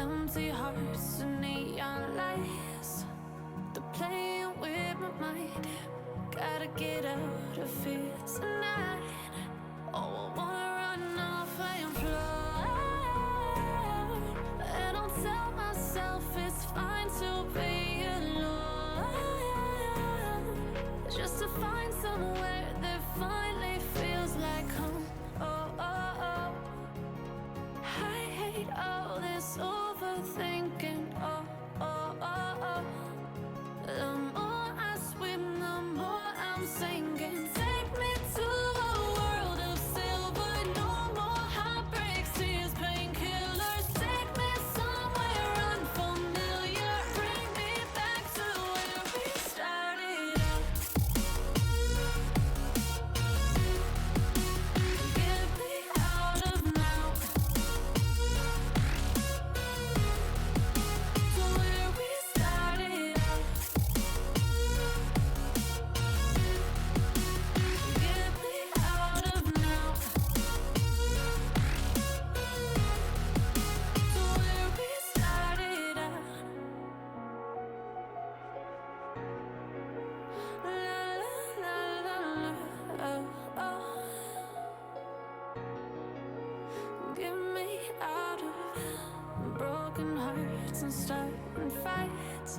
Empty hearts and neon lights, they're playing with my mind. Gotta get out of here tonight. Oh, I wanna run off and fly. And I'll tell myself it's fine to be alone, just to find somewhere that finally feels like home. Oh, oh, oh. I hate all this overthinking. Oh, oh, oh, oh. The more I swim, the more I'm sinking. Take me to a world of silver. No more heartbreaks, tears, painkillers. Take me somewhere unfamiliar. Bring me back to where we started out. Get me out of now. To where we started out. Get me out of now. To where we started out. La la la la, oh oh. Get me out of broken hearts and starting fights,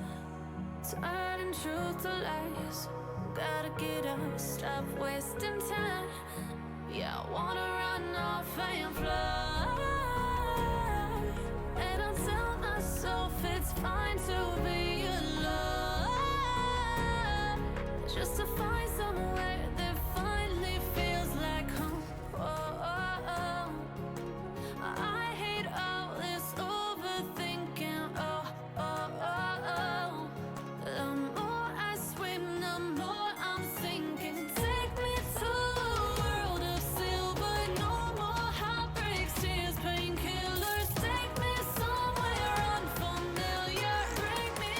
turning truth to lies. Gotta get up, stop wasting time. Yeah, I wanna run off and fly. And I'll tell myself it's fine to be alone, just to find somewhere that finally feels like home. Oh, oh, oh. I hate all this overthinking. Oh, oh, oh, oh. The more I swim, the more I'm sinking. Take me to a world of silver. No more heartbreaks, tears, painkillers. Take me somewhere unfamiliar. Bring me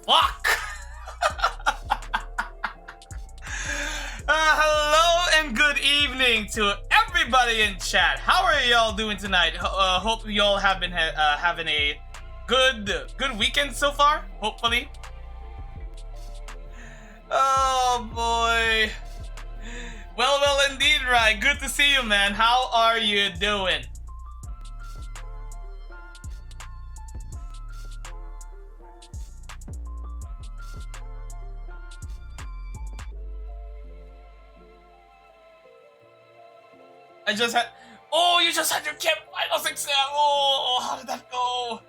Fuck! Hello and good evening to everybody in chat. How are y'all doing tonight? Hope y'all have been having a good weekend so far. Hopefully. Oh boy. Well, indeed, right. Good to see you, man. How are you doing? I just had. Oh, you just had your camp finals exam. Oh, how did that go?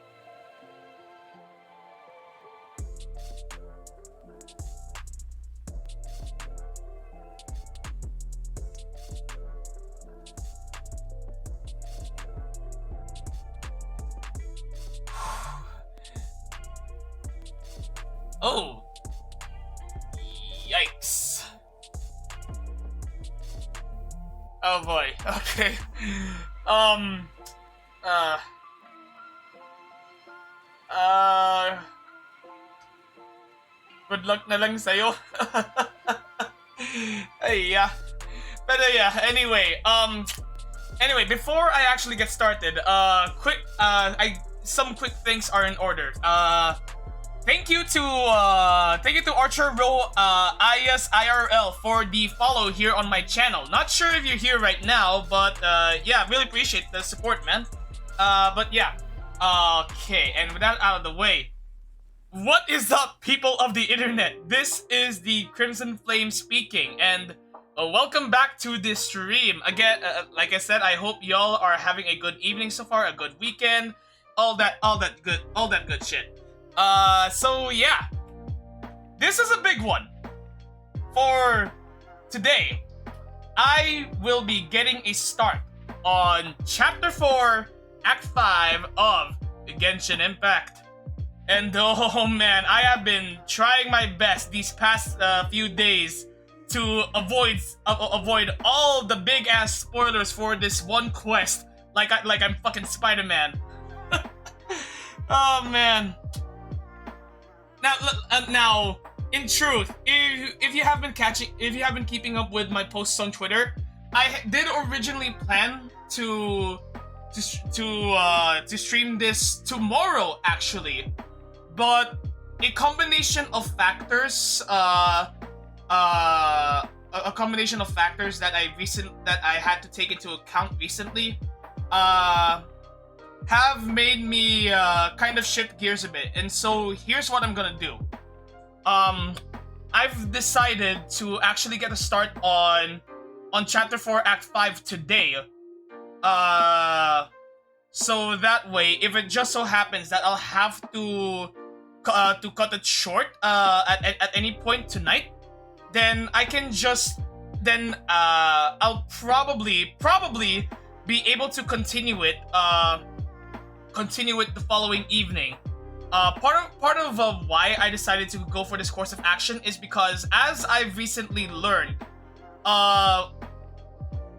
Oh. Yikes. Oh boy. Okay. Good luck na lang sa'yo. Ay, yeah. But yeah, anyway, before I actually get started, some quick things are in order. Thank you to Archer IS IRL for the follow here on my channel. Not sure if you're here right now, but yeah, really appreciate the support, man. But yeah, okay, and with that out of the way, what is up, people of the internet? This is the Crimson Flame speaking, and welcome back to this stream. Again, like I said, I hope y'all are having a good evening so far, a good weekend, all that good shit. So yeah, this is a big one. For today, I will be getting a start on Chapter 4, Act 5 of Genshin Impact. And oh man, I have been trying my best these past few days to avoid all the big ass spoilers for this one quest, like I'm fucking Spider-Man. Oh man. Now, in truth, if you have been keeping up with my posts on Twitter, I did originally plan to stream this tomorrow, actually, but a combination of factors, that I had to take into account recently, have made me kind of shift gears a bit. And so here's what I'm gonna do. I've decided to actually get a start on Chapter 4 Act 5 today. So that way, if it just so happens that I'll have to cut it short at any point tonight, then I can just I'll probably be able to continue it the following evening. Part of why I decided to go for this course of action is because, as I've recently learned,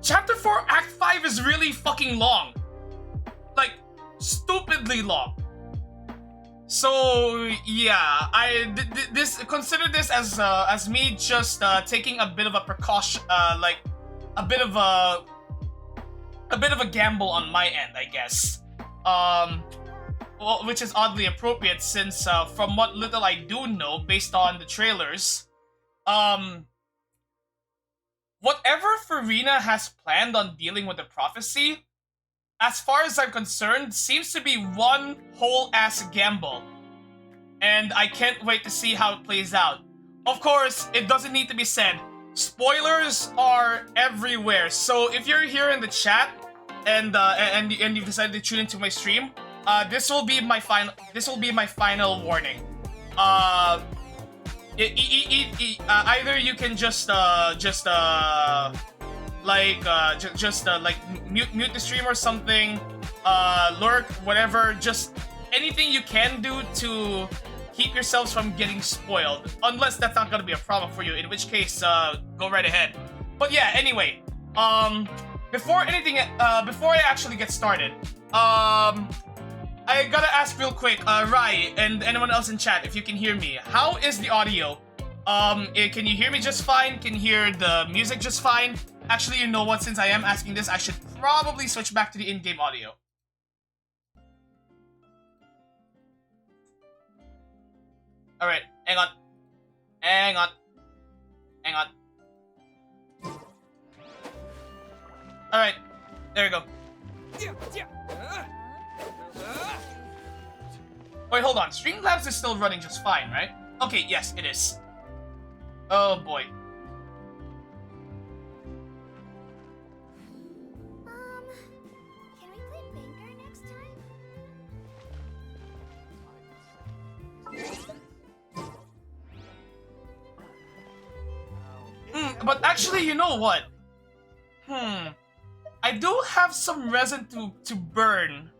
Chapter 4 Act 5 is really fucking long. Like, stupidly long. So yeah, consider this as me just taking a bit of a precaution, like a bit of a gamble on my end, I guess. Which is oddly appropriate since, from what little I do know based on the trailers, whatever Farina has planned on dealing with the prophecy, as far as I'm concerned, seems to be one whole ass gamble. And I can't wait to see how it plays out. Of course, it doesn't need to be said, spoilers are everywhere. So if you're here in the chat and you've decided to tune into my stream, this will be my final warning. Either you can just mute the stream or something, lurk, whatever, just anything you can do to keep yourselves from getting spoiled, unless that's not gonna be a problem for you, in which case, go right ahead. But yeah, anyway, before I actually get started, I gotta ask real quick, Rai and anyone else in chat, if you can hear me. How is the audio? Can you hear me just fine? Can you hear the music just fine? Actually, you know what? Since I am asking this, I should probably switch back to the in-game audio. Alright, hang on. Hang on. Hang on. Alright, there you go. Wait, hold on. Streamlabs is still running just fine, right? Okay, yes, it is. Oh boy. Can we play Banger next time? But actually, you know what? I do have some resin to burn,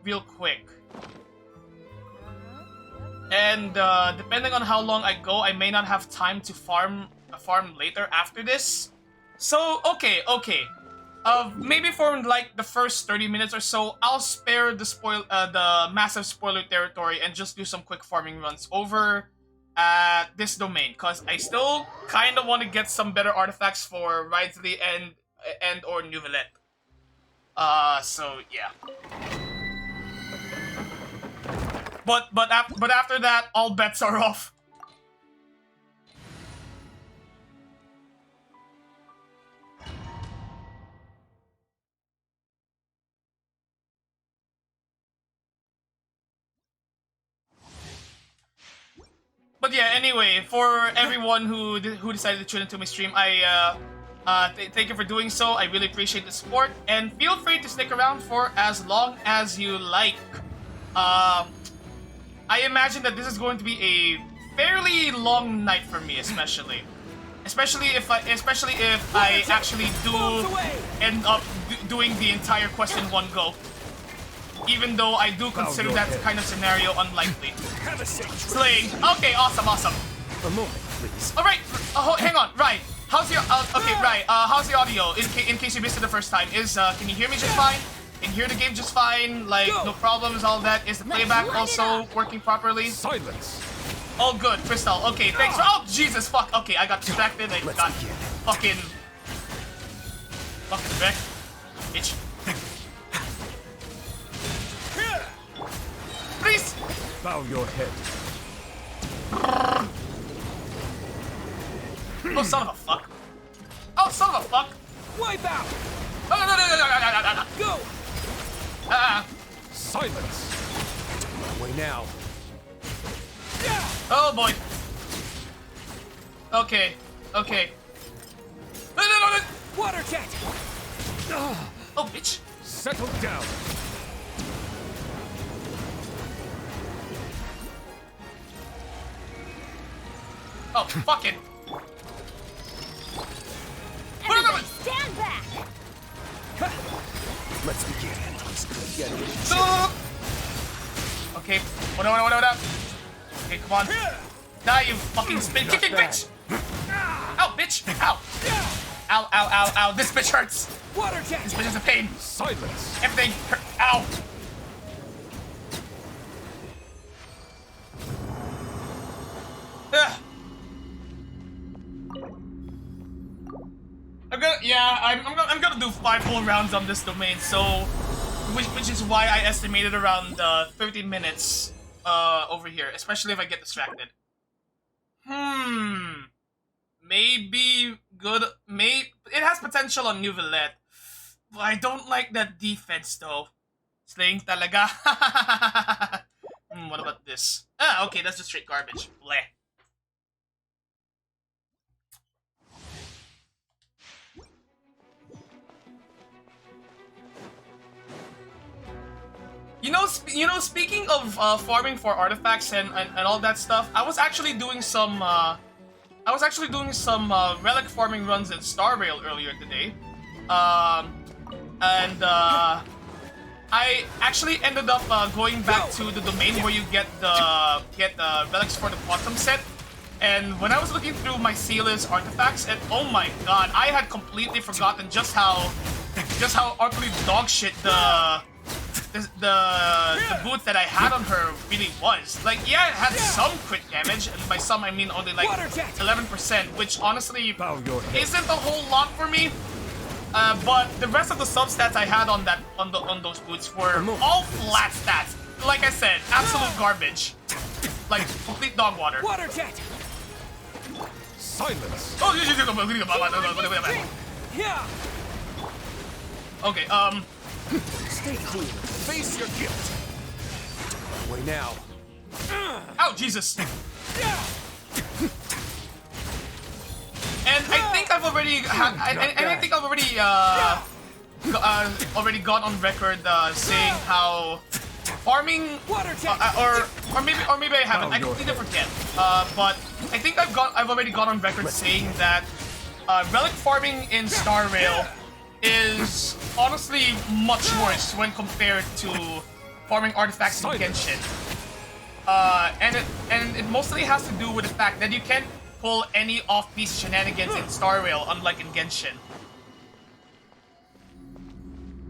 real quick. And depending on how long I go, I may not have time to farm later after this. So okay. Maybe for like the first 30 minutes or so, I'll spare the massive spoiler territory and just do some quick farming runs over at this domain, cause I still kind of want to get some better artifacts for Ridley and or Neuvillette. So yeah. But after that, all bets are off. But yeah, anyway, for everyone who decided to tune into my stream, thank you for doing so. I really appreciate the support, and feel free to stick around for as long as you like. I imagine that this is going to be a fairly long night for me, especially if I actually do end up doing the entire quest in one go. Even though I do consider that kind of scenario unlikely. Slaying. Okay, awesome. A moment, please. All right. Hang on. Right. How's your? Okay. Right. How's the audio? In case you missed it the first time, can you hear me just fine? Can you hear the game just fine? Like no problems, all that. Is the playback also working properly? Silence. All good, Crystal. Okay, thanks for. Oh Jesus, fuck. Okay, I got distracted. I got fucking wrecked, bitch. Please. Bow your head. Oh, son of a fuck. Oh, son of a fuck. Wipe out. No. Go. Silence. My way now. Oh boy. Okay. No. Water jet. Oh, bitch. Settle down. Oh, fucking. Everybody stand back! Let's begin. Okay. What up? Okay, come on. Die, you fucking spin kicking bitch! Ow, bitch! Ow! Ow. This bitch hurts! Water jet. This bitch is a pain! Silence. Everything hurt. Ow! Ugh. I'm gonna do 5 whole rounds on this domain, so which is why I estimated around 30 minutes over here, especially if I get distracted. Maybe good. It has potential on Neuvillette, but I don't like that defense though. Slaying talaga. What about this? Okay, that's just straight garbage. Bleh. You know, speaking of farming for artifacts and all that stuff, I was actually doing some relic farming runs in Star Rail earlier today, I actually ended up going back to the domain where you get the relics for the quantum set. And when I was looking through my Sealess artifacts, and oh my god, I had completely forgotten just how utterly dog shit the boots that I had on her really was. Like, yeah, it had some crit damage, and by some I mean only like 11%, which honestly Bow your head. isn't a whole lot for me. But the rest of the substats I had on those boots were all flat stats. Like I said, absolute garbage. Like complete dog water. Water jet. Silence. Yeah. Okay, Stay cool. Face your guilt. Away now. oh Jesus. And I think I've already I think I've already gone on record saying how farming or maybe I haven't. I completely forget. But I think I've already gone on record saying that relic farming in Star Rail is honestly much worse when compared to farming artifacts in Genshin. And it mostly has to do with the fact that you can't pull any off-piece shenanigans in Star Rail, unlike in Genshin.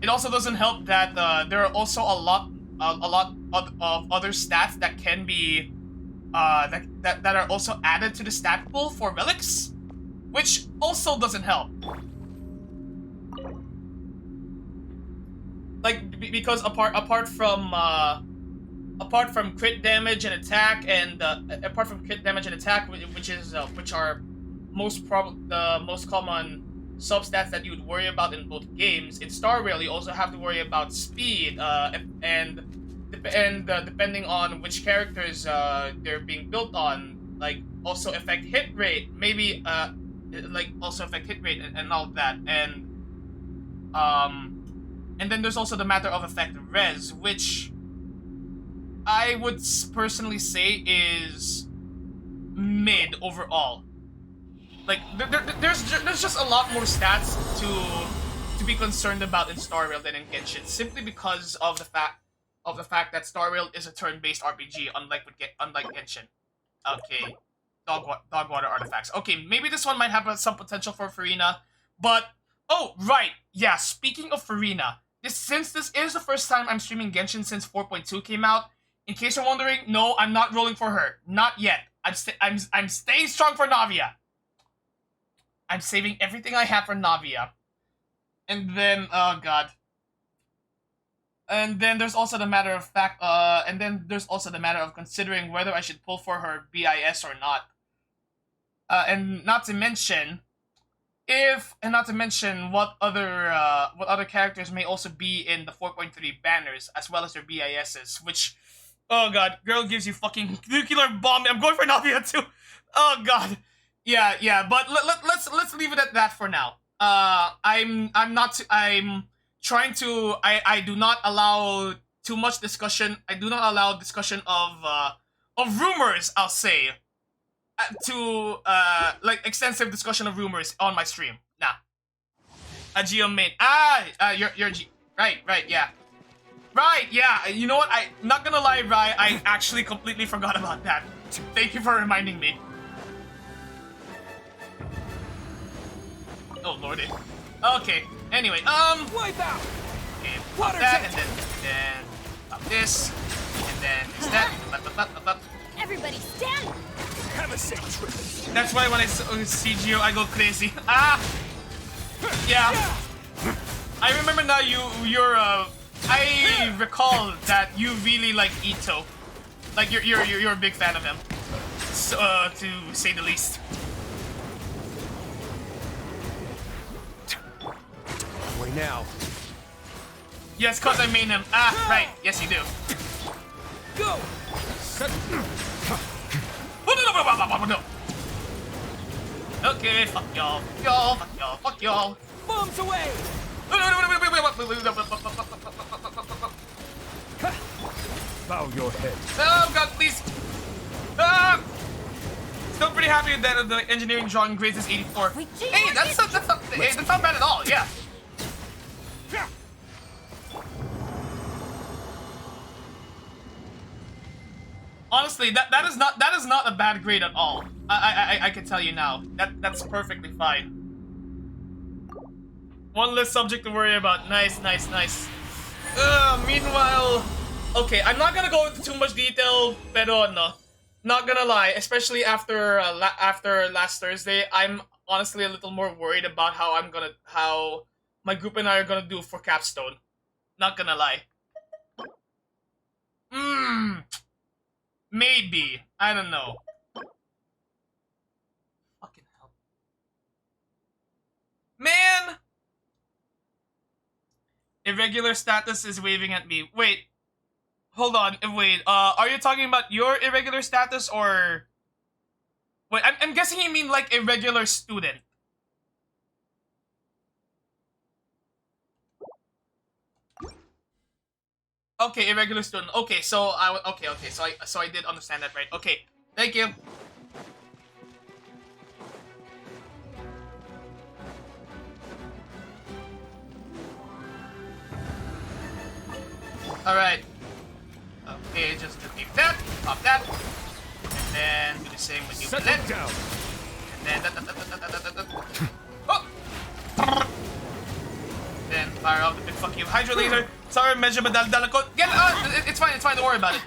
It also doesn't help that there are also a lot of other stats that can be that are also added to the stat pool for relics, which also doesn't help. Like because apart from crit damage and attack, and which are the most common substats that you would worry about in both games, in Star Rail you also have to worry about speed and depending on which characters they're being built on, like also affect hit rate, maybe like also affect hit rate and all of that, and then there's also the matter of effective res, which I would personally say is mid overall. Like there's just a lot more stats to be concerned about in Star Rail than in Genshin, simply because of the fact that Star Rail is a turn-based RPG, unlike Genshin. Okay, dog water artifacts. Okay, maybe this one might have some potential for Farina, but oh right, yeah. Speaking of Farina, since this is the first time I'm streaming Genshin since 4.2 came out. In case you're wondering, no, I'm not rolling for her. Not yet. I'm staying strong for Navia. I'm saving everything I have for Navia. And then, oh god. And then there's also the matter of considering whether I should pull for her BIS or not. And not to mention what other characters may also be in the 4.3 banners, as well as their BISs, which, oh god, girl gives you fucking nuclear bomb. I'm going for Navia too. Oh god, yeah. But let's leave it at that for now. I do not allow too much discussion. I do not allow discussion of rumors, I'll say. Like extensive discussion of rumors on my stream. Nah. A Geo main. You're G. Right, yeah. Right, yeah. You know what? I'm not gonna lie, Rai. I actually completely forgot about that. Thank you for reminding me. Oh lordy. Okay. Anyway, Wipe out. okay, pop that, and then pop this, and then it's that. Everybody stand! Have a safe trip. That's why when I see Geo, I go crazy. Ah! Yeah. I remember now I recall that you really like Ito. Like, you're a big fan of him. So, to say the least. Away now. Yes, cause I main him. Ah, right. Yes, you do. Go. Set. No. Okay, fuck y'all. Bombs away. Bow your head. Oh god, please. Ah! Still pretty happy that the engineering drawing grades is 84. Hey, that's not bad at all. Yeah. Honestly, that is not a bad grade at all. I can tell you now. That's perfectly fine. One less subject to worry about. Nice. Meanwhile, okay, I'm not gonna go into too much detail, pero no, not gonna lie, especially after after last Thursday, I'm honestly a little more worried about how my group and I are gonna do for capstone. Not gonna lie. Maybe, I don't know. Fucking hell, man. Irregular status is waving at me. Wait. Hold on, wait, are you talking about your irregular status or... Wait, I'm guessing you mean like irregular student. Okay, irregular student. Okay, so so I did understand that right. Okay, thank you. Alright. Okay, just keep that, pop that, and then do the same with you. Settle down. And then oh! Then fire off the big fuck you Hydra laser. Sorry, medyo madaldal ako. Get it's fine, don't worry about it.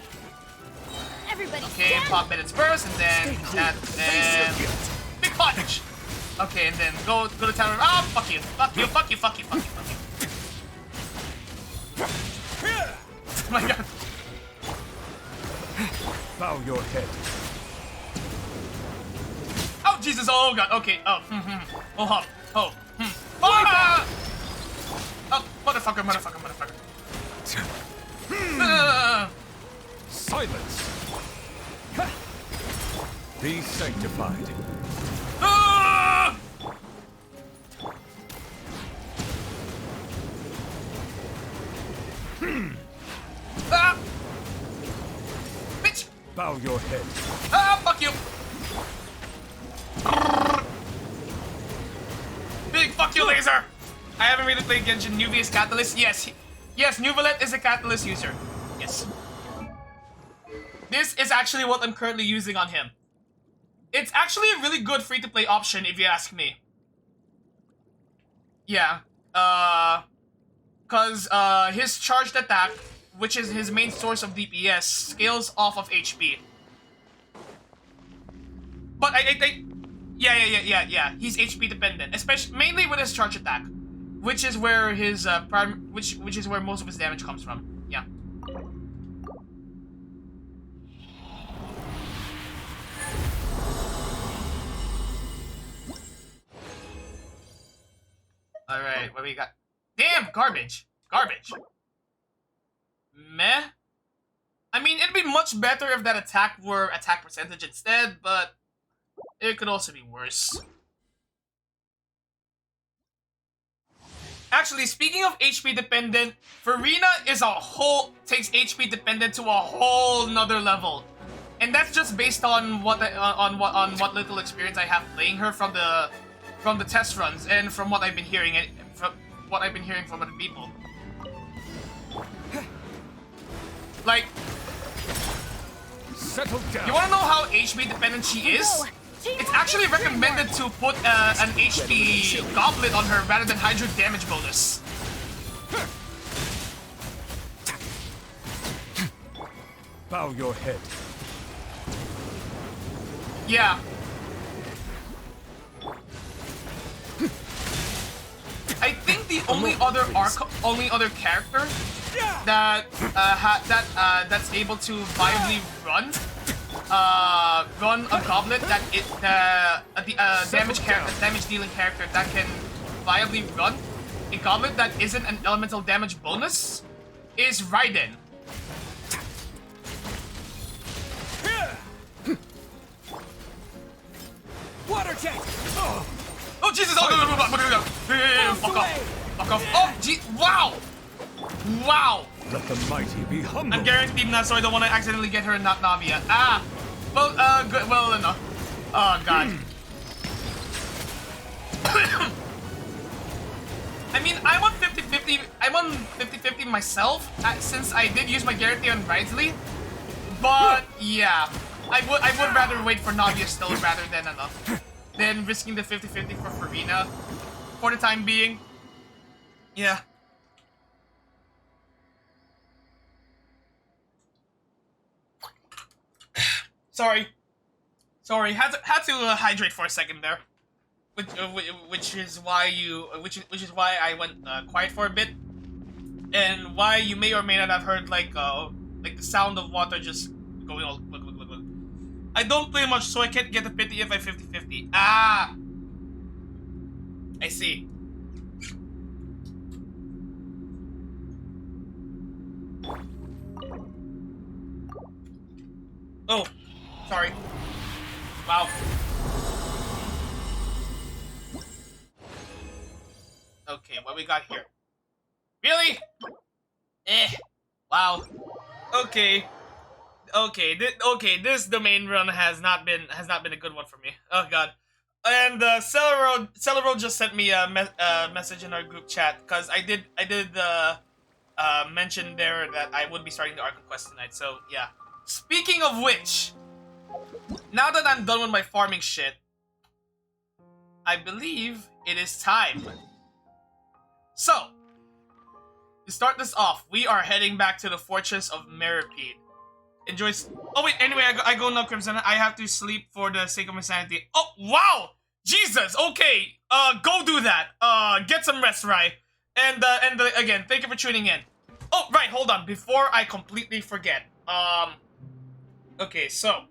Everybody Okay, pop Bennett's burst, and then that, and then big punch. Okay, and then go to tower. Ah, fuck you. Oh my god. Bow your head. Oh Jesus! Oh god. Okay. Oh. Oh hop. Oh. Ah! Oh, motherfucker. Silence. Be sanctified. Ah! Ah! Bitch! Bow your head. Ah, fuck you! Big fuck you, laser! I haven't really played Genshin. Newbie is Catalyst. Yes, Nuvalet is a Catalyst user. Yes. This is actually what I'm currently using on him. It's actually a really good free-to-play option, if you ask me. Yeah. Cause his charged attack, which is his main source of DPS, scales off of HP. But yeah. He's HP dependent, especially mainly with his charge attack, which is where his which is where most of his damage comes from. Yeah. All right, what we got? Damn, garbage. Meh. I mean, it'd be much better if that attack were attack percentage instead, but it could also be worse. Actually, speaking of HP dependent, Farina takes HP dependent to a whole nother level, and that's just based on what little experience I have playing her from the test runs and from what I've been hearing from other people. Like, settle down. You wanna know how HP dependent she is? It's actually recommended to put an HP goblet on her rather than Hydra damage bonus. Bow your head. Yeah. I think the only other character that that's able to viably run a goblet that damage dealing character that can viably run a goblet that isn't an elemental damage bonus is Raiden. Water jet. Oh Jesus! Oh, fuck off! Oh, gee! Wow! Let the mighty be humble. I'm guaranteed not, so I don't want to accidentally get her not Navia. Ah! Well, good. Well, enough. Oh, God. I mean, I'm on 50-50. I'm on 50-50 myself, since I did use my guarantee on Ridley. But, yeah. I would rather wait for Navia still rather than risking the 50-50 for Farina for the time being. Yeah. Sorry, had to hydrate for a second there, which is why I went quiet for a bit, and why you may or may not have heard like the sound of water just going all glug, glug, glug, glug. I don't play much, so I can't get a pity if I 50-50. Ah, I see. Oh, sorry. Wow. Okay, what we got here? Really? Wow. Okay. This domain run has not been a good one for me. Oh god. And Celero just sent me a message in our group chat because I did mention there that I would be starting the Archon Quest tonight. So yeah. Speaking of which, now that I'm done with my farming shit, I believe it is time. So, to start this off, we are heading back to the Fortress of Meripede. Enjoy. Oh wait, anyway, I go now, Crimson. I have to sleep for the sake of my sanity. Oh wow, Jesus. Okay, go do that. Get some rest, Rai. And again, thank you for tuning in. Oh right, hold on. Before I completely forget. Okay, so,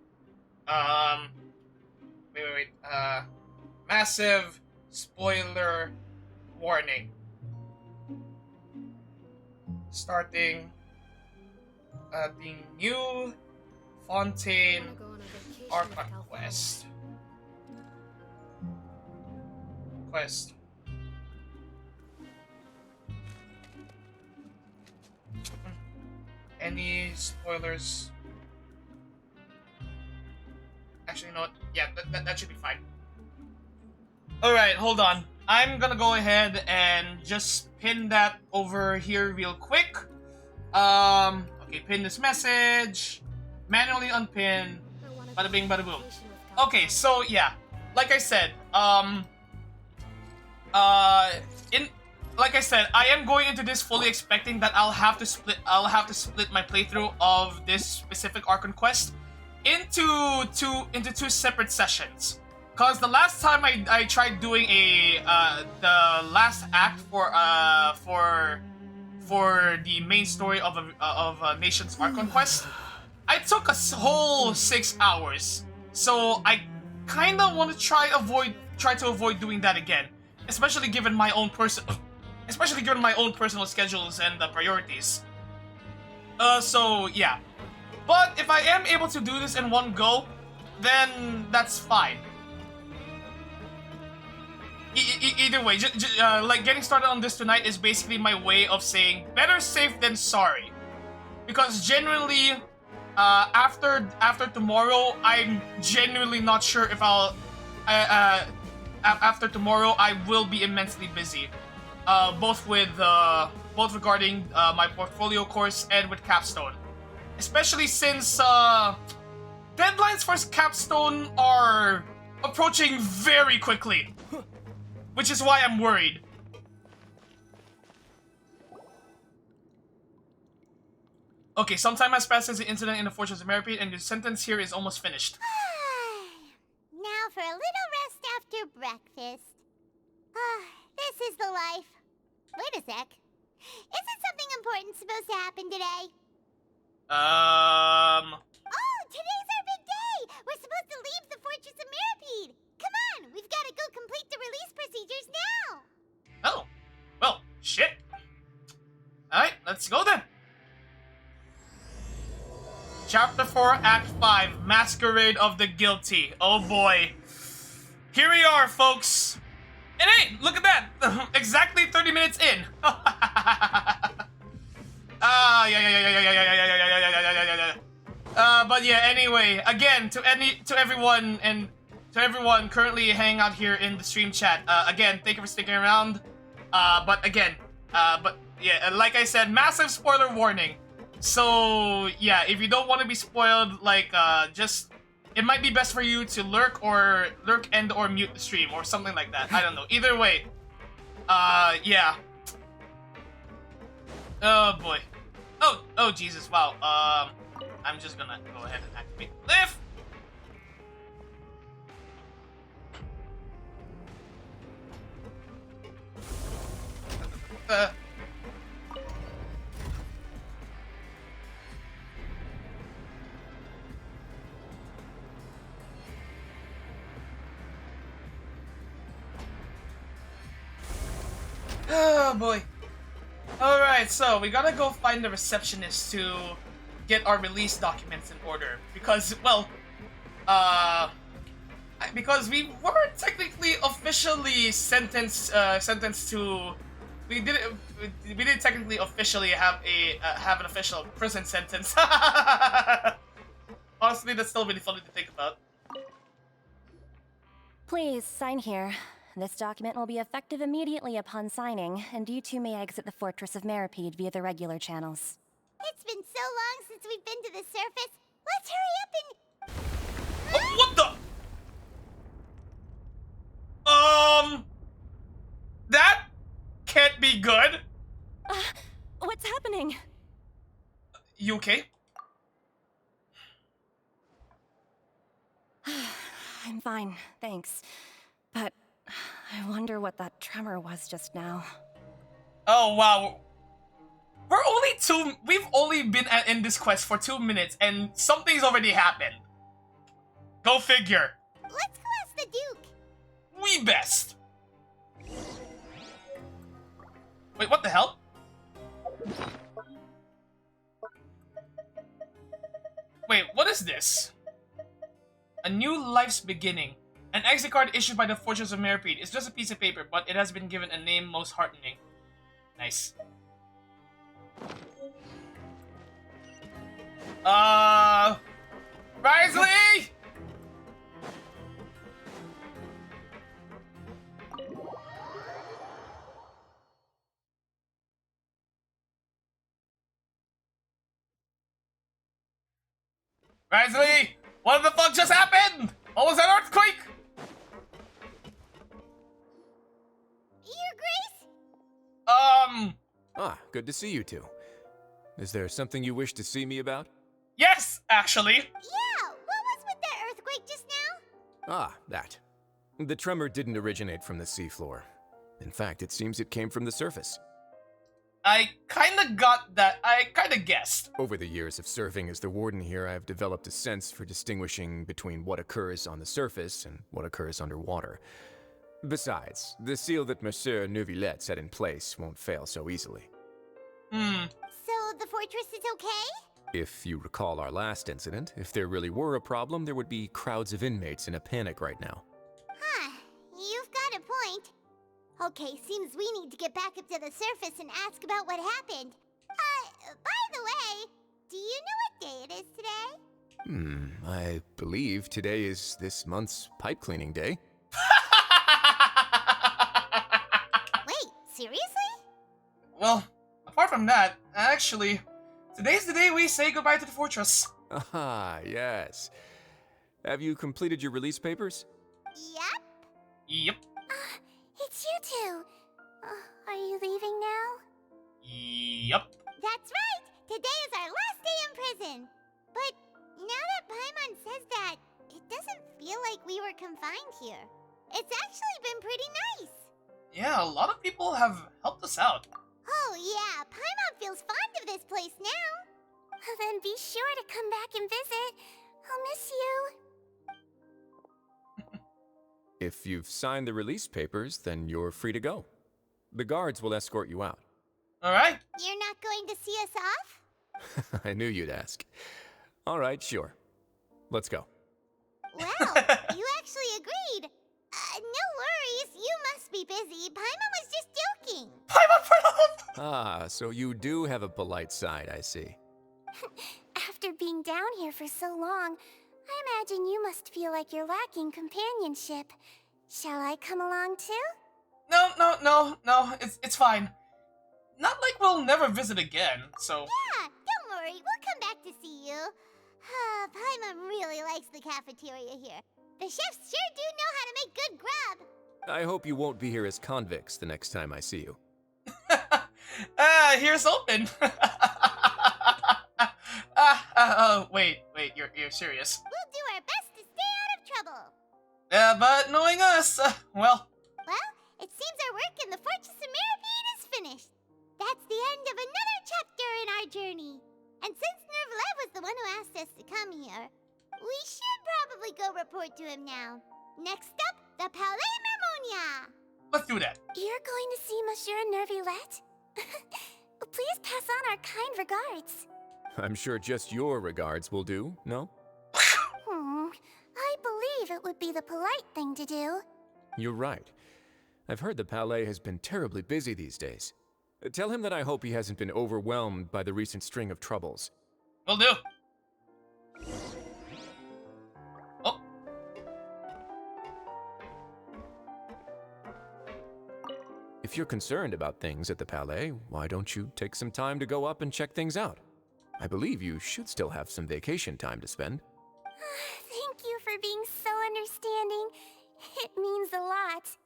wait. Massive spoiler warning. Starting the new Fontaine Archon Quest. Any spoilers? Actually, you know what? Yeah, that should be fine. Alright, hold on. I'm gonna go ahead and just pin that over here real quick. Okay, pin this message. Manually unpin. Bada bing, bada boom. Okay, so yeah. Like I said, like I said, I am going into this fully expecting that I'll have to split my playthrough of this specific Archon Quest into two separate sessions. Cause the last time I tried doing the last act for the main story of a Nation's Archon Quest, I took a whole 6 hours. So I kind of want to try to avoid doing that again, especially given my own personal schedules and priorities. So yeah. But if I am able to do this in one go, then that's fine. Either way, like getting started on this tonight is basically my way of saying better safe than sorry, because genuinely, after tomorrow, I'm genuinely not sure if I'll. After tomorrow, I will be immensely busy, both regarding my portfolio course and with Capstone, especially since deadlines for Capstone are approaching very quickly. Which is why I'm worried. Okay, some time has passed since the incident in the Fortress of Meripede, and your sentence here is almost finished. Now for a little rest after breakfast. This is the life. Wait a sec. Isn't something important supposed to happen today? Oh, today's our big day! We're supposed to leave the Fortress of Meripede! Come on, we've got to go complete the release procedures now! Oh, well, shit. Alright, let's go then. Chapter 4, Act 5, Masquerade of the Guilty. Oh boy. Here we are, folks. And hey, look at that! Exactly 30 minutes in. But yeah, anyway, again, to everyone currently hanging out here in the stream chat, again, thank you for sticking around. But yeah, like I said, massive spoiler warning. So yeah, if you don't want to be spoiled, like, just, it might be best for you to lurk and or mute the stream or something like that. I don't know. Either way, yeah. Oh boy. Oh Jesus! Wow. I'm just gonna go ahead and activate lift. Oh boy. Alright, so we gotta go find the receptionist to get our release documents in order. Because, well, because we weren't technically officially sentenced to. We didn't technically officially have an official prison sentence. Honestly, that's still really funny to think about. Please, sign here. This document will be effective immediately upon signing, and you two may exit the Fortress of Meripede via the regular channels. It's been so long since we've been to the surface. Let's hurry up and... Oh, what the? That can't be good. What's happening? You okay? I'm fine, thanks. But I wonder what that tremor was just now. Oh wow. We've only been in this quest for 2 minutes and something's already happened. Go figure. Let's go ask the Duke. We best. Wait, what the hell? Wait, what is this? A new life's beginning. An exit card issued by the Fortress of Meripede. It's just a piece of paper, but it has been given a name most heartening. Nice. Risley! Risley! What the fuck just happened? What was that earthquake? Your Grace? Ah, good to see you two. Is there something you wish to see me about? Yes, actually. Yeah, what was with that earthquake just now? Ah, that. The tremor didn't originate from the seafloor. In fact, it seems it came from the surface. I kinda got that. I kinda guessed. Over the years of serving as the warden here, I've developed a sense for distinguishing between what occurs on the surface and what occurs underwater. Besides, the seal that Monsieur Neuvillette set in place won't fail so easily. So the fortress is okay? If you recall our last incident, if there really were a problem, there would be crowds of inmates in a panic right now. Huh, you've got a point. Okay, seems we need to get back up to the surface and ask about what happened. By the way, do you know what day it is today? I believe today is this month's pipe cleaning day. Wait, seriously? Well, apart from that, actually, today's the day we say goodbye to the fortress. Ah, yes. Have you completed your release papers? Yep. Yep. It's you two. Are you leaving now? Yep. That's right! Today is our last day in prison! But now that Paimon says that, it doesn't feel like we were confined here. It's actually been pretty nice! Yeah, a lot of people have helped us out. Oh yeah, Paimon feels fond of this place now! Then be sure to come back and visit. I'll miss you. If you've signed the release papers, then you're free to go. The guards will escort you out. Alright? You're not going to see us off? I knew you'd ask. All right, sure. Let's go. Well, you actually agreed. No worries, you must be busy. Paimon was just joking. Ah, so you do have a polite side, I see. After being down here for so long, I imagine you must feel like you're lacking companionship. Shall I come along too? No, it's fine. Not like we'll never visit again, so... Yeah, don't worry, we'll come back to see you. Paimon really likes the cafeteria here. The chefs sure do know how to make good grub. I hope you won't be here as convicts the next time I see you. Here's open. Wait, you're serious? We'll do our best to stay out of trouble. But knowing us, well... Well, it seems our work in the Fortress of Meripede is finished. report to him now. Next up, the Palais Mermonia. Let's do that. You're going to see Monsieur Nervilette? Please pass on our kind regards. I'm sure just your regards will do, no? I believe it would be the polite thing to do. You're right. I've heard the Palais has been terribly busy these days. Tell him that I hope he hasn't been overwhelmed by the recent string of troubles. Will do. Oh. If you're concerned about things at the Palais, why don't you take some time to go up and check things out? I believe you should still have some vacation time to spend. Thank you for being so understanding. It means a lot.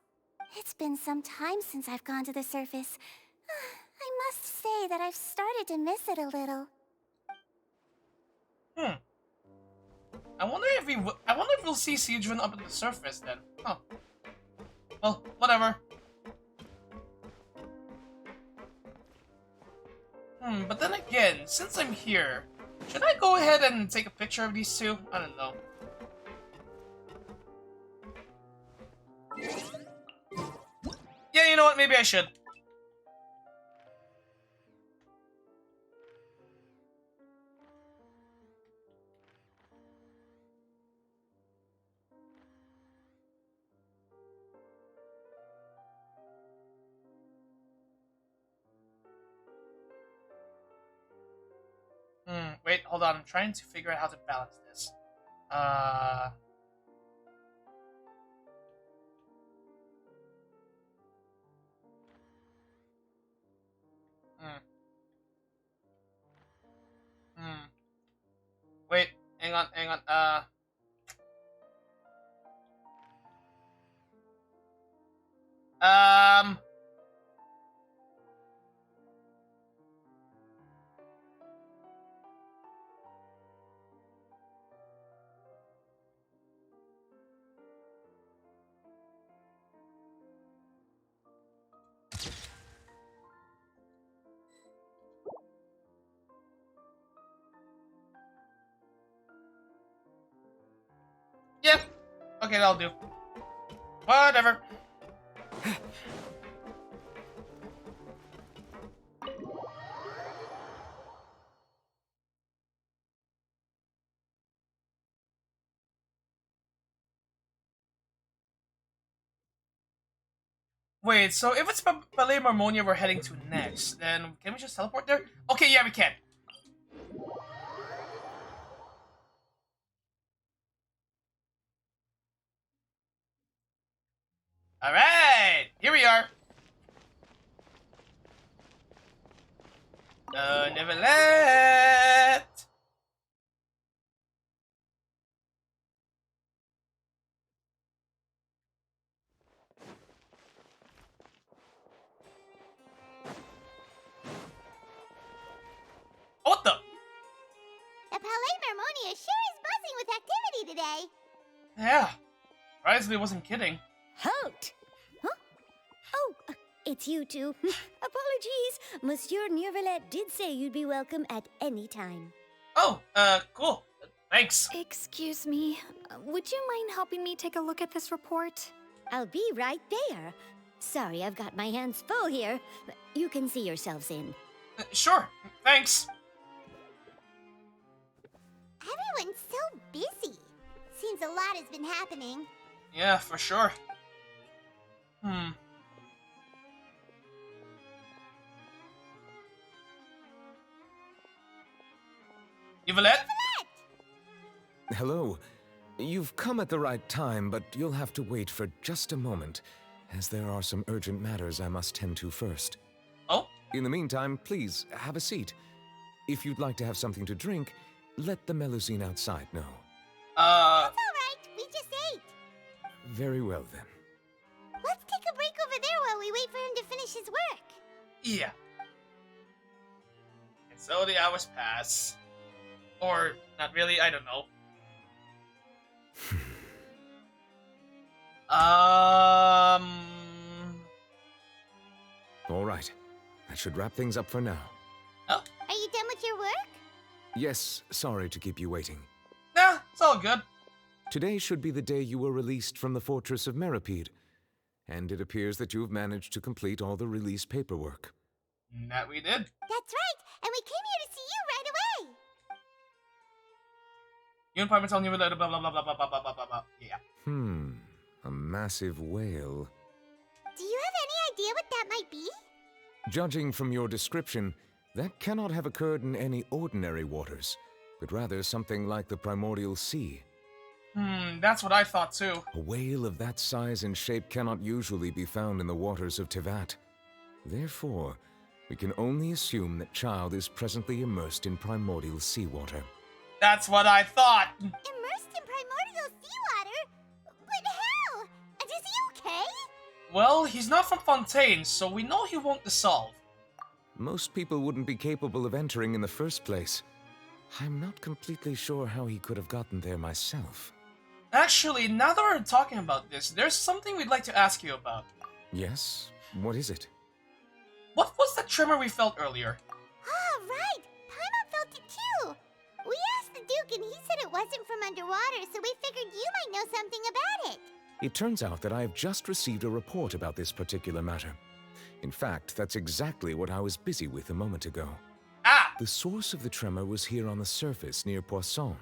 It's been some time since I've gone to the surface. I must say that I've started to miss it a little. I wonder if we'll see Sijuan up at the surface then. Huh. Well, whatever. But then again, since I'm here, should I go ahead and take a picture of these two? I don't know. Yeah, you know what? Maybe I should. Wait, hold on. I'm trying to figure out how to balance this. Wait, hang on. Yeah. Okay, that'll do. Whatever. Wait, so if it's Palais Marmonia we're heading to next, then can we just teleport there? Okay, yeah, we can. Alright, here we are. Never let. What the? The Palais Mermonia sure is buzzing with activity today. Yeah. Surprisingly wasn't kidding. Halt! Huh? Oh, it's you two. Apologies. Monsieur Nervilette did say you'd be welcome at any time. Oh, cool. Thanks. Excuse me. Would you mind helping me take a look at this report? I'll be right there. Sorry, I've got my hands full here. You can see yourselves in. Sure. Thanks. Everyone's so busy. Seems a lot has been happening. Yeah, for sure. Yvette? Hello. You've come at the right time, but you'll have to wait for just a moment, as there are some urgent matters I must tend to first. Oh? In the meantime, please, have a seat. If you'd like to have something to drink, let the Melusine outside know. That's alright, we just ate. Very well, then. Let's take a break over there while we wait for him to finish his work. Yeah. And so the hours pass. Or, not really, I don't know. All right. That should wrap things up for now. Oh? Are you done with your work? Yes, sorry to keep you waiting. Nah, it's all good. Today should be the day you were released from the fortress of Meripede, and it appears that you've managed to complete all the release paperwork. That we did. That's right, and we came here to see you right away. Uniform is only related, blah blah blah blah blah blah blah blah blah. Yeah. A massive whale. Do you have any idea what that might be? Judging from your description, that cannot have occurred in any ordinary waters, but rather something like the primordial sea. That's what I thought too. A whale of that size and shape cannot usually be found in the waters of Tevat. Therefore, we can only assume that Child is presently immersed in primordial seawater. That's what I thought. Immersed in primordial seawater? But how? And is he okay? Well, he's not from Fontaine, so we know he won't dissolve. Most people wouldn't be capable of entering in the first place. I'm not completely sure how he could have gotten there myself. Actually, now that we're talking about this, there's something we'd like to ask you about. Yes? What is it? What was the tremor we felt earlier? Ah, right! Paimon felt it too! We asked the Duke and he said it wasn't from underwater, so we figured you might know something about it. It turns out that I have just received a report about this particular matter. In fact, that's exactly what I was busy with a moment ago. Ah! The source of the tremor was here on the surface near Poisson.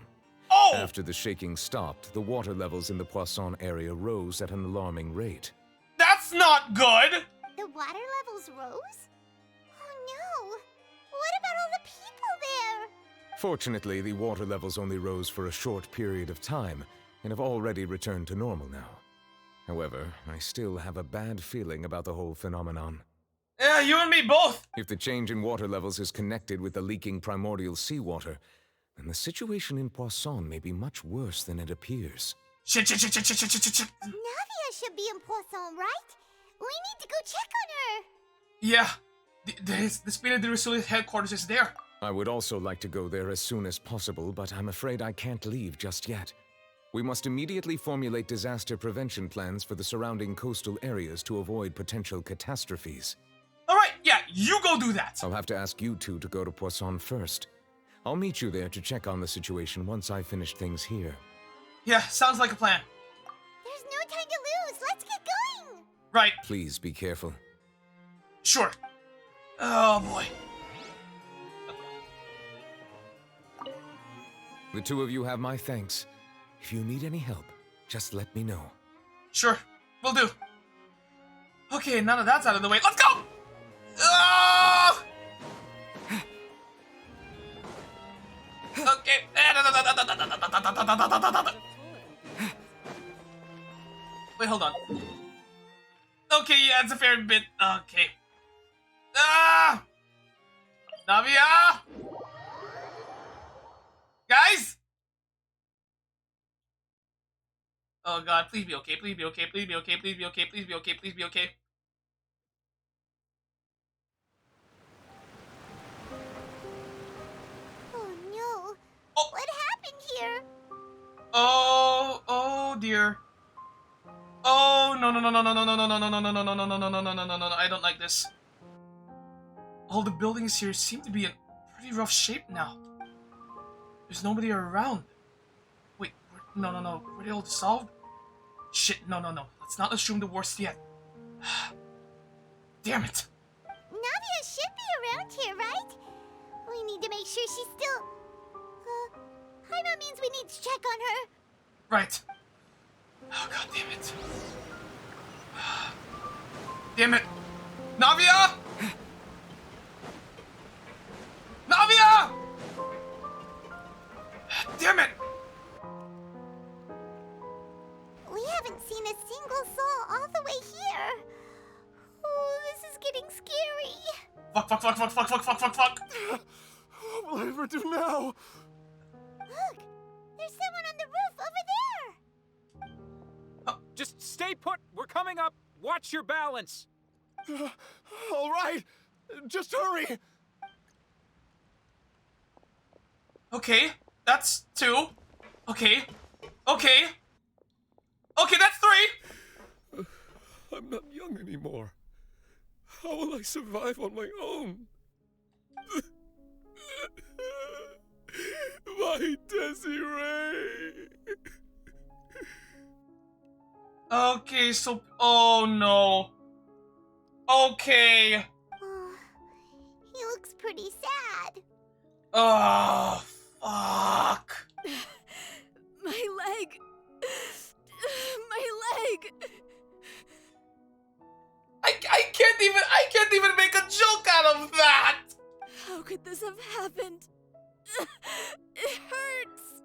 Oh! After the shaking stopped, the water levels in the Poisson area rose at an alarming rate. That's not good! The water levels rose? Oh no! What about all the people there? Fortunately, the water levels only rose for a short period of time and have already returned to normal now. However, I still have a bad feeling about the whole phenomenon. Yeah, you and me both! If the change in water levels is connected with the leaking primordial seawater, then the situation in Poisson may be much worse than it appears. Shit. Navia should be in Poisson, right? We need to go check on her! Yeah, the Spirit de Resilience headquarters is there. I would also like to go there as soon as possible, but I'm afraid I can't leave just yet. We must immediately formulate disaster prevention plans for the surrounding coastal areas to avoid potential catastrophes. Alright, yeah, you go do that. I'll have to ask you two to go to Poisson first. I'll meet you there to check on the situation once I finish things here. Yeah, sounds like a plan. There's no time to lose! Let's get going! Right, Please be careful. sure. Oh boy. The two of you have my thanks. If you need any help, just let me know. Sure, will do. Okay, now that that's out of the way, let's go! Ah! Okay. Wait, hold on. Okay, yeah, it's a fair bit. Okay. Ah! Navia! Guys! Oh god, please be okay, please be okay, please be okay, please be okay, please be okay, please be okay. Oh no! Oh. What happened here? Oh dear. Oh no, I don't like this. All the buildings here seem to be in pretty rough shape now. There's nobody around. Wait, no, were they all dissolved? Shit, no, let's not assume the worst yet. Damn it. Navia should be around here, right? We need to make sure she's still... Paimon means we need to check on her. Right. Oh god damn it. Damn it. Navia! Navia! Damn it! We haven't seen a single soul all the way here. Oh, this is getting scary. Fuck. What will I ever do now? Look, there's someone on the roof over there. Just stay put. We're coming up. Watch your balance. All right, just hurry. Okay, that's 2. Okay, that's 3. I'm not young anymore. How will I survive on my own? My Desiree! Okay, so... Oh, no. Okay. Oh, he looks pretty sad. Oh, fuck. My leg. My leg. I can't even make a joke out of that. How could this have happened? It hurts.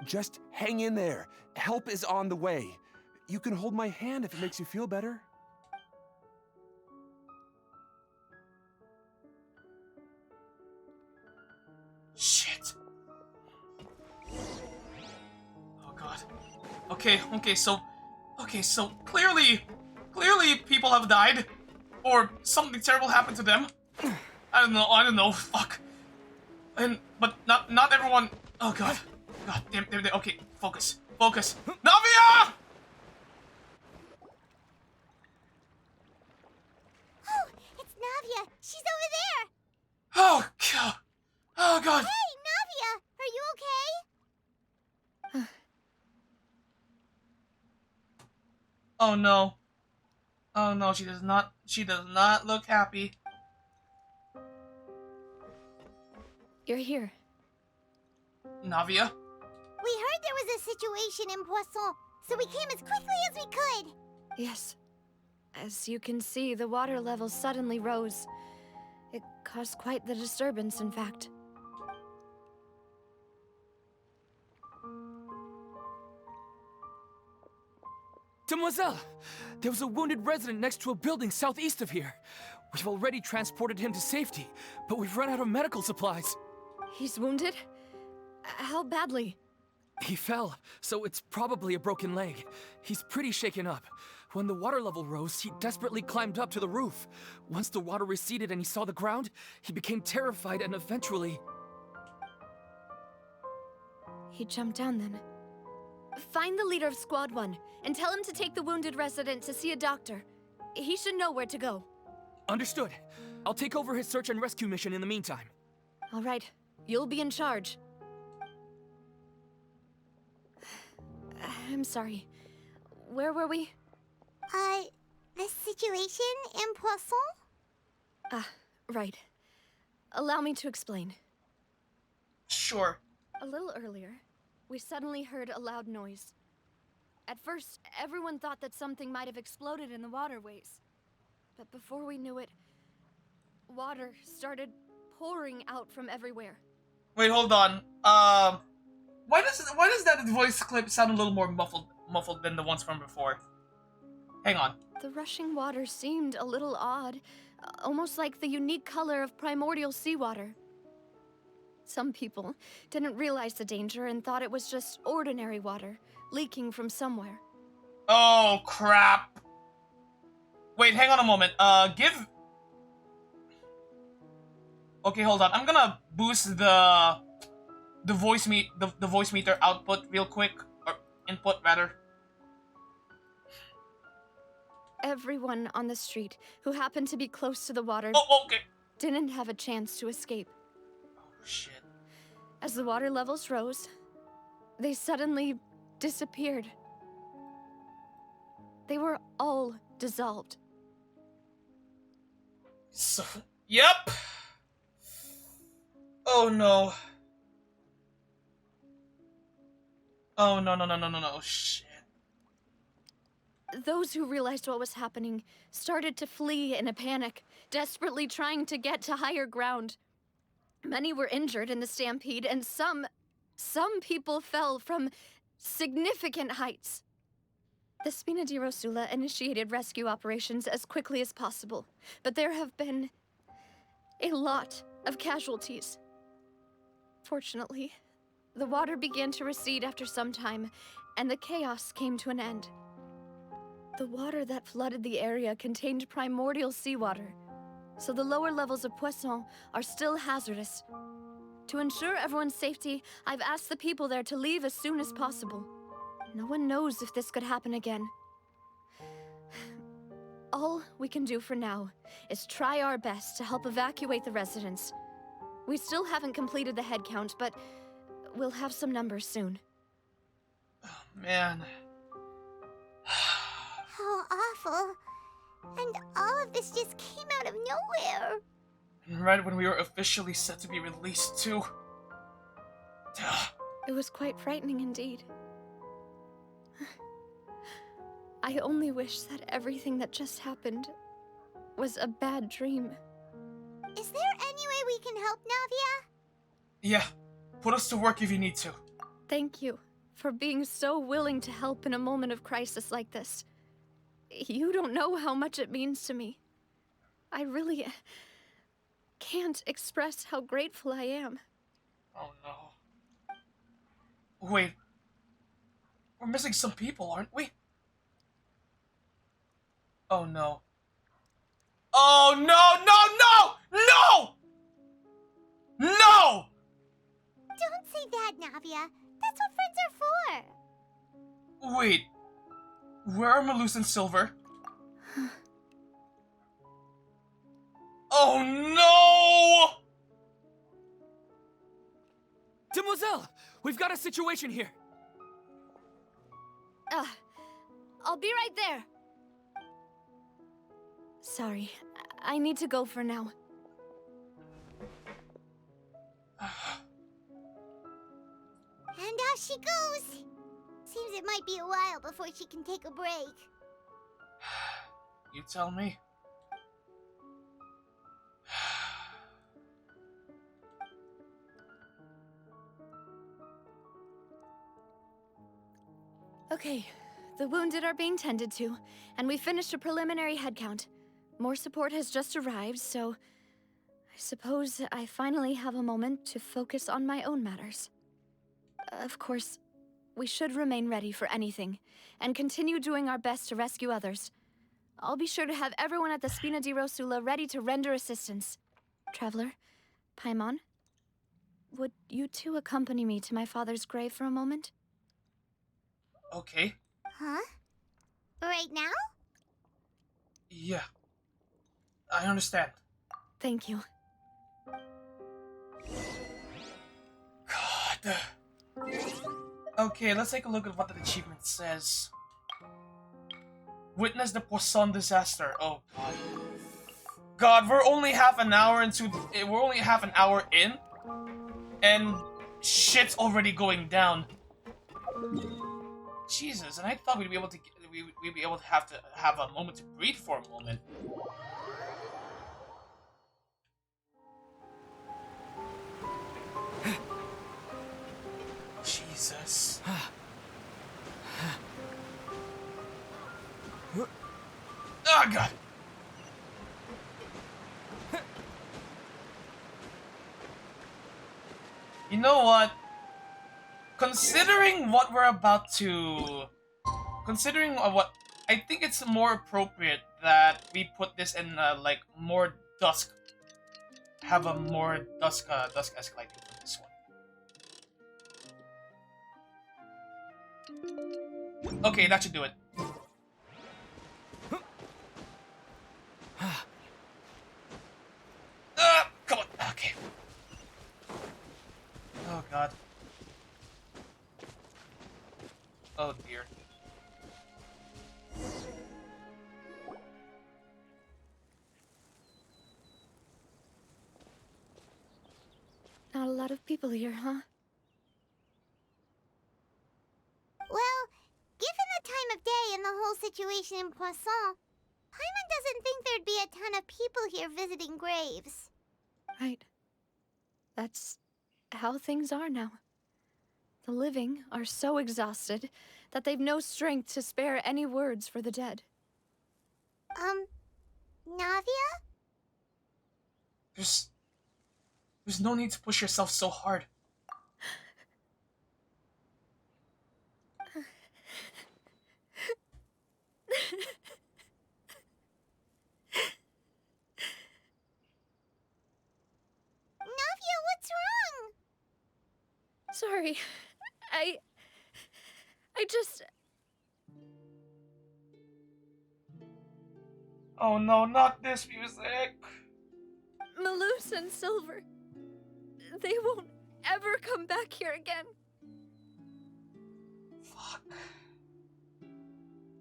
Just hang in there. Help is on the way. You can hold my hand if it makes you feel better. Shit. Oh god. Okay, so clearly people have died. Or something terrible happened to them. I don't know, fuck. But not everyone. Oh god. God, damn, okay, focus. Navia! Oh, it's Navia. She's over there. Oh god. Oh god. Hey, Navia, are you okay? Oh no. Oh no, she does not look happy. You're here. Navia? We heard there was a situation in Poisson, so we came as quickly as we could. Yes. As you can see, the water level suddenly rose. It caused quite the disturbance, in fact. Demoiselle! There was a wounded resident next to a building southeast of here. We've already transported him to safety, but we've run out of medical supplies. He's wounded? How badly? He fell, so it's probably a broken leg. He's pretty shaken up. When the water level rose, he desperately climbed up to the roof. Once the water receded and he saw the ground, he became terrified and eventually... He jumped down then. Find the leader of Squad 1 and tell him to take the wounded resident to see a doctor. He should know where to go. Understood. I'll take over his search and rescue mission in the meantime. All right. You'll be in charge. I'm sorry. Where were we? The situation in Poisson? Ah, right. Allow me to explain. Sure. A little earlier, we suddenly heard a loud noise. At first, everyone thought that something might have exploded in the waterways. But before we knew it, water started pouring out from everywhere. Wait, hold on. Why does that voice clip sound a little more muffled than the ones from before? Hang on. The rushing water seemed a little odd, almost like the unique color of primordial seawater. Some people didn't realize the danger and thought it was just ordinary water, leaking from somewhere. Oh, crap. Wait, hang on a moment. Okay, hold on. I'm gonna boost the voice meter output real quick, or input rather. Everyone on the street who happened to be close to the water didn't have a chance to escape. Oh, shit. As the water levels rose, they suddenly disappeared. They were all dissolved. So, yep. Oh no. Oh no, shit. Those who realized what was happening started to flee in a panic, desperately trying to get to higher ground. Many were injured in the stampede, and some people fell from significant heights. The Spina di Rosula initiated rescue operations as quickly as possible, but there have been a lot of casualties. Fortunately, the water began to recede after some time, and the chaos came to an end. The water that flooded the area contained primordial seawater, so the lower levels of Poisson are still hazardous. To ensure everyone's safety, I've asked the people there to leave as soon as possible. No one knows if this could happen again. All we can do for now is try our best to help evacuate the residents. We still haven't completed the head count, but we'll have some numbers soon. Oh, man. How awful. And all of this just came out of nowhere. And right when we were officially set to be released, too. It was quite frightening indeed. I only wish that everything that just happened was a bad dream. Is there any way we can help, Navia? Yeah, put us to work if you need to. Thank you for being so willing to help in a moment of crisis like this. You don't know how much it means to me. I really can't express how grateful I am. Oh no. Wait. We're missing some people, aren't we? Oh no. Oh no, no, no! No! No! Don't say that, Navia. That's what friends are for. Wait. Where are Malus and Silver? Oh no! Demoiselle! We've got a situation here! I'll be right there. Sorry, I need to go for now. And off she goes. Seems it might be a while before she can take a break. You tell me. Okay, the wounded are being tended to, and we finished a preliminary head count. More support has just arrived, so I suppose I finally have a moment to focus on my own matters. Of course, we should remain ready for anything, and continue doing our best to rescue others. I'll be sure to have everyone at the Spina di Rosula ready to render assistance. Traveler, Paimon, would you two accompany me to my father's grave for a moment? Okay. Huh? Right now? Yeah. I understand. Thank you. God. Okay, let's take a look at what the achievement says. Witness the Poisson disaster. Oh god. God, we're only half an hour in, and shit's already going down. Jesus, and I thought we'd be able to have a moment to breathe for a moment. Jesus. Oh god. You know what? Considering what we're about to... Considering what... I think it's more appropriate that we put this in, like, more dusk. Have a more dusk escalating for this one. Okay, that should do it. Come on. Okay. Oh god. Oh dear. Not a lot of people here, huh? Well, given the time of day and the whole situation in Poisson, Paimon doesn't think there'd be a ton of people here visiting graves. Right. That's how things are now. The living are so exhausted that they've no strength to spare any words for the dead. Navia? There's no need to push yourself so hard. Navia, what's wrong? Sorry. I just... Oh no, not this music. Malus and Silver. They won't ever come back here again. Fuck.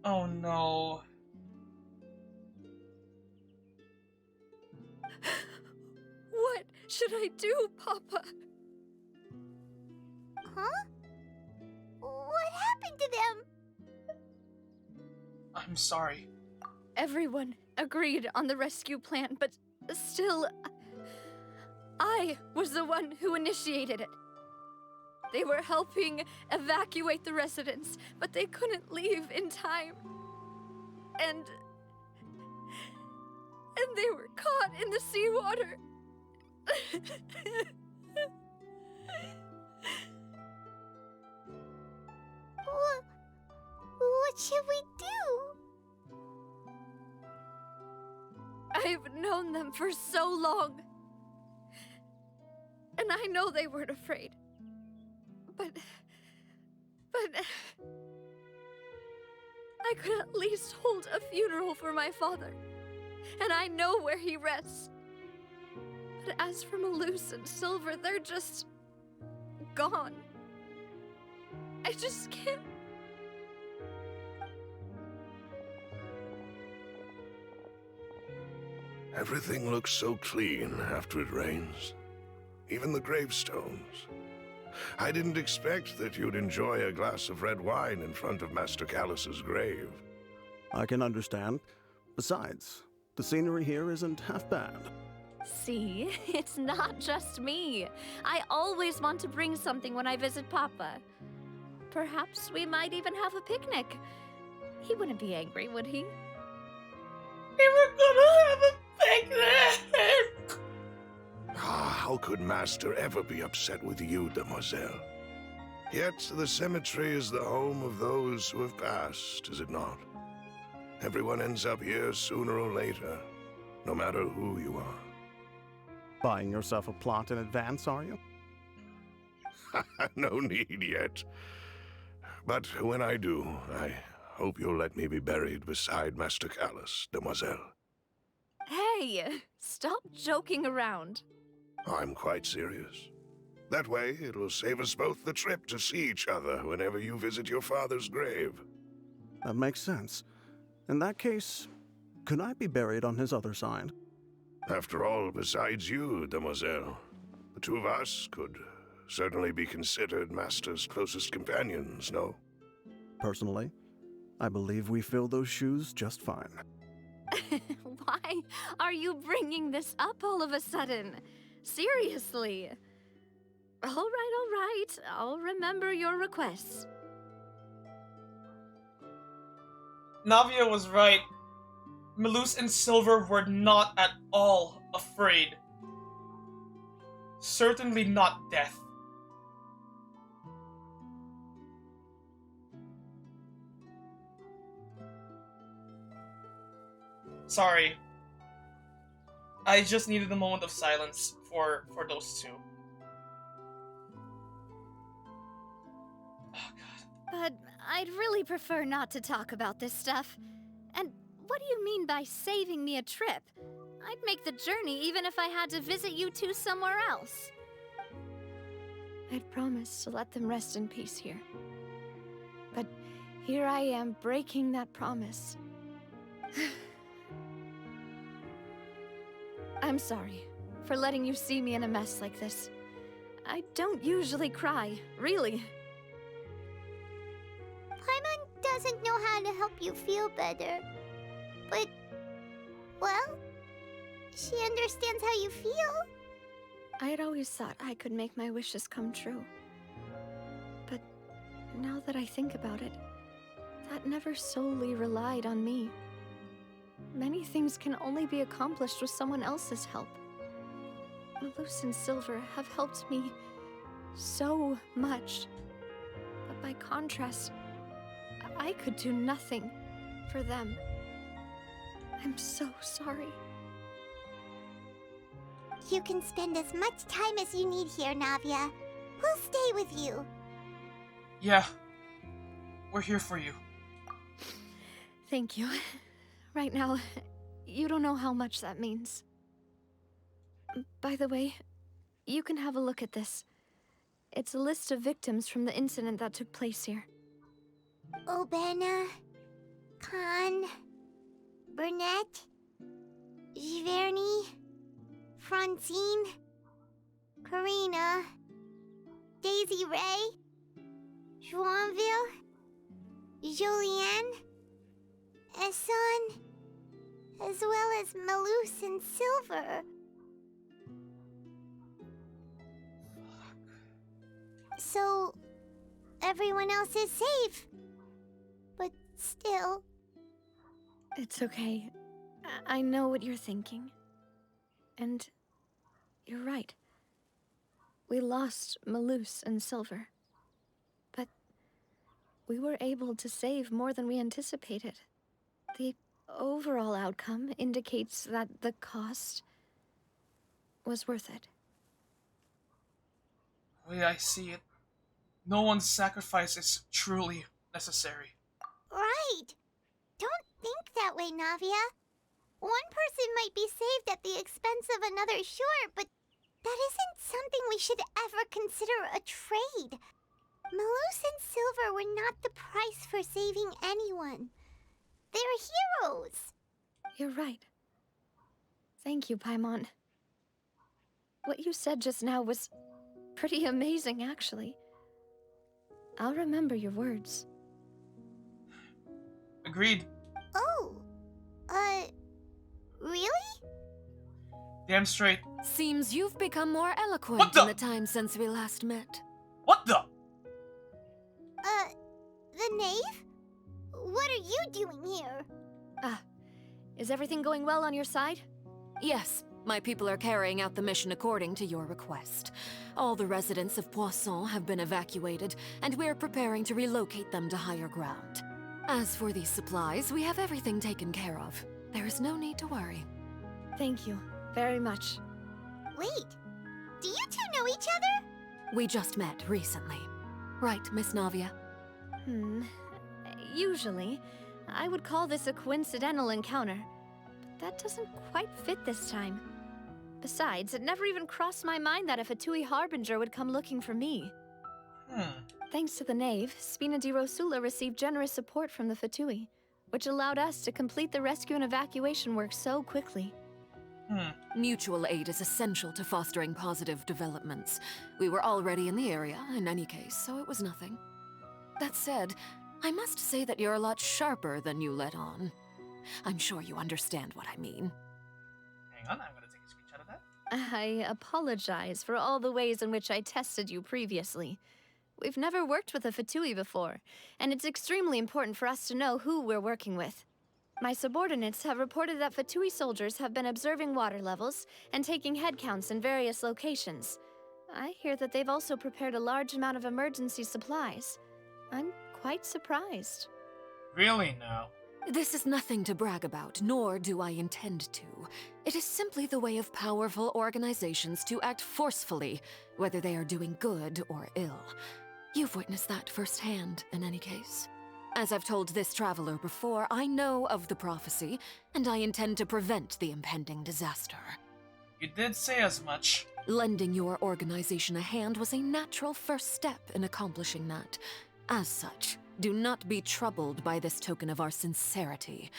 Oh no. What should I do, Papa? Huh? What happened to them? I'm sorry. Everyone agreed on the rescue plan, but still, I was the one who initiated it. They were helping evacuate the residents, but they couldn't leave in time. And they were caught in the seawater. What should we do? I've known them for so long. And I know they weren't afraid. But I could at least hold a funeral for my father. And I know where he rests. But as for Malus and Silver, they're just gone. I just can't. Everything looks so clean after it rains. Even the gravestones. I didn't expect that you'd enjoy a glass of red wine in front of Master Callus's grave. I can understand. Besides, the scenery here isn't half bad. See, it's not just me. I always want to bring something when I visit Papa. Perhaps we might even have a picnic. He wouldn't be angry, would he? We were gonna have a picnic! How could Master ever be upset with you, demoiselle? Yet the cemetery is the home of those who have passed, is it not? Everyone ends up here sooner or later, no matter who you are. Buying yourself a plot in advance, are you? No need yet. But when I do, I hope you'll let me be buried beside Master Callus, demoiselle. Hey, stop joking around. I'm quite serious. That way, it'll save us both the trip to see each other whenever you visit your father's grave. That makes sense. In that case, could I be buried on his other side? After all, besides you, demoiselle, the two of us could certainly be considered Master's closest companions, no? Personally, I believe we fill those shoes just fine. Why are you bringing this up all of a sudden? Seriously. All right. I'll remember your requests. Navia was right. Malus and Silver were not at all afraid. Certainly not death. Sorry. I just needed a moment of silence for those two. But I'd really prefer not to talk about this stuff. And what do you mean by saving me a trip? I'd make the journey even if I had to visit you two somewhere else. I'd promised to let them rest in peace here. But here I am breaking that promise. I'm sorry for letting you see me in a mess like this. I don't usually cry, really. Paimon doesn't know how to help you feel better. But, well, she understands how you feel. I had always thought I could make my wishes come true. But now that I think about it, that never solely relied on me. Many things can only be accomplished with someone else's help. Malus and Silver have helped me so much. But by contrast, I could do nothing for them. I'm so sorry. You can spend as much time as you need here, Navia. We'll stay with you. Yeah. We're here for you. Thank you. Right now, you don't know how much that means. By the way, you can have a look at this. It's a list of victims from the incident that took place here. Obena, Khan, Burnett, Giverny, Francine, Karina, Daisy Ray, Joinville, Julianne, Esson, as well as Malus and Silver. So, everyone else is safe. But still... It's okay. I know what you're thinking. And you're right. We lost Malus and Silver. But we were able to save more than we anticipated. The overall outcome indicates that the cost was worth it. The way I see it, no one's sacrifice is truly necessary. Right! Don't think that way, Navia. One person might be saved at the expense of another, sure, but that isn't something we should ever consider a trade. Malus and Silver were not the price for saving anyone. They're heroes. You're right. Thank you, Paimon. What you said just now was pretty amazing, actually. I'll remember your words. Agreed. Oh, really? Damn straight. Seems you've become more eloquent in the time since we last met. What the? The knave? What are you doing here? Is everything going well on your side? Yes, my people are carrying out the mission according to your request. All the residents of Poisson have been evacuated, and we're preparing to relocate them to higher ground. As for these supplies, we have everything taken care of. There is no need to worry. Thank you very much. Wait, do you two know each other? We just met recently. Right, Miss Navia? Usually, I would call this a coincidental encounter. But that doesn't quite fit this time. Besides, it never even crossed my mind that a Fatui Harbinger would come looking for me. Thanks to the knave, Spina di Rosula received generous support from the Fatui, which allowed us to complete the rescue and evacuation work so quickly. Mutual aid is essential to fostering positive developments. We were already in the area, in any case, so it was nothing. That said, I must say that you're a lot sharper than you let on. I'm sure you understand what I mean. Hang on, I'm gonna take a screenshot of that. I apologize for all the ways in which I tested you previously. We've never worked with a Fatui before, and it's extremely important for us to know who we're working with. My subordinates have reported that Fatui soldiers have been observing water levels and taking head counts in various locations. I hear that they've also prepared a large amount of emergency supplies. I'm quite surprised. Really now? This is nothing to brag about, nor do I intend to. It is simply the way of powerful organizations to act forcefully, whether they are doing good or ill. You've witnessed that firsthand, in any case. As I've told this traveler before, I know of the prophecy, and I intend to prevent the impending disaster. You did say as much. Lending your organization a hand was a natural first step in accomplishing that. As such, do not be troubled by this token of our sincerity.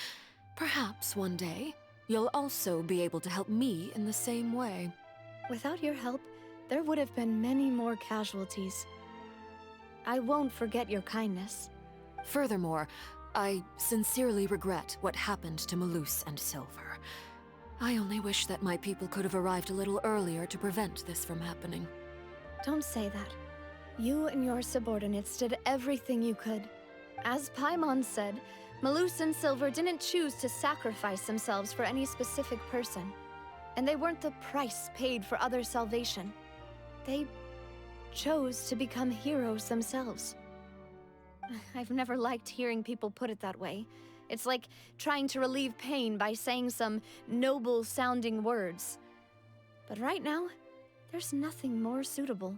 Perhaps one day, you'll also be able to help me in the same way. Without your help, there would have been many more casualties. I won't forget your kindness. Furthermore, I sincerely regret what happened to Malus and Silver. I only wish that my people could have arrived a little earlier to prevent this from happening. Don't say that. You and your subordinates did everything you could. As Paimon said, Malus and Silver didn't choose to sacrifice themselves for any specific person. And they weren't the price paid for other salvation. They chose to become heroes themselves. I've never liked hearing people put it that way. It's like trying to relieve pain by saying some noble-sounding words. But right now, there's nothing more suitable.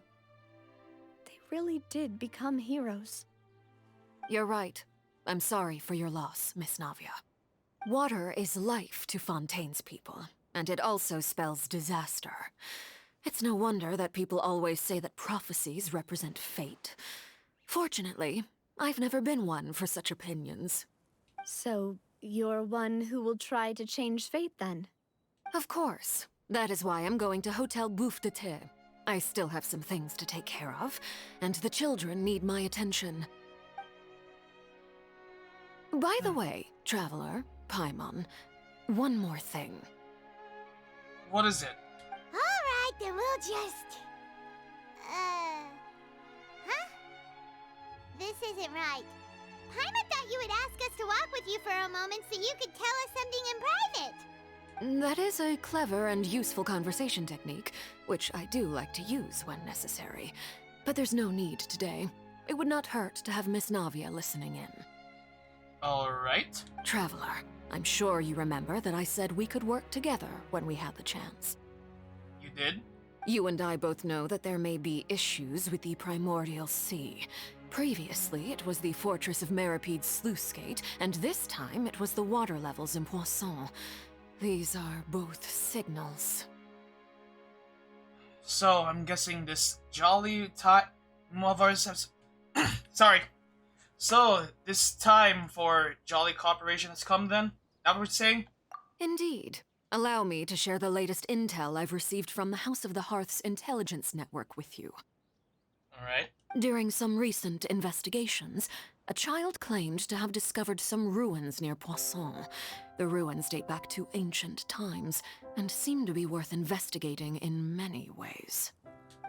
They really did become heroes. You're right. I'm sorry for your loss, Miss Navia. Water is life to Fontaine's people, and it also spells disaster. It's no wonder that people always say that prophecies represent fate. Fortunately, I've never been one for such opinions. So, you're one who will try to change fate then? Of course. That is why I'm going to Hotel Bouffe de Thé. I still have some things to take care of, and the children need my attention. By the way, Traveler, Paimon, one more thing. What is it? Alright, then we'll just... Huh? This isn't right. Paimon thought you would ask us to walk with you for a moment so you could tell us something in private. That is a clever and useful conversation technique, which I do like to use when necessary. But there's no need today. It would not hurt to have Miss Navia listening in. Alright. Traveler, I'm sure you remember that I said we could work together when we had the chance. You did? You and I both know that there may be issues with the Primordial Sea. Previously, it was the Fortress of Meripede's sluice gate, and this time it was the water levels in Poisson. These are both signals. So, I'm guessing this jolly time of ours has... Sorry. So, this time for jolly cooperation has come then? That what we're saying? Indeed. Allow me to share the latest intel I've received from the House of the Hearth's intelligence network with you. Alright. During some recent investigations, a child claimed to have discovered some ruins near Poisson. The ruins date back to ancient times, and seem to be worth investigating in many ways.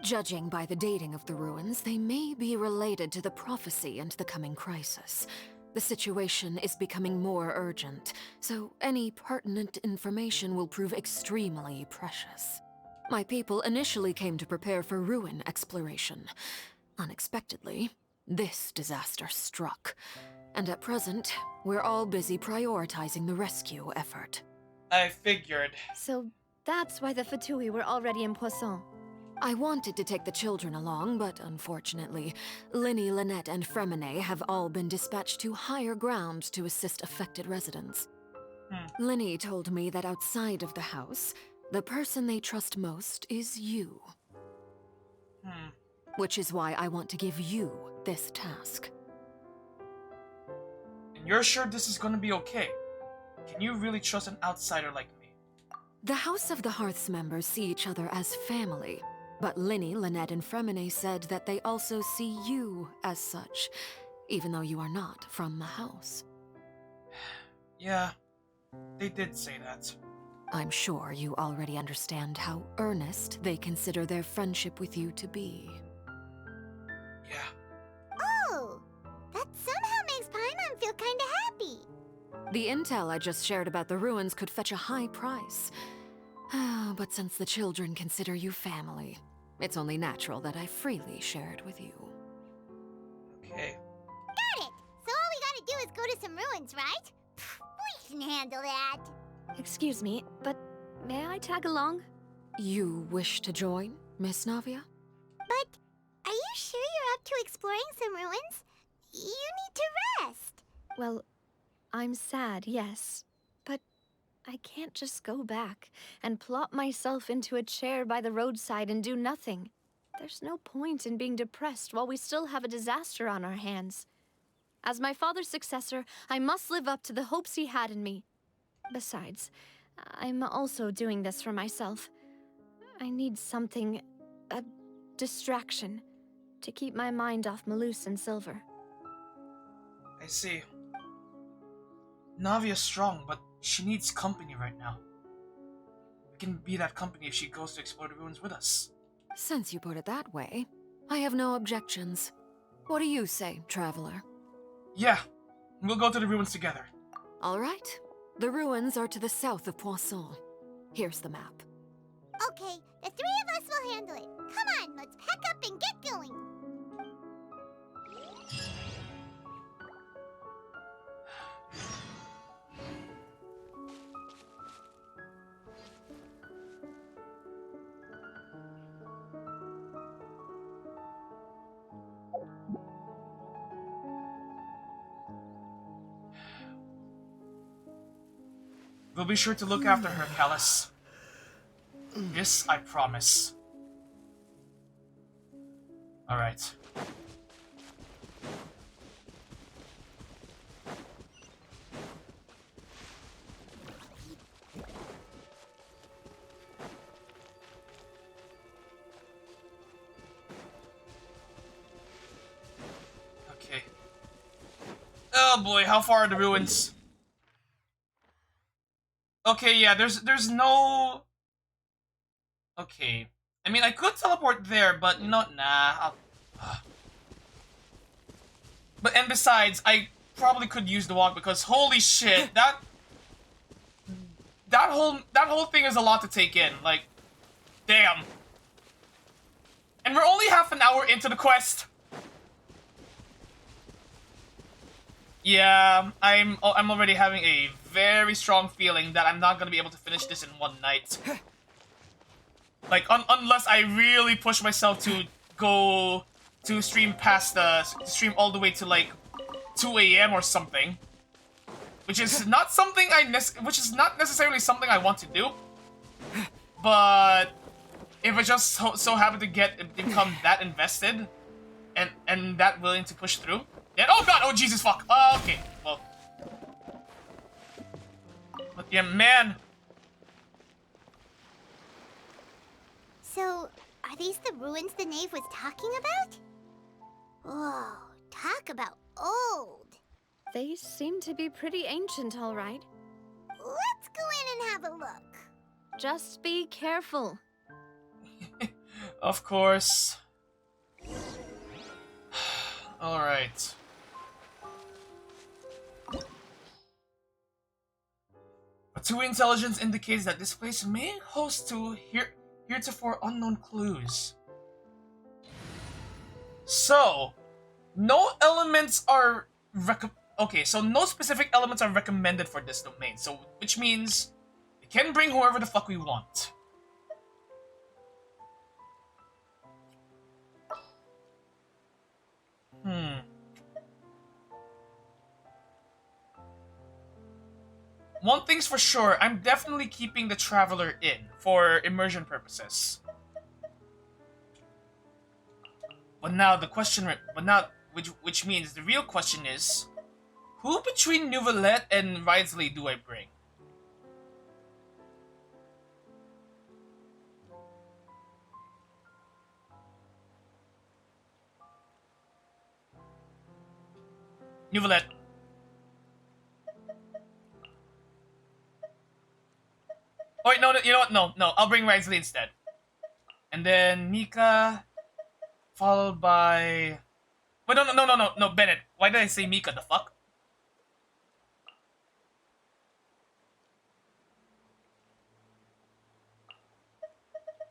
Judging by the dating of the ruins, they may be related to the prophecy and the coming crisis. The situation is becoming more urgent, so any pertinent information will prove extremely precious. My people initially came to prepare for ruin exploration. Unexpectedly, this disaster struck, and at present, we're all busy prioritizing the rescue effort. I figured. So that's why the Fatui were already in Poisson. I wanted to take the children along, but unfortunately, Linny, Lynette, and Fremine have all been dispatched to higher ground to assist affected residents. Linny told me that outside of the house, the person they trust most is you. Which is why I want to give you this task. And you're sure this is gonna be okay? Can you really trust an outsider like me? The House of the Hearth's members see each other as family, but Linny, Lynette, and Fremine said that they also see you as such, even though you are not from the house. Yeah, they did say that. I'm sure you already understand how earnest they consider their friendship with you to be. Yeah. Oh, that somehow makes Paimon feel kinda happy. The intel I just shared about the ruins could fetch a high price. But since the children consider you family, it's only natural that I freely share it with you. Okay. Got it! So all we gotta do is go to some ruins, right? We can handle that. Excuse me, but may I tag along? You wish to join, Miss Navia? But are you sure you're up to exploring some ruins? You need to rest. Well, I'm sad, yes. But I can't just go back and plop myself into a chair by the roadside and do nothing. There's no point in being depressed while we still have a disaster on our hands. As my father's successor, I must live up to the hopes he had in me. Besides, I'm also doing this for myself. I need something, a distraction, to keep my mind off Malus and Silver. I see. Navia's strong, but she needs company right now. We can be that company if she goes to explore the ruins with us. Since you put it that way, I have no objections. What do you say, Traveler? Yeah, we'll go to the ruins together. All right. The ruins are to the south of Poisson. Here's the map. Okay, the three of us will handle it. Come on, let's pack up and get going. We'll be sure to look after her, Callus. This I promise. Alright. Oh boy, how far are the ruins? Okay, yeah, there's no... Okay. I mean, I could teleport there, but you know, nah. But, and besides, I probably could use the walk because holy shit, that whole thing is a lot to take in. Like, damn. And we're only half an hour into the quest. Yeah, I'm already having a very strong feeling that I'm not gonna be able to finish this in one night. Like, unless I really push myself to go to stream past stream all the way to like 2 a.m. or something, which is not something which is not necessarily something I want to do. But if I just so happen to become that invested and that willing to push through, then oh god, oh Jesus fuck. Okay, well, but yeah, man. So, are these the ruins the knave was talking about? Whoa, talk about old. They seem to be pretty ancient, all right. Let's go in and have a look. Just be careful. Of course. Alright. A 2 intelligence indicates that this place may host to heretofore unknown clues. So, no elements are okay, so no specific elements are recommended for this domain, so which means we can bring whoever the fuck we want. One thing's for sure, I'm definitely keeping the Traveler in for immersion purposes. But now the question, which means the real question is, who between Neuvillette and Wriothesley do I bring? Neuvillette. Oh wait, no, you know what? No, I'll bring Wriothesley instead. And then Mika, followed by... Wait, no, Bennett. Why did I say Mika? The fuck?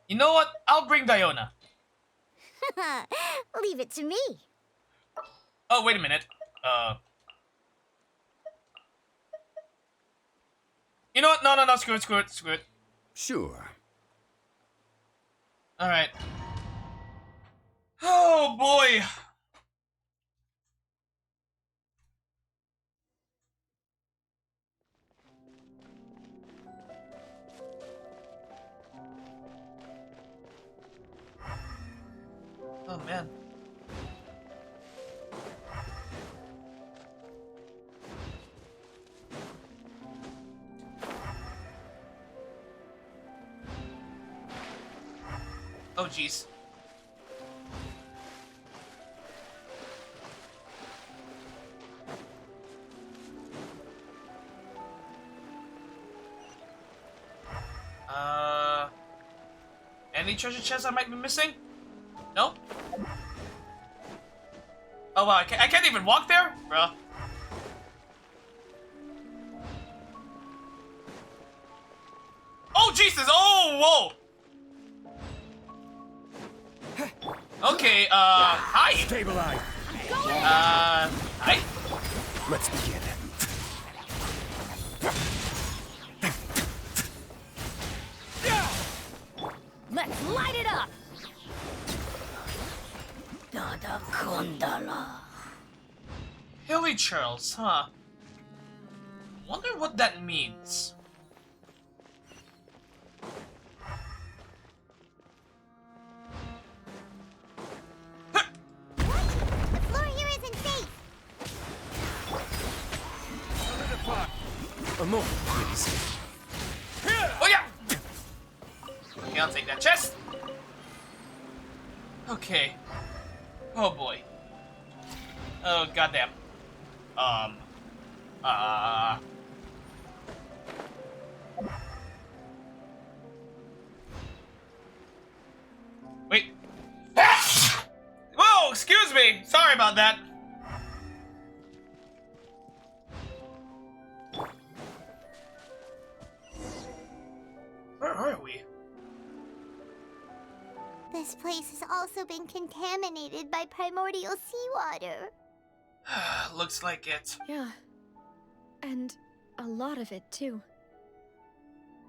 You know what? I'll bring Diona. Leave it to me. Oh, wait a minute. You know what? No, screw it. Sure. Alright. Oh, boy. Oh, man. Oh, jeez. Any treasure chests I might be missing? No? Oh wow, I can't even walk there? Bruh. Oh Jesus, oh, whoa! Okay, hi! Stabilize! Hi? Let's begin. Let's light it up! Dada Kundala. Hilly Charles, huh? Wonder what that means. The floor here isn't safe. A moment, please. Oh yeah! Okay, I'll take that chest. Okay. Oh boy. Oh goddamn. Wait. Whoa, excuse me. Sorry about that. Where are we? This place has also been contaminated by primordial seawater. Looks like it. Yeah. And a lot of it, too.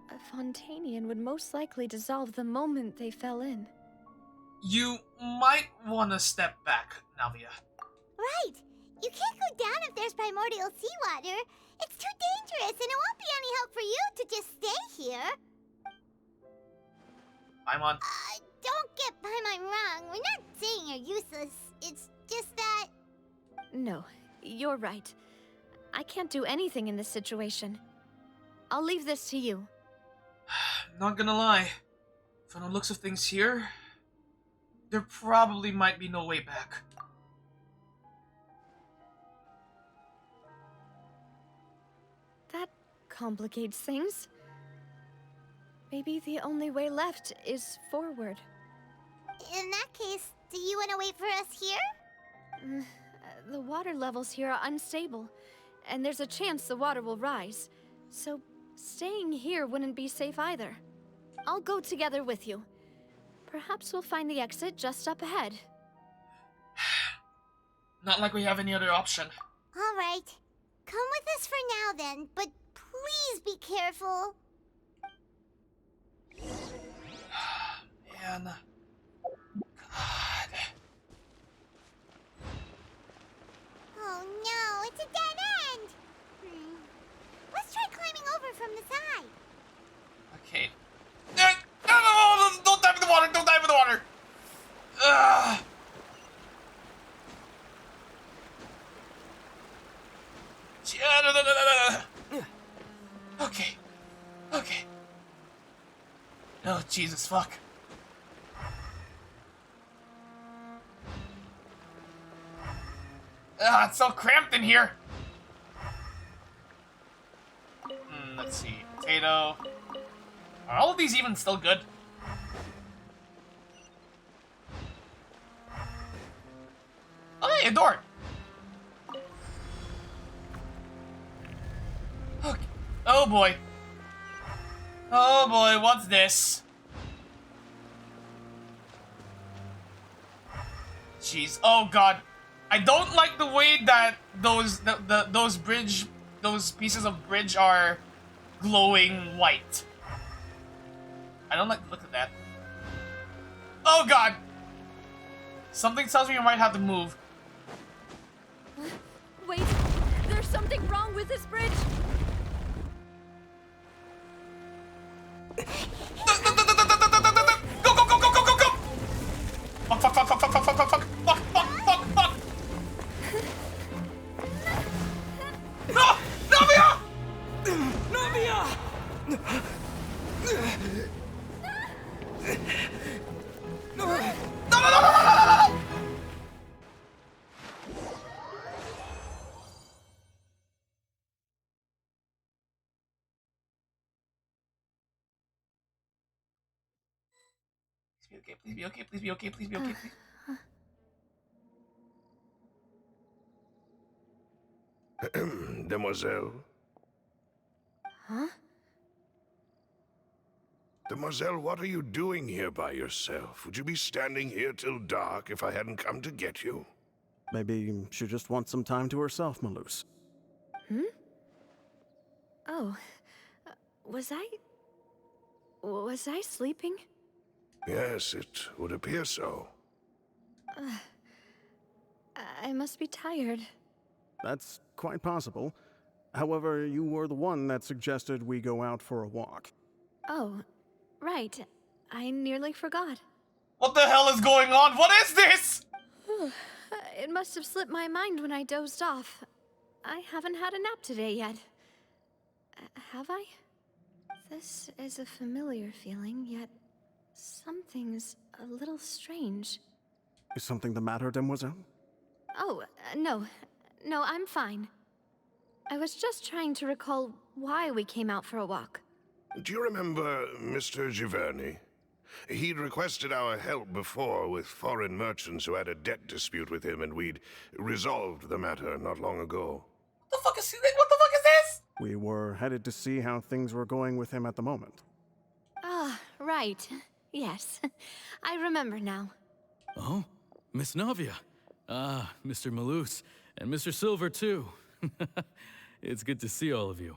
A Fontanian would most likely dissolve the moment they fell in. You might want to step back, Navia. Right! You can't go down if there's primordial seawater. It's too dangerous, and it won't be any help for you to just stay here. Paimon. Don't get Paimon wrong. We're not saying you're useless. It's just that... No, you're right. I can't do anything in this situation. I'll leave this to you. Not gonna lie. From the looks of things here, there probably might be no way back. That complicates things. Maybe the only way left is forward. In that case, do you want to wait for us here? The water levels here are unstable, and there's a chance the water will rise. So staying here wouldn't be safe either. I'll go together with you. Perhaps we'll find the exit just up ahead. Not like we have any other option. All right. Come with us for now then, but please be careful. Man. God. Oh no, it's a dead end! Let's try climbing over from the side. Okay. No, don't dive in the water! Don't dive in the water! Okay. Okay. Oh, Jesus, fuck. It's so cramped in here. Let's see. Potato. Are all of these even still good? Oh, hey, a door. Okay. Oh boy. Oh boy, what's this? Jeez. Oh god. I don't like the way that those those pieces of bridge are glowing white. I don't like the look of that. Oh god! Something tells me you might have to move. Wait, there's something wrong with this bridge. Go, go, go, go, go, go, go! Fuck, fuck, fuck, fuck, fuck, fuck, fuck, fuck, fuck, fuck, fuck, fuck! No! Navia! Navia! No, no, no, no, no, no, no! Please be okay, please be okay, please be okay, please. Demoiselle? Huh? Demoiselle, what are you doing here by yourself? Would you be standing here till dark if I hadn't come to get you? Maybe she just wants some time to herself, Malus. Oh, was I sleeping? Yes, it would appear so. I must be tired. That's quite possible. However, you were the one that suggested we go out for a walk. Oh, right. I nearly forgot. What the hell is going on? What is this? It must have slipped my mind when I dozed off. I haven't had a nap today yet. Have I? This is a familiar feeling, yet something's a little strange. Is something the matter, Demoiselle? Oh, no. No, I'm fine. I was just trying to recall why we came out for a walk. Do you remember Mr. Giverny? He'd requested our help before with foreign merchants who had a debt dispute with him, and we'd resolved the matter not long ago. What the fuck is this? We were headed to see how things were going with him at the moment. Ah, right. Yes. I remember now. Oh, Miss Navia. Ah, Mr. Malus. And Mr. Silver, too. It's good to see all of you.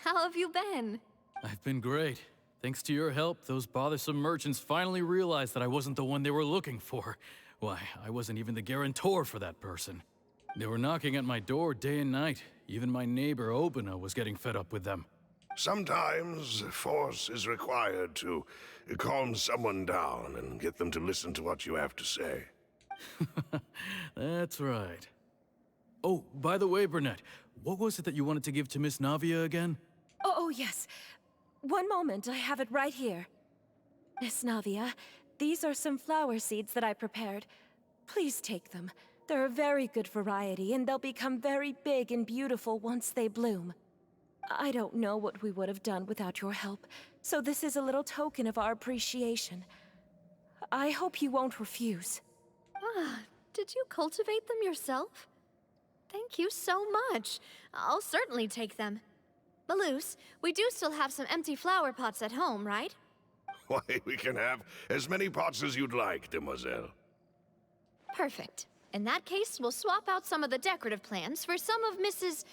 How have you been? I've been great. Thanks to your help, those bothersome merchants finally realized that I wasn't the one they were looking for. Why, I wasn't even the guarantor for that person. They were knocking at my door day and night. Even my neighbor, Obina, was getting fed up with them. Sometimes force is required to calm someone down and get them to listen to what you have to say. That's right. Oh, by the way, Burnett, what was it that you wanted to give to Miss Navia again? Oh, yes. One moment, I have it right here. Miss Navia, these are some flower seeds that I prepared. Please take them. They're a very good variety, and they'll become very big and beautiful once they bloom. I don't know what we would have done without your help, so this is a little token of our appreciation. I hope you won't refuse. Ah, did you cultivate them yourself? Thank you so much. I'll certainly take them. Malus, we do still have some empty flower pots at home, right? Why, we can have as many pots as you'd like, demoiselle. Perfect. In that case, we'll swap out some of the decorative plants for some of Mrs.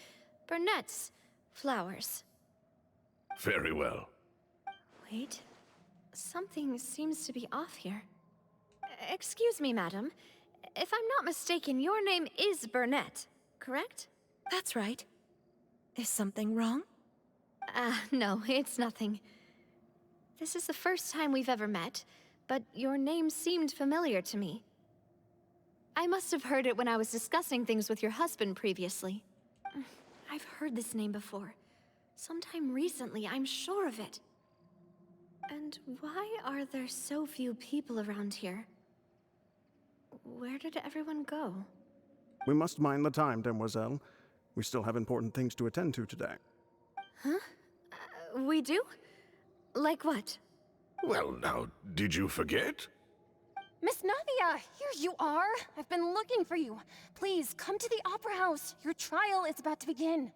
Burnett's flowers. Very well. Wait. Something seems to be off here. Excuse me, madam. If I'm not mistaken, your name is Burnett, correct? That's right. Is something wrong? No, it's nothing. This is the first time we've ever met, but your name seemed familiar to me. I must have heard it when I was discussing things with your husband previously. I've heard this name before. Sometime recently, I'm sure of it. And why are there so few people around here? Where did everyone go? We must mind the time, demoiselle. We still have important things to attend to today. Huh? We do? Like what? Well, now, did you forget? Miss Navia, here you are. I've been looking for you. Please, come to the Opera House. Your trial is about to begin.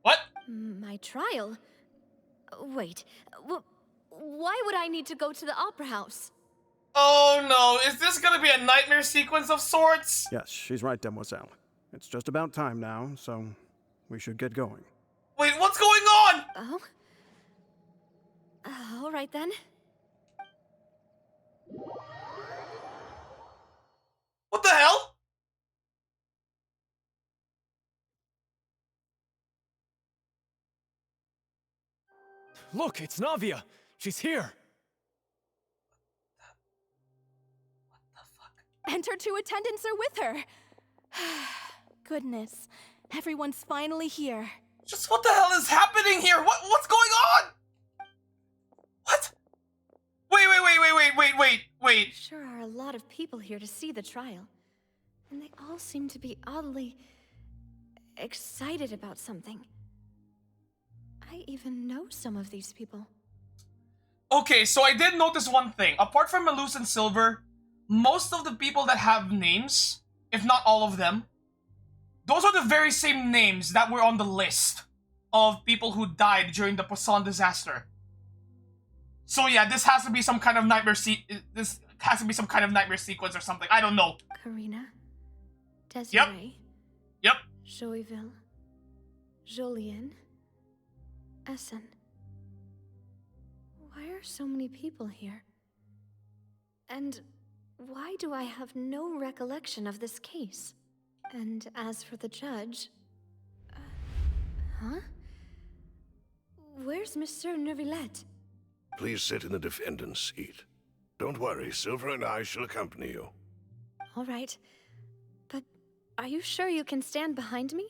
What? My trial? Wait, why would I need to go to the Opera House? Oh no, is this gonna be a nightmare sequence of sorts? Yes, she's right, demoiselle. It's just about time now, so we should get going. Wait, what's going on? Oh? All right then. What the hell? Look, it's Navia. She's here. And her two attendants are with her. Goodness, everyone's finally here. Just what the hell is happening here? What's going on? What? Wait. Sure are a lot of people here to see the trial. And they all seem to be oddly excited about something. I even know some of these people. Okay, so I did notice one thing. Apart from Malus and Silver, most of the people that have names, if not all of them, those are the very same names that were on the list of people who died during the Poisson disaster. So yeah, this has to be some kind of nightmare sequence or something. I don't know. Karina, Desiree, Yep. Joyville, Jolien, Essen. Why are so many people here? And why do I have no recollection of this case? And as for the judge... huh? Where's Monsieur Neuvillette? Please sit in the defendant's seat. Don't worry, Silver and I shall accompany you. All right. But are you sure you can stand behind me?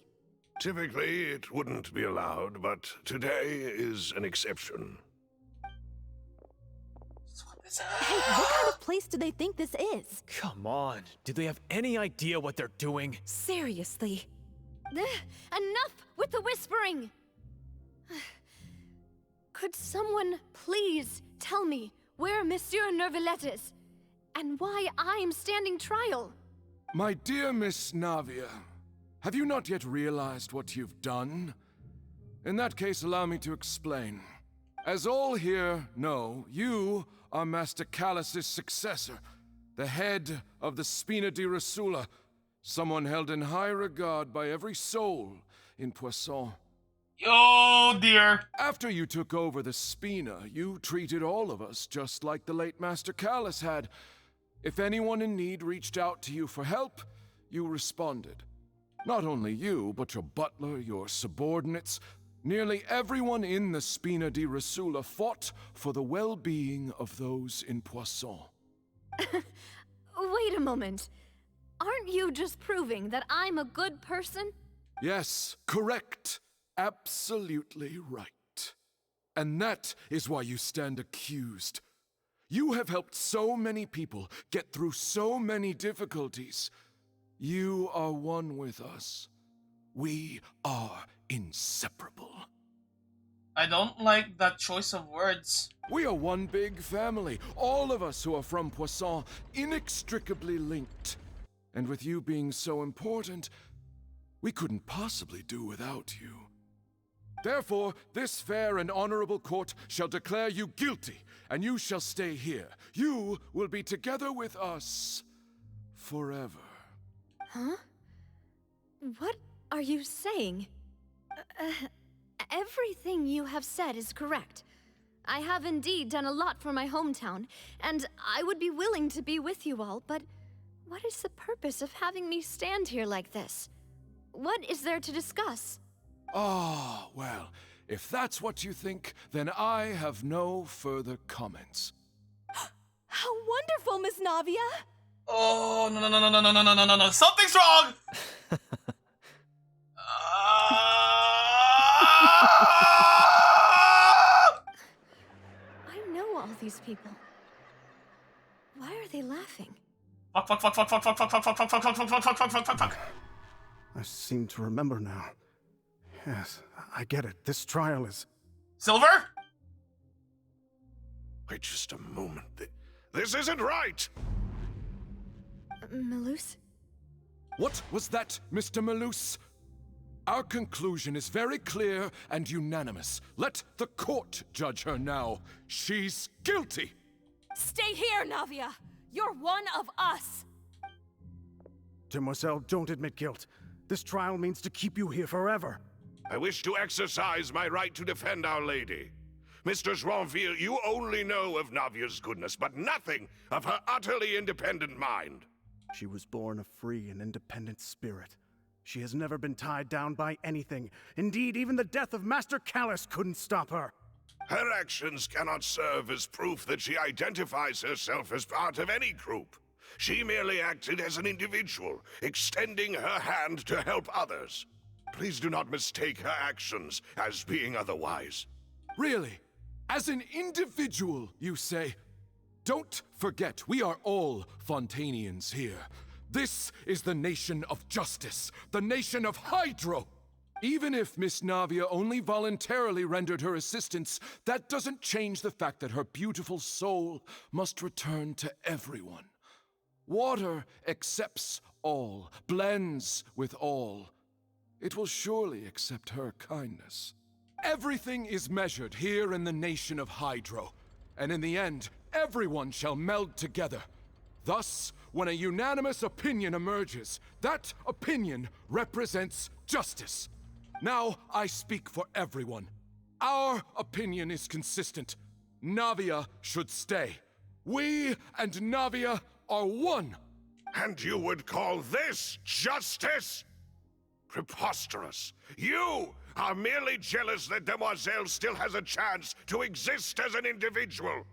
Typically, it wouldn't be allowed, but today is an exception. Hey, what kind of place do they think this is? Come on. Do they have any idea what they're doing? Seriously. Enough with the whispering! Could someone please tell me where Monsieur Neuvillette is, and why I'm standing trial? My dear Miss Navia, have you not yet realized what you've done? In that case, allow me to explain. As all here know, you are Master Callus's successor, the head of the Spina di Rosula, someone held in high regard by every soul in Poisson. Oh dear. After you took over the Spina, you treated all of us just like the late Master Callus had. If anyone in need reached out to you for help, you responded. Not only you, but your butler, your subordinates, nearly everyone in the Spina di Rosula fought for the well-being of those in Poisson. Wait a moment. Aren't you just proving that I'm a good person? Yes, correct. Absolutely right. And that is why you stand accused. You have helped so many people get through so many difficulties. You are one with us. We are inseparable. I don't like that choice of words. We are one big family, all of us who are from Poisson, inextricably linked. And with you being so important, we couldn't possibly do without you. Therefore, this fair and honorable court shall declare you guilty, and you shall stay here. You will be together with us forever. Huh? What are you saying? Everything you have said is correct. I have indeed done a lot for my hometown, and I would be willing to be with you all, but what is the purpose of having me stand here like this? What is there to discuss? Ah, well, if that's what you think, then I have no further comments. How wonderful, Miss Navia! Oh, no. Something's wrong! I know all these people. Why are they laughing? Fuck. I seem to remember now. Yes, I get it. This trial is... Silver? Wait just a moment. This isn't right! Malus? What was that, Mr. Malus? Our conclusion is very clear and unanimous. Let the court judge her now. She's guilty! Stay here, Navia! You're one of us! Demoiselle, don't admit guilt. This trial means to keep you here forever. I wish to exercise my right to defend Our Lady. Mr. Joinville, you only know of Navia's goodness, but nothing of her utterly independent mind. She was born a free and independent spirit. She has never been tied down by anything. Indeed, even the death of Master Callus couldn't stop her. Her actions cannot serve as proof that she identifies herself as part of any group. She merely acted as an individual, extending her hand to help others. Please do not mistake her actions as being otherwise. Really? As an individual, you say? Don't forget, we are all Fontanians here. This is the nation of justice, the nation of Hydro. Even if Miss Navia only voluntarily rendered her assistance, that doesn't change the fact that her beautiful soul must return to everyone. Water accepts all, blends with all. It will surely accept her kindness. Everything is measured here in the nation of Hydro, and in the end, everyone shall meld together. Thus, when a unanimous opinion emerges, that opinion represents justice. Now I speak for everyone. Our opinion is consistent. Navia should stay. We and Navia are one. And you would call this justice? Preposterous. You are merely jealous that Demoiselle still has a chance to exist as an individual.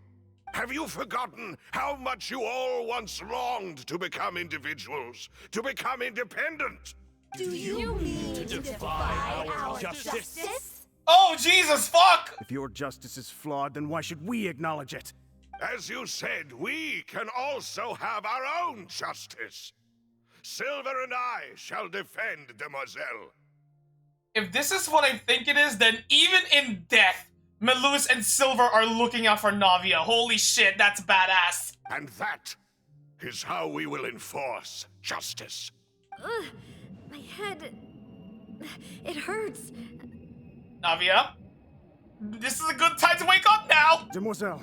Have you forgotten how much you all once longed to become individuals, to become independent? Do you mean to defy our justice? Oh, Jesus, fuck! If your justice is flawed, then why should we acknowledge it? As you said, we can also have our own justice. Silver and I shall defend Demoiselle. If this is what I think it is, then even in death, Melus and Silver are looking out for Navia. Holy shit, that's badass. And that is how we will enforce justice. Ugh, my head. It hurts. Navia, this is a good time to wake up now! Demoiselle.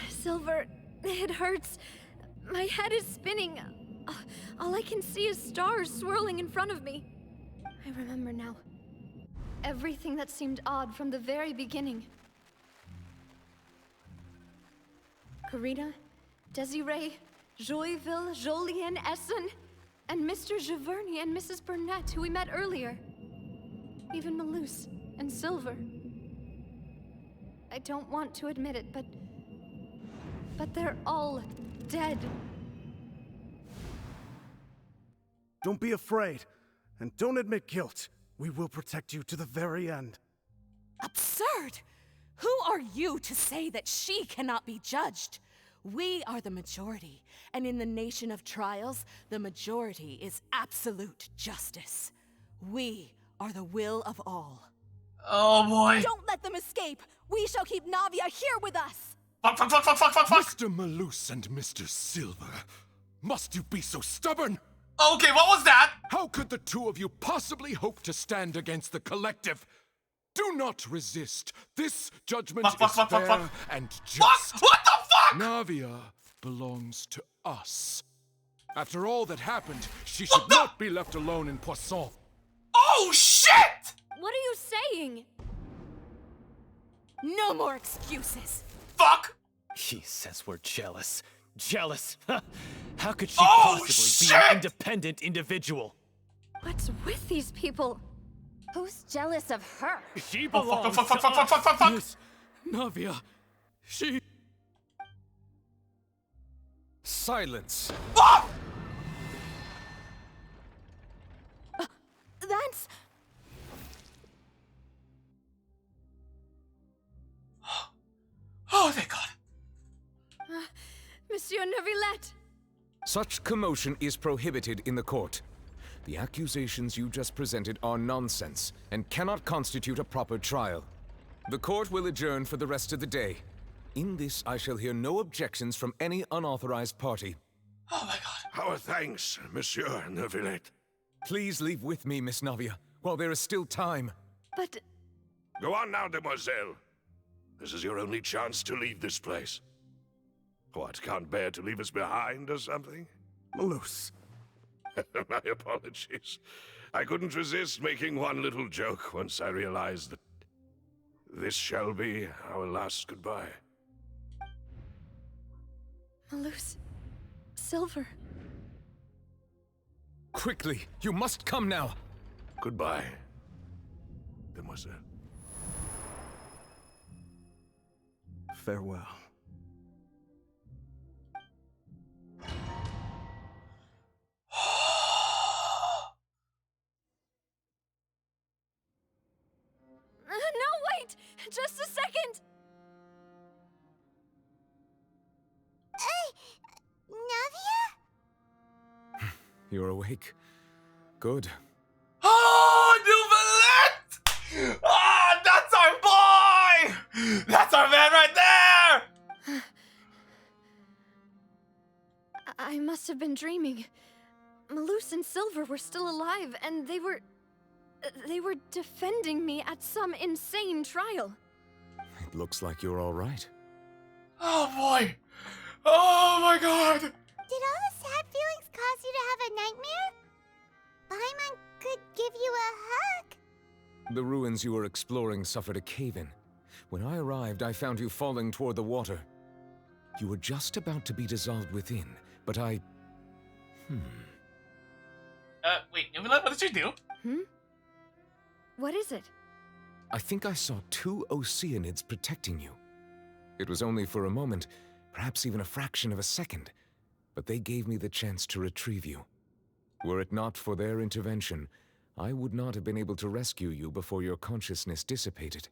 Silver, it hurts. My head is spinning. All I can see is stars swirling in front of me. I remember now. Everything that seemed odd from the very beginning. Karina, Desiree, Joyville, Jolien, Essen, and Mr. Giverny and Mrs. Burnett, who we met earlier. Even Melus and Silver. I don't want to admit it, but they're all dead. Don't be afraid, and don't admit guilt. We will protect you to the very end. Absurd! Who are you to say that she cannot be judged? We are the majority, and in the nation of trials, the majority is absolute justice. We are the will of all. Oh boy. Don't let them escape! We shall keep Navia here with us! Fuck. Mr. Melus and Mr. Silver, must you be so stubborn? Okay, what was that? How could the two of you possibly hope to stand against the collective? Do not resist. This judgment is fair and just. What the fuck? Navia belongs to us. After all that happened, she should not be left alone in Poisson. Oh shit! What are you saying? No more excuses. Fuck! He says we're jealous. Jealous? How could she Oh, possibly shit! be an independent individual? What's with these people? Who's jealous of her? She belongs fuck. Miss Navia, she... Silence! That's... Oh, thank God. Monsieur Neuvillette! Such commotion is prohibited in the court. The accusations you just presented are nonsense and cannot constitute a proper trial. The court will adjourn for the rest of the day. In this, I shall hear no objections from any unauthorized party. Oh my God. Our thanks, Monsieur Neuvillette. Please leave with me, Miss Navia, while there is still time. But... Go on now, demoiselle. This is your only chance to leave this place. What, can't bear to leave us behind or something? Melus. My apologies. I couldn't resist making one little joke once I realized that this shall be our last goodbye. Melus... Silver... Quickly, you must come now. Goodbye, demoiselle. Farewell. No, wait! Just a second! Navia? You're awake. Good. Oh, Nouvellette! Ah, that's our boy! That's our man right there! I must have been dreaming. Melus and Silver were still alive, and they were defending me at some insane trial. It looks like you're all right. Oh boy! Oh my God! Did all the sad feelings cause you to have a nightmare? Paimon could give you a hug. The ruins you were exploring suffered a cave-in. When I arrived, I found you falling toward the water. You were just about to be dissolved within, but I... Wait, Nouvellette, what did you do? What is it? I think I saw two Oceanids protecting you. It was only for a moment, perhaps even a fraction of a second, but they gave me the chance to retrieve you. Were it not for their intervention, I would not have been able to rescue you before your consciousness dissipated.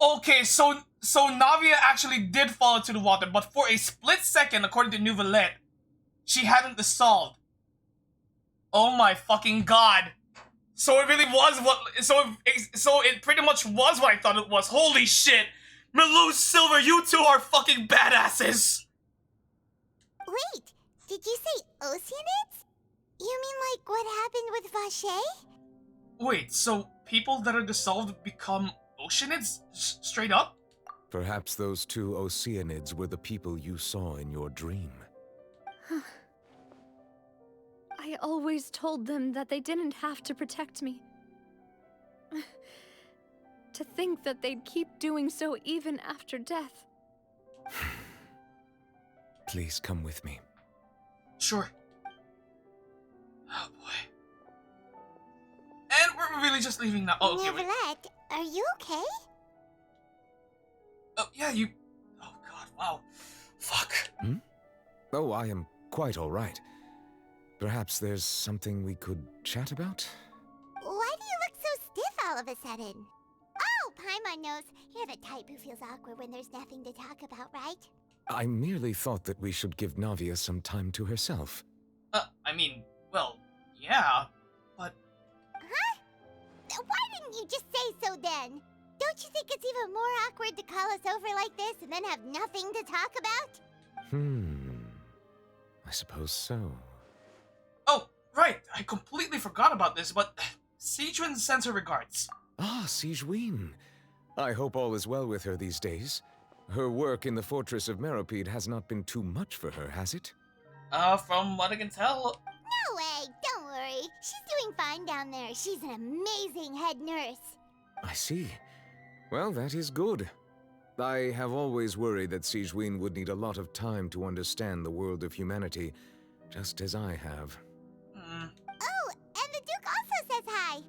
Okay, so Navia actually did fall into the water, but for a split second, according to Nouvellette, she hadn't dissolved. Oh my fucking God. So it really was what. So it pretty much was what I thought it was. Holy shit! Melou, Silver, you two are fucking badasses! Wait, did you say Oceanids? You mean like what happened with Vache? Wait, so people that are dissolved become Oceanids? Straight up? Perhaps those two Oceanids were the people you saw in your dream. I always told them that they didn't have to protect me. To think that they'd keep doing so even after death. Please come with me. Sure. Oh boy. And we're really just leaving now. Oh, okay, wait. Neverlet, are you okay? Oh, yeah, you... Oh god, wow. Fuck. Hmm? Oh, I am quite all right. Perhaps there's something we could chat about? Why do you look so stiff all of a sudden? Oh, Paimon knows. You're the type who feels awkward when there's nothing to talk about, right? I merely thought that we should give Navia some time to herself. I mean, well, yeah, but... Huh? Why didn't you just say so then? Don't you think it's even more awkward to call us over like this and then have nothing to talk about? I suppose so. Oh, right, I completely forgot about this, but... Sijuin sends her regards. Ah, Sijuin. I hope all is well with her these days. Her work in the Fortress of Meropide has not been too much for her, has it? From what I can tell... No way, don't worry. She's doing fine down there. She's an amazing head nurse. I see. Well, that is good. I have always worried that Sijuin would need a lot of time to understand the world of humanity, just as I have. Oh, and the Duke also says hi.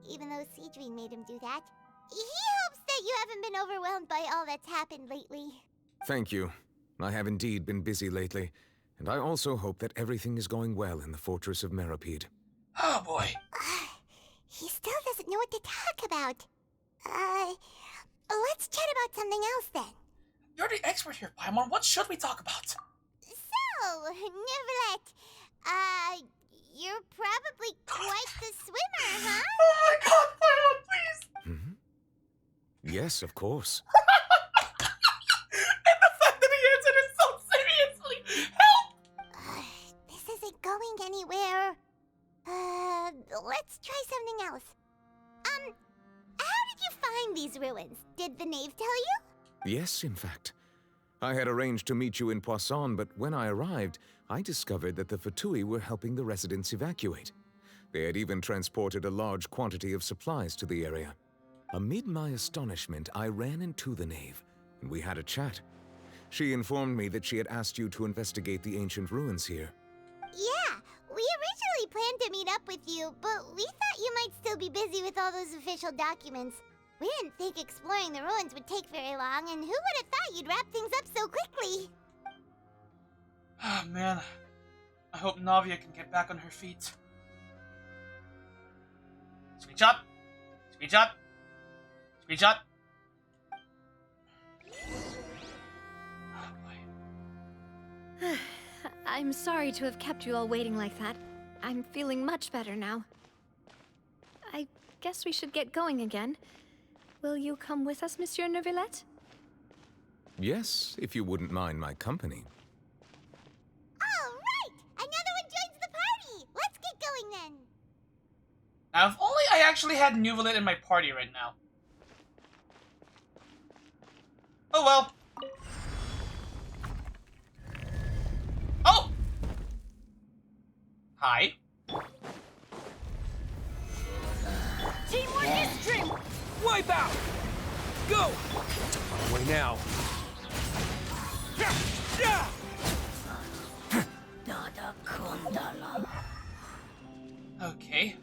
Even though Sijuin made him do that. He hopes that you haven't been overwhelmed by all that's happened lately. Thank you. I have indeed been busy lately, and I also hope that everything is going well in the Fortress of Meropide. Oh boy. He still doesn't know what to talk about. Let's chat about something else then. You're the expert here, Paimon. What should we talk about? So, Neverlet, you're probably quite the swimmer, huh? Oh my god, Paimon, please! Yes, of course. And the fact that he answered it so seriously! Help! This isn't going anywhere. Let's try something else. How did you find these ruins? Did the knave tell you? Yes, in fact. I had arranged to meet you in Poisson, but when I arrived, I discovered that the Fatui were helping the residents evacuate. They had even transported a large quantity of supplies to the area. Amid my astonishment, I ran into the knave, and we had a chat. She informed me that she had asked you to investigate the ancient ruins here. Yeah, we originally planned to meet up with you, but we thought you might still be busy with all those official documents. We didn't think exploring the ruins would take very long, and who would have thought you'd wrap things up so quickly? Oh man, I hope Navia can get back on her feet. Screenshot! Screenshot! Screenshot! I'm sorry to have kept you all waiting like that. I'm feeling much better now. I guess we should get going again. Will you come with us, Monsieur Neuvillette? Yes, if you wouldn't mind my company. All right! Another one joins the party! Let's get going then! Now, if only I actually had Neuvillette in my party right now. Oh well. Oh! Hi. Teamwork is strength! Wipe out! Go! On my way now. Okay.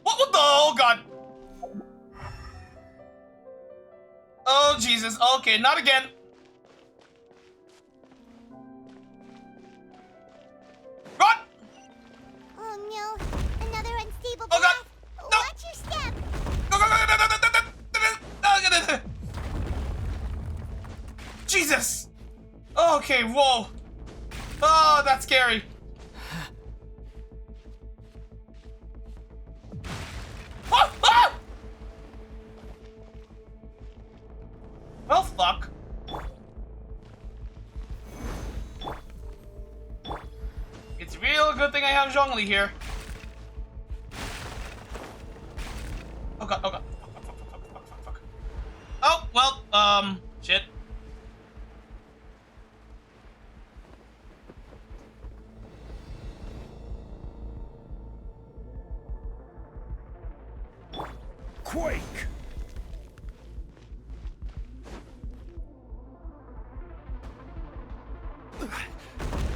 What the? Oh god. Oh Jesus. Okay, not again. Run! Oh no, another unstable Oh god. path. No. Watch your step. Go, go, go, go, go, go, go, go, go, go. Jesus. Okay, whoa. Oh, that's scary. Ah! Well, fuck. It's a real good thing I have Zhongli here. Oh god, oh god. Fuck. Oh, well, shit. Quake!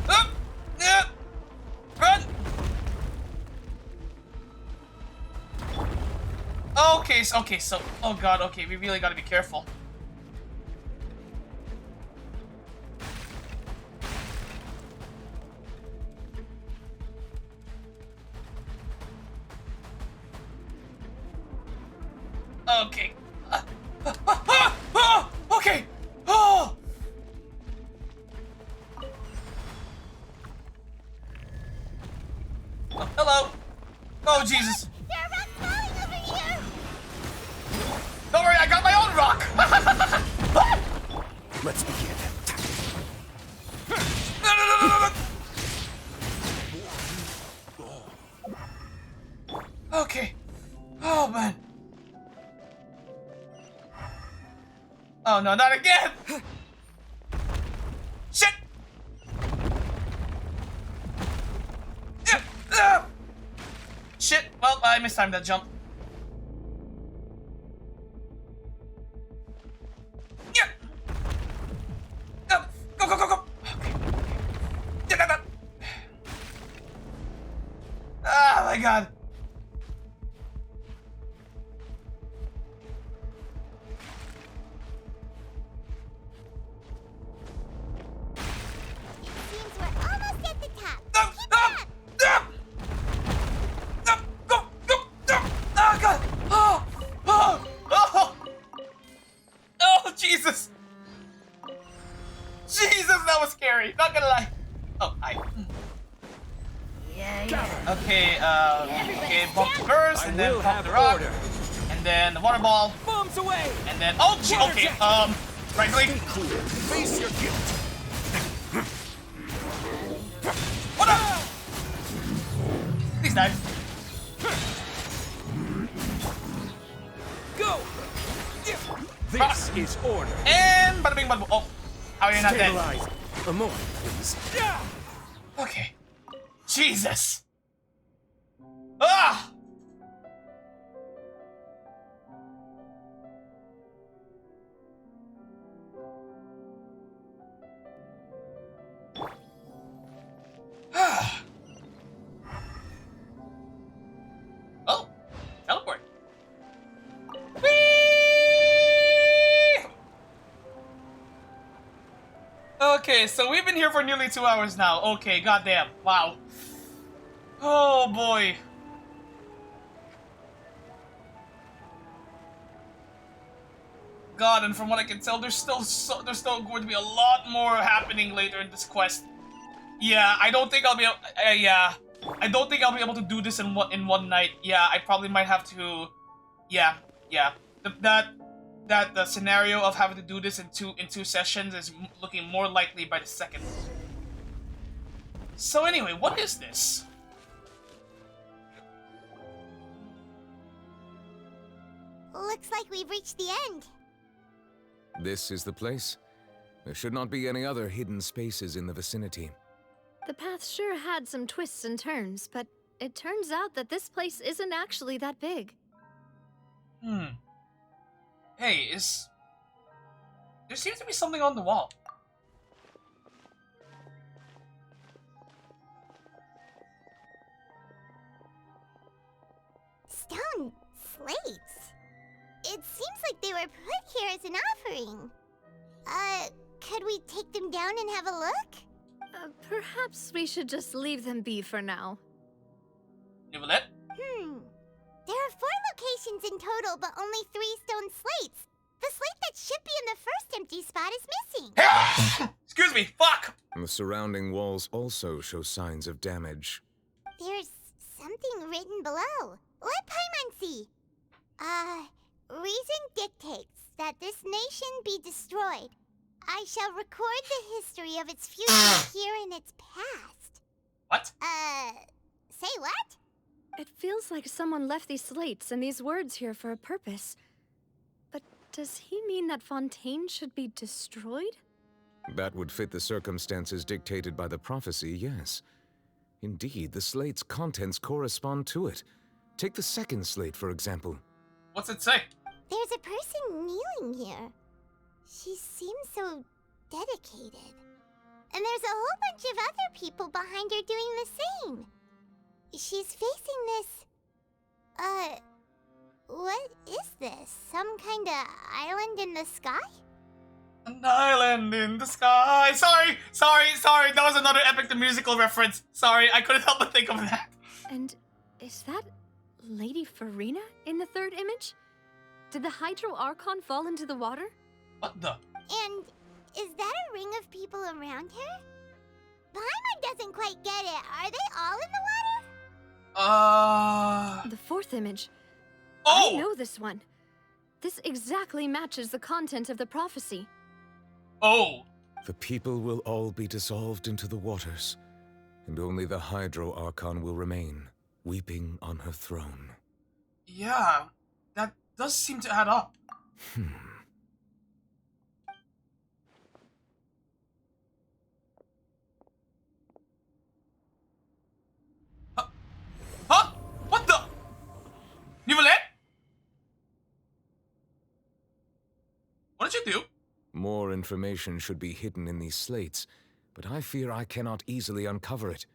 Run! Okay, so, oh god, okay, we really gotta be careful. Okay. Okay. Oh. Oh, hello. Oh, Jesus. There are rocks falling over here! Don't worry, I got my own rock. Let's begin. No. Okay. Oh, man. Oh, no, not again. Shit. Shit. Well, I mistimed that jump. Yeah. Go. Okay. Oh my god. Seems we're almost at the top. Oh god! Oh Jesus! Jesus, that was scary. Not gonna lie. Oh, hi. Okay, okay, bump the burst, and then pump the rock, and then the water ball, bombs away, and then okay, right click. Face your guilt. What up? Please die. Go. This is order. And bada bing bada boom. Oh, how are you not dead? Stabilize. A moment, please. Okay. Jesus. Ah. Oh, teleport. Whee! Okay, so we've been here for nearly 2 hours now. Okay, goddamn. Wow. Oh boy. God, and from what I can tell, there's still going to be a lot more happening later in this quest. Yeah, I don't think I'll be I don't think I'll be able to do this in one night. Yeah, I probably might have to. Yeah. The scenario of having to do this in two sessions is looking more likely by the second. So anyway, what is this? Looks like we've reached the end. This is the place. There should not be any other hidden spaces in the vicinity. The path sure had some twists and turns, but it turns out that this place isn't actually that big. Hey, there seems to be something on the wall. Stone slates? It seems like they were put here as an offering. Could we take them down and have a look? Perhaps we should just leave them be for now. Nicolette? There are 4 locations in total, but only 3 stone slates. The slate that should be in the first empty spot is missing. Excuse me, fuck! The surrounding walls also show signs of damage. There's something written below. Let Paimon see. Reason dictates that this nation be destroyed. I shall record the history of its future here in its past. What? Say what? It feels like someone left these slates and these words here for a purpose. But does he mean that Fontaine should be destroyed? That would fit the circumstances dictated by the prophecy, yes. Indeed, the slate's contents correspond to it. Take the second slate, for example. What's it say? There's a person kneeling here. She seems so dedicated. And there's a whole bunch of other people behind her doing the same. She's facing this... what is this? Some kind of island in the sky? An island in the sky. Sorry. That was another Epic the Musical reference. Sorry, I couldn't help but think of that. And is that Lady Farina in the third image? Did the Hydro Archon fall into the water? What the? And is that a ring of people around her? Paimon doesn't quite get it. Are they all in the water? The fourth image. Oh! I know this one. This exactly matches the content of the prophecy. Oh! The people will all be dissolved into the waters, and only the Hydro Archon will remain, weeping on her throne. Yeah, that does seem to add up. Huh? What the? Nicolette? What did you do? More information should be hidden in these slates, but I fear I cannot easily uncover it,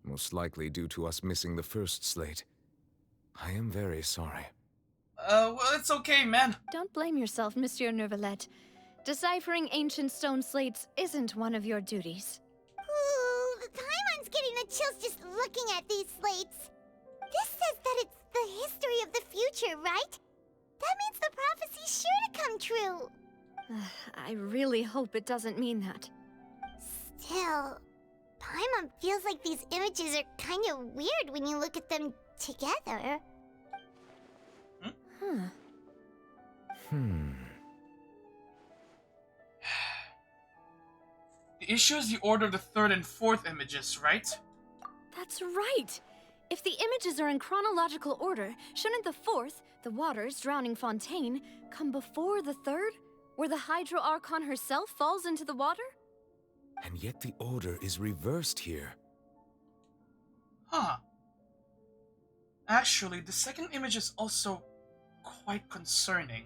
most likely due to us missing the first slate. I am very sorry. Well, it's okay, man. Don't blame yourself, Monsieur Neuvillette. Deciphering ancient stone slates isn't one of your duties. Ooh, Paimon's getting the chills just looking at these slates. This says that it's the history of the future, right? That means the prophecy's sure to come true. I really hope it doesn't mean that. Still, Paimon feels like these images are kind of weird when you look at them together. The issue is the order of the third and fourth images, right? That's right! If the images are in chronological order, shouldn't the fourth, the waters drowning Fontaine, come before the third, where the Hydro Archon herself falls into the water? And yet the order is reversed here. Huh. Actually, the second image is also quite concerning.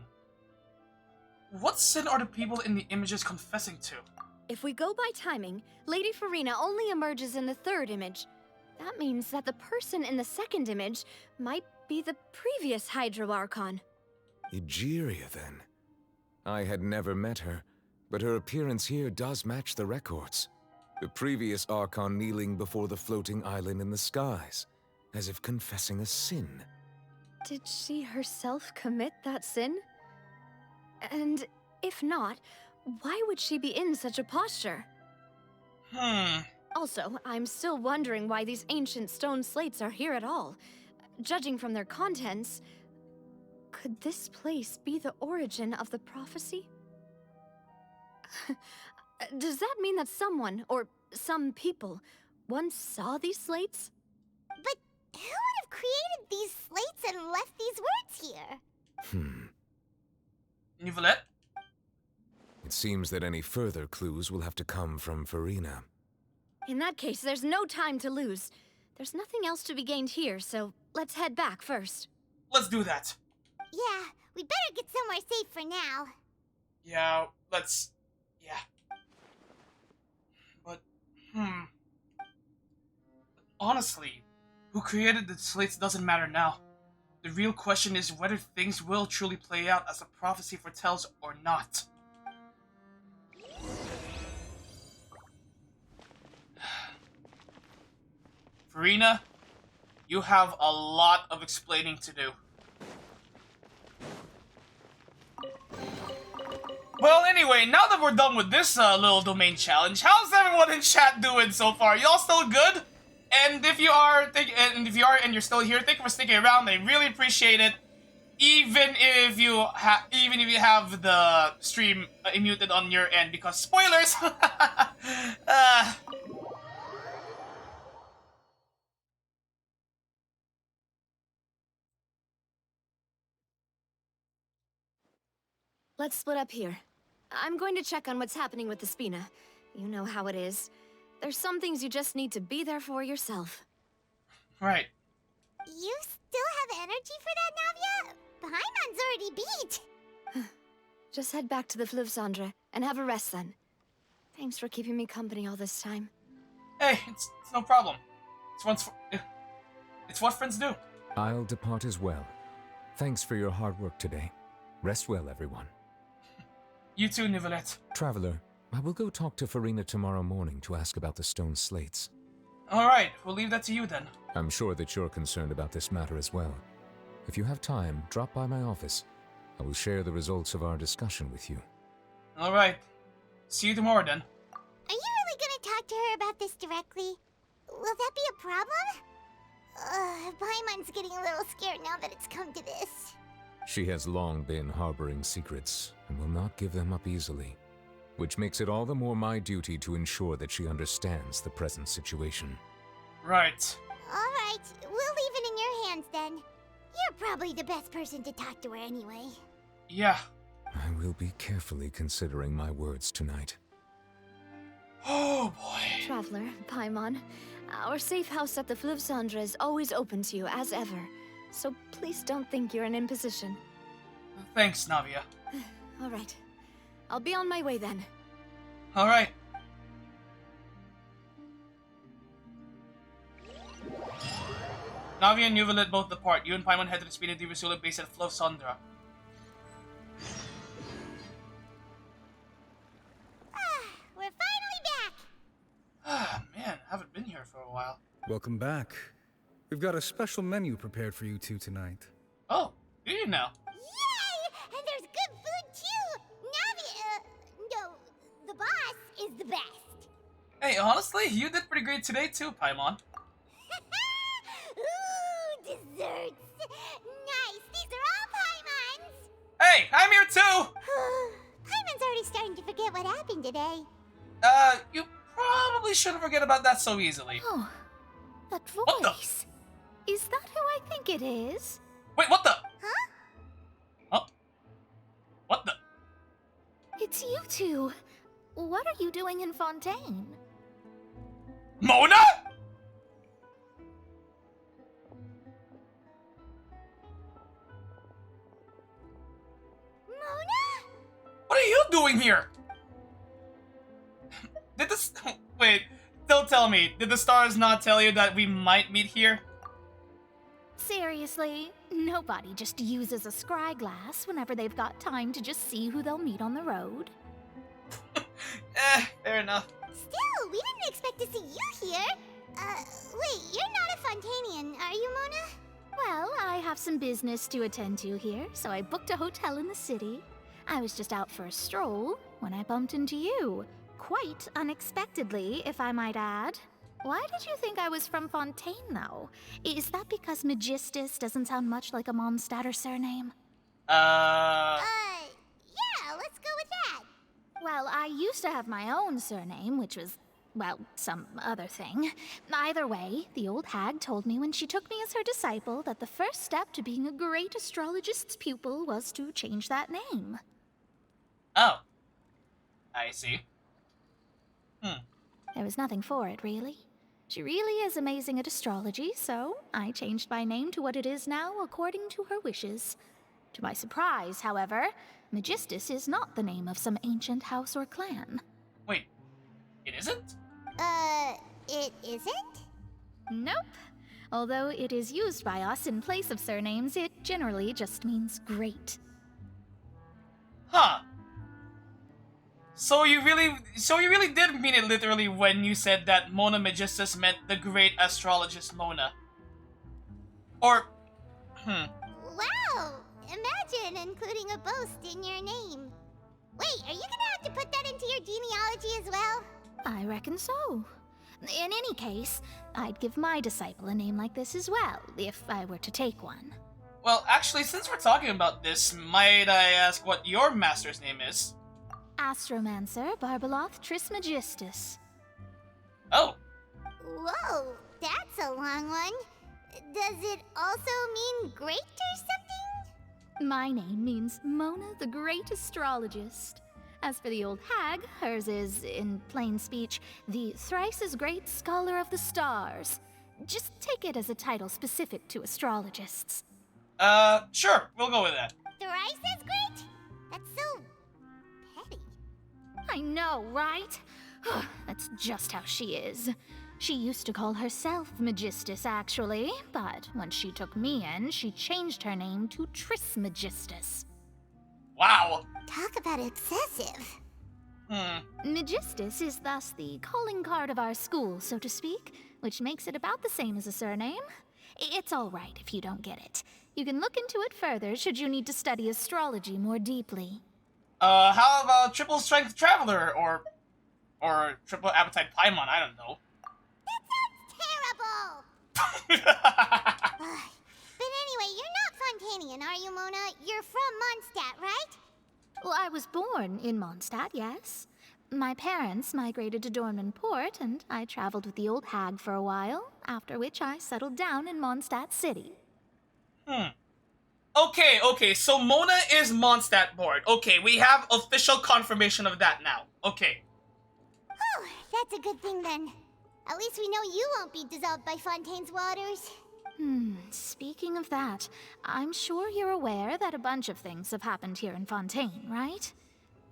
What sin are the people in the images confessing to? If we go by timing, Lady Farina only emerges in the third image. That means that the person in the second image might be the previous Hydro Archon. Egeria, then. I had never met her, but her appearance here does match the records. The previous Archon kneeling before the floating island in the skies, as if confessing a sin. Did she herself commit that sin? And if not, why would she be in such a posture? Also, I'm still wondering why these ancient stone slates are here at all. Judging from their contents, could this place be the origin of the prophecy? Does that mean that someone, or some people, once saw these slates? But who would have created these slates and left these words here? Nicolette? It seems that any further clues will have to come from Farina. In that case, there's no time to lose. There's nothing else to be gained here, so let's head back first. Let's do that. Yeah, we better get somewhere safe for now. Yeah, let's... yeah. But, honestly, who created the slates doesn't matter now. The real question is whether things will truly play out as the prophecy foretells or not. Farina, you have a lot of explaining to do. Well, anyway, now that we're done with this little domain challenge, how's everyone in chat doing so far? Y'all still good? And if you are, and you're still here, thank you for sticking around. I really appreciate it. even if you have the stream muted on your end, because spoilers. Let's split up here. I'm going to check on what's happening with the Spina. You know how it is. There's some things you just need to be there for yourself. Right. You still have energy for that, Navia? Paimon's already beat. Just head back to the Fluvsandra and have a rest then. Thanks for keeping me company all this time. Hey, it's no problem. It's what friends do. I'll depart as well. Thanks for your hard work today. Rest well, everyone. You too, Nicolette. Traveler, I will go talk to Farina tomorrow morning to ask about the stone slates. Alright, we'll leave that to you then. I'm sure that you're concerned about this matter as well. If you have time, drop by my office. I will share the results of our discussion with you. Alright. See you tomorrow then. Are you really gonna talk to her about this directly? Will that be a problem? Paimon's getting a little scared now that it's come to this. She has long been harboring secrets and will not give them up easily, which makes it all the more my duty to ensure that she understands the present situation. Right. Alright, we'll leave it in your hands then. You're probably the best person to talk to her anyway. Yeah. I will be carefully considering my words tonight. Oh boy. Traveler, Paimon, our safe house at the Fluvsandra is always open to you as ever. So please don't think you're an imposition. Thanks, Navia. Alright. I'll be on my way then. Alright. Navia and Nuvalet both depart. You and Paimon head to the Spina di Risula base at Fluvsandra. We're finally back! Ah, man, haven't been here for a while. Welcome back. We've got a special menu prepared for you two tonight. Oh, do you now? Yay! And there's good food too! No, the boss is the best. Hey, honestly, you did pretty great today too, Paimon. Ooh, desserts! Nice, these are all Paimon's! Hey, I'm here too! Paimon's already starting to forget what happened today. You probably shouldn't forget about that so easily. Oh, that voice. Is that who I think it is? Wait, what the? Huh? Oh. What the? It's you two. What are you doing in Fontaine? Mona? Mona? What are you doing here? Did this... Wait, don't tell me. Did the stars not tell you that we might meet here? Seriously, nobody just uses a scry glass whenever they've got time to just see who they'll meet on the road. Fair enough. Still, we didn't expect to see you here. Wait, you're not a Fontanian, are you, Mona? Well, I have some business to attend to here, so I booked a hotel in the city. I was just out for a stroll when I bumped into you. Quite unexpectedly, if I might add. Why did you think I was from Fontaine, though? Is that because Magistus doesn't sound much like a Mondstadt surname? Yeah, let's go with that. Well, I used to have my own surname, which was, well, some other thing. Either way, the old hag told me when she took me as her disciple that the first step to being a great astrologist's pupil was to change that name. Oh. I see. There was nothing for it, really. She really is amazing at astrology, so I changed my name to what it is now according to her wishes. To my surprise, however, Magistus is not the name of some ancient house or clan. Wait, it isn't? It isn't? Nope. Although it is used by us in place of surnames, it generally just means great. Huh. So you really did mean it literally when you said that Mona Magistus meant the great astrologist Mona. Or, Wow! Imagine including a boast in your name. Wait, are you gonna have to put that into your genealogy as well? I reckon so. In any case, I'd give my disciple a name like this as well, if I were to take one. Well, actually, since we're talking about this, might I ask what your master's name is? Astromancer Barbeloth Trismegistus. Oh. Whoa, that's a long one. Does it also mean great or something? My name means Mona the Great Astrologist. As for the old hag, hers is, in plain speech, the thrice as great scholar of the stars. Just take it as a title specific to astrologists. Sure, we'll go with that. Thrice as great? That's so petty. I know, right? That's just how she is. She used to call herself Megistus, actually, but when she took me in, she changed her name to Trismegistus. Wow. Talk about excessive. Megistus is thus the calling card of our school, so to speak, which makes it about the same as a surname. It's all right if you don't get it. You can look into it further should you need to study astrology more deeply. How about Triple Strength Traveler, or Triple Appetite Paimon, I don't know. Terrible! But anyway, you're not Fontanian, are you, Mona? You're from Mondstadt, right? Well, I was born in Mondstadt, yes. My parents migrated to Dornman Port, and I traveled with the old hag for a while, after which I settled down in Mondstadt City. Okay, so Mona is Mondstadt born. Okay, we have official confirmation of that now. Okay. Oh, that's a good thing then. At least we know you won't be dissolved by Fontaine's waters. Speaking of that, I'm sure you're aware that a bunch of things have happened here in Fontaine, right?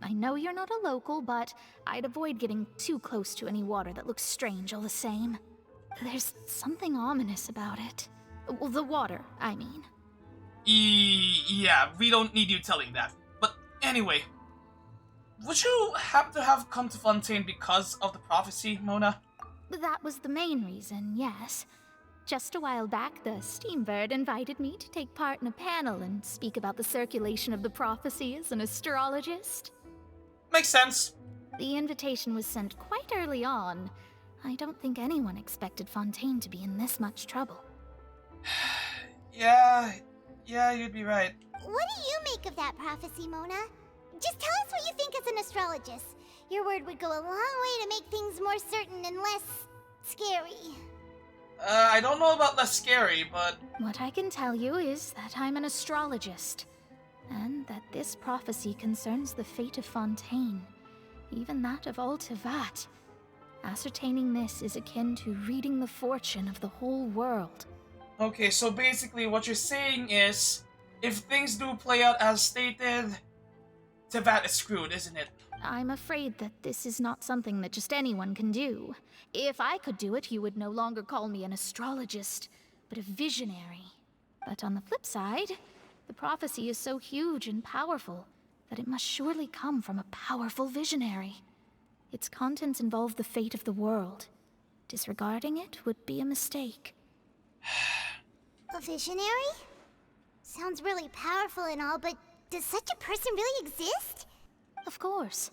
I know you're not a local, but I'd avoid getting too close to any water that looks strange all the same. There's something ominous about it. Well, the water, I mean. Yeah, we don't need you telling that. But anyway, would you happen to have come to Fontaine because of the prophecy, Mona? That was the main reason, yes. Just a while back, the Steambird invited me to take part in a panel and speak about the circulation of the prophecy as an astrologist. Makes sense. The invitation was sent quite early on. I don't think anyone expected Fontaine to be in this much trouble. Yeah, you'd be right. What do you make of that prophecy, Mona? Just tell us what you think as an astrologist. Your word would go a long way to make things more certain and less scary. I don't know about less scary, but... What I can tell you is that I'm an astrologist, and that this prophecy concerns the fate of Fontaine, even that of all Tevat. Ascertaining this is akin to reading the fortune of the whole world. Okay, so basically what you're saying is, if things do play out as stated, Tevat is screwed, isn't it? I'm afraid that this is not something that just anyone can do. If I could do it, you would no longer call me an astrologist, but a visionary. But on the flip side, the prophecy is so huge and powerful that it must surely come from a powerful visionary. Its contents involve the fate of the world. Disregarding it would be a mistake. A visionary? Sounds really powerful and all, but does such a person really exist? Of course.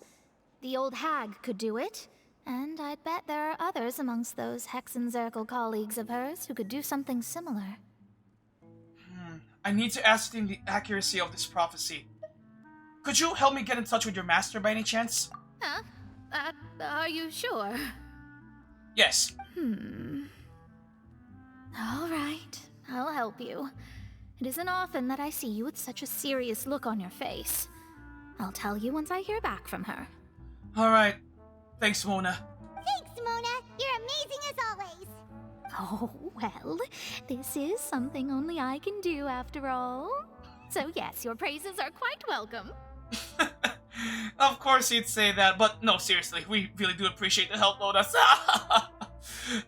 The old hag could do it, and I'd bet there are others amongst those Hexenzirkel colleagues of hers who could do something similar. I need to ascertain the accuracy of this prophecy. Could you help me get in touch with your master by any chance? Huh? Are you sure? Yes. All right, I'll help you. It isn't often that I see you with such a serious look on your face. I'll tell you once I hear back from her. Alright. Thanks, Mona. Thanks, Mona. You're amazing as always. Oh, well, this is something only I can do after all. So yes, your praises are quite welcome. Of course you'd say that, but no, seriously, we really do appreciate the help, Mona.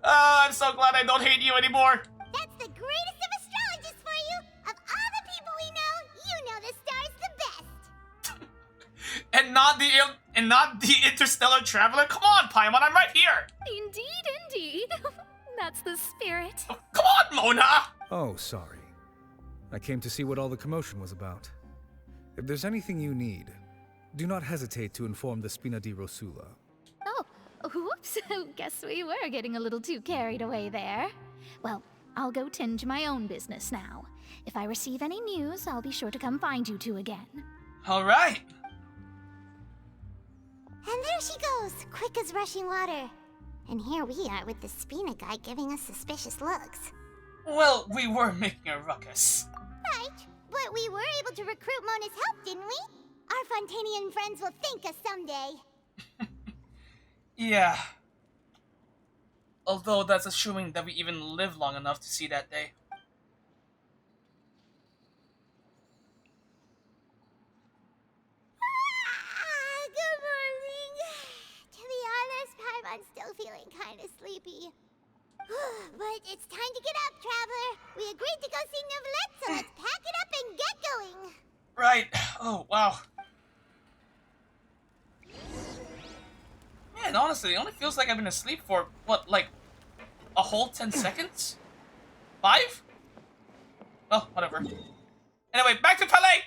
I'm so glad I don't hate you anymore. That's the greatest of astrologists for you. Of all the people we know, you know the star's the best. And not the interstellar traveler. Come on, Paimon, I'm right here. Indeed. That's the spirit. Come on, Mona. Oh, sorry. I came to see what all the commotion was about. If there's anything you need, do not hesitate to inform the Spina di Rosula. Oh, whoops. Guess we were getting a little too carried away there. Well, I'll go tend to my own business now. If I receive any news, I'll be sure to come find you two again. Alright. And there she goes, quick as rushing water. And here we are with the Spina guy giving us suspicious looks. Well, we were making a ruckus. Right, but we were able to recruit Mona's help, didn't we? Our Fontanian friends will thank us someday. Yeah. Although that's assuming that we even live long enough to see that day. Good morning. To be honest, I'm still feeling kind of sleepy. But it's time to get up, traveler. We agreed to go see Neuvillette, so let's pack it up and get going. Right. Oh, wow. Man, honestly, it only feels like I've been asleep for, what, like, a whole 10 seconds? 5? Oh, whatever. Anyway, back to Palais!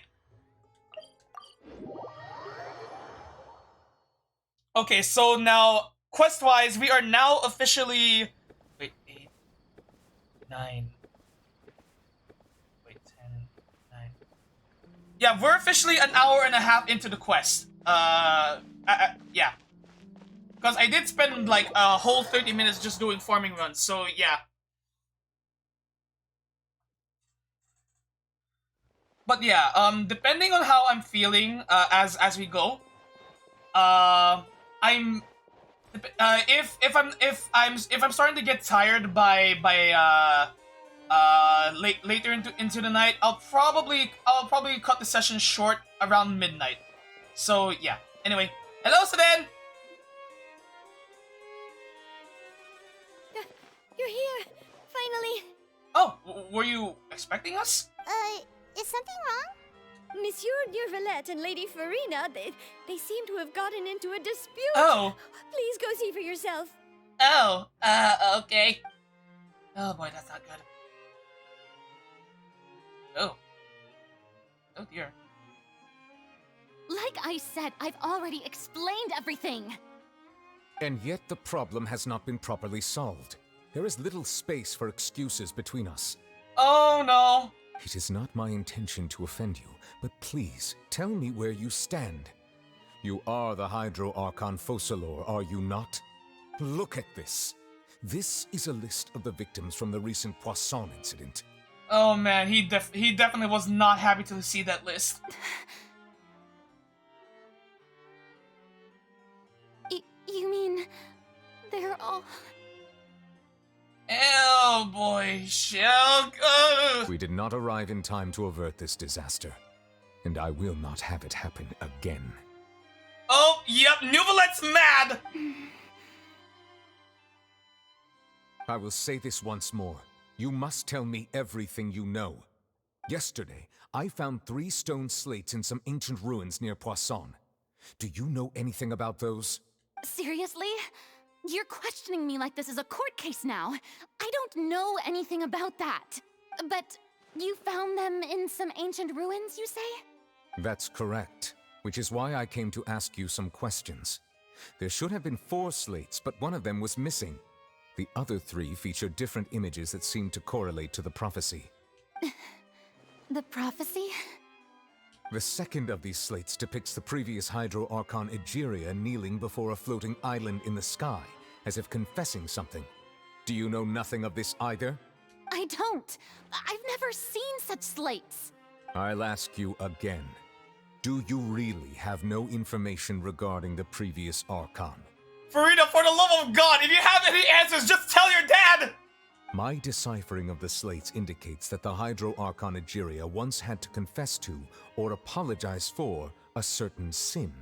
Okay, so now, quest-wise, we are now officially... Wait, 8, 9... Wait, 10, 9... Yeah, we're officially an hour and a half into the quest. Yeah. Because I did spend, like, a whole 30 minutes just doing farming runs, so yeah. But yeah, depending on how I'm feeling, as we go, if I'm starting to get tired by later into the night, I'll probably cut the session short around midnight. So yeah. Anyway, hello, Sedan. You're here, finally. Oh, were you expecting us? Is something wrong? Monsieur Neuvillette and Lady Farina, they seem to have gotten into a dispute. Oh. Please go see for yourself. Oh, okay. Oh boy, that's not good. Oh. Oh dear. Like I said, I've already explained everything. And yet the problem has not been properly solved. There is little space for excuses between us. Oh no. It is not my intention to offend you, but please, tell me where you stand. You are the Hydro Archon Focalor, are you not? Look at this. This is a list of the victims from the recent Poisson incident. Oh man, he definitely was not happy to see that list. You mean they're all... Oh boy, Shell. We did not arrive in time to avert this disaster, and I will not have it happen again. Oh, yep, Neuvillette's mad! I will say this once more. You must tell me everything you know. Yesterday, I found 3 stone slates in some ancient ruins near Poisson. Do you know anything about those? Seriously? You're questioning me like this is a court case now. I don't know anything about that. But you found them in some ancient ruins, you say? That's correct, which is why I came to ask you some questions. There should have been 4 slates, but one of them was missing. The other 3 feature different images that seem to correlate to the prophecy. The prophecy? The second of these slates depicts the previous Hydro Archon Egeria kneeling before a floating island in the sky, as if confessing something. Do you know nothing of this either? I don't. I've never seen such slates. I'll ask you again. Do you really have no information regarding the previous Archon? Farina, for the love of God, if you have any answers, just tell your dad! My deciphering of the slates indicates that the Hydro Archon Egeria once had to confess to, or apologize for, a certain sin.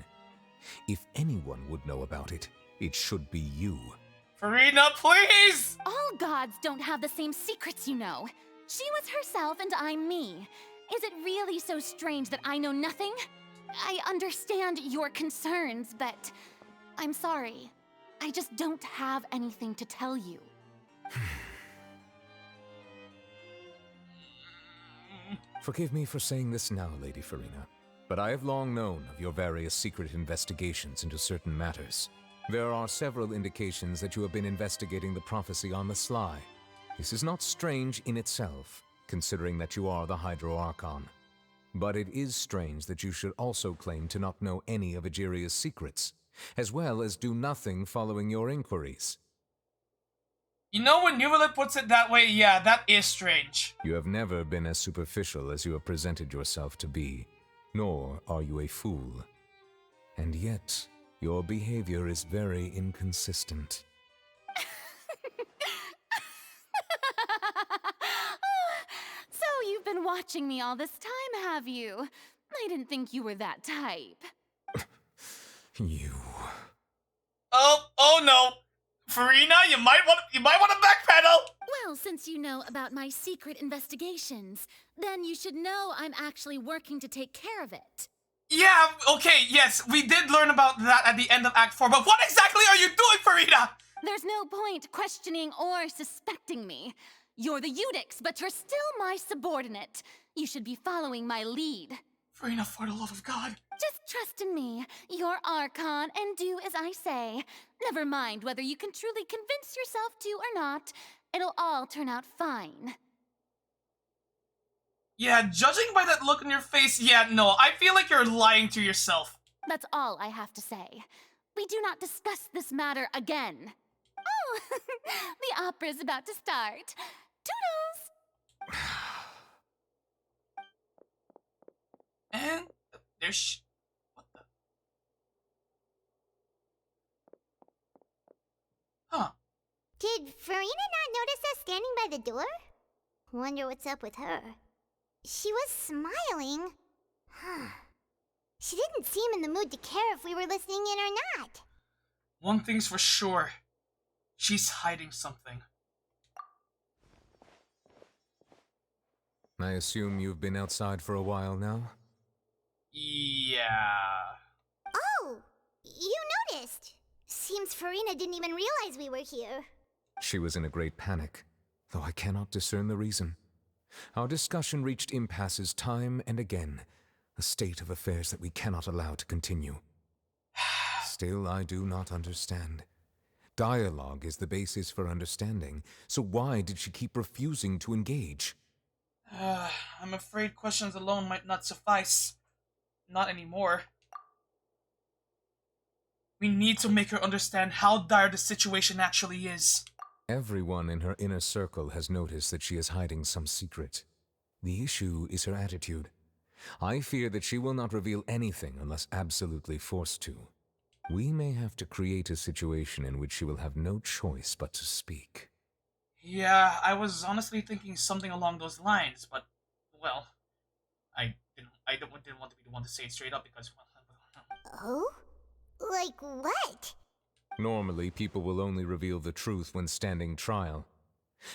If anyone would know about it, it should be you. Farina, please! All gods don't have the same secrets, you know. She was herself and I'm me. Is it really so strange that I know nothing? I understand your concerns, but I'm sorry. I just don't have anything to tell you. Forgive me for saying this now, Lady Farina, but I have long known of your various secret investigations into certain matters. There are several indications that you have been investigating the prophecy on the sly. This is not strange in itself, considering that you are the Hydro Archon. But it is strange that you should also claim to not know any of Egeria's secrets, as well as do nothing following your inquiries. You know, when Nuvalet puts it that way, yeah, that is strange. You have never been as superficial as you have presented yourself to be, nor are you a fool. And yet, your behavior is very inconsistent. So you've been watching me all this time, have you? I didn't think you were that type. You... Oh no! Farina, you might want to backpedal! Well, since you know about my secret investigations, then you should know I'm actually working to take care of it. Yeah, okay, yes, we did learn about that at the end of Act 4, but what exactly are you doing, Farina? There's no point questioning or suspecting me. You're the Eudix, but you're still my subordinate. You should be following my lead. Farina, for the love of God. Just trust in me. You're Archon, and do as I say. Never mind whether you can truly convince yourself to or not. It'll all turn out fine. Yeah, judging by that look on your face, yeah, no, I feel like you're lying to yourself. That's all I have to say. We do not discuss this matter again. Oh, the opera's about to start. Toodles! And there's... what the... Huh. Did Farina not notice us standing by the door? Wonder what's up with her. She was smiling. She didn't seem in the mood to care if we were listening in or not. One thing's for sure. She's hiding something. I assume you've been outside for a while now? Yeah... Oh! You noticed! Seems Farina didn't even realize we were here. She was in a great panic, though I cannot discern the reason. Our discussion reached impasses time and again, a state of affairs that we cannot allow to continue. Still, I do not understand. Dialogue is the basis for understanding, so why did she keep refusing to engage? I'm afraid questions alone might not suffice. Not anymore. We need to make her understand how dire the situation actually is. Everyone in her inner circle has noticed that she is hiding some secret. The issue is her attitude. I fear that she will not reveal anything unless absolutely forced to. We may have to create a situation in which she will have no choice but to speak. Yeah, I was honestly thinking something along those lines, but, well, I didn't want to be the one to say it straight up because, well... Oh? Like what? Normally, people will only reveal the truth when standing trial.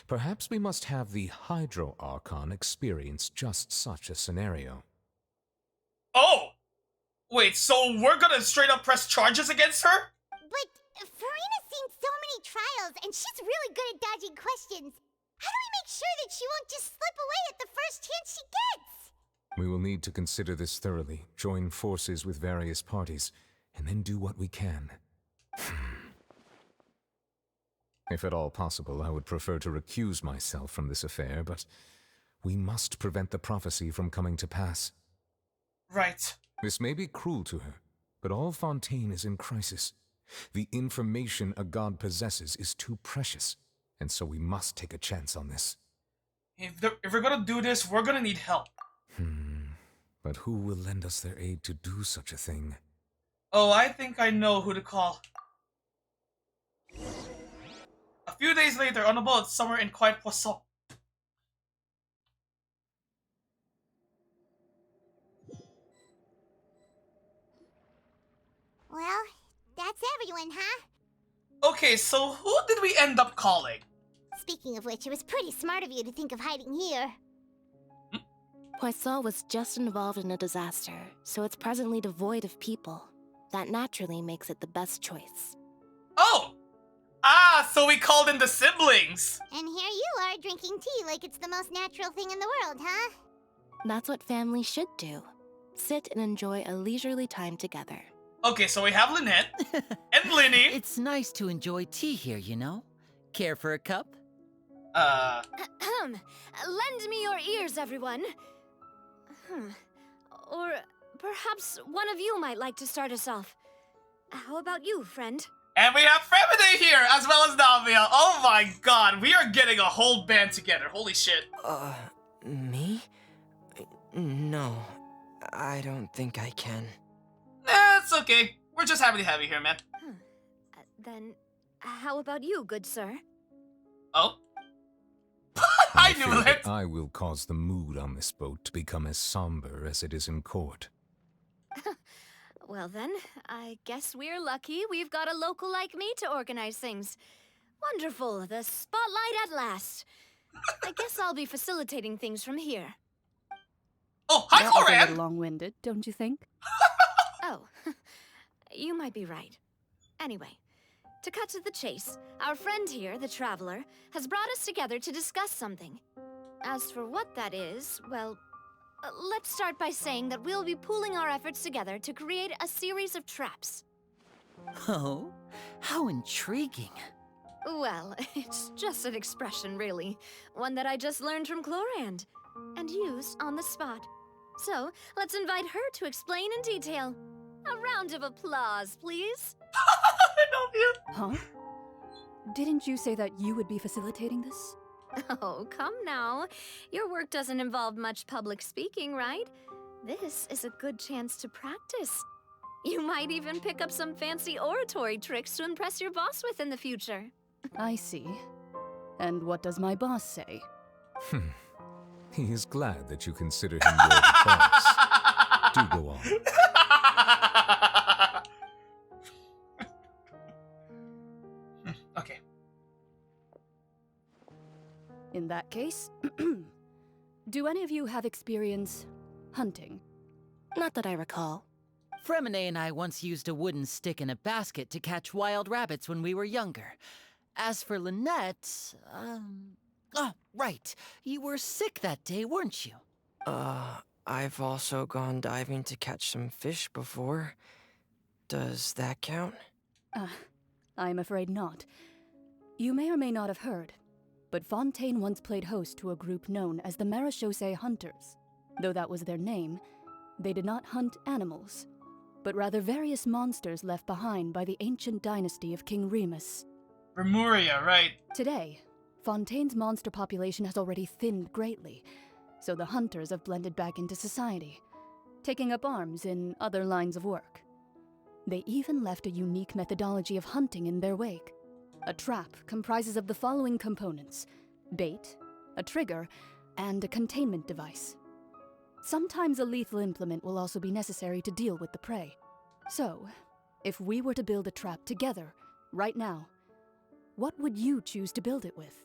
Perhaps we must have the Hydro Archon experience just such a scenario. Oh! Wait, so we're gonna straight up press charges against her? But Farina's seen so many trials, and she's really good at dodging questions. How do we make sure that she won't just slip away at the first chance she gets? We will need to consider this thoroughly, join forces with various parties, and then do what we can. If at all possible, I would prefer to recuse myself from this affair, but we must prevent the prophecy from coming to pass. Right. This may be cruel to her, but all Fontaine is in crisis. The information a god possesses is too precious, and so we must take a chance on this. If we're gonna do this, we're gonna need help. But who will lend us their aid to do such a thing? Oh, I think I know who to call. A few days later, on a boat somewhere in Quiet Poisson. Well, that's everyone, huh? Okay, so who did we end up calling? Speaking of which, it was pretty smart of you to think of hiding here. Poisson was just involved in a disaster, so it's presently devoid of people. That naturally makes it the best choice. Oh! Ah, so we called in the siblings! And here you are drinking tea like it's the most natural thing in the world, huh? That's what families should do. Sit and enjoy a leisurely time together. Okay, so we have Lynette and Linny. It's nice to enjoy tea here, you know? Care for a cup? Lend me your ears, everyone. Or perhaps one of you might like to start us off. How about you, friend? And we have Femide here, as well as Navia. Oh my god, we are getting a whole band together. Holy shit. Me? No, I don't think I can. It's okay. We're just happy to have you here, man. Then, how about you, good sir? Oh? I knew it! I will cause the mood on this boat to become as somber as it is in court. Well then, I guess we're lucky we've got a local like me to organize things. Wonderful, the spotlight at last. I guess I'll be facilitating things from here. Oh, hi, That was a Coran! little long-winded, don't you think? Oh, you might be right. Anyway, to cut to the chase, our friend here, the Traveler, has brought us together to discuss something. As for what that is, well, let's start by saying that we'll be pooling our efforts together to create a series of traps. Oh, how intriguing. Well, it's just an expression, really. One that I just learned from Chlorand, and used on the spot. So, let's invite her to explain in detail. A round of applause, please. Huh? Didn't you say that you would be facilitating this? Oh, come now. Your work doesn't involve much public speaking, right? This is a good chance to practice. You might even pick up some fancy oratory tricks to impress your boss with in the future. I see. And what does my boss say? He is glad that you consider him your boss. Do go on. Okay. In that case, do any of you have experience hunting? Not that I recall. Fremine and I once used a wooden stick in a basket to catch wild rabbits when we were younger. As for Lynette, oh, right. You were sick that day, weren't you? I've also gone diving to catch some fish before. Does that count? I'm afraid not. You may or may not have heard, but Fontaine once played host to a group known as the Marechaussee Hunters. Though that was their name, they did not hunt animals, but rather various monsters left behind by the ancient dynasty of King Remus. Remuria, right. Today, Fontaine's monster population has already thinned greatly, so the hunters have blended back into society, taking up arms in other lines of work. They even left a unique methodology of hunting in their wake. A trap comprises of the following components: bait, a trigger, and a containment device. Sometimes a lethal implement will also be necessary to deal with the prey. So, if we were to build a trap together, right now, what would you choose to build it with?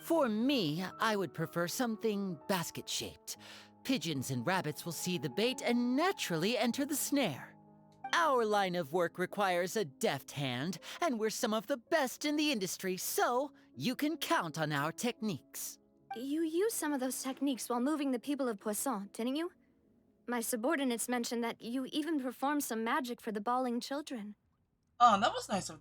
For me, I would prefer something basket-shaped. Pigeons and rabbits will see the bait and naturally enter the snare. Our line of work requires a deft hand, and we're some of the best in the industry, so you can count on our techniques. You used some of those techniques while moving the people of Poisson, didn't you? My subordinates mentioned that you even performed some magic for the bawling children. Oh, that was nice of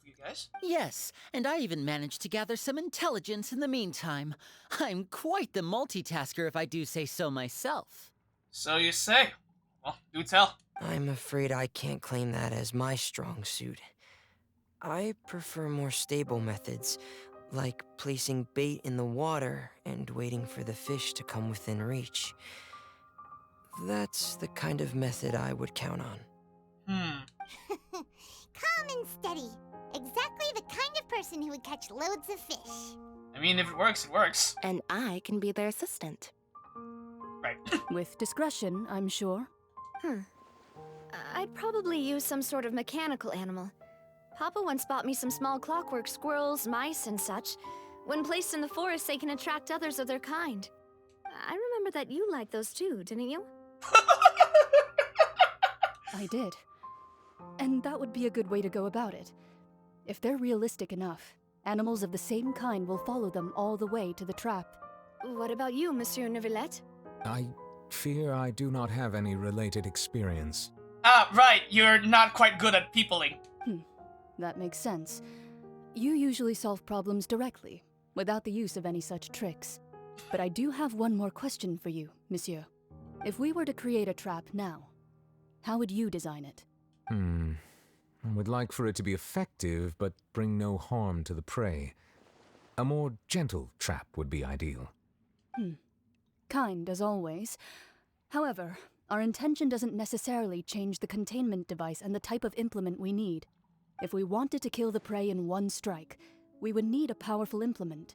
you guys. Yes, and I even managed to gather some intelligence in the meantime. I'm quite the multitasker if I do say so myself. So you say. Well, do tell. I'm afraid I can't claim that as my strong suit. I prefer more stable methods, like placing bait in the water and waiting for the fish to come within reach. That's the kind of method I would count on. Calm and steady. Exactly the kind of person who would catch loads of fish. I mean, if it works, it works. And I can be their assistant. Right. With discretion, I'm sure. I'd probably use some sort of mechanical animal. Papa once bought me some small clockwork squirrels, mice, and such. When placed in the forest, they can attract others of their kind. I remember that you liked those too, didn't you? I did. And that would be a good way to go about it. If they're realistic enough, animals of the same kind will follow them all the way to the trap. What about you, Monsieur Neuvillette? I fear I do not have any related experience. Right, you're not quite good at peopling. That makes sense. You usually solve problems directly, without the use of any such tricks. But I do have one more question for you, monsieur. If we were to create a trap now, how would you design it? I would like for it to be effective, but bring no harm to the prey. A more gentle trap would be ideal. Kind, as always. However, our intention doesn't necessarily change the containment device and the type of implement we need. If we wanted to kill the prey in one strike, we would need a powerful implement.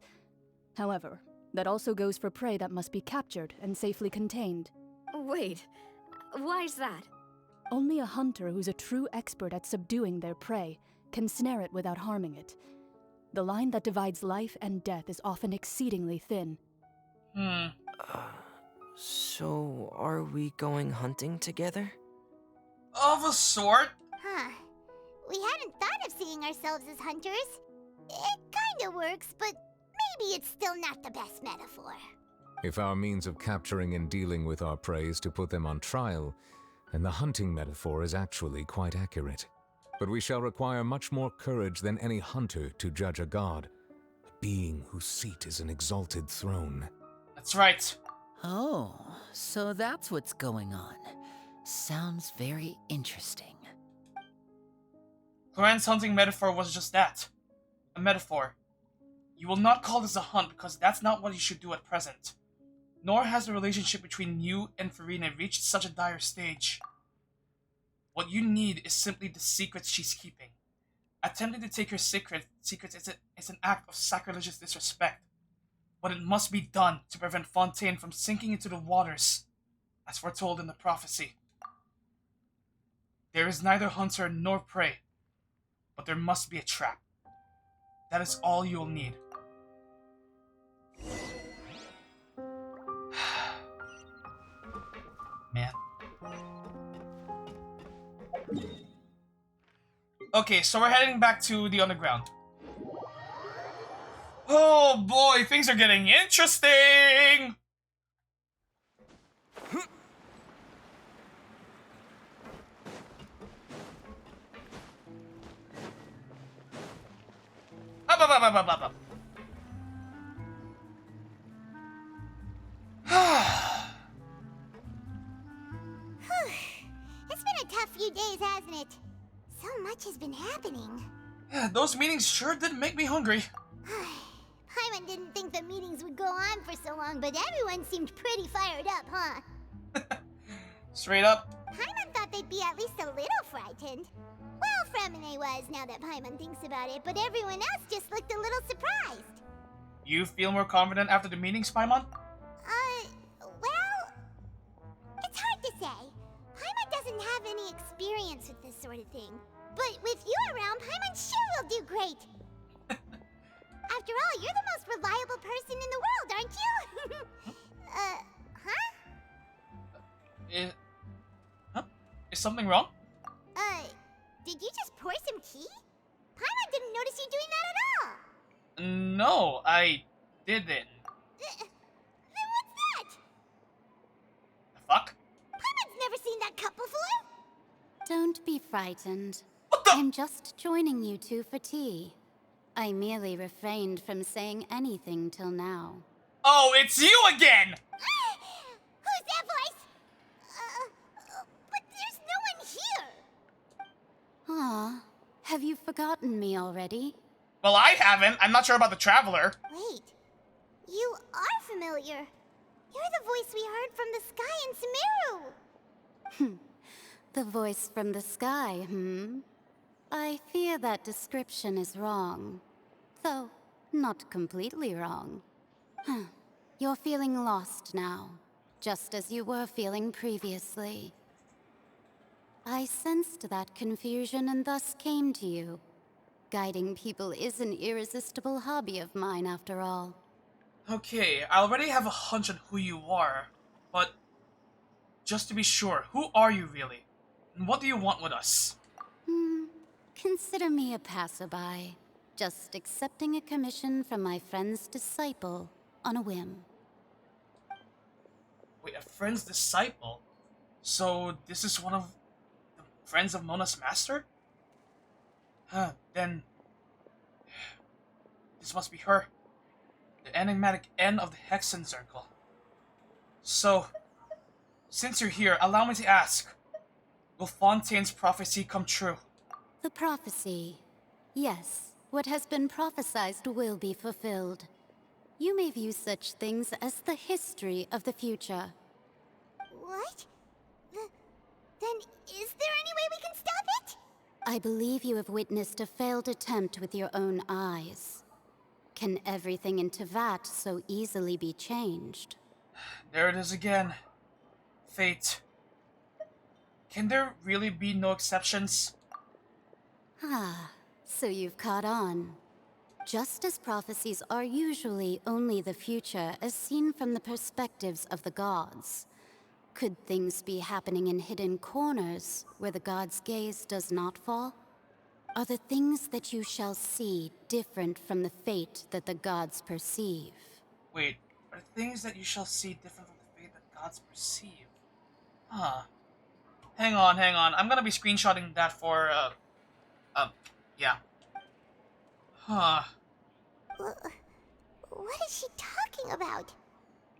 However, that also goes for prey that must be captured and safely contained. Wait, why's that? Only a hunter who's a true expert at subduing their prey can snare it without harming it. The line that divides life and death is often exceedingly thin. So, are we going hunting together? Of a sort. Huh. We hadn't thought of seeing ourselves as hunters. It kinda works, but maybe it's still not the best metaphor. If our means of capturing and dealing with our prey is to put them on trial, then the hunting metaphor is actually quite accurate. But we shall require much more courage than any hunter to judge a god, a being whose seat is an exalted throne. That's right. Oh, so that's what's going on. Sounds very interesting. Cloran's hunting metaphor was just that. A metaphor. You will not call this a hunt because that's not what you should do at present. Nor has the relationship between you and Farina reached such a dire stage. What you need is simply the secrets she's keeping. Attempting to take her secrets is an act of sacrilegious disrespect. But it must be done to prevent Fontaine from sinking into the waters, as foretold in the prophecy. There is neither hunter nor prey, but there must be a trap. That is all you'll need. Man. Okay, so we're heading back to the underground. Oh boy, things are getting interesting! Up. It's been a tough few days, hasn't it? So much has been happening. Yeah, those meetings sure did make me hungry. Paimon didn't think the meetings would go on for so long, but everyone seemed pretty fired up, huh? Straight up. Paimon thought they'd be at least a little frightened. Well, Fremine was, now that Paimon thinks about it, but everyone else just looked a little surprised. You feel more confident after the meetings, Paimon? Well, it's hard to say. Paimon doesn't have any experience with this sort of thing. But with you around, Paimon sure will do great. After all, you're the most reliable person in the world, aren't you? Huh? Is something wrong? Did you just pour some tea? Paimon didn't notice you doing that at all. No, I didn't. Then what's that? The fuck? Paimon's never seen that cup before. Don't be frightened. I'm just joining you two for tea. I merely refrained from saying anything till now. Oh, it's you again! Who's that voice? But there's no one here. Aw, have you forgotten me already? Well, I haven't. I'm not sure about the Traveler. Wait, you are familiar. You're the voice we heard from the sky in Sumeru. The voice from the sky, I fear that description is wrong. Though, not completely wrong. You're feeling lost now, just as you were feeling previously. I sensed that confusion and thus came to you. Guiding people is an irresistible hobby of mine, after all. Okay, I already have a hunch on who you are, but just to be sure, who are you really? And what do you want with us? Consider me a passerby, just accepting a commission from my friend's disciple on a whim. Wait, a friend's disciple? So this is one of the friends of Mona's master? Then this must be her. The enigmatic end of the Hexen Circle. So, since you're here, allow me to ask, will Fontaine's prophecy come true? The prophecy. Yes, what has been prophesied will be fulfilled. You may view such things as the history of the future. What? Then is there any way we can stop it? I believe you have witnessed a failed attempt with your own eyes. Can everything in Tevat so easily be changed? There it is again. Fate. Can there really be no exceptions? Ah, so you've caught on. Just as prophecies are usually only the future as seen from the perspectives of the gods, could things be happening in hidden corners where the gods' gaze does not fall? Are the things that you shall see different from the fate that the gods perceive? Wait, are things that you shall see different from the fate that gods perceive? Huh. Hang on. I'm gonna be screenshotting that for, yeah. Huh. What is she talking about?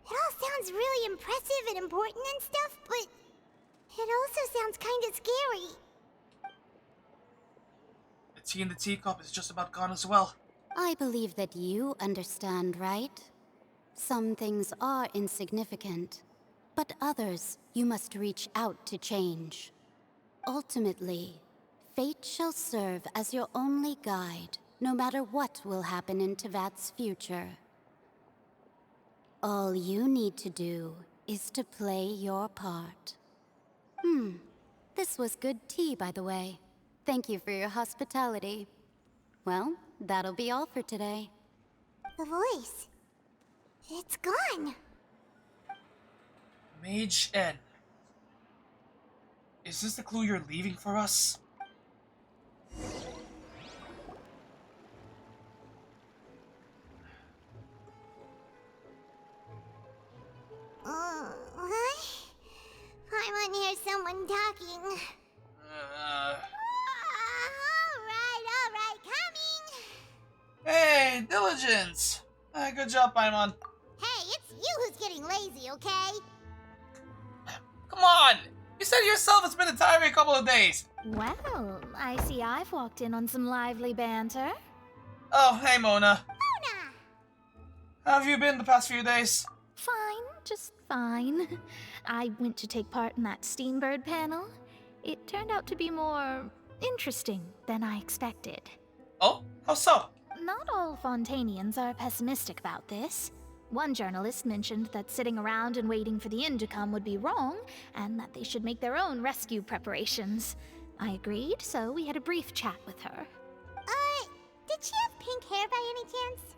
It all sounds really impressive and important and stuff, but it also sounds kind of scary. The tea in the teacup is just about gone as well. I believe that you understand, right? Some things are insignificant, but others you must reach out to change. Ultimately, fate shall serve as your only guide, no matter what will happen in Tevat's future. All you need to do is to play your part. This was good tea, by the way. Thank you for your hospitality. Well, that'll be all for today. The voice. It's gone. Mage N. Is this the clue you're leaving for us? What? I want to hear someone talking. Alright, coming! Hey, diligence! Good job, Paimon. Hey, it's you who's getting lazy, okay? Come on! You said yourself it's been a tiring couple of days. Well, I see I've walked in on some lively banter. Oh, hey, Mona. Mona! How have you been the past few days? Fine, just fine. I went to take part in that Steambird panel. It turned out to be more interesting than I expected. Oh? How so? Not all Fontanians are pessimistic about this. One journalist mentioned that sitting around and waiting for the end to come would be wrong, and that they should make their own rescue preparations. I agreed, so we had a brief chat with her. Did she have pink hair by any chance?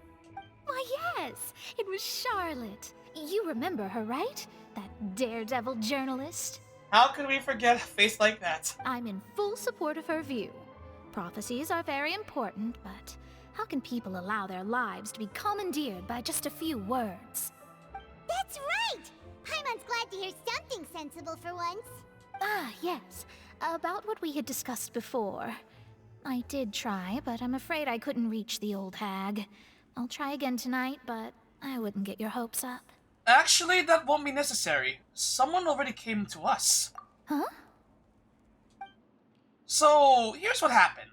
Why, yes! It was Charlotte. You remember her, right? That daredevil journalist? How could we forget a face like that? I'm in full support of her view. Prophecies are very important, but how can people allow their lives to be commandeered by just a few words? That's right! Paimon's glad to hear something sensible for once. Ah, yes. About what we had discussed before. I did try, but I'm afraid I couldn't reach the old hag. I'll try again tonight, but I wouldn't get your hopes up. Actually, that won't be necessary. Someone already came to us. Huh? So, here's what happened.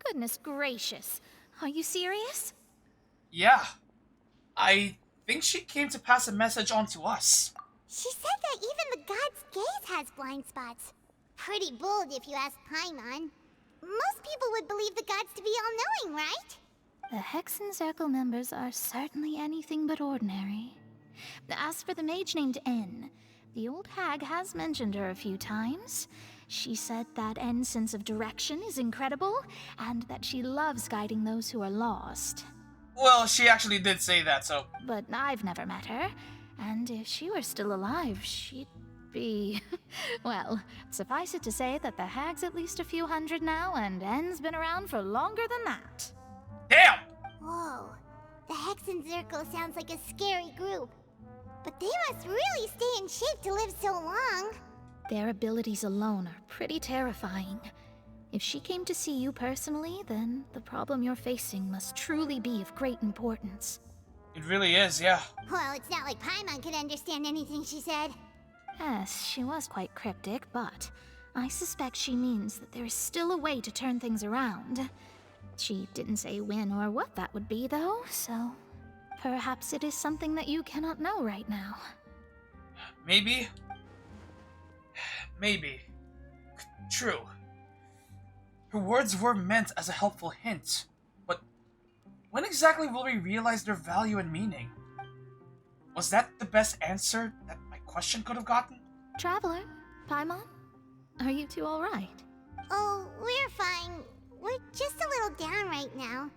Goodness gracious. Are you serious? Yeah. I think she came to pass a message on to us. She said that even the god's gaze has blind spots. Pretty bold if you ask Paimon. Most people would believe the gods to be all-knowing, right? The Hexen Circle members are certainly anything but ordinary. As for the mage named N, the old hag has mentioned her a few times. She said that N's sense of direction is incredible, and that she loves guiding those who are lost. Well, she actually did say that, so... But I've never met her, and if she were still alive, she'd be... Well, suffice it to say that the hag's at least a few hundred now, and N's been around for longer than that. Damn! Whoa, the Hexen Circle sounds like a scary group. But they must really stay in shape to live so long. Their abilities alone are pretty terrifying. If she came to see you personally, then the problem you're facing must truly be of great importance. It really is, yeah. Well, it's not like Paimon could understand anything she said. Yes, she was quite cryptic, but I suspect she means that there is still a way to turn things around. She didn't say when or what that would be, though, so perhaps it is something that you cannot know right now. Maybe. Maybe. True. Her words were meant as a helpful hint, but when exactly will we realize their value and meaning? Was that the best answer that my question could have gotten? Traveler, Paimon, are you two alright? Oh, we're fine. We're just a little down right now.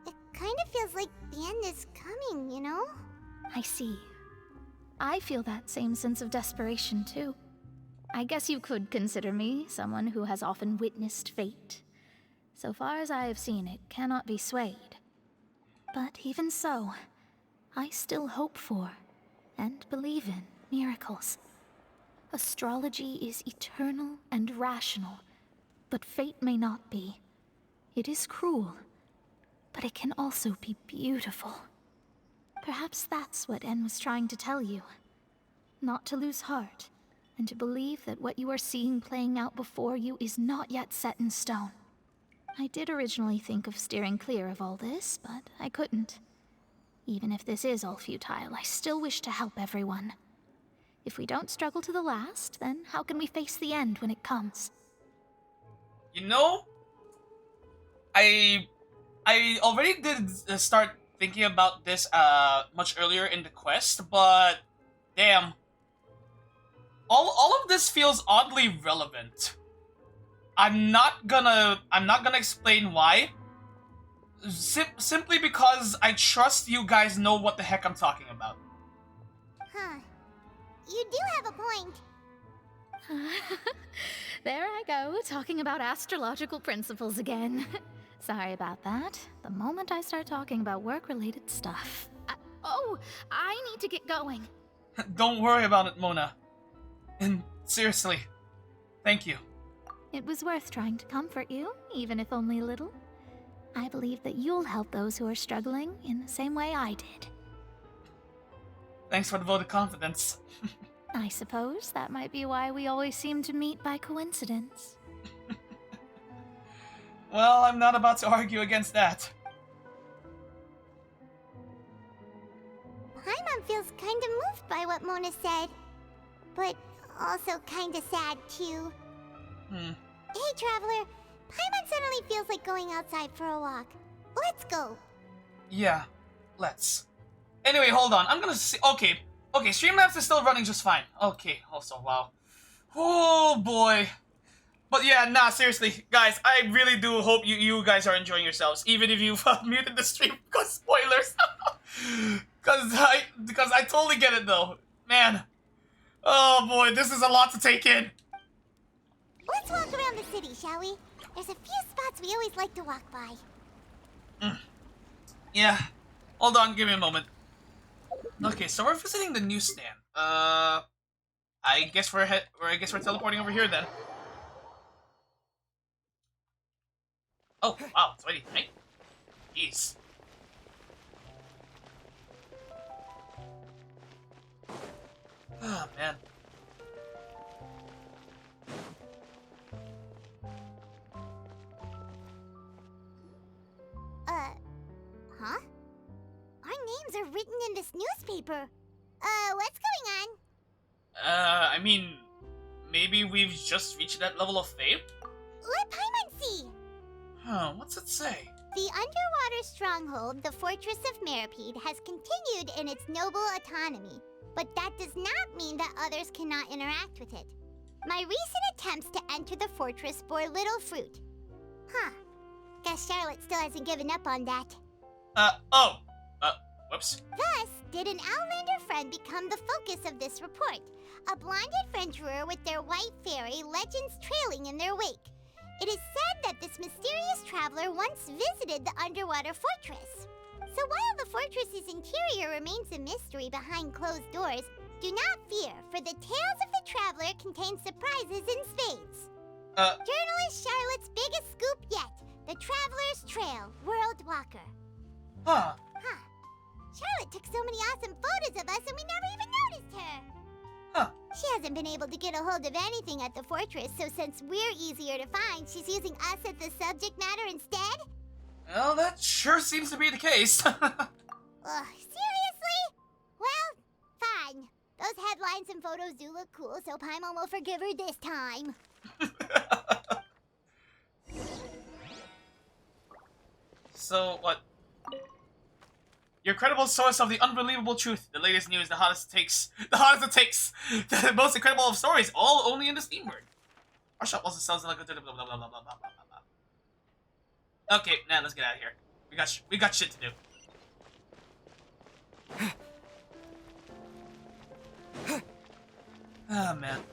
It kind of feels like the end is coming, you know? I see. I feel that same sense of desperation, too. I guess you could consider me someone who has often witnessed fate. So far as I have seen, it cannot be swayed. But even so, I still hope for, and believe in, miracles. Astrology is eternal and rational, but fate may not be. It is cruel, but it can also be beautiful. Perhaps that's what En was trying to tell you. Not to lose heart, and to believe that what you are seeing playing out before you is not yet set in stone. I did originally think of steering clear of all this, but I couldn't. Even if this is all futile, I still wish to help everyone. If we don't struggle to the last, then how can we face the end when it comes? You know, I already did start thinking about this much earlier in the quest, but damn. All of this feels oddly relevant. I'm not gonna explain why. Simply because I trust you guys know what the heck I'm talking about. Huh. You do have a point. There I go, talking about astrological principles again. Sorry about that. The moment I start talking about work-related stuff. I need to get going. Don't worry about it, Mona. And seriously, thank you. It was worth trying to comfort you, even if only a little. I believe that you'll help those who are struggling in the same way I did. Thanks for the vote of confidence. I suppose that might be why we always seem to meet by coincidence. Well, I'm not about to argue against that. Paimon feels kind of moved by what Mona said, but also kind of sad too. Hey, Traveler, Paimon suddenly feels like going outside for a walk. Let's go. Yeah, let's. Anyway, hold on. I'm gonna see. Okay, Streamlabs is still running just fine. Okay, also, wow. Oh boy. But yeah, nah, seriously, guys, I really do hope you guys are enjoying yourselves, even if you've muted the stream because spoilers. Because I totally get it though, man. Oh boy, this is a lot to take in. Let's walk around the city, shall we? There's a few spots we always like to walk by. Yeah, hold on, give me a moment. Okay, so we're visiting the newsstand. I guess we're teleporting over here then. Oh, wow, it's already night. Jeez. Oh, man. Huh? Our names are written in this newspaper. What's going on? I mean, maybe we've just reached that level of fame? Let Paimon see! Huh, what's it say? The underwater stronghold, the Fortress of Meripede, has continued in its noble autonomy, but that does not mean that others cannot interact with it. My recent attempts to enter the fortress bore little fruit. Huh. Guess Charlotte still hasn't given up on that. Whoops. Thus, did an Outlander friend become the focus of this report, a blonde adventurer with their white fairy legends trailing in their wake. It is said that this mysterious traveler once visited the underwater fortress. So while the fortress's interior remains a mystery behind closed doors, do not fear, for the tales of the traveler contain surprises in spades. Journalist Charlotte's biggest scoop yet. The Traveler's Trail, World Walker. Huh. Huh. Charlotte took so many awesome photos of us and we never even noticed her. Huh. She hasn't been able to get a hold of anything at the fortress, so since we're easier to find, she's using us as the subject matter instead? Well, that sure seems to be the case. Ugh, seriously? Well, fine. Those headlines and photos do look cool, so Paimon will forgive her this time. So, what? Your credible source of the unbelievable truth, the latest news, the hottest takes, the most incredible of stories, all only in the Steam word. Our shop also sells like a blah blah blah blah blah blah blah blah. Okay, now let's get out of here. We got shit to do. Ah, man.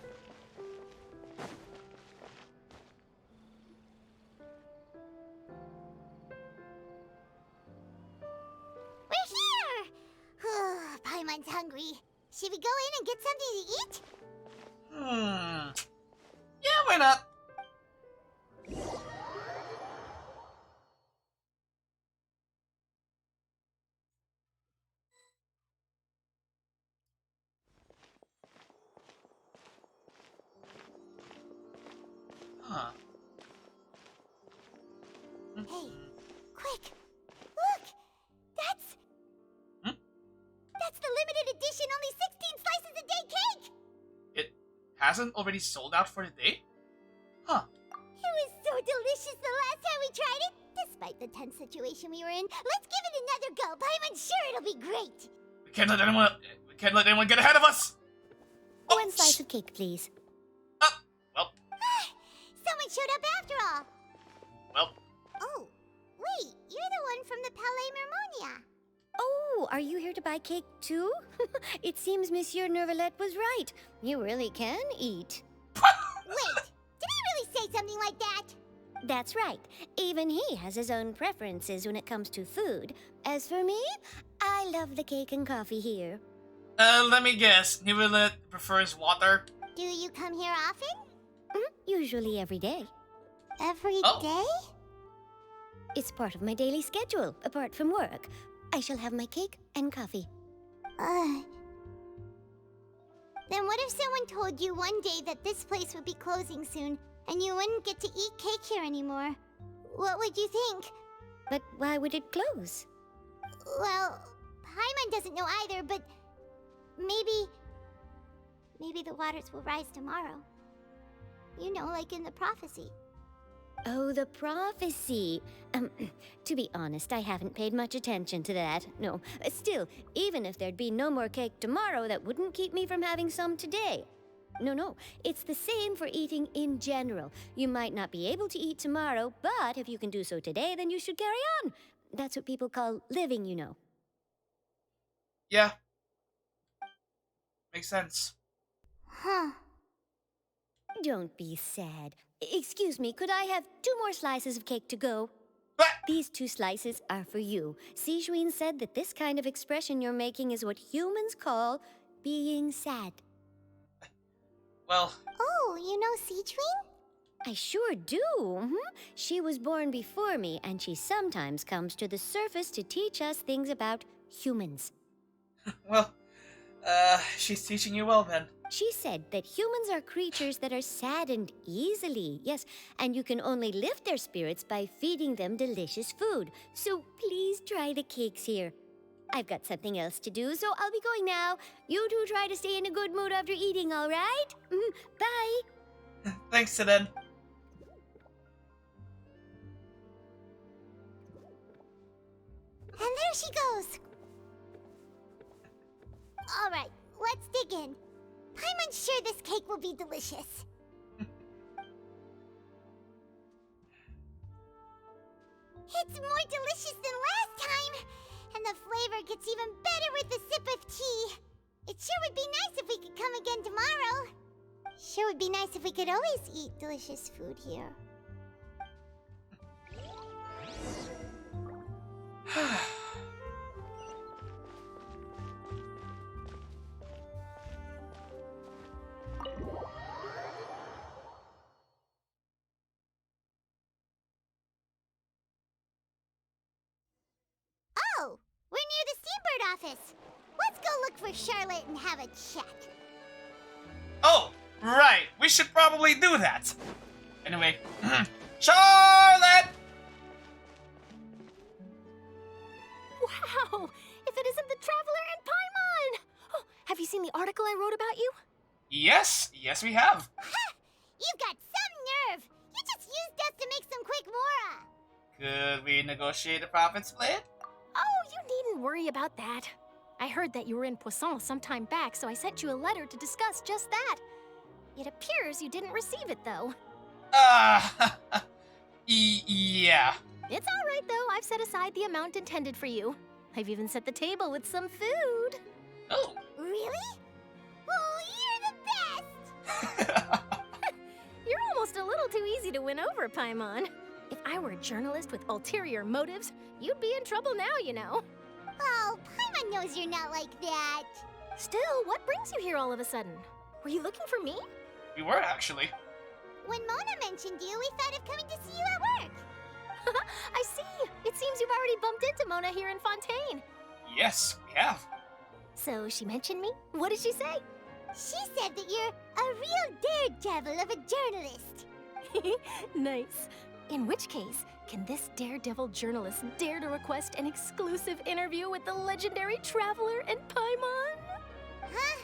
We're here! Paimon's hungry. Should we go in and get something to eat? Yeah, why not? Huh. Hey, quick! Look! That's the limited edition only 16 slices a day cake! It hasn't already sold out for the day? Huh. It was so delicious the last time we tried it! Despite the tense situation we were in, let's give it another go. Paimon's sure it'll be great! We can't let anyone get ahead of us! One slice of cake, please. Well. Someone showed up after all! Well. Oh, wait, you're the one from the Palais Mermonia. Oh, are you here to buy cake too? It seems Monsieur Nervalette was right. You really can eat. Wait, did he really say something like that? That's right. Even he has his own preferences when it comes to food. As for me, I love the cake and coffee here. Let me guess. Nivelet prefers water? Do you come here often? Usually every day. Every day? It's part of my daily schedule, apart from work. I shall have my cake and coffee. Then what if someone told you one day that this place would be closing soon, and you wouldn't get to eat cake here anymore? What would you think? But why would it close? Well, Paimon doesn't know either, but maybe the waters will rise tomorrow. You know, like in the prophecy. Oh, the prophecy. To be honest, I haven't paid much attention to that. No, still, even if there'd be no more cake tomorrow, that wouldn't keep me from having some today. No, it's the same for eating in general. You might not be able to eat tomorrow, but if you can do so today, then you should carry on. That's what people call living, you know. Yeah. Makes sense. Huh. Don't be sad. Excuse me, could I have 2 more slices of cake to go? These 2 slices are for you. Sijuin said that this kind of expression you're making is what humans call being sad. Well... Oh, you know Sijuin? I sure do. She was born before me, and she sometimes comes to the surface to teach us things about humans. Well, she's teaching you well then. She said that humans are creatures that are saddened easily, yes, and you can only lift their spirits by feeding them delicious food. So please try the cakes here. I've got something else to do, so I'll be going now. You two try to stay in a good mood after eating, all right? Bye. Thanks, Siden. And there she goes. All right, let's dig in. Paimon's sure this cake will be delicious. It's more delicious than last time, and the flavor gets even better with a sip of tea. It sure would be nice if we could come again tomorrow. Sure would be nice if we could always eat delicious food here. We're near the Steambird office. Let's go look for Charlotte and have a chat. Oh, right. We should probably do that. Anyway, Charlotte! Wow! If it isn't the Traveler and Paimon! Oh, have you seen the article I wrote about you? Yes, we have. Ha! You've got some nerve! You just used us to make some quick mora! Could we negotiate a profit split? Oh, you needn't worry about that. I heard that you were in Poisson some time back, so I sent you a letter to discuss just that. It appears you didn't receive it, though. Yeah. It's all right, though. I've set aside the amount intended for you. I've even set the table with some food. Oh. Really? Oh, you're the best! You're almost a little too easy to win over, Paimon. If I were a journalist with ulterior motives, you'd be in trouble now, you know. Oh, Paimon knows you're not like that. Still, what brings you here all of a sudden? Were you looking for me? We were, actually. When Mona mentioned you, we thought of coming to see you at work. I see. It seems you've already bumped into Mona here in Fontaine. Yes, we have. So she mentioned me? What did she say? She said that you're a real daredevil of a journalist. Nice. In which case, can this daredevil journalist dare to request an exclusive interview with the legendary Traveler and Paimon? Huh?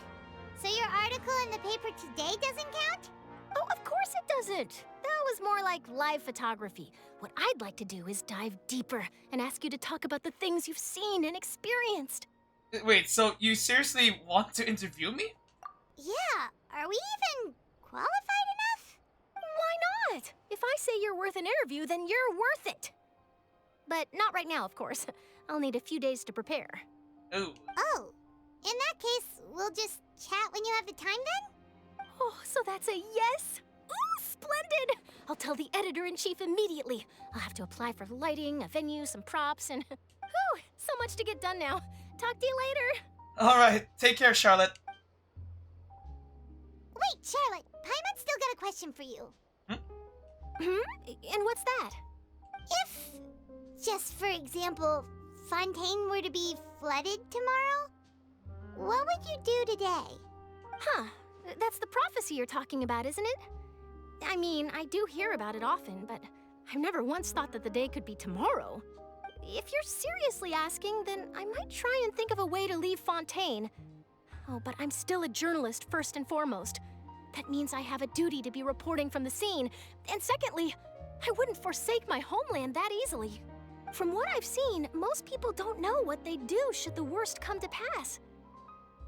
So your article in the paper today doesn't count? Oh, of course it doesn't. That was more like live photography. What I'd like to do is dive deeper and ask you to talk about the things you've seen and experienced. Wait, so you seriously want to interview me? Yeah, are we even qualified enough? Why not? If I say you're worth an interview, then you're worth it. But not right now, of course. I'll need a few days to prepare. Oh. Oh, in that case, we'll just chat when you have the time then? Oh, so that's a yes? Ooh, splendid! I'll tell the editor-in-chief immediately. I'll have to apply for lighting, a venue, some props, and... Whew, so much to get done now. Talk to you later. Alright, take care, Charlotte. Wait, Charlotte, Paimon's still got a question for you. And what's that? If, just for example, Fontaine were to be flooded tomorrow, what would you do today? Huh. That's the prophecy you're talking about, isn't it? I mean, I do hear about it often, but I've never once thought that the day could be tomorrow. If you're seriously asking, then I might try and think of a way to leave Fontaine. Oh, but I'm still a journalist first and foremost. That means I have a duty to be reporting from the scene. And secondly, I wouldn't forsake my homeland that easily. From what I've seen, most people don't know what they'd do should the worst come to pass.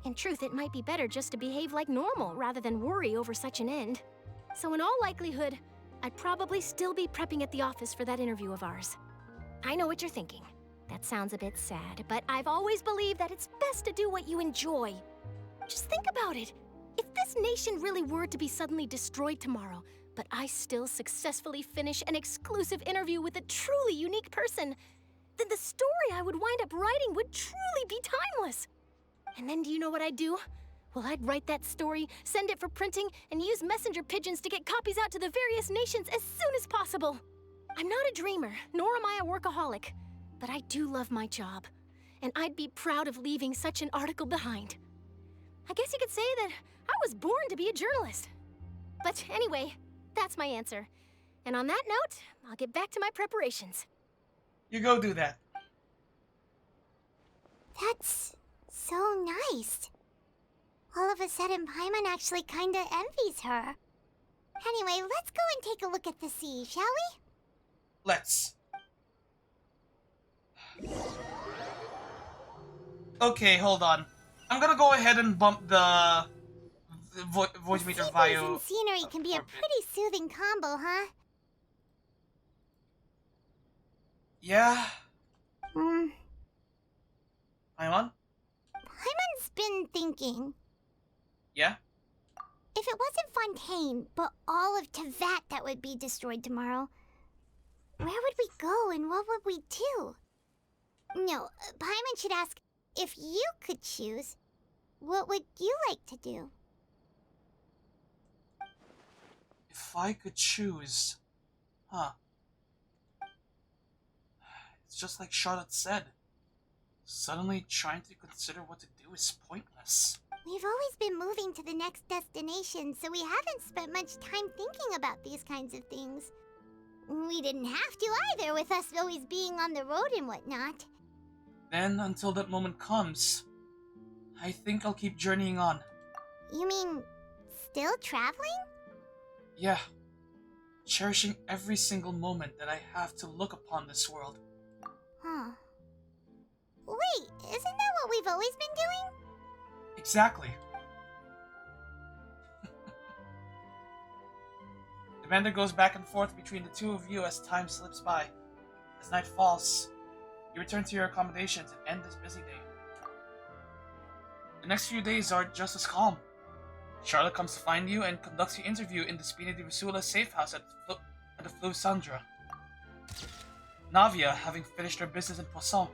In truth, it might be better just to behave like normal rather than worry over such an end. So in all likelihood, I'd probably still be prepping at the office for that interview of ours. I know what you're thinking. That sounds a bit sad, but I've always believed that it's best to do what you enjoy. Just think about it. If this nation really were to be suddenly destroyed tomorrow, but I still successfully finish an exclusive interview with a truly unique person, then the story I would wind up writing would truly be timeless. And then do you know what I'd do? Well, I'd write that story, send it for printing, and use messenger pigeons to get copies out to the various nations as soon as possible. I'm not a dreamer, nor am I a workaholic, but I do love my job, and I'd be proud of leaving such an article behind. I guess you could say that I was born to be a journalist. But anyway, that's my answer. And on that note, I'll get back to my preparations. You go do that. That's so nice. All of a sudden, Paimon actually kinda envies her. Anyway, let's go and take a look at the sea, shall we? Let's. Okay, hold on. I'm gonna go ahead and bump the voice meter Seabreeze bio. and scenery can be a pretty soothing combo, huh? Yeah. Hmm. Paimon? Paimon's been thinking. Yeah? If it wasn't Fontaine, but all of Tevat that would be destroyed tomorrow, where would we go and what would we do? No, Paimon should ask, if you could choose, what would you like to do? If I could choose... Huh. It's just like Charlotte said. Suddenly trying to consider what to do is pointless. We've always been moving to the next destination, so we haven't spent much time thinking about these kinds of things. We didn't have to either, with us always being on the road and whatnot. Then, until that moment comes, I think I'll keep journeying on. You mean, still traveling? Yeah. Cherishing every single moment that I have to look upon this world. Huh. Wait, isn't that what we've always been doing? Exactly. The banter goes back and forth between the two of you as time slips by. As night falls, you return to your accommodations and end this busy day. The next few days are just as calm. Charlotte comes to find you and conducts your interview in the Spina di Risula safe house at the Fleuve Sandra. Navia, having finished her business in Poisson,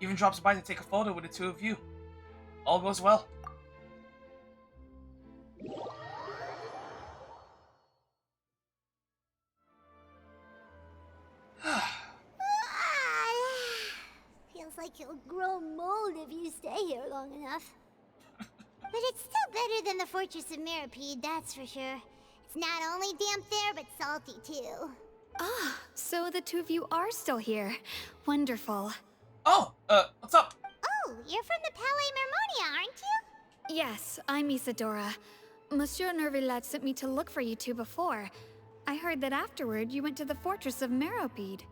even drops by to take a photo with the two of you. All goes well. Feels like you'll grow mold if you stay here long enough. But it's still better than the Fortress of Meripede, that's for sure. It's not only damp there, but salty too. Ah, so the two of you are still here. Wonderful. Oh, what's up? Oh, you're from the Palais Mermonia, aren't you? Yes, I'm Isadora. Monsieur Nervillet sent me to look for you two before. I heard that afterward you went to the Fortress of Meripede.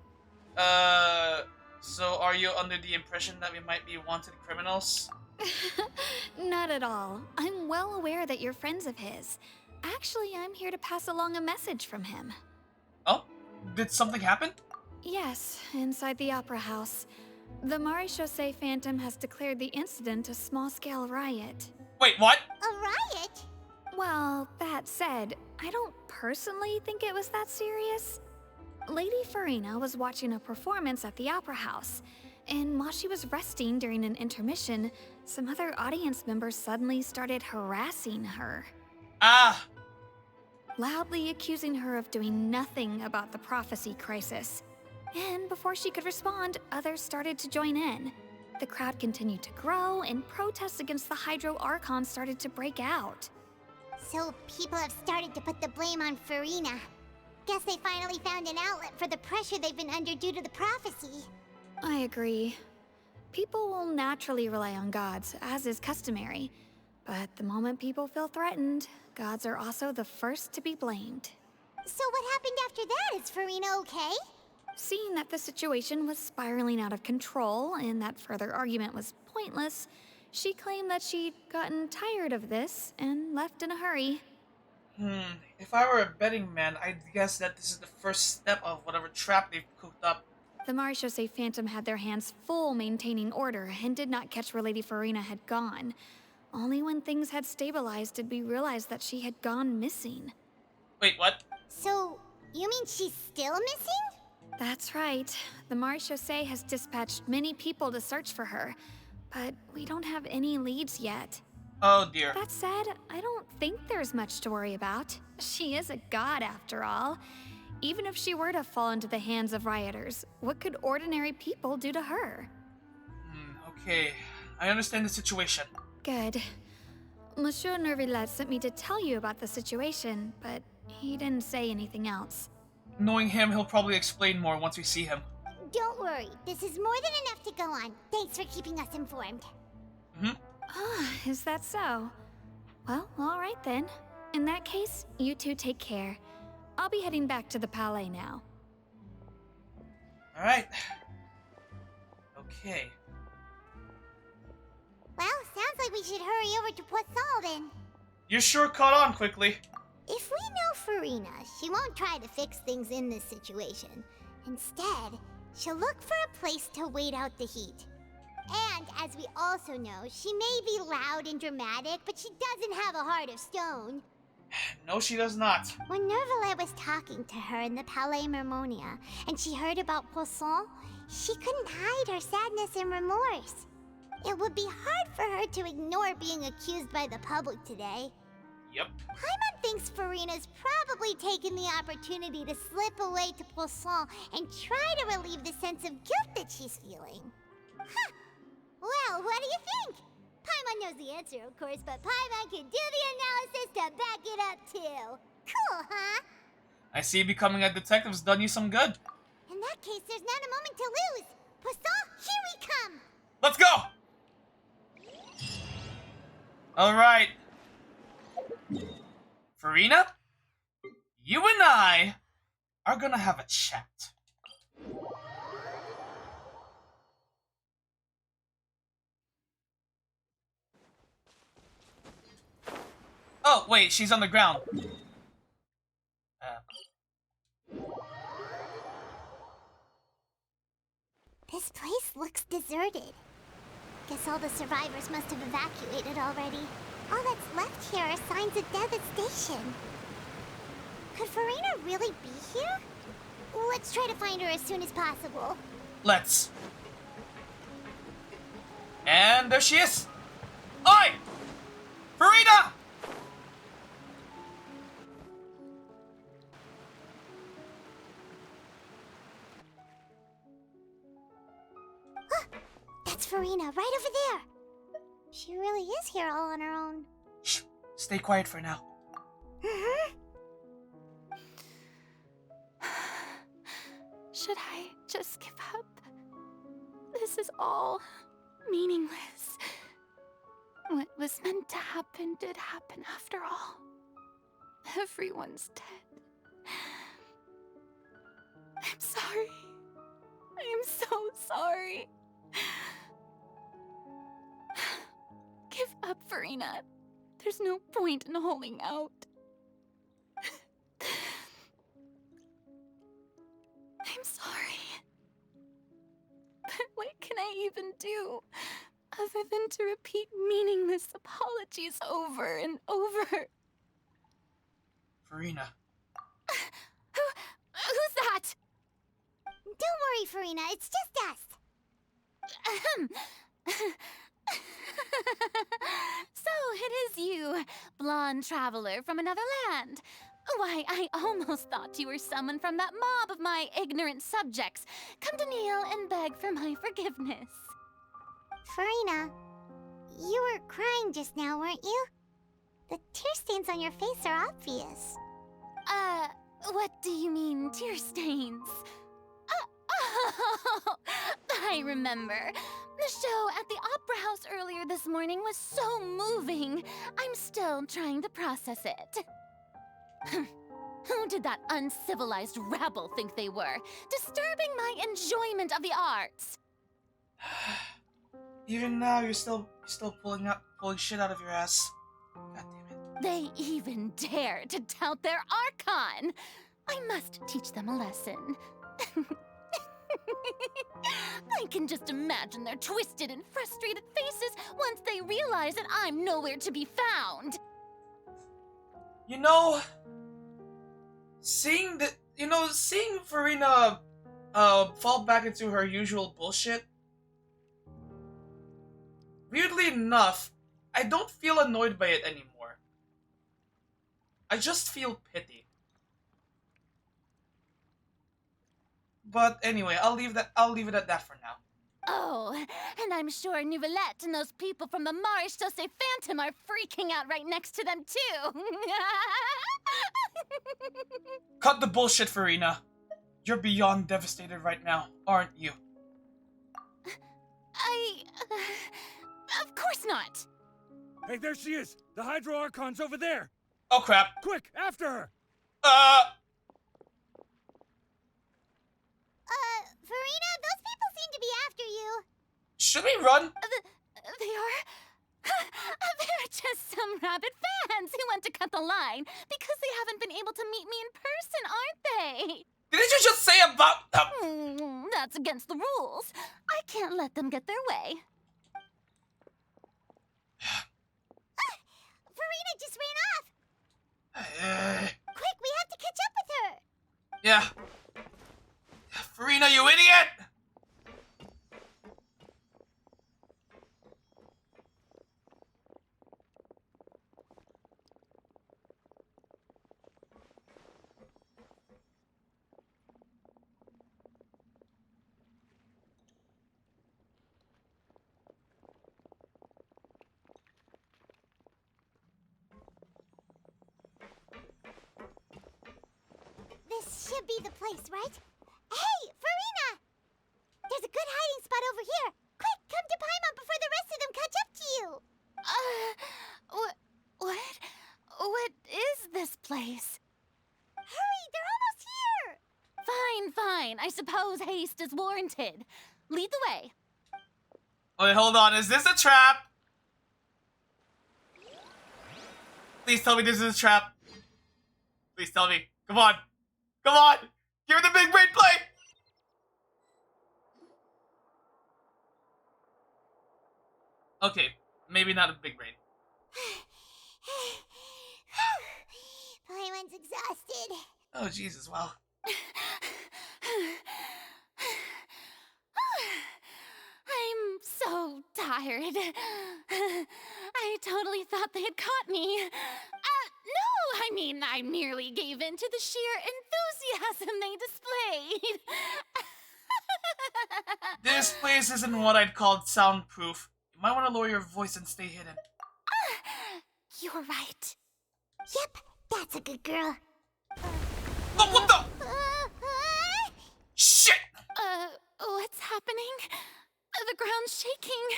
So are you under the impression that we might be wanted criminals? Not at all. I'm well aware that you're friends of his. Actually, I'm here to pass along a message from him. Oh? Did something happen? Yes, inside the Opera House. The Maréchaussée Phantom has declared the incident a small-scale riot. Wait, what? A riot? Well, that said, I don't personally think it was that serious. Lady Farina was watching a performance at the Opera House, and while she was resting during an intermission, some other audience members suddenly started harassing her. Ah! Loudly accusing her of doing nothing about the prophecy crisis. And before she could respond, others started to join in. The crowd continued to grow, and protests against the Hydro Archon started to break out. So people have started to put the blame on Farina. Guess they finally found an outlet for the pressure they've been under due to the prophecy. I agree. People will naturally rely on gods, as is customary. But the moment people feel threatened, gods are also the first to be blamed. So what happened after that? Is Farina okay? Seeing that the situation was spiraling out of control and that further argument was pointless, she claimed that she'd gotten tired of this and left in a hurry. If I were a betting man, I'd guess that this is the first step of whatever trap they've cooked up. The Maréchaussée Phantom had their hands full maintaining order and did not catch where Lady Farina had gone. Only when things had stabilized did we realize that she had gone missing. Wait, what? So, you mean she's still missing? That's right. The Maréchaussée has dispatched many people to search for her, but we don't have any leads yet. Oh dear. That said, I don't think there's much to worry about. She is a god after all. Even if she were to fall into the hands of rioters, what could ordinary people do to her? Okay. I understand the situation. Good. Monsieur Nervillet sent me to tell you about the situation, but he didn't say anything else. Knowing him, he'll probably explain more once we see him. Don't worry. This is more than enough to go on. Thanks for keeping us informed. Ah, is that so? Well, alright then. In that case, you two take care. I'll be heading back to the Palais now. Alright. Okay. Well, sounds like we should hurry over to Poisson then. You sure caught on quickly. If we know Farina, she won't try to fix things in this situation. Instead, she'll look for a place to wait out the heat. And, as we also know, she may be loud and dramatic, but she doesn't have a heart of stone. No, she does not. When Nervillet was talking to her in the Palais Mermonia, and she heard about Poisson, she couldn't hide her sadness and remorse. It would be hard for her to ignore being accused by the public today. Yep. Paimon thinks Farina's probably taken the opportunity to slip away to Poisson and try to relieve the sense of guilt that she's feeling. Huh. Well, what do you think? Paimon knows the answer, of course, but Paimon can do the analysis to back it up, too. Cool, huh? I see becoming a detective's done you some good. In that case, there's not a moment to lose. Poisson, here we come! Let's go! Alright. Farina, you and I are gonna have a chat. Oh, wait, she's on the ground. This place looks deserted. Guess all the survivors must have evacuated already. All that's left here are signs of devastation. Could Farina really be here? Let's try to find her as soon as possible. Let's. And there she is. Oi! Farina! That's Farina, right over there. She really is here all on her own. Shh. Stay quiet for now. Should I just give up? This is all meaningless. What was meant to happen did happen after all. Everyone's dead. I'm sorry. I am so sorry. Give up, Farina. There's no point in holding out. I'm sorry. But what can I even do other than to repeat meaningless apologies over and over? Farina. Who's that? Don't worry, Farina. It's just us. So it is you, blonde traveler from another land. Why, I almost thought you were someone from that mob of my ignorant subjects, come to kneel and beg for my forgiveness. Farina, you were crying just now, weren't you? The tear stains on your face are obvious. What do you mean, tear stains? Oh, I remember. The show at the Opera House earlier this morning was so moving. I'm still trying to process it. Who did that uncivilized rabble think they were? Disturbing my enjoyment of the arts. Even now, you're still pulling shit out of your ass. God damn it. They even dare to tout their Archon. I must teach them a lesson. I can just imagine their twisted and frustrated faces once they realize that I'm nowhere to be found. You know, seeing Farina fall back into her usual bullshit, weirdly enough, I don't feel annoyed by it anymore. I just feel pity. But anyway, I'll leave it at that for now. Oh, and I'm sure Nouvellette and those people from the Marsh Chaussee Phantom are freaking out right next to them too. Cut the bullshit, Farina. You're beyond devastated right now, aren't you? Of course not. Hey, there she is! The Hydro Archon's over there! Oh crap. Quick, after her! Farina, those people seem to be after you. Should we run? They are... They're just some rabid fans who want to cut the line because they haven't been able to meet me in person, aren't they? Didn't you just say about... That's against the rules. I can't let them get their way. Farina just ran off. Quick, we have to catch up with her. Yeah. Farina, you idiot! can't be the place, right? Hey, Farina! There's a good hiding spot over here. Quick, come to Paimon before the rest of them catch up to you. What is this place? Hurry, they're almost here. Fine. I suppose haste is warranted. Lead the way. Wait, hold on. Is this a trap? Please tell me this is a trap. Please tell me. Come on. Come on. Give me the big brain play. Okay. Maybe not a big brain. Paimon's exhausted. Oh, Jesus. Wow. I'm so tired. I totally thought they had caught me. No, I mean, I merely gave in to the sheer enthusiasm they displayed. This place isn't what I'd call soundproof. You might want to lower your voice and stay hidden. You're right. Yep, that's a good girl. Oh, what the? Shit! What's happening? The ground's shaking.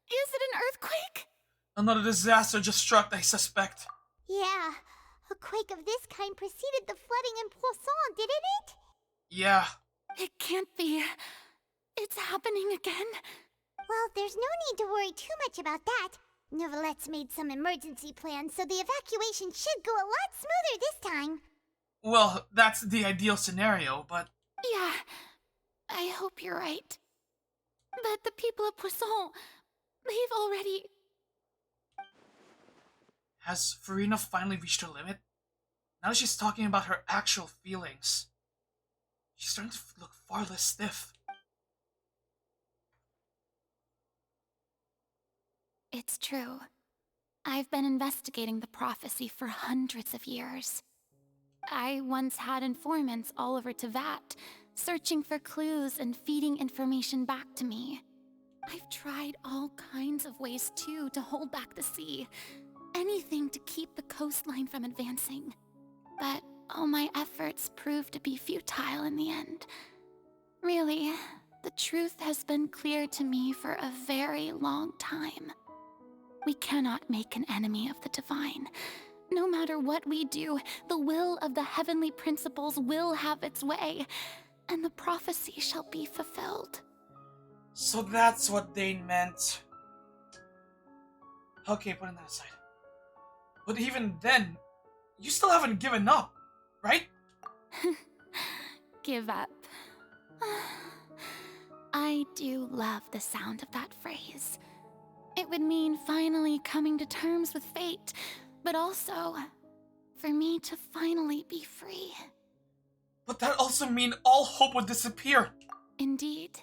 Is it an earthquake? Another disaster just struck, I suspect. Yeah, a quake of this kind preceded the flooding in Poisson, didn't it? Yeah. It can't be. It's happening again. Well, there's no need to worry too much about that. Neverlette's made some emergency plans, so the evacuation should go a lot smoother this time. Well, that's the ideal scenario, but... Yeah, I hope you're right. But the people of Poisson, they've already... Has Farina finally reached her limit? Now she's talking about her actual feelings. She's starting to look far less stiff. It's true. I've been investigating the prophecy for hundreds of years. I once had informants all over Tevat, searching for clues and feeding information back to me. I've tried all kinds of ways, too, to hold back the sea. Anything to keep the coastline from advancing. But all my efforts proved to be futile in the end. Really, the truth has been clear to me for a very long time. We cannot make an enemy of the divine. No matter what we do, the will of the heavenly principles will have its way, and the prophecy shall be fulfilled. So that's what Dane meant. Okay, putting that aside. But even then, you still haven't given up, right? Give up. I do love the sound of that phrase. It would mean finally coming to terms with fate, but also for me to finally be free. But that also means all hope would disappear. Indeed.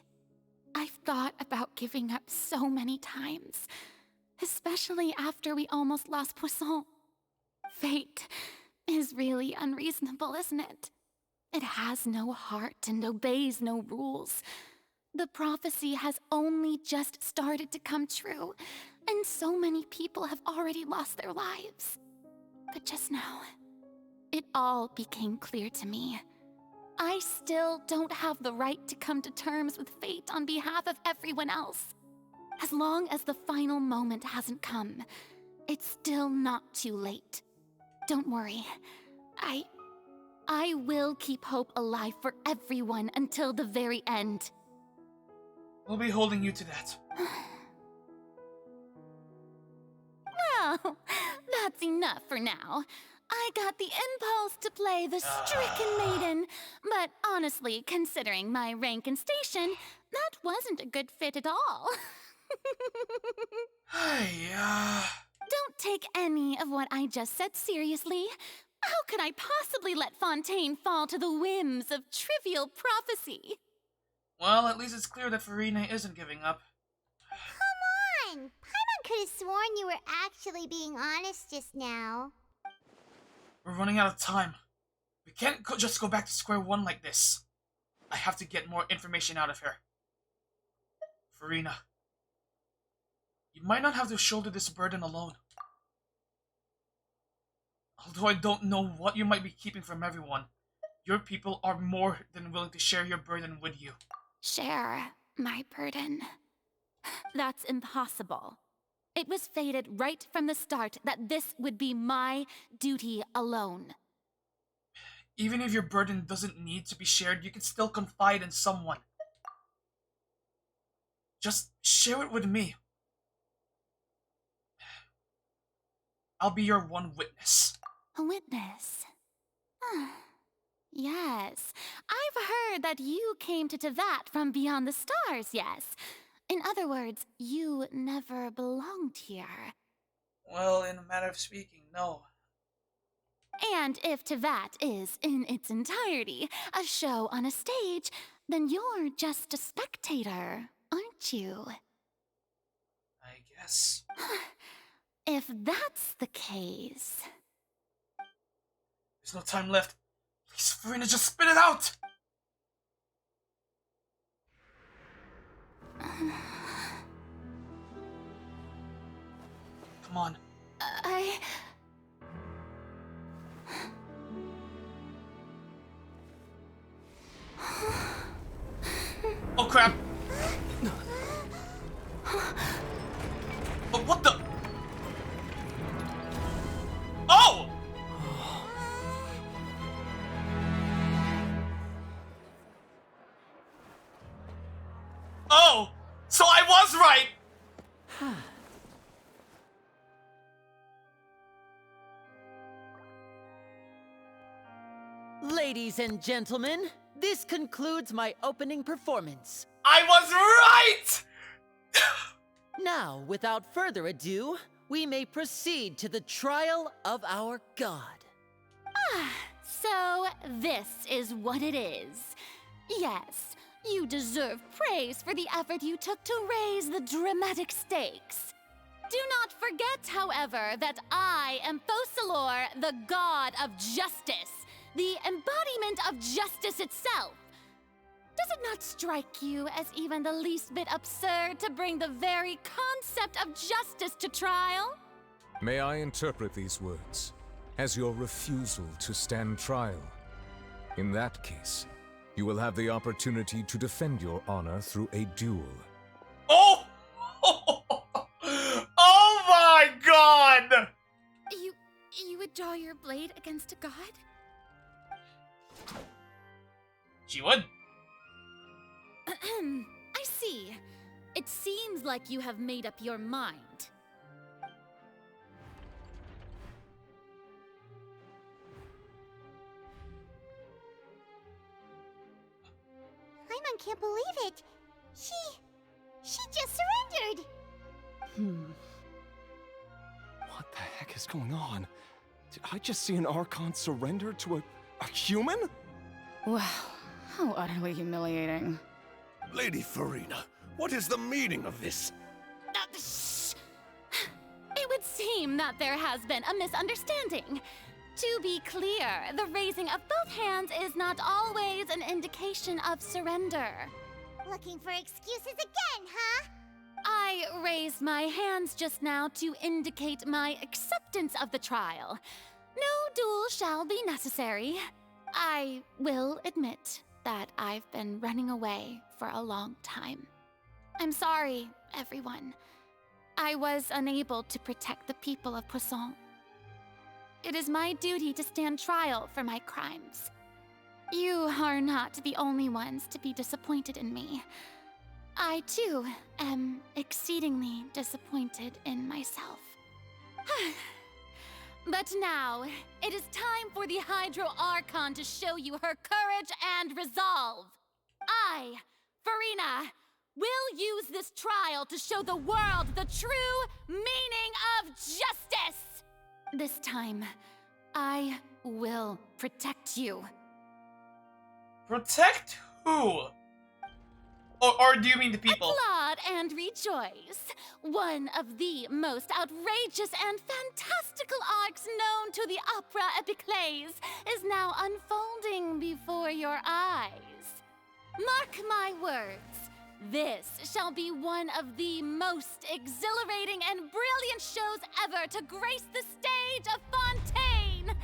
I've thought about giving up so many times, especially after we almost lost Poisson. Fate is really unreasonable, isn't it? It has no heart and obeys no rules. The prophecy has only just started to come true, and so many people have already lost their lives. But just now, it all became clear to me. I still don't have the right to come to terms with fate on behalf of everyone else. As long as the final moment hasn't come, it's still not too late. Don't worry. I will keep hope alive for everyone until the very end. We'll be holding you to that. Well, that's enough for now. I got the impulse to play the stricken maiden, but honestly, considering my rank and station, that wasn't a good fit at all. Don't take any of what I just said seriously. How could I possibly let Fontaine fall to the whims of trivial prophecy? Well, at least it's clear that Farina isn't giving up. Come on! Paimon could have sworn you were actually being honest just now. We're running out of time. We can't just go back to square one like this. I have to get more information out of her. Farina, you might not have to shoulder this burden alone. Although I don't know what you might be keeping from everyone, your people are more than willing to share your burden with you. Share my burden. That's impossible. It was fated right from the start that this would be my duty alone. Even if your burden doesn't need to be shared, you can still confide in someone. Just share it with me. I'll be your one witness. A witness? Yes. I've heard that you came to Tevat from beyond the stars, yes. In other words, you never belonged here. Well, in a matter of speaking, no. And if Tevat is, in its entirety, a show on a stage, then you're just a spectator, aren't you? I guess. If that's the case... There's no time left. Please, Farina, just spit it out! Come on. Oh crap! Oh, what the? Oh! Oh! So I was right! Ladies and gentlemen, this concludes my opening performance. I was right! Now, without further ado, we may proceed to the trial of our god. So this is what it is. Yes, you deserve praise for the effort you took to raise the dramatic stakes. Do not forget, however, that I am Focalor, the god of justice, the embodiment of justice itself. Does it not strike you as even the least bit absurd to bring the very concept of justice to trial? May I interpret these words as your refusal to stand trial? In that case, you will have the opportunity to defend your honor through a duel. Oh! Oh my god! You would draw your blade against a god? She would. I see. It seems like you have made up your mind. Paimon can't believe it. She just surrendered. What the heck is going on? Did I just see an Archon surrender to a human? Wow, how utterly humiliating. Lady Farina, what is the meaning of this? It would seem that there has been a misunderstanding. To be clear, the raising of both hands is not always an indication of surrender. Looking for excuses again, huh? I raised my hands just now to indicate my acceptance of the trial. No duel shall be necessary. I will admit that I've been running away for a long time. I'm sorry, everyone. I was unable to protect the people of Poisson. It is my duty to stand trial for my crimes. You are not the only ones to be disappointed in me. I, too, am exceedingly disappointed in myself. But now, it is time for the Hydro Archon to show you her courage and resolve. I, Farina, will use this trial to show the world the true meaning of justice! This time, I will protect you. Protect who? Or do you mean the people? Applaud and rejoice. One of the most outrageous and fantastical arcs known to the opera epiclese is now unfolding before your eyes. Mark my words, this shall be one of the most exhilarating and brilliant shows ever to grace the stage of Fontaine.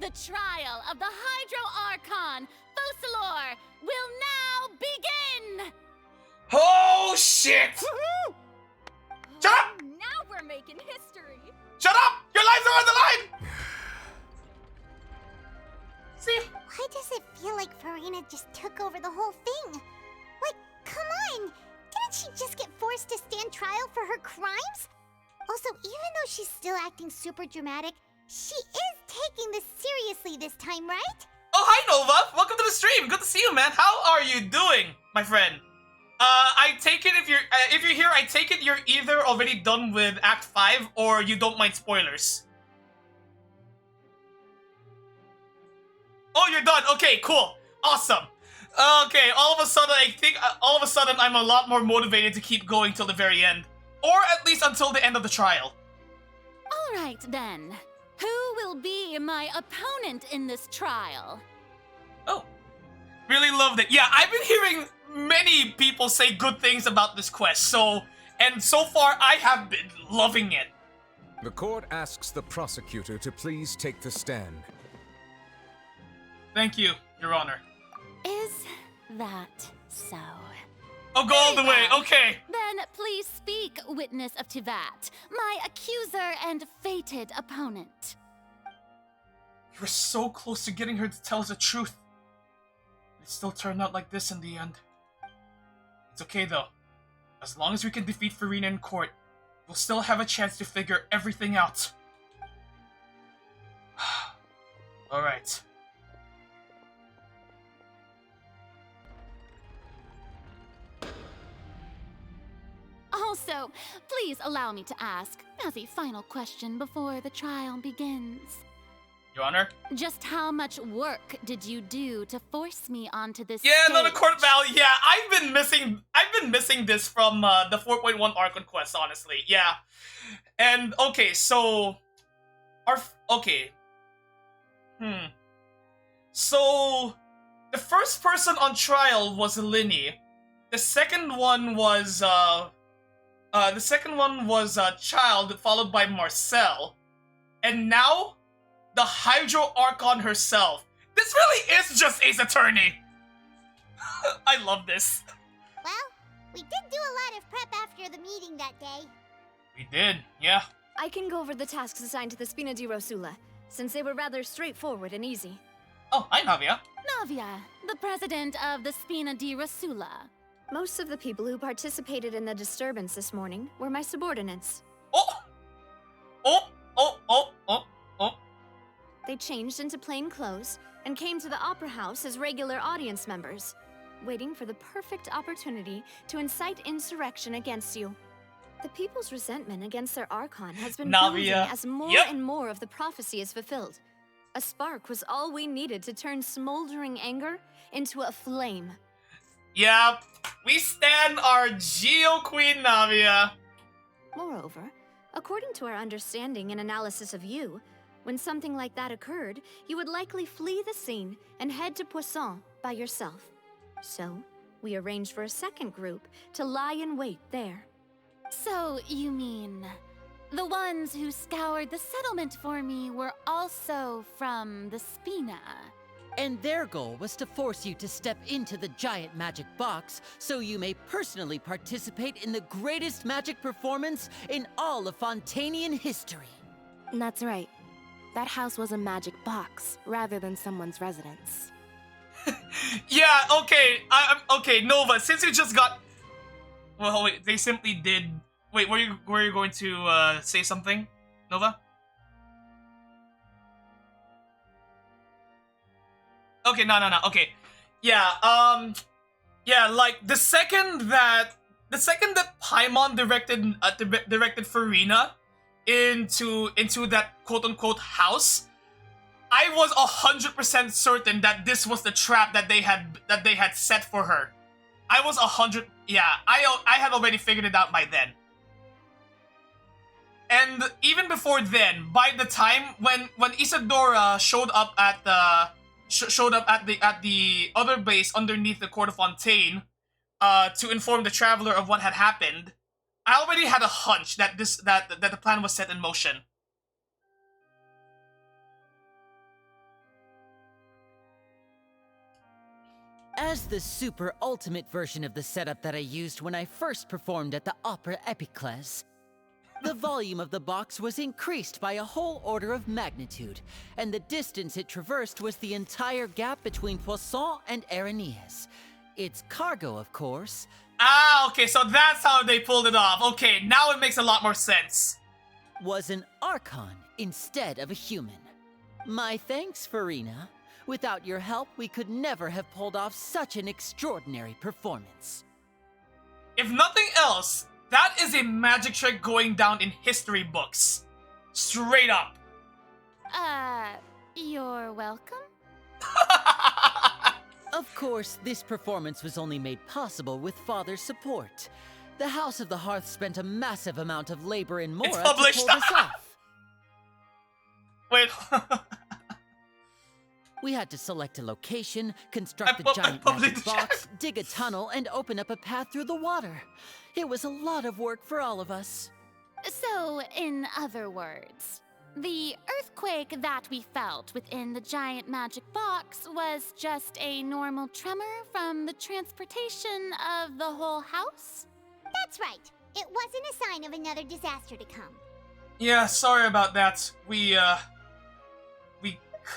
The trial of the Hydro Archon, Focalor, will now begin! Oh, shit! Shut up! Now we're making history. Shut up! Your lives are on the line! See? Why does it feel like Farina just took over the whole thing? Like, come on! Didn't she just get forced to stand trial for her crimes? Also, even though she's still acting super dramatic, she is taking this seriously this time, right? Oh, hi, Nova! Welcome to the stream! Good to see you, man! How are you doing, my friend? I take it if you're here, I take it you're either already done with Act 5 or you don't mind spoilers. Oh, you're done. Okay, cool. Awesome. Okay, all of a sudden, I think, I'm a lot more motivated to keep going till the very end. Or at least until the end of the trial. Alright then. Who will be my opponent in this trial? Oh. Really loved it. Yeah, I've been hearing many people say good things about this quest, and so far I have been loving it. The court asks the prosecutor to please take the stand. Thank you, Your Honor. Is that so? I'll go all the way, okay. Then please speak, witness of Tivat, my accuser and fated opponent. You were so close to getting her to tell us the truth. It still turned out like this in the end. It's okay though. As long as we can defeat Farina in court, we'll still have a chance to figure everything out. Alright. Also, please allow me to ask, as a final question before the trial begins. Your Honor? Just how much work did you do to force me onto this Yeah, stage? no, the court battle. Yeah, I've been missing this from the 4.1 Archon Quest, honestly. Yeah. And okay, so So the first person on trial was Linny. The second one was Child, followed by Marcel. And now the Hydro Archon herself. This really is just Ace Attorney. I love this. Well, we did do a lot of prep after the meeting that day. We did, yeah. I can go over the tasks assigned to the Spina di Rosula, since they were rather straightforward and easy. Oh, hi, Navia. Navia, the president of the Spina di Rosula. Most of the people who participated in the disturbance this morning were my subordinates. They changed into plain clothes and came to the Opera House as regular audience members, waiting for the perfect opportunity to incite insurrection against you. The people's resentment against their Archon has been building as more and more of the prophecy is fulfilled. A spark was all we needed to turn smoldering anger into a flame. Yeah, we stand our Geo Queen Navia. Moreover, according to our understanding and analysis of you, when something like that occurred, you would likely flee the scene and head to Poisson by yourself. So, we arranged for a second group to lie in wait there. So, you mean the ones who scoured the settlement for me were also from the Spina? And their goal was to force you to step into the giant magic box so you may personally participate in the greatest magic performance in all of Fontanian history. That's right. That house was a magic box, rather than someone's residence. Yeah, okay, okay, Nova, since you just got... Well, wait, they simply did... Wait, were you going to say something, Nova? Okay, no, okay. Yeah, yeah, like, the second that Paimon directed Farina into that quote-unquote house, I was 100% certain that this was the trap that they had set for her. I was 100, yeah, I had already figured it out by then. And even before then, by the time when Isadora showed up at the other base underneath the Court of Fontaine, to inform the traveler of what had happened, I already had a hunch that the plan was set in motion. As the super ultimate version of the setup that I used when I first performed at the Opera Epiclese, the volume of the box was increased by a whole order of magnitude, and the distance it traversed was the entire gap between Poisson and Aranias. Its cargo, of course. Ah, okay, so that's how they pulled it off. Okay, now it makes a lot more sense. Was an Archon instead of a human. My thanks, Farina. Without your help, we could never have pulled off such an extraordinary performance. If nothing else, that is a magic trick going down in history books. Straight up. You're welcome? Of course, this performance was only made possible with Father's support. The House of the Hearth spent a massive amount of labor in Mora to pull this off. Wait. We had to select a location, construct the giant magic box, dig a tunnel, and open up a path through the water. It was a lot of work for all of us. So, in other words, the earthquake that we felt within the giant magic box was just a normal tremor from the transportation of the whole house? That's right. It wasn't a sign of another disaster to come. Yeah, sorry about that. We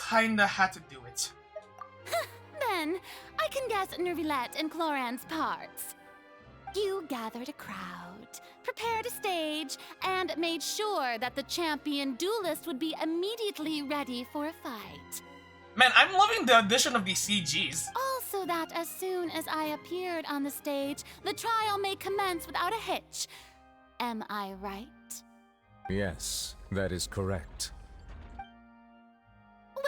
kinda had to do it. Then, I can guess Nervilette and Cloran's parts. You gathered a crowd, prepared a stage, and made sure that the champion duelist would be immediately ready for a fight. Man, I'm loving the addition of these CGs. Also that as soon as I appeared on the stage, the trial may commence without a hitch. Am I right? Yes, that is correct.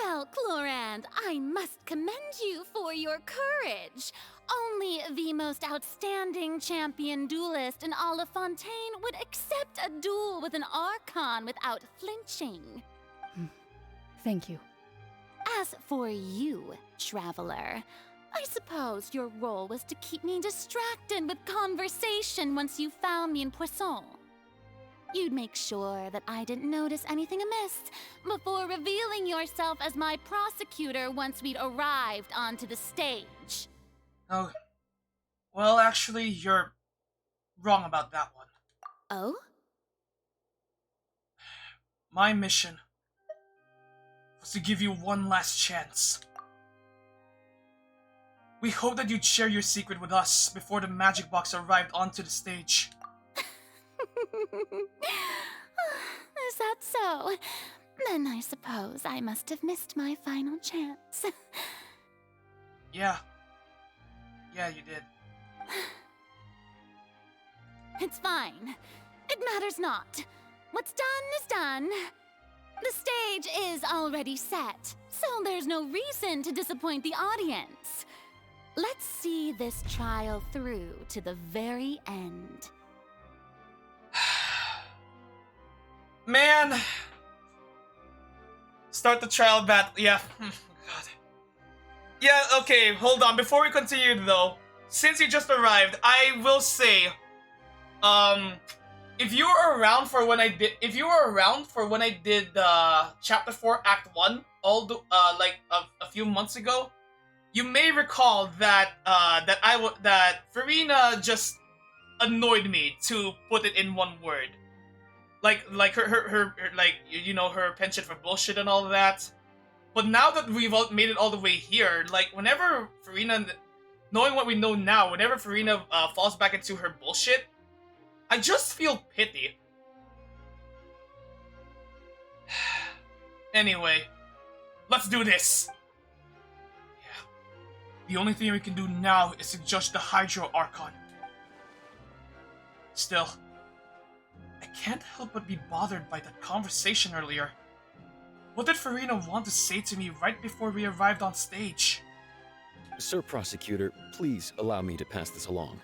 Well, Clorand, I must commend you for your courage. Only the most outstanding champion duelist in all of Fontaine would accept a duel with an Archon without flinching. Thank you. As for you, Traveler, I suppose your role was to keep me distracted with conversation once you found me in Poisson. You'd make sure that I didn't notice anything amiss before revealing yourself as my prosecutor once we'd arrived onto the stage. Oh, well, actually, you're wrong about that one. Oh? My mission was to give you one last chance. We hope that you'd share your secret with us before the magic box arrived onto the stage. Is that so? Then I suppose I must have missed my final chance. Yeah. Yeah, you did. It's fine. It matters not. What's done is done. The stage is already set, so there's no reason to disappoint the audience. Let's see this trial through to the very end. Man. Start the trial battle. Yeah. God. Yeah, okay, hold on. Before we continue though, since you just arrived, I will say, if you were around for when I did Chapter 4 Act 1 a few months ago, you may recall that that Farina just annoyed me, to put it in one word. Like her her penchant for bullshit and all of that. But now that we've made it all the way here, like whenever Farina, knowing what we know now, whenever Farina falls back into her bullshit, I just feel pity. Anyway, let's do this. Yeah. The only thing we can do now is to judge the Hydro Archon. Still, I can't help but be bothered by that conversation earlier. What did Farina want to say to me right before we arrived on stage? Sir Prosecutor, please allow me to pass this along.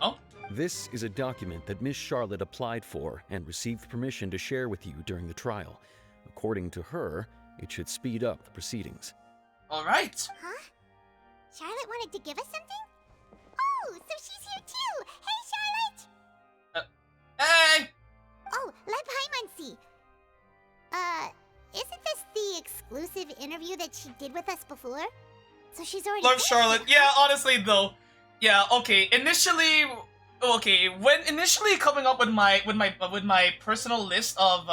Oh? This is a document that Miss Charlotte applied for and received permission to share with you during the trial. According to her, it should speed up the proceedings. Alright. Huh? Charlotte wanted to give us something? Oh, so she's here too! Hey, Charlotte! Hey! Oh, let Paimon see. Isn't this the exclusive interview that she did with us before? So she's already Love finished Charlotte. it, Yeah, huh? honestly though. Yeah, okay. When initially coming up with my personal list of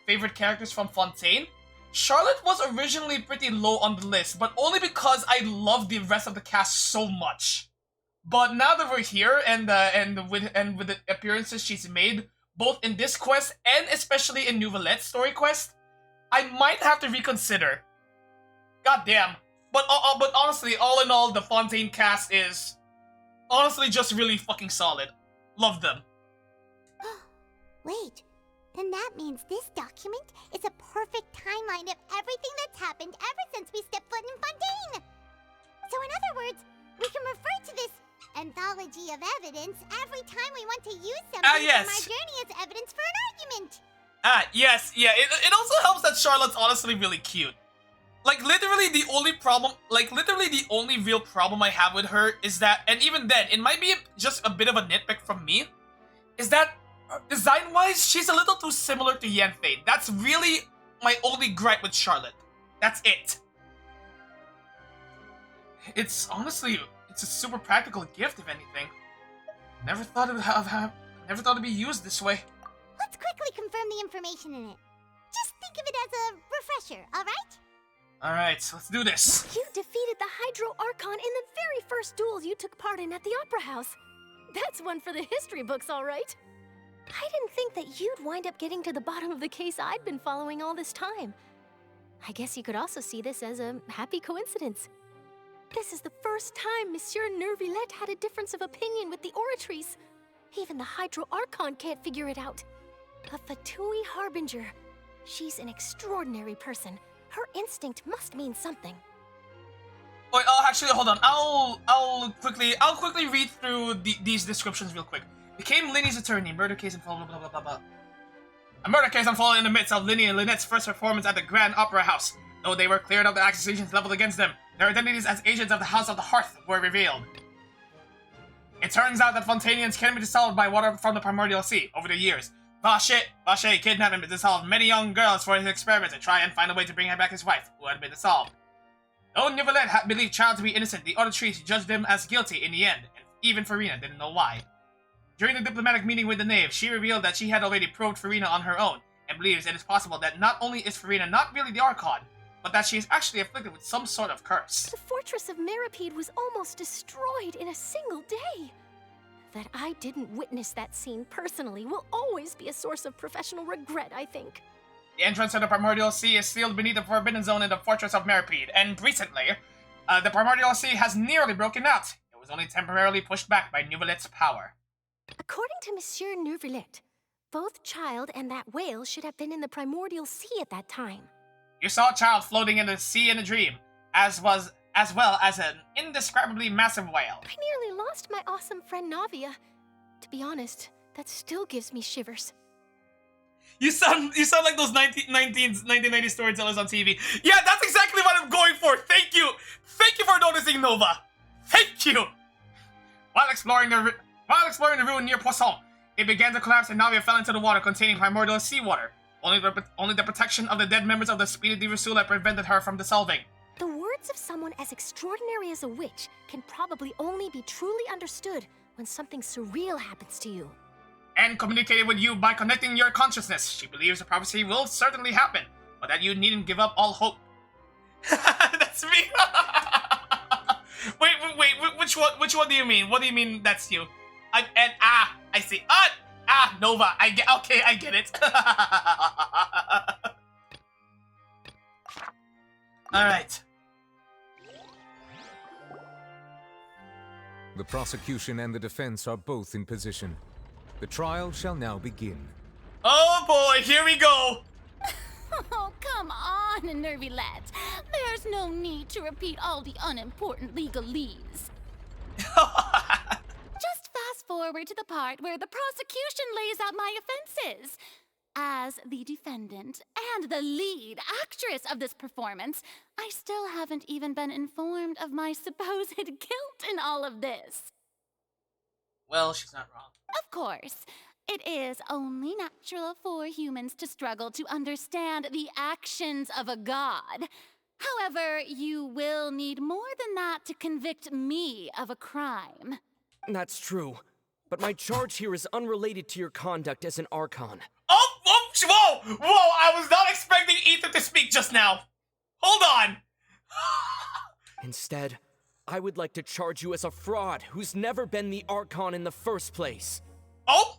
favorite characters from Fontaine, Charlotte was originally pretty low on the list, but only because I love the rest of the cast so much. But now that we're here and with the appearances she's made, both in this quest and especially in Nouvelette's story quest, I might have to reconsider. God damn. But honestly, all in all, the Fontaine cast is honestly just really fucking solid. Love them. Wait, then that means this document is a perfect timeline of everything that's happened ever since we stepped foot in Fontaine. So in other words, we can refer to this anthology of evidence every time we want to use something Yes. from our journey as evidence for an argument. Yes, yeah. It also helps that Charlotte's honestly really cute. Like, literally the only real problem I have with her is that, and even then, it might be just a bit of a nitpick from me, is that, design-wise, she's a little too similar to Yanfei. That's really my only gripe with Charlotte. That's it. It's a super practical gift, if anything. Never thought it'd be used this way. Let's quickly confirm the information in it. Just think of it as a refresher, alright? Alright, so let's do this. You defeated the Hydro Archon in the very first duels you took part in at the Opera House. That's one for the history books, all right. I didn't think that you'd wind up getting to the bottom of the case I'd been following all this time. I guess you could also see this as a happy coincidence. This is the first time Monsieur Neuvillette had a difference of opinion with the Oratrice. Even the Hydro Archon can't figure it out. A Fatui Harbinger. She's an extraordinary person. Her instinct must mean something. Wait, actually, hold on. I'll quickly read through these descriptions real quick. Became Linny's attorney. Murder case unfolded. Blah blah blah blah. A murder case unfolded in the midst of Linny and Lynette's first performance at the Grand Opera House. Though they were cleared of the accusations leveled against them, their identities as agents of the House of the Hearth were revealed. It turns out that Fontainians can be dissolved by water from the Primordial Sea. Over the years, Vache kidnapped and dissolved many young girls for his experiments to try and find a way to bring back his wife, who had been dissolved. Though Neuvillette had believed Child to be innocent, the Auditrice judged him as guilty in the end, and even Farina didn't know why. During the diplomatic meeting with the Knave, she revealed that she had already probed Farina on her own, and believes it is possible that not only is Farina not really the Archon, but that she is actually afflicted with some sort of curse. The fortress of Meripede was almost destroyed in a single day. That I didn't witness that scene personally will always be a source of professional regret, I think. The entrance to the Primordial Sea is sealed beneath the Forbidden Zone in the Fortress of Meripede, and recently, the Primordial Sea has nearly broken out. It was only temporarily pushed back by Nouvelette's power. According to Monsieur Neuvillette, both Child and that whale should have been in the Primordial Sea at that time. You saw Child floating in the sea in a dream, as well as an indescribably massive whale. I nearly lost my awesome friend Navia. To be honest, that still gives me shivers. You sound like those 1990 storytellers on TV. Yeah, that's exactly what I'm going for. Thank you for noticing, Nova. Thank you. While exploring the ruin near Poisson, it began to collapse and Navia fell into the water containing primordial seawater. Only the protection of the dead members of the Speedy di Rusula prevented her from dissolving. The words of someone as extraordinary as a witch can probably only be truly understood when something surreal happens to you. And communicated with you by connecting your consciousness. She believes the prophecy will certainly happen, but that you needn't give up all hope. That's me. wait, which one do you mean? What do you mean that's you? I see. Nova. I get it. Alright. The prosecution and the defense are both in position. The trial shall now begin. Oh boy, here we go! Oh, come on, Neuvillette. There's no need to repeat all the unimportant legalese. Just fast forward to the part where the prosecution lays out my offenses. As the defendant and the lead actress of this performance, I still haven't even been informed of my supposed guilt in all of this. Well, she's not wrong. Of course, it is only natural for humans to struggle to understand the actions of a god. However, you will need more than that to convict me of a crime. That's true. But my charge here is unrelated to your conduct as an Archon. Oh, whoa! Whoa! I was not expecting Ether to speak just now. Hold on! Instead, I would like to charge you as a fraud who's never been the Archon in the first place. Oh?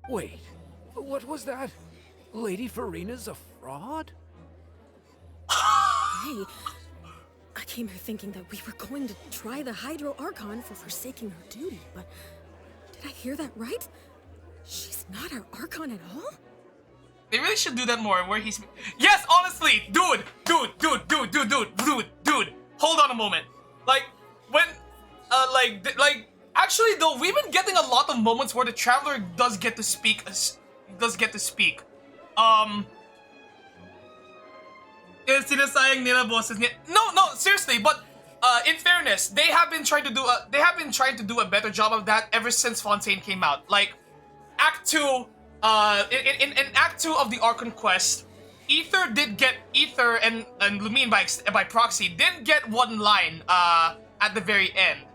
Wait, what was that? Lady Farina's a fraud? Hey, I came here thinking that we were going to try the Hydro Archon for forsaking her duty, but did I hear that right? She's not our Archon at all? They really should do that more, where he's... Yes, honestly! Dude! Hold on a moment. Like, when... Actually, though, we've been getting a lot of moments where the Traveler does get to speak. Sinasayang nila bosses niya. No, seriously, but in fairness, they have been trying to do a better job of that ever since Fontaine came out. Like, Act 2, in Act 2 of the Archon Quest, Ether and Lumine by proxy did get one line at the very end.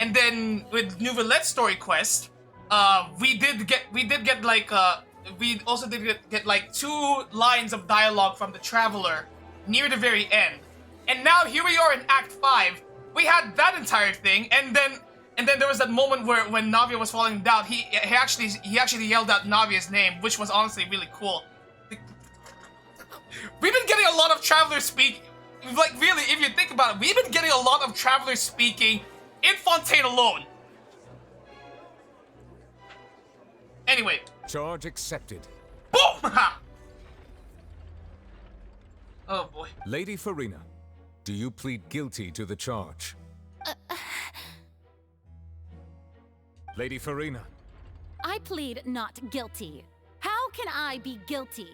And then with Nouvelette's story quest, we also did get like 2 lines of dialogue from the Traveler near the very end. And now here we are in Act 5. We had that entire thing, and then there was that moment where when Navia was falling down, he actually yelled out Navia's name, which was honestly really cool. We've been getting a lot of Traveler speak. Like really, if you think about it, we've been getting a lot of Traveler speaking in Fontaine alone. Anyway. Charge accepted. Boom! Oh boy. Lady Farina, do you plead guilty to the charge? Lady Farina. I plead not guilty. How can I be guilty?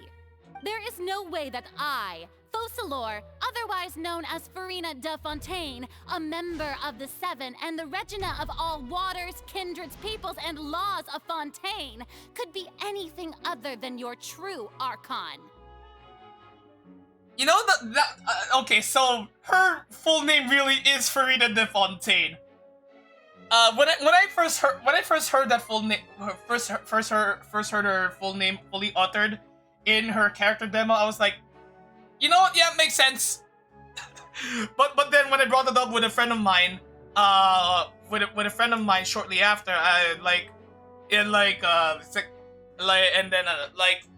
There is no way that I, Focalor, otherwise known as Farina de Fontaine, a member of the Seven and the Regina of all waters, kindreds, peoples, and laws of Fontaine, could be anything other than your true Archon. You know okay, so her full name really is Farina de Fontaine. When I first heard that full name, first heard her full name fully uttered in her character demo, I was like, you know what? Yeah, makes sense. but then when I brought it up with a friend of mine, shortly after,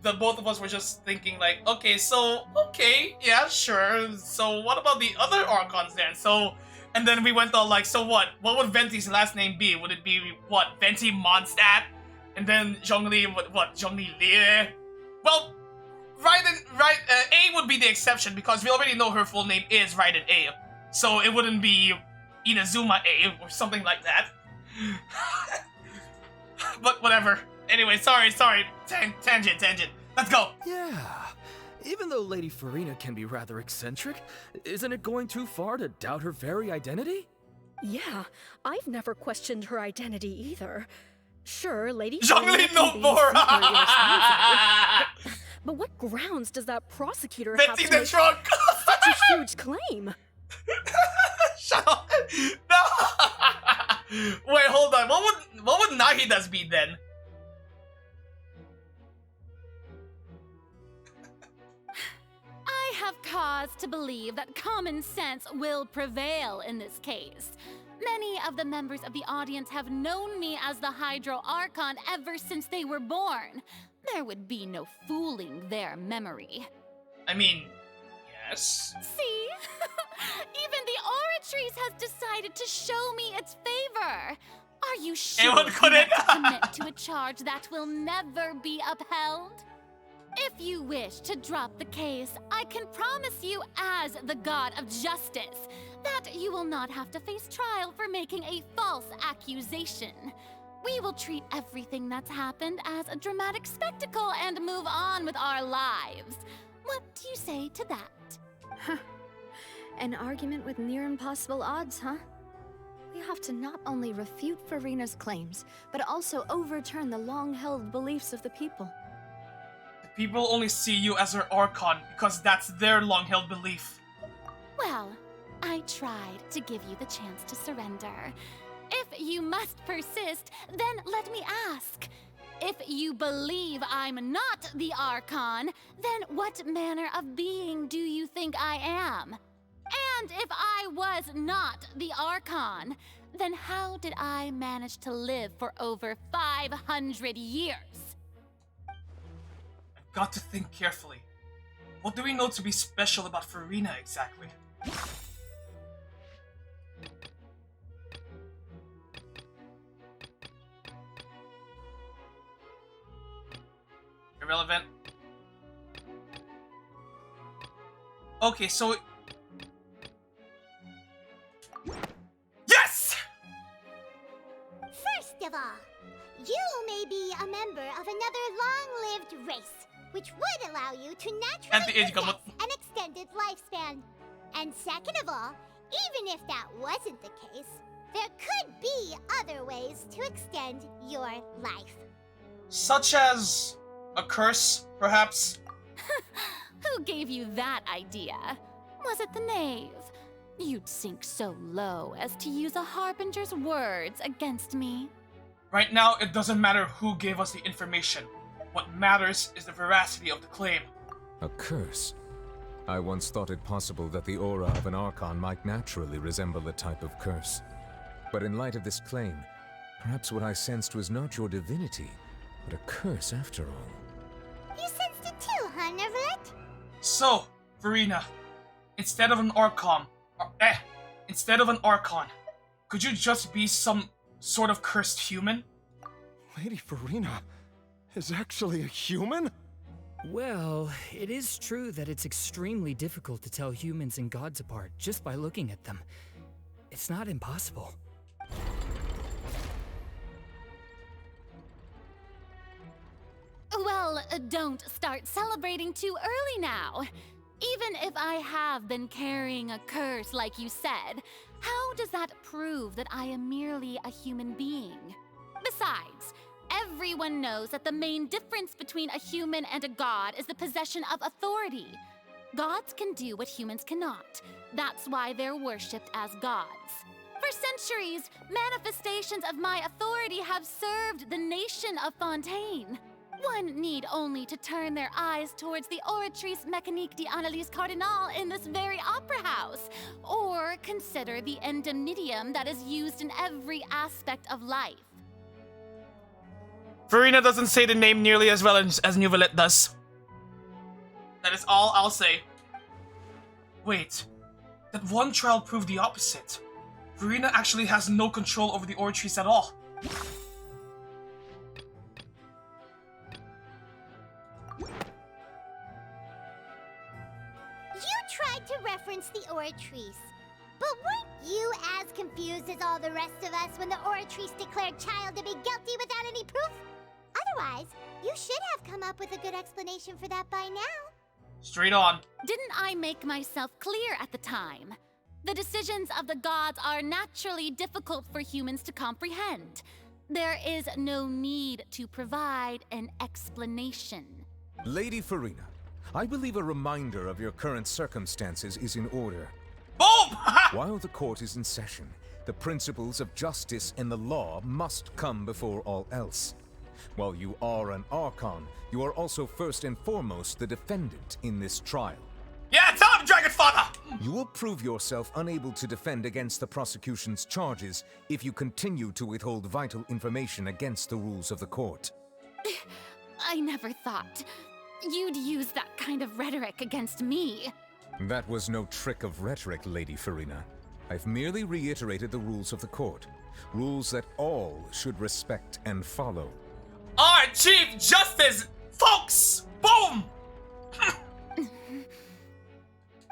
the both of us were just thinking like, okay, yeah, sure. So what about the other Archons then? So, and then we went on like, so what? What would Venti's last name be? Would it be what? Venti Mondstadt? And then Zhongli, what? Zhongli Lie? Well, A would be the exception because we already know her full name is Raiden A. So it wouldn't be Inazuma A or something like that. But whatever. Anyway, sorry. Tangent. Let's go. Yeah. Even though Lady Farina can be rather eccentric, isn't it going too far to doubt her very identity? Yeah, I've never questioned her identity either. Sure, Lady Zhongli Farina no can be more. But what grounds does that prosecutor Betsy have to the make Trunk. such a huge claim? Shut up. No. Wait, hold on. What would Nahida's be then? I have cause to believe that common sense will prevail in this case. Many of the members of the audience have known me as the Hydro Archon ever since they were born. There would be no fooling their memory. I mean, yes. See? Even the Oratrice has decided to show me its favor. Are you sure you want to commit to a charge that will never be upheld? If you wish to drop the case, I can promise you as the God of Justice that you will not have to face trial for making a false accusation. We will treat everything that's happened as a dramatic spectacle and move on with our lives. What do you say to that? Huh. An argument with near impossible odds, huh? We have to not only refute Farina's claims, but also overturn the long-held beliefs of the people. The people only see you as their Archon because that's their long-held belief. Well, I tried to give you the chance to surrender. If you must persist, then let me ask. If you believe I'm not the Archon, then what manner of being do you think I am? And if I was not the Archon, then how did I manage to live for over 500 years? I've got to think carefully. What do we know to be special about Farina exactly? Irrelevant. Okay, so... Yes! First of all, you may be a member of another long-lived race, which would allow you to naturally possess an extended lifespan. And second of all, even if that wasn't the case, there could be other ways to extend your life. Such as a curse, perhaps? Who gave you that idea? Was it the knave? You'd sink so low as to use a harbinger's words against me. Right now, it doesn't matter who gave us the information. What matters is the veracity of the claim. A curse? I once thought it possible that the aura of an Archon might naturally resemble a type of curse. But in light of this claim, perhaps what I sensed was not your divinity, but a curse after all. You sensed it too, huh, Neverlet? So, Farina, instead of an Archon, could you just be some sort of cursed human? Lady Farina is actually a human? Well, it is true that it's extremely difficult to tell humans and gods apart just by looking at them. It's not impossible. Well, don't start celebrating too early now. Even if I have been carrying a curse like you said, how does that prove that I am merely a human being? Besides, everyone knows that the main difference between a human and a god is the possession of authority. Gods can do what humans cannot. That's why they're worshipped as gods. For centuries, manifestations of my authority have served the nation of Fontaine. One need only to turn their eyes towards the Oratrice Mécanique d'Analyse Cardinal in this very opera house, or consider the endemnitium that is used in every aspect of life. Farina doesn't say the name nearly as well as Neuvillette does. That is all I'll say. Wait, that one trial proved the opposite. Farina actually has no control over the Oratrice at all. You tried to reference the Oratrice, but weren't you as confused as all the rest of us when the Oratrice declared Child to be guilty without any proof? Otherwise, you should have come up with a good explanation for that by now. Straight on. Didn't I make myself clear at the time? The decisions of the gods are naturally difficult for humans to comprehend. There is no need to provide an explanation. Lady Farina, I believe a reminder of your current circumstances is in order. Boom! While the court is in session, the principles of justice and the law must come before all else. While you are an Archon, you are also first and foremost the defendant in this trial. Yeah, tell him, Dragonfather! You will prove yourself unable to defend against the prosecution's charges if you continue to withhold vital information against the rules of the court. I never thought you'd use that kind of rhetoric against me. That was no trick of rhetoric, Lady Farina. I've merely reiterated the rules of the court. Rules that all should respect and follow. Our Chief Justice, folks! Boom!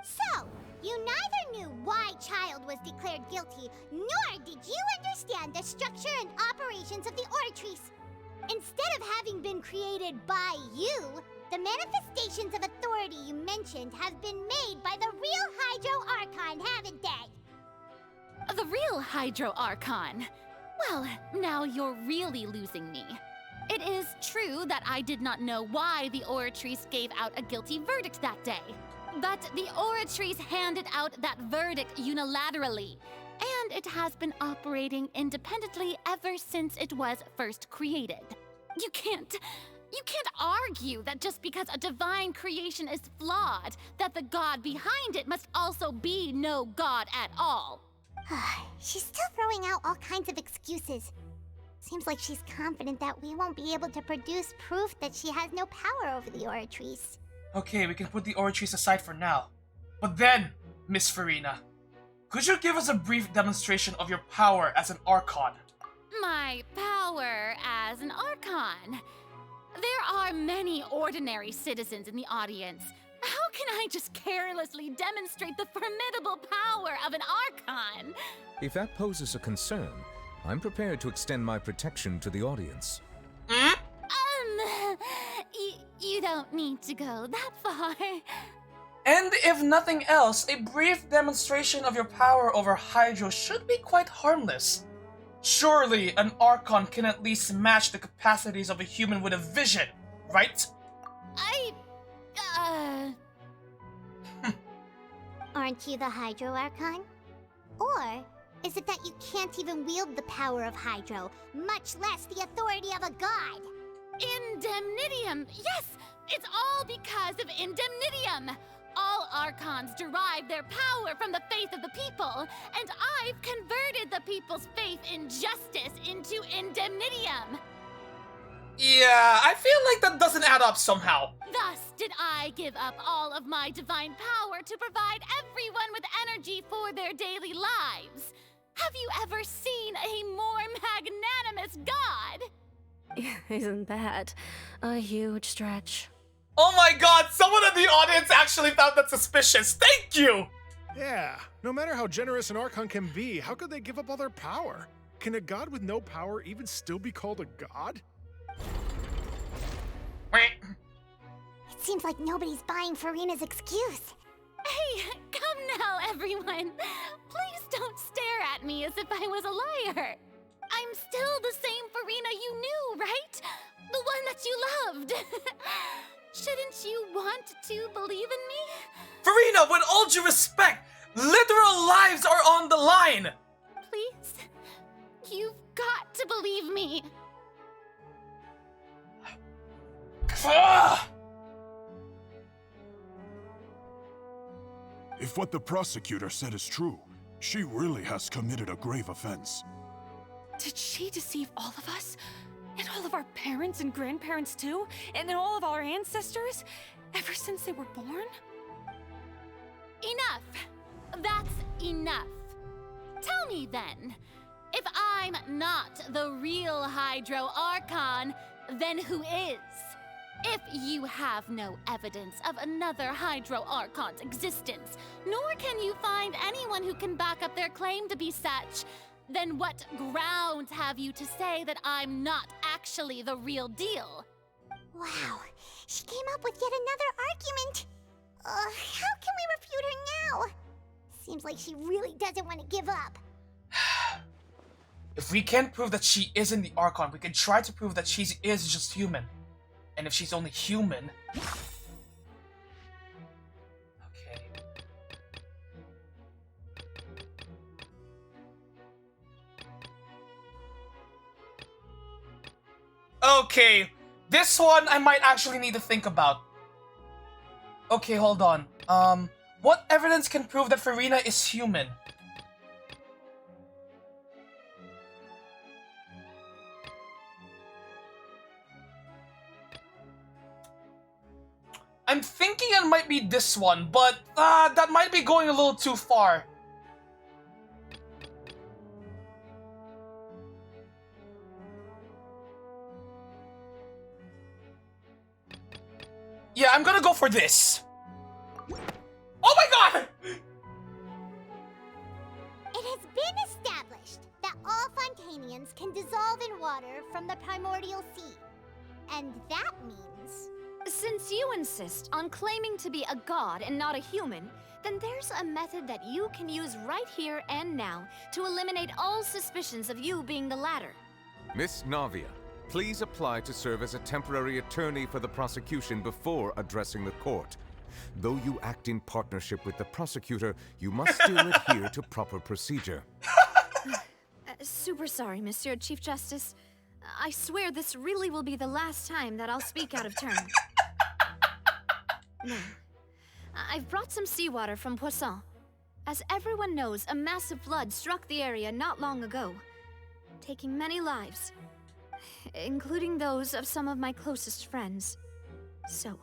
So, you neither knew why Child was declared guilty, nor did you understand the structure and operations of the Oratrice. Instead of having been created by you, the manifestations of authority you mentioned have been made by the real Hydro Archon, haven't they? The real Hydro Archon? Well, now you're really losing me. It is true that I did not know why the Oratrice gave out a guilty verdict that day. But the Oratries handed out that verdict unilaterally, and it has been operating independently ever since it was first created. You can't argue that just because a divine creation is flawed, that the god behind it must also be no god at all. She's still throwing out all kinds of excuses. Seems like she's confident that we won't be able to produce proof that she has no power over the Oratries. Okay, we can put the Oratries aside for now. But then, Miss Farina, could you give us a brief demonstration of your power as an Archon? My power as an Archon? There are many ordinary citizens in the audience. How can I just carelessly demonstrate the formidable power of an Archon? If that poses a concern, I'm prepared to extend my protection to the audience. You don't need to go that far. And if nothing else, a brief demonstration of your power over Hydro should be quite harmless. Surely an Archon can at least match the capacities of a human with a vision, right? Aren't you the Hydro Archon? Or is it that you can't even wield the power of Hydro, much less the authority of a god? Indemnitium! Yes! It's all because of Indemnitium! All Archons derive their power from the faith of the people, and I've converted the people's faith in justice into Indemnitium! Yeah, I feel like that doesn't add up somehow. Thus did I give up all of my divine power to provide everyone with energy for their daily lives. Have you ever seen a more magnanimous god? Isn't that a huge stretch? Oh my god, someone in the audience actually found that suspicious. Thank you! Yeah, no matter how generous an Archon can be, how could they give up all their power? Can a god with no power even still be called a god? It seems like nobody's buying Farina's excuse. Hey, come now, everyone. Please don't stare at me as if I was a liar. I'm still the same Farina you knew, right? The one that you loved. Shouldn't you want to believe in me? Farina, with all due respect, literal lives are on the line! Please? You've got to believe me. If what the prosecutor said is true, she really has committed a grave offense. Did she deceive all of us? And all of our parents and grandparents too? And all of our ancestors? Ever since they were born? Enough. That's enough. Tell me then, if I'm not the real Hydro Archon, then who is? If you have no evidence of another Hydro Archon's existence, nor can you find anyone who can back up their claim to be such, then what grounds have you to say that I'm not actually the real deal? Wow, she came up with yet another argument. How can we refute her now? Seems like she really doesn't want to give up. If we can't prove that she isn't the Archon, we can try to prove that she is just human. And if she's only human... Okay, this one I might actually need to think about. Okay, hold on. What evidence can prove that Farina is human? I'm thinking it might be this one, but that might be going a little too far. Yeah, I'm gonna go for this. Oh my god! It has been established that all Fontanians can dissolve in water from the primordial sea. And that means... Since you insist on claiming to be a god and not a human, then there's a method that you can use right here and now to eliminate all suspicions of you being the latter. Miss Navia, please apply to serve as a temporary attorney for the prosecution before addressing the court. Though you act in partnership with the prosecutor, you must still adhere to proper procedure. Super sorry, Monsieur Chief Justice. I swear this really will be the last time that I'll speak out of turn. Now, I've brought some seawater from Poisson. As everyone knows, a massive flood struck the area not long ago, taking many lives, including those of some of my closest friends. So,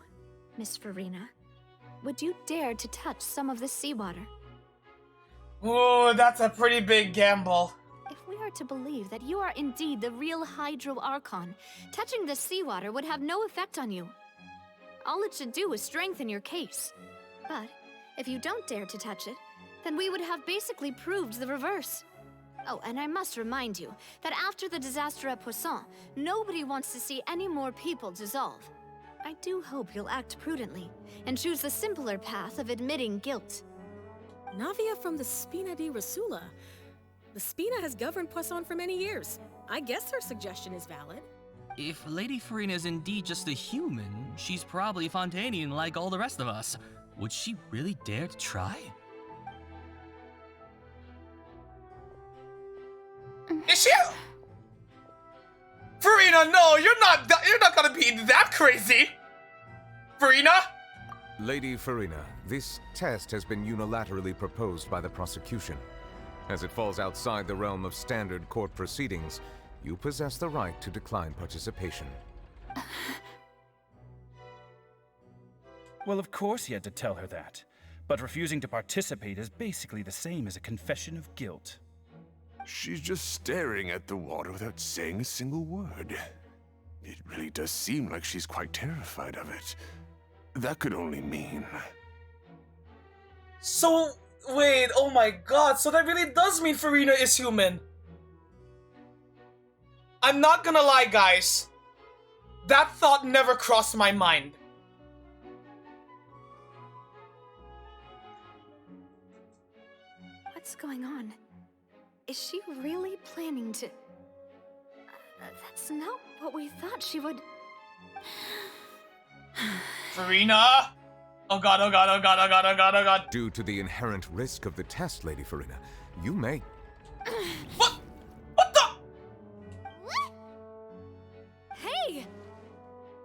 Miss Farina, would you dare to touch some of this seawater? Ooh, that's a pretty big gamble. If we are to believe that you are indeed the real Hydro Archon, touching this seawater would have no effect on you. All it should do is strengthen your case. But if you don't dare to touch it, then we would have basically proved the reverse. Oh, and I must remind you that after the disaster at Poisson, nobody wants to see any more people dissolve. I do hope you'll act prudently and choose the simpler path of admitting guilt. Navia from the Spina di Rasula. The Spina has governed Poisson for many years. I guess her suggestion is valid. If Lady Farina is indeed just a human, she's probably Fontanian like all the rest of us. Would she really dare to try? Is she? Farina, no, you're not gonna be that crazy. Farina? Lady Farina, this test has been unilaterally proposed by the prosecution. As it falls outside the realm of standard court proceedings, you possess the right to decline participation. Well, of course he had to tell her that. But refusing to participate is basically the same as a confession of guilt. She's just staring at the water without saying a single word. It really does seem like she's quite terrified of it. That could only mean... So, wait, oh my god, so that really does mean Farina is human. I'm not gonna lie, guys. That thought never crossed my mind. What's going on? Is she really planning to... that's not what we thought she would... Farina! Oh god, oh god, oh god, oh god, oh god, oh god. Due to the inherent risk of the test, Lady Farina, you may... Hey!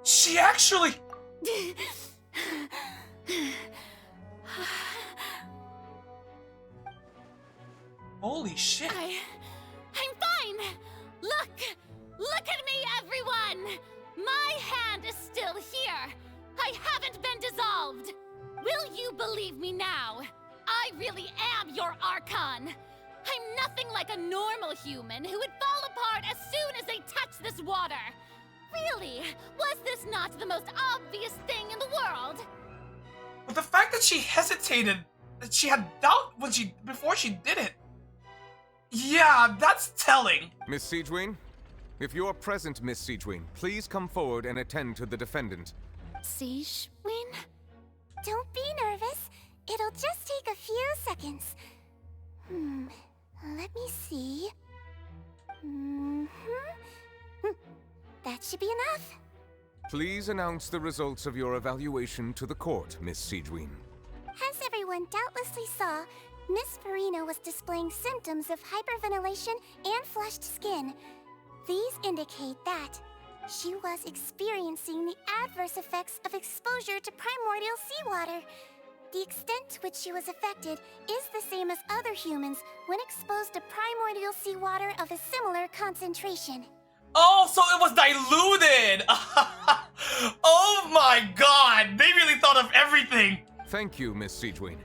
She actually... Holy shit. I'm fine! Look at me, everyone! My hand is still here! I haven't been dissolved! Will you believe me now? I really am your Archon! I'm nothing like a normal human who would fall apart as soon as they touch this water! Really? Was this not the most obvious thing in the world? But the fact that she hesitated, that she had doubt before she did it. Yeah, that's telling. Miss Siegewin? If you're present, Miss Siegewin, please come forward and attend to the defendant. Siegewin? Don't be nervous. It'll just take a few seconds. Let me see. That should be enough. Please announce the results of your evaluation to the court, Miss Siegewin. As everyone doubtlessly saw, Miss Farina was displaying symptoms of hyperventilation and flushed skin. These indicate that she was experiencing the adverse effects of exposure to primordial seawater. The extent to which she was affected is the same as other humans when exposed to primordial seawater of a similar concentration. Oh, so it was diluted! Oh my god! They really thought of everything! Thank you, Miss Siegewin.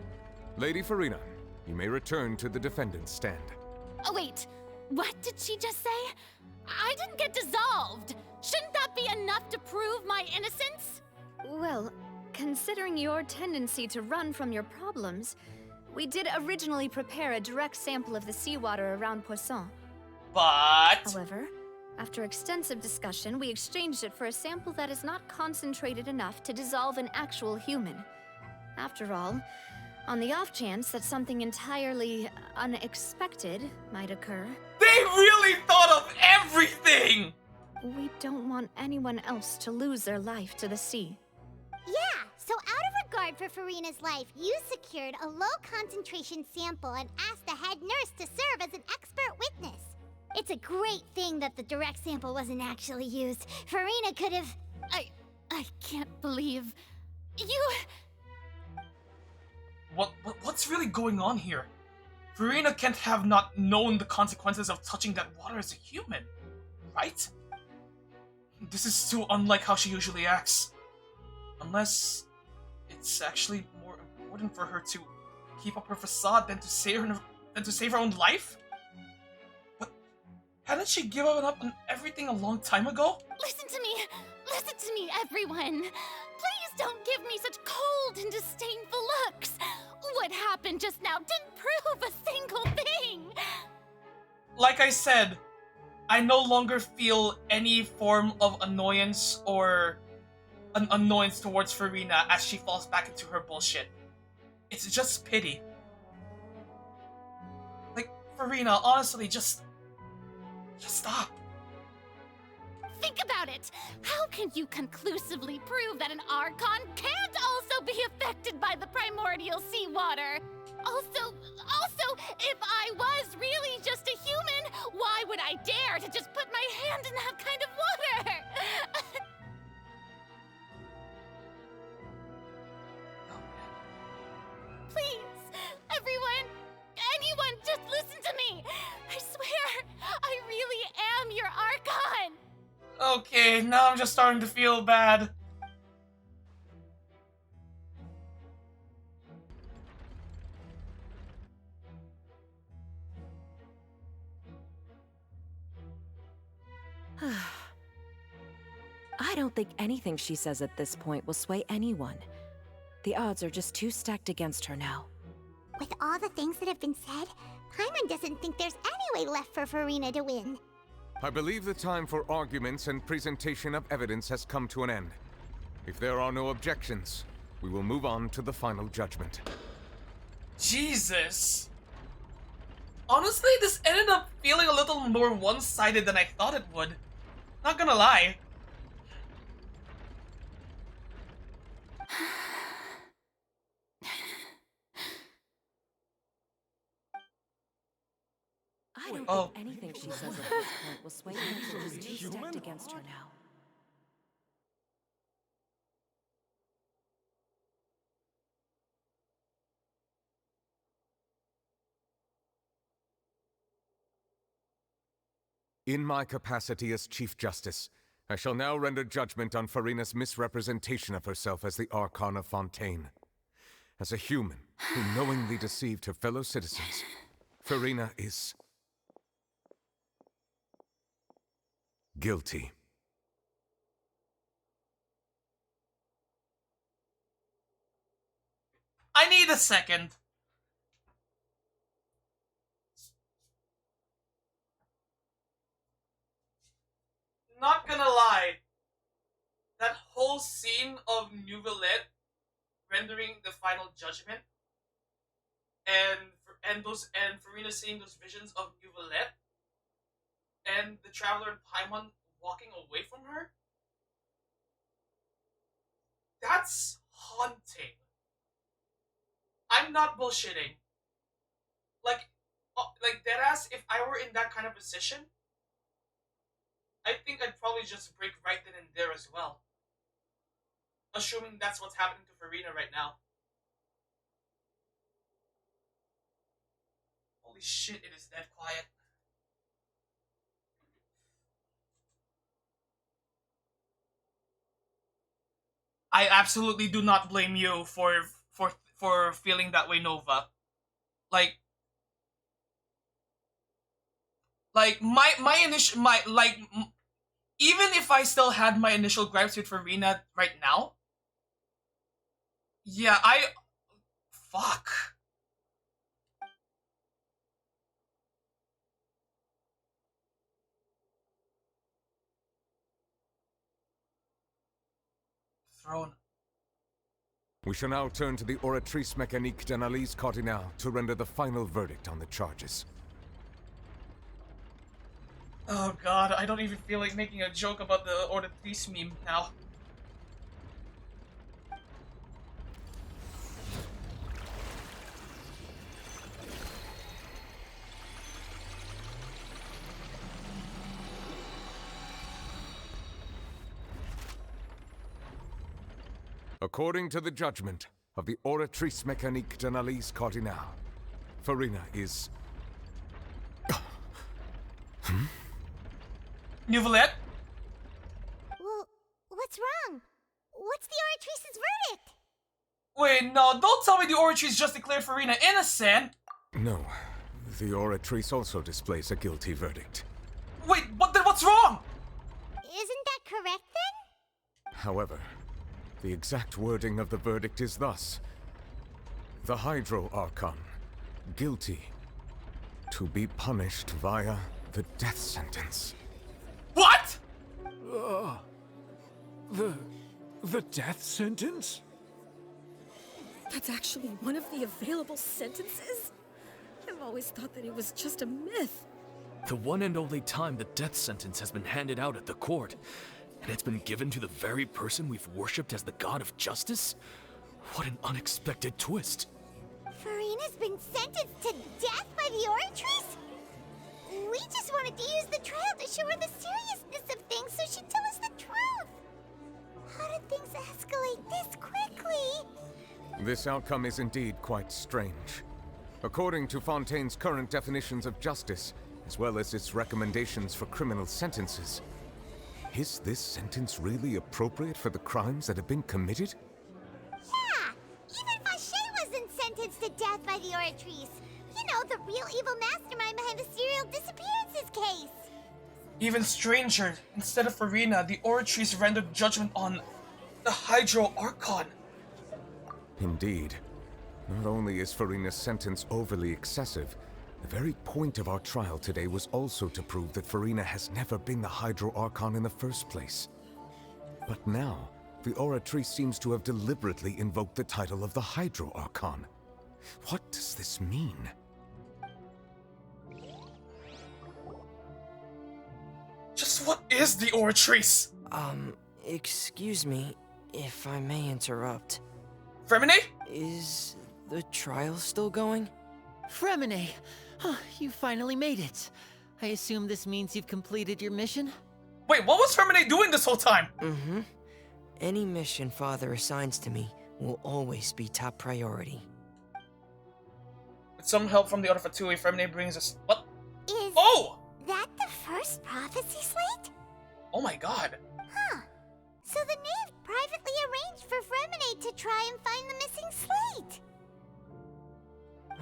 Lady Farina, you may return to the defendant's stand. Oh wait, what did she just say? I didn't get dissolved! Shouldn't that be enough to prove my innocence? Well, considering your tendency to run from your problems, we did originally prepare a direct sample of the seawater around Poisson. But... However, after extensive discussion, we exchanged it for a sample that is not concentrated enough to dissolve an actual human. After all, on the off chance that something entirely unexpected might occur... They really thought of everything! We don't want anyone else to lose their life to the sea. Yeah, so out of regard regard for Farina's life, you secured a low-concentration sample and asked the head nurse to serve as an expert witness. It's a great thing that the direct sample wasn't actually used. Farina could have... I can't believe... You... What's really going on here? Farina can't have not known the consequences of touching that water as a human, right? This is too unlike how she usually acts. Unless it's actually more important for her to keep up her facade than to save her own life? But hadn't she given up on everything a long time ago? Listen to me, everyone. Please don't give me such cold and disdainful looks. What happened just now didn't prove a single thing. Like I said, I no longer feel any form of annoyance or an annoyance towards Farina as she falls back into her bullshit. It's just pity. Like, Farina, honestly, just stop. Think about it. How can you conclusively prove that an Archon can't also be affected by the primordial seawater? Also, if I was really just a human, why would I dare to just put my hand in that kind of water? Please, everyone, anyone, just listen to me. I swear, I really am your Archon. Okay, now I'm just starting to feel bad. I don't think anything she says at this point will sway anyone. The odds are just too stacked against her now. With all the things that have been said, Paimon doesn't think there's any way left for Farina to win. I believe the time for arguments and presentation of evidence has come to an end. If there are no objections, we will move on to the final judgment. Jesus. Honestly, this ended up feeling a little more one-sided than I thought it would. Not gonna lie. I don't think anything she says at this point will sway her. She's too stacked against her now. In my capacity as Chief Justice, I shall now render judgment on Farina's misrepresentation of herself as the Archon of Fontaine. As a human who knowingly deceived her fellow citizens, Farina is guilty. I need a second. Not gonna lie, that whole scene of Neuvillette rendering the final judgment, and Farina seeing those visions of Neuvillette, and the Traveler and Paimon walking away from her, that's haunting. I'm not bullshitting. Like deadass, if I were in that kind of position, I think I'd probably just break right then and there as well. Assuming that's what's happening to Farina right now. Holy shit, it is dead quiet. I absolutely do not blame you for feeling that way, Nova. Even if I still had my initial gripes with Farina right now, yeah, fuck. Throne. We shall now turn to the Oratrice Mécanique d'Analyse Cardinale to render the final verdict on the charges. Oh god, I don't even feel like making a joke about the Oratrice meme now. According to the judgment of the Oratrice Mécanique d'Analyse Cardinale, Farina is... Nouvellette? Well, what's wrong? What's the Oratrice's verdict? Wait, no, don't tell me the Oratrice just declared Farina innocent! No, the Oratrice also displays a guilty verdict. Wait, but then what's wrong? Isn't that correct then? However, the exact wording of the verdict is thus. The Hydro Archon, guilty, to be punished via the death sentence. What?! The death sentence? That's actually one of the available sentences? I've always thought that it was just a myth. The one and only time the death sentence has been handed out at the court, and it's been given to the very person we've worshipped as the god of justice? What an unexpected twist. Farina's been sentenced to death by the Oratrice? We just wanted to use the trial to show her the seriousness of things so she'd tell us the truth. How did things escalate this quickly? This outcome is indeed quite strange. According to Fontaine's current definitions of justice, as well as its recommendations for criminal sentences, is this sentence really appropriate for the crimes that have been committed? Yeah! Even Vache wasn't sentenced to death by the Oratrice. You know, the real evil mastermind behind the serial disappearances case. Even stranger, instead of Farina, the Oratrice rendered judgment on the Hydro Archon. Indeed. Not only is Farina's sentence overly excessive, the very point of our trial today was also to prove that Farina has never been the Hydro Archon in the first place. But now, the Oratrice seems to have deliberately invoked the title of the Hydro Archon. What does this mean? Just what is the Oratrice? Excuse me, if I may interrupt. Fremine? Is the trial still going? Fremine! You finally made it. I assume this means you've completed your mission? Wait, what was Fremine doing this whole time? Mm-hmm. Any mission Father assigns to me will always be top priority. With some help from the other Fatui, Fremine brings us... What? Is that the first prophecy slate? Oh my god. Huh. So the knave privately arranged for Fremine to try and find the missing slate.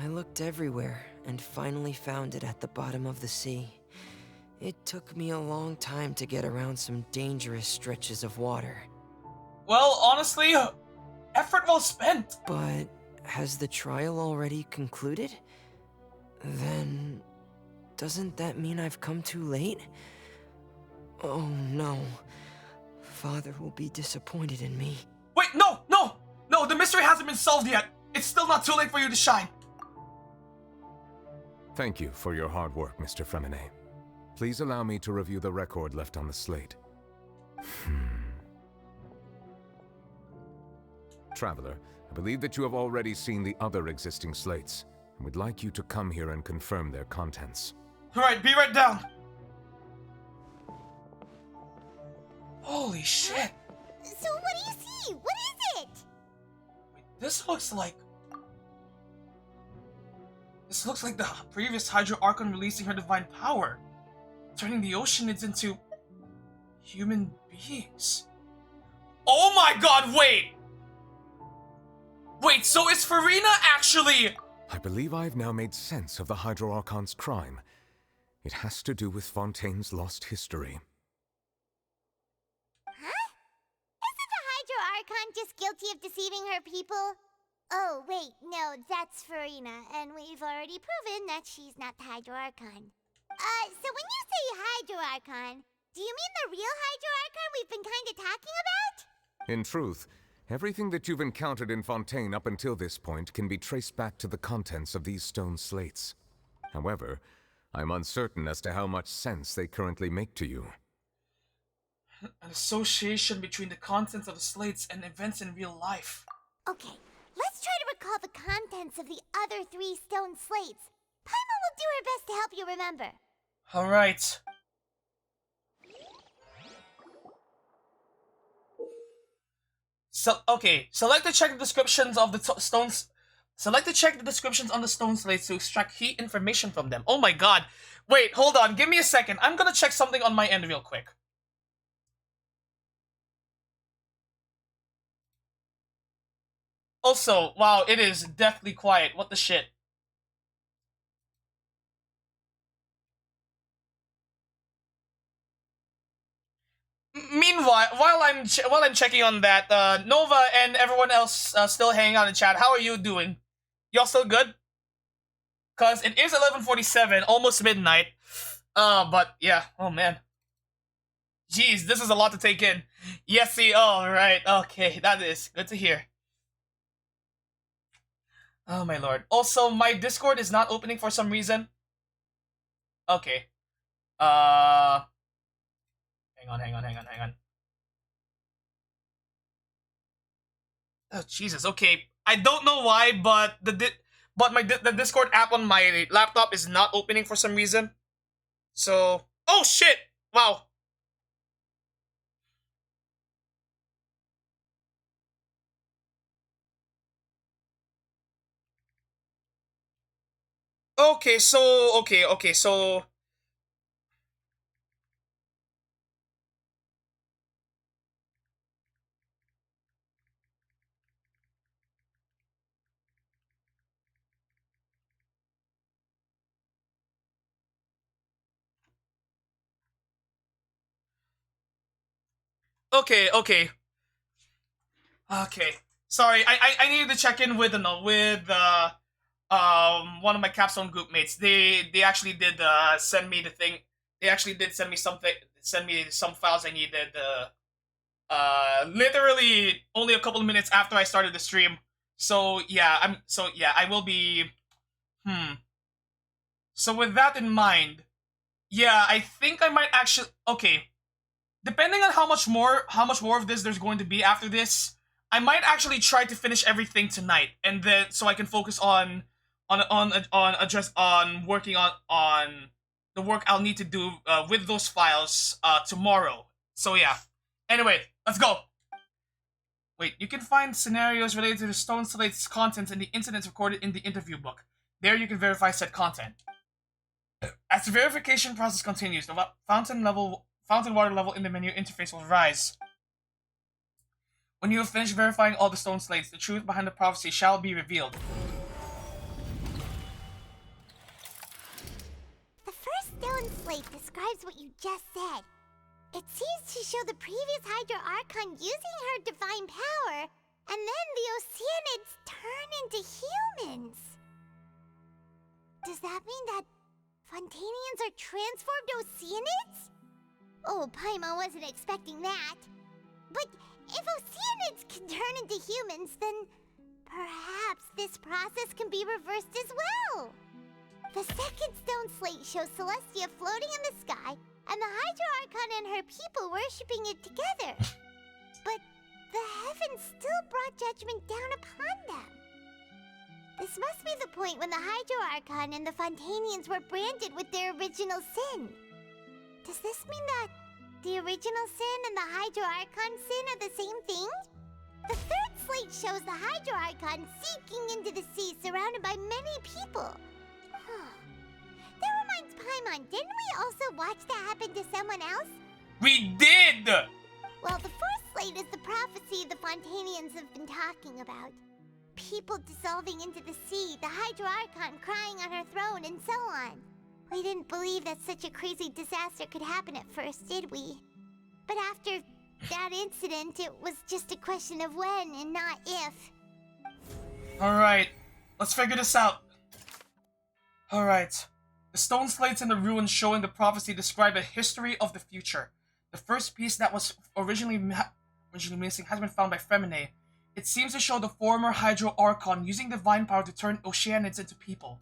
I looked everywhere and finally found it at the bottom of the sea. It took me a long time to get around some dangerous stretches of water. Well, honestly, effort well spent. But has the trial already concluded? Then doesn't that mean I've come too late? Oh no. Father will be disappointed in me. Wait, no! No, the mystery hasn't been solved yet. It's still not too late for you to shine. Thank you for your hard work, Mr. Fremine. Please allow me to review the record left on the slate. Traveler, I believe that you have already seen the other existing slates, and would like you to come here and confirm their contents. Alright, be right down. Holy shit. So what do you see? What is it? This looks like the previous Hydro Archon releasing her divine power, turning the oceanids into human beings. Oh my god, wait! Wait, so is Farina actually... I believe I have now made sense of the Hydro Archon's crime. It has to do with Fontaine's lost history. Huh? Isn't the Hydro Archon just guilty of deceiving her people? Oh, wait, no, that's Farina, and we've already proven that she's not the Hydro Archon. So when you say Hydro Archon, do you mean the real Hydro Archon we've been kinda talking about? In truth, everything that you've encountered in Fontaine up until this point can be traced back to the contents of these stone slates. However, I'm uncertain as to how much sense they currently make to you. An association between the contents of the slates and events in real life. Okay, let's try to recall the contents of the other 3 stone slates. Paimon will do her best to help you remember. Alright. So okay, select to check the descriptions of the stones. Select to check the descriptions on the stone slates to extract key information from them. Oh my god. Wait, hold on. Give me a second. I'm gonna check something on my end real quick. Also, wow, it is deathly quiet. What the shit? Meanwhile, while I'm checking on that, Nova and everyone else still hanging out in chat. How are you doing? Y'all still good? Cause it is 11:47, almost midnight. But yeah, oh man. Jeez, this is a lot to take in. Yes, see, oh right, okay, that is good to hear. Oh my lord. Also, my Discord is not opening for some reason. Okay. Hang on. Oh Jesus. Okay, I don't know why, but the Discord app on my laptop is not opening for some reason. So, oh shit! Wow. Okay, so so. Okay. Sorry, I needed to check in with one of my capstone group mates. They actually did send me the thing. They actually did send me something. Send me some files I needed. Literally only a couple of minutes after I started the stream. So yeah, I will be. So with that in mind, yeah, I think I might actually. Okay, depending on how much more of this there's going to be after this, I might actually try to finish everything tonight, and then so I can focus on working on the work I'll need to do with those files tomorrow. So yeah. Anyway, let's go. Wait, you can find scenarios related to the Stone Slate's content in the incidents recorded in the interview book. There you can verify said content. As the verification process continues, the fountain water level in the menu interface will rise. When you have finished verifying all the stone slates, the truth behind the prophecy shall be revealed. The first stone slate describes what you just said. It seems to show the previous Hydro Archon using her divine power, and then the Oceanids turn into humans. Does that mean that Fontanians are transformed Oceanids? Oh, Paimon wasn't expecting that. But if Oceanids can turn into humans, then perhaps this process can be reversed as well. The second stone slate shows Celestia floating in the sky, and the Hydro Archon and her people worshipping it together. But the heavens still brought judgment down upon them. This must be the point when the Hydro Archon and the Fontanians were branded with their original sin. Does this mean that the original sin and the Hydro Archon sin are the same thing? The third slate shows the Hydro Archon sinking into the sea surrounded by many people. That reminds Paimon, didn't we also watch that happen to someone else? We did! Well, the fourth slate is the prophecy the Fontanians have been talking about. People dissolving into the sea, the Hydro Archon crying on her throne, and so on. We didn't believe that such a crazy disaster could happen at first, did we? But after that incident, it was just a question of when and not if. Alright, let's figure this out. Alright. The stone slates in the ruins showing the prophecy describe a history of the future. The first piece that was originally missing has been found by Femine. It seems to show the former Hydro Archon using divine power to turn Oceanids into people.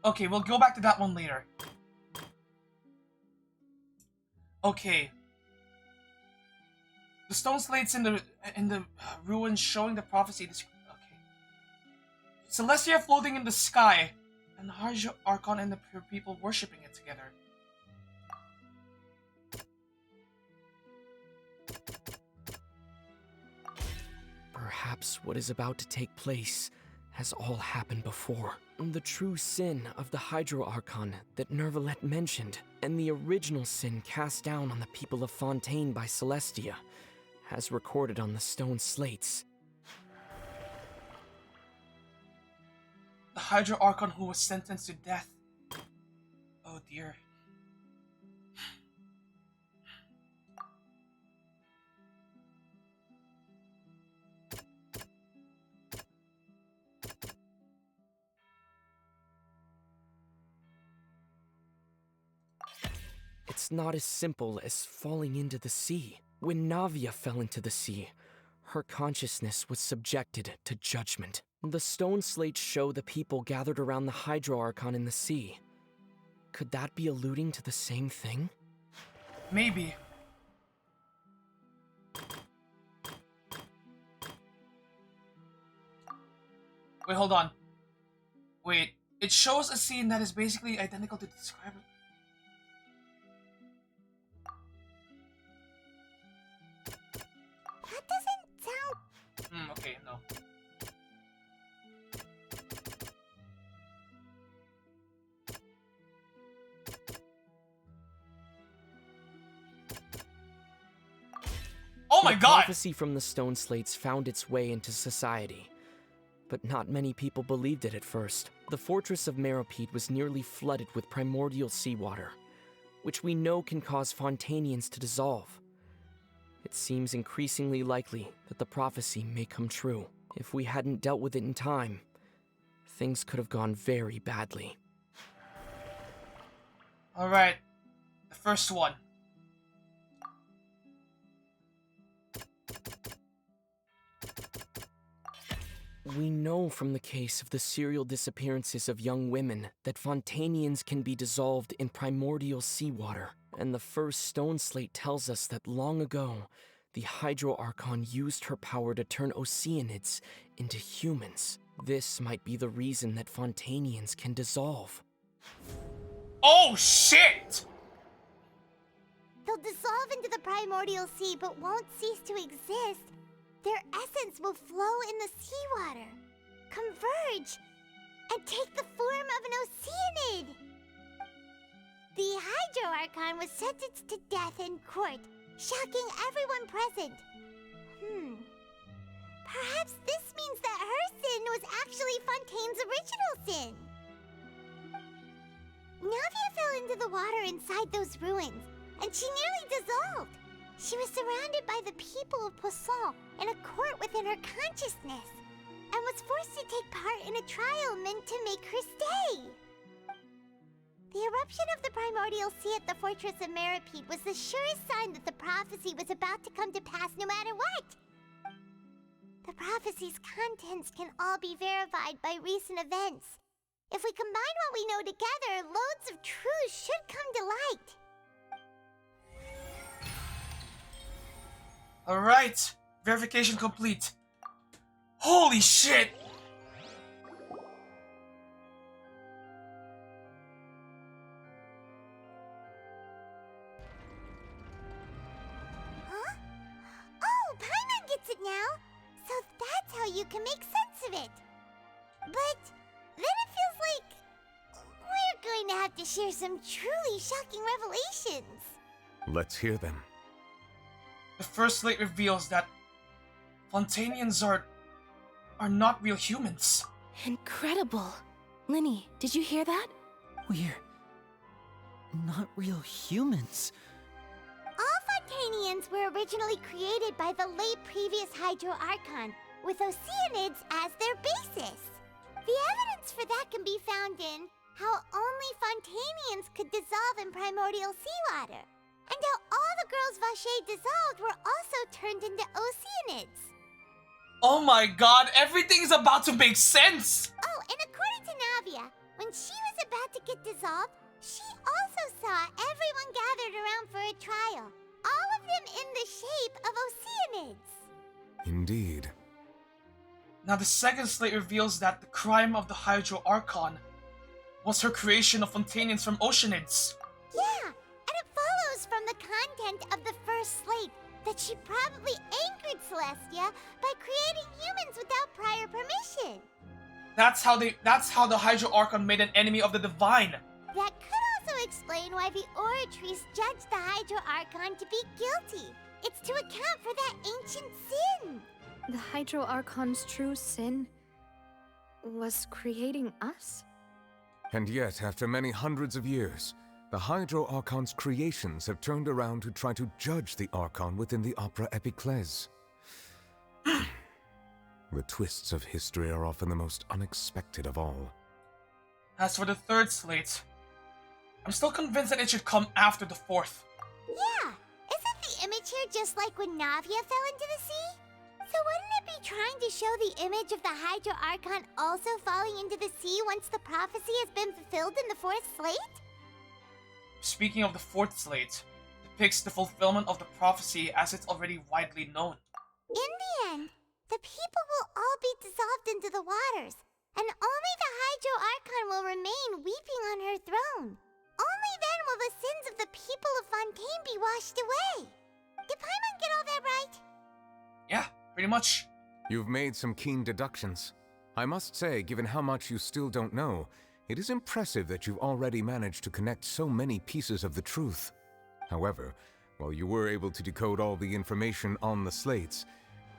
Okay, we'll go back to that one later. Okay. The stone slates in the ruins showing the prophecy. Okay. Celestia floating in the sky, and Hydro Archon and the pure people worshipping it together. Perhaps what is about to take place has all happened before. The true sin of the Hydro Archon that Nervalette mentioned, and the original sin cast down on the people of Fontaine by Celestia, has recorded on the stone slates. The Hydro Archon who was sentenced to death. Oh dear. It's not as simple as falling into the sea. When Navia fell into the sea, her consciousness was subjected to judgment. The stone slates show the people gathered around the Hydro Archon in the sea. Could that be alluding to the same thing? Maybe. Wait, hold on. Wait, it shows a scene that is basically identical to the describe. That doesn't sound... Okay, no. Oh my god! The prophecy from the stone slates found its way into society, but not many people believed it at first. The fortress of Meropide was nearly flooded with primordial seawater, which we know can cause Fontainians to dissolve. It seems increasingly likely that the prophecy may come true. If we hadn't dealt with it in time, things could have gone very badly. Alright, the first one. We know from the case of the serial disappearances of young women that Fontainians can be dissolved in primordial seawater, and the first stone slate tells us that long ago, the Hydro Archon used her power to turn Oceanids into humans. This might be the reason that Fontainians can dissolve. Oh shit! They'll dissolve into the primordial sea but won't cease to exist. Their essence will flow in the seawater, converge, and take the form of an Oceanid. The Hydro Archon was sentenced to death in court, shocking everyone present. Perhaps this means that her sin was actually Fontaine's original sin. Navia fell into the water inside those ruins, and she nearly dissolved. She was surrounded by the people of Poisson in a court within her consciousness, and was forced to take part in a trial meant to make her stay. The eruption of the primordial sea at the fortress of Meropide was the surest sign that the prophecy was about to come to pass no matter what. The prophecy's contents can all be verified by recent events. If we combine what we know together, loads of truths should come to light. Alright, verification complete. Holy shit! Huh? Oh, Paimon gets it now! So that's how you can make sense of it. But then it feels like we're going to have to share some truly shocking revelations. Let's hear them. The first slate reveals that Fontainians are not real humans. Incredible. Linny, did you hear that? We're not real humans. All Fontainians were originally created by the late previous Hydro Archon, with Oceanids as their basis. The evidence for that can be found in how only Fontainians could dissolve in primordial seawater, and how all the girls Vacher dissolved were also turned into Oceanids. Oh my god, everything's about to make sense! Oh, and according to Navia, when she was about to get dissolved, she also saw everyone gathered around for a trial, all of them in the shape of Oceanids. Indeed. Now the second slate reveals that the crime of the Hydro Archon was her creation of Fontanians from Oceanids. Yeah, and it follows from the content of the first slate that she probably angered Celestia by creating humans without prior permission. That's how the Hydro Archon made an enemy of the Divine. That could also explain why the Oratrice judged the Hydro Archon to be guilty. It's to account for that ancient sin. The Hydro Archon's true sin was creating us? And yet, after many hundreds of years, the Hydro Archon's creations have turned around to try to judge the Archon within the Opera Epiclese. The twists of history are often the most unexpected of all. As for the third slate, I'm still convinced that it should come after the fourth. Yeah, isn't the image here just like when Navia fell into the sea? So wouldn't it be trying to show the image of the Hydro Archon also falling into the sea once the prophecy has been fulfilled in the fourth slate? Speaking of the fourth slate, depicts the fulfillment of the prophecy as it's already widely known. In the end, the people will all be dissolved into the waters, and only the Hydro Archon will remain weeping on her throne. Only then will the sins of the people of Fontaine be washed away. Did Paimon get all that right? Yeah, pretty much. You've made some keen deductions. I must say, given how much you still don't know, it is impressive that you've already managed to connect so many pieces of the truth. However, while you were able to decode all the information on the slates,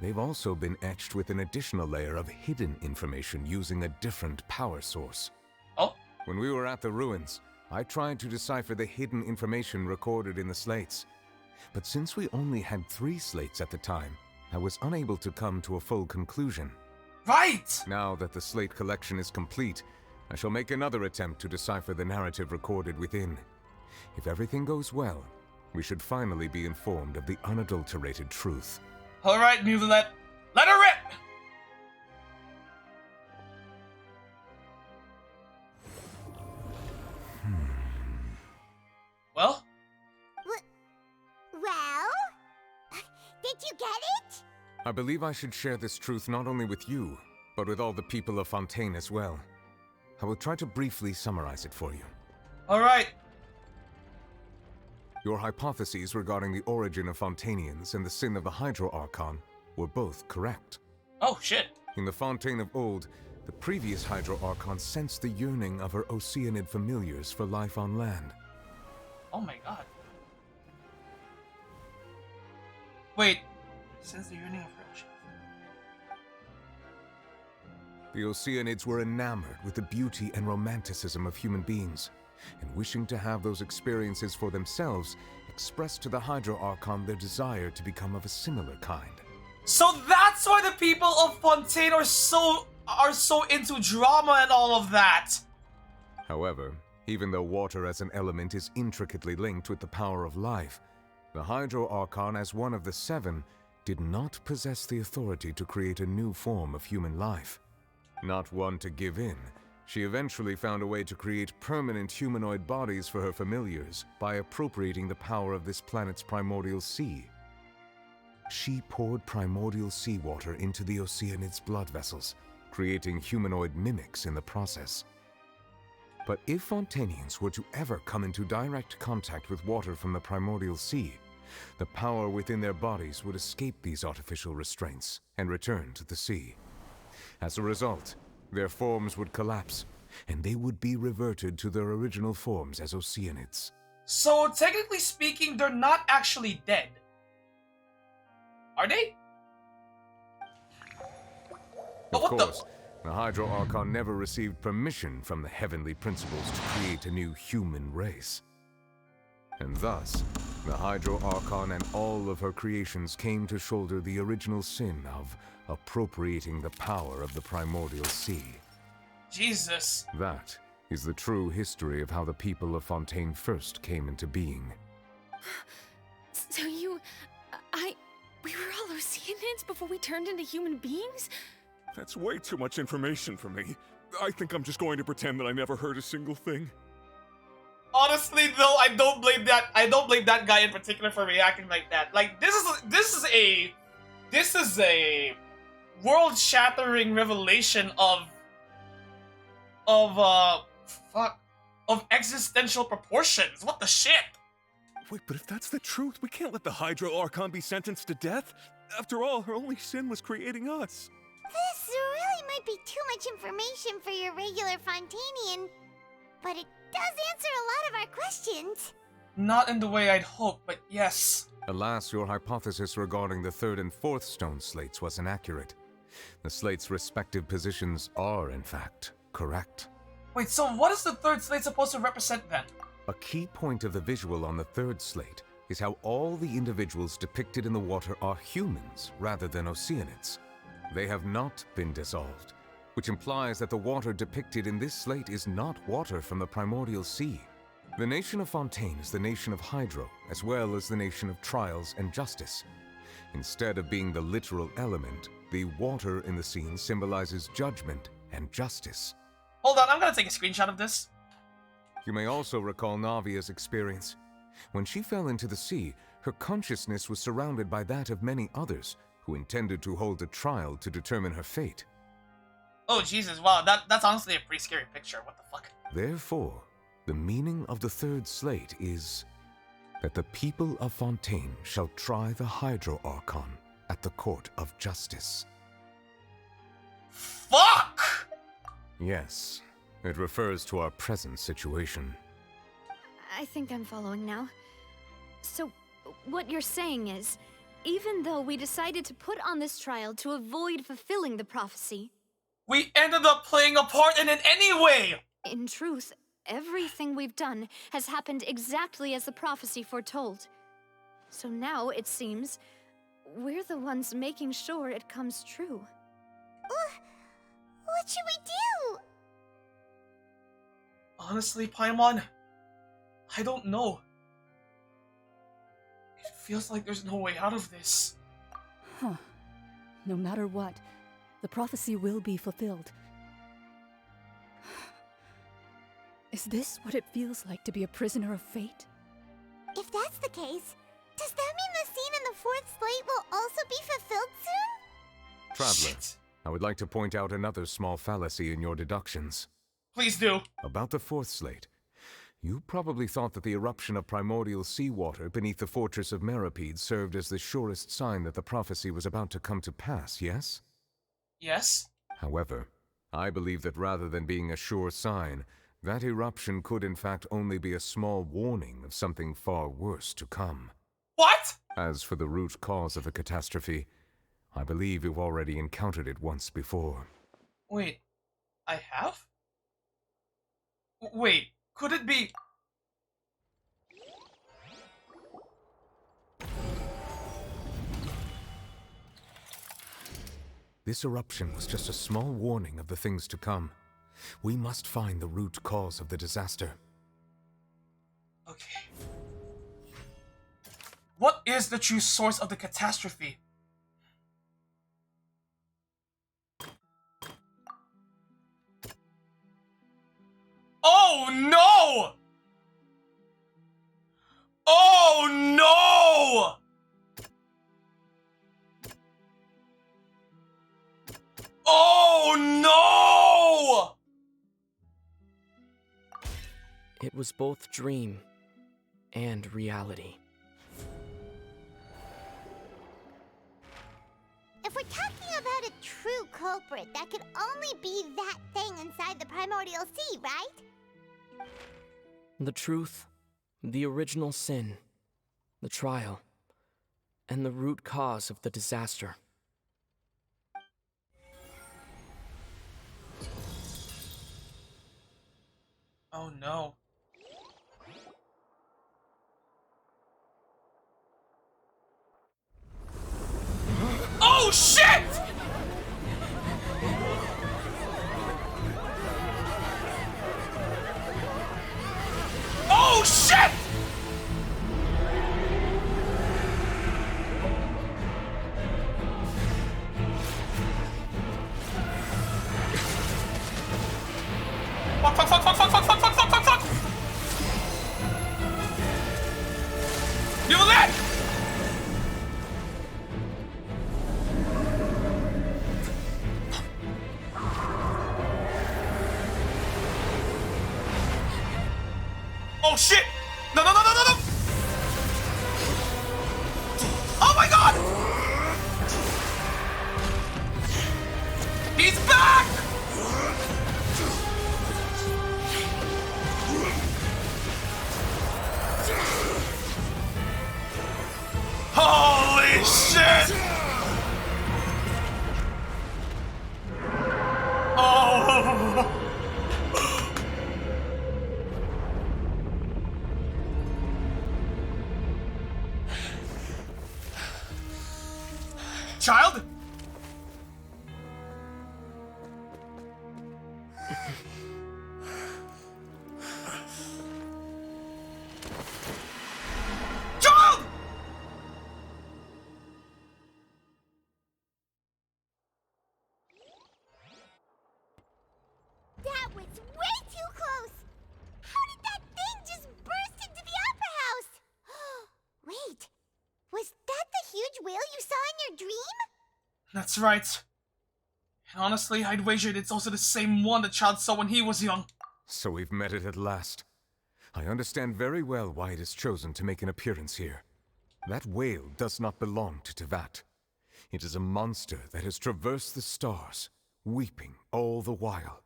they've also been etched with an additional layer of hidden information using a different power source. Oh? When we were at the ruins, I tried to decipher the hidden information recorded in the slates. But since we only had 3 slates at the time, I was unable to come to a full conclusion. Right! Now that the slate collection is complete, I shall make another attempt to decipher the narrative recorded within. If everything goes well, we should finally be informed of the unadulterated truth. Alright, Muvalet, let her rip! Well? Well? Did you get it? I believe I should share this truth not only with you, but with all the people of Fontaine as well. I will try to briefly summarize it for you. Alright. Your hypotheses regarding the origin of Fontainians and the sin of the Hydro Archon were both correct. Oh, shit. In the Fontaine of old, the previous Hydro Archon sensed the yearning of her Oceanid familiars for life on land. Oh my god. Wait. Since the yearning of her ocean. The Oceanids were enamored with the beauty and romanticism of human beings, and wishing to have those experiences for themselves, expressed to the Hydro Archon their desire to become of a similar kind. So that's why the people of Fontaine are so into drama and all of that. However, even though water as an element is intricately linked with the power of life, the Hydro Archon, as one of the 7, did not possess the authority to create a new form of human life. Not one to give in, she eventually found a way to create permanent humanoid bodies for her familiars by appropriating the power of this planet's primordial sea. She poured primordial seawater into the Oceanids' blood vessels, creating humanoid mimics in the process. But if Fontainians were to ever come into direct contact with water from the primordial sea, the power within their bodies would escape these artificial restraints and return to the sea. As a result, their forms would collapse, and they would be reverted to their original forms as Oceanids. So, technically speaking, they're not actually dead. Are they? Of course, the Hydro Archon never received permission from the heavenly principles to create a new human race. And thus, the Hydro Archon and all of her creations came to shoulder the original sin of appropriating the power of the primordial sea. Jesus. That is the true history of how the people of Fontaine first came into being. So we were all Oceanids before we turned into human beings? That's way too much information for me. I think I'm just going to pretend that I never heard a single thing. Honestly, though, I don't blame that guy in particular for reacting like that. Like, this is a world-shattering revelation of existential proportions. What the shit? Wait, but if that's the truth, we can't let the Hydro Archon be sentenced to death. After all, her only sin was creating us. This really might be too much information for your regular Fontanian, but it does answer a lot of our questions. Not in the way I'd hoped, but yes. Alas, your hypothesis regarding the third and fourth stone slates was inaccurate. The slates' respective positions are, in fact, correct. Wait, so what is the third slate supposed to represent then? A key point of the visual on the third slate is how all the individuals depicted in the water are humans rather than Oceanids. They have not been dissolved, which implies that the water depicted in this slate is not water from the primordial sea. The nation of Fontaine is the nation of Hydro, as well as the nation of Trials and Justice. Instead of being the literal element, the water in the scene symbolizes judgment and justice. Hold on, I'm gonna take a screenshot of this. You may also recall Navia's experience. When she fell into the sea, her consciousness was surrounded by that of many others who intended to hold a trial to determine her fate. Oh Jesus, wow, that's honestly a pretty scary picture. What the fuck? Therefore, the meaning of the third slate is that the people of Fontaine shall try the Hydro Archon at the court of justice. Fuck! Yes, it refers to our present situation. I think I'm following now. So, what you're saying is, even though we decided to put on this trial to avoid fulfilling the prophecy, we ended up playing a part in it anyway! In truth, everything we've done has happened exactly as the prophecy foretold. So now, it seems, we're the ones making sure it comes true. What should we do? Honestly, Paimon, I don't know. It feels like there's no way out of this. Huh. No matter what, the prophecy will be fulfilled. Is this what it feels like to be a prisoner of fate? If that's the case, does that mean the scene in the fourth slate will also be fulfilled soon? Traveler, I would like to point out another small fallacy in your deductions. Please do. About the fourth slate. You probably thought that the eruption of primordial seawater beneath the fortress of Meripede served as the surest sign that the prophecy was about to come to pass, yes? Yes. However, I believe that rather than being a sure sign, that eruption could in fact only be a small warning of something far worse to come. What? As for the root cause of the catastrophe, I believe you've already encountered it once before. Wait, I have? Wait, could it be... This eruption was just a small warning of the things to come. We must find the root cause of the disaster. Okay. What is the true source of the catastrophe? Oh no! Oh no! Oh no! It was both dream and reality. If we're talking about a true culprit, that could only be that thing inside the primordial sea, right? The truth, the original sin, the trial, and the root cause of the disaster. Oh no. Oh shit! Oh shit! Fuck, fuck, fuck, fuck, fuck, fuck, fuck, fuck, fuck, fuck, fuck! You lit! shit! No, no, no, no, no, no! Oh my god! He's back! Holy shit! Oh! Child? Child! That was way too close! How did that thing just burst into the Opera House? Wait, was that the huge whale you saw in your dream? That's right. And honestly, I'd wagered it's also the same one the child saw when he was young. So we've met it at last. I understand very well why it has chosen to make an appearance here. That whale does not belong to Tevat. It is a monster that has traversed the stars, weeping all the while.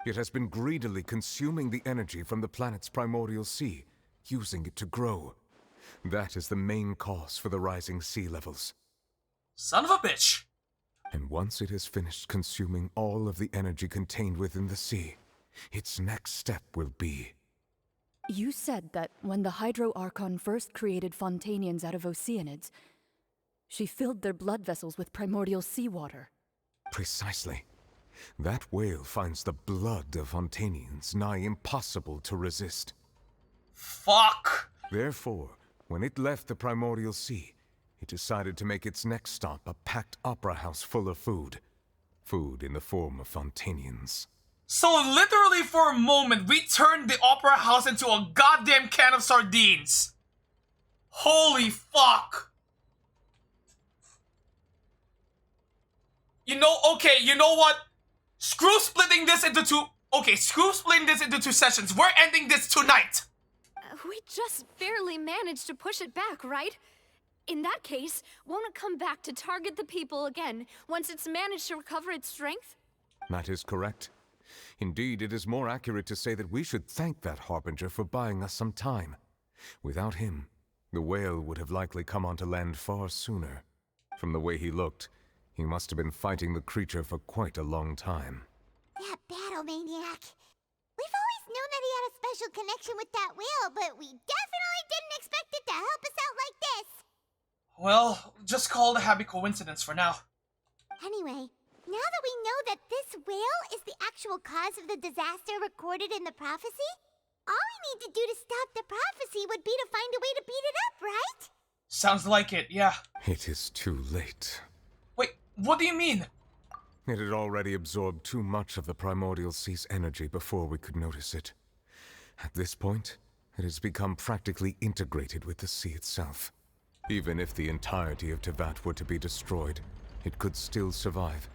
It has been greedily consuming the energy from the planet's primordial sea, using it to grow. That is the main cause for the rising sea levels. Son of a bitch! And once it has finished consuming all of the energy contained within the sea, its next step will be... You said that when the Hydro Archon first created Fontanians out of Oceanids, she filled their blood vessels with primordial seawater. Precisely. That whale finds the blood of Fontanians nigh impossible to resist. Fuck! Therefore, when it left the primordial sea, it decided to make its next stop a packed opera house full of food. Food in the form of Fontanians. So literally for a moment, we turned the opera house into a goddamn can of sardines. Holy fuck. You know, okay, you know what? Screw splitting this into two... Okay, screw splitting this into two sessions. We're ending this tonight. We just barely managed to push it back, right? In that case, won't it come back to target the people again once it's managed to recover its strength? That is correct. Indeed, it is more accurate to say that we should thank that Harbinger for buying us some time. Without him, the whale would have likely come onto land far sooner. From the way he looked, he must have been fighting the creature for quite a long time. That battle maniac. We've always known that he had a special connection with that whale, but we definitely didn't expect it to help us out like this. Well, just call it a happy coincidence for now. Anyway, now that we know that this whale is the actual cause of the disaster recorded in the prophecy, all we need to do to stop the prophecy would be to find a way to beat it up, right? Sounds like it, yeah. It is too late. Wait, what do you mean? It had already absorbed too much of the primordial sea's energy before we could notice it. At this point, it has become practically integrated with the sea itself. Even if the entirety of Tevat were to be destroyed, it could still survive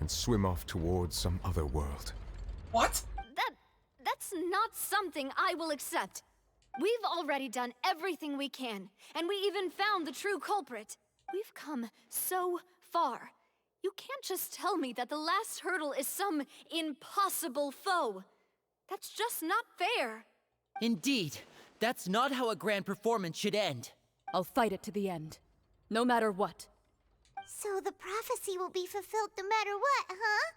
and swim off towards some other world. What? That's not something I will accept. We've already done everything we can, and we even found the true culprit. We've come so far. You can't just tell me that the last hurdle is some impossible foe. That's just not fair. Indeed, that's not how a grand performance should end. I'll fight it to the end, no matter what. So the prophecy will be fulfilled no matter what, huh?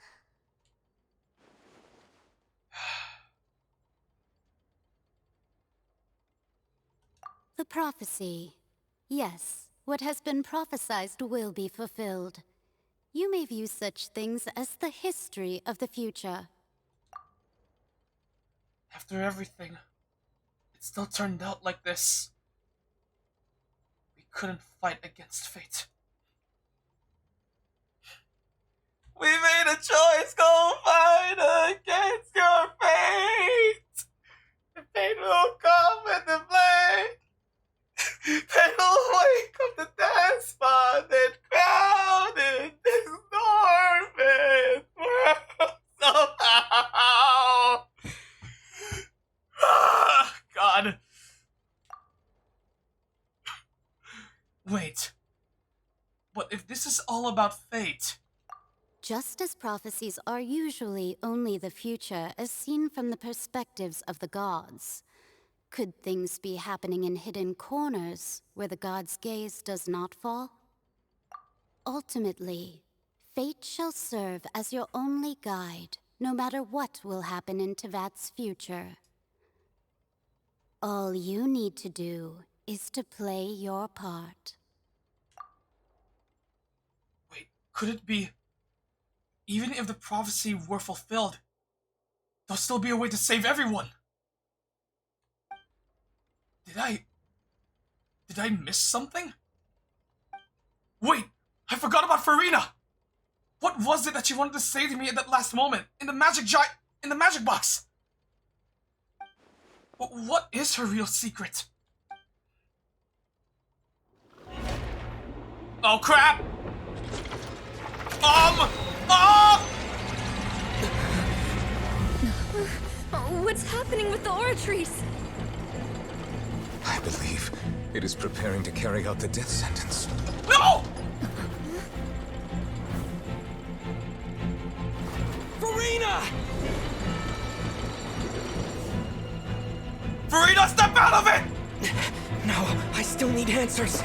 The prophecy. Yes, what has been prophesied will be fulfilled. You may view such things as the history of the future. After everything, it still turned out like this. We couldn't fight against fate. We made a choice, go fight against your fate. The fate will come with the blade. They will wake up the despot and crown in this Norman world somehow. God. about fate? Just as prophecies are usually only the future as seen from the perspectives of the gods, could things be happening in hidden corners where the gods' gaze does not fall? Ultimately, fate shall serve as your only guide, no matter what will happen in Tevat's future. All you need to do is to play your part. Wait, could it be... Even if the prophecy were fulfilled, there'll still be a way to save everyone. Did I miss something? Wait, I forgot about Farina! What was it that she wanted to say to me at that last moment? In the magic box? What is her real secret? Oh crap! What's happening with the aura trees? I believe it is preparing to carry out the death sentence. No! Farina! Farina, step out of it! No, I still need answers.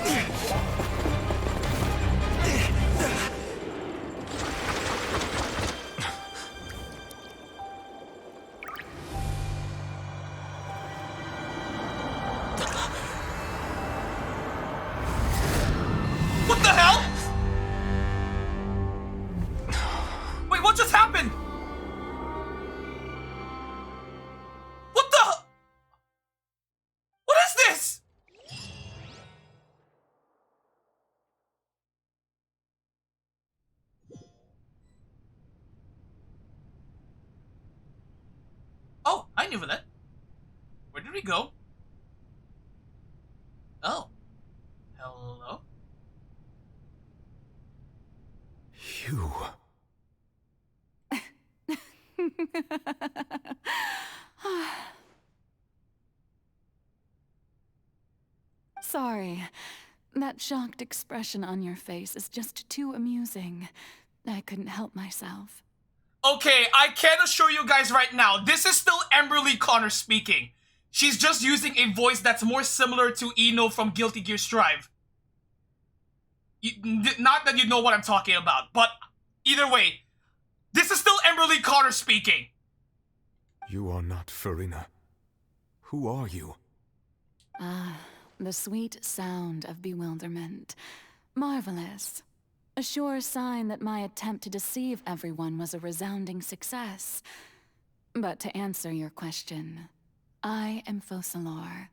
What the hell? Wait, what just happened? What the? What is this? Oh, I knew that. Where did we go? Oh. Hello? You... Sorry. That shocked expression on your face is just too amusing. I couldn't help myself. Okay, I can assure you guys right now, this is still Emberly Connor speaking. She's just using a voice that's more similar to Ino from Guilty Gear Strive. Not that you know what I'm talking about, but either way, this is still Emberly Connor speaking. You are not Farina. Who are you? Ah, the sweet sound of bewilderment. Marvelous. A sure sign that my attempt to deceive everyone was a resounding success. But to answer your question, I am Focalor.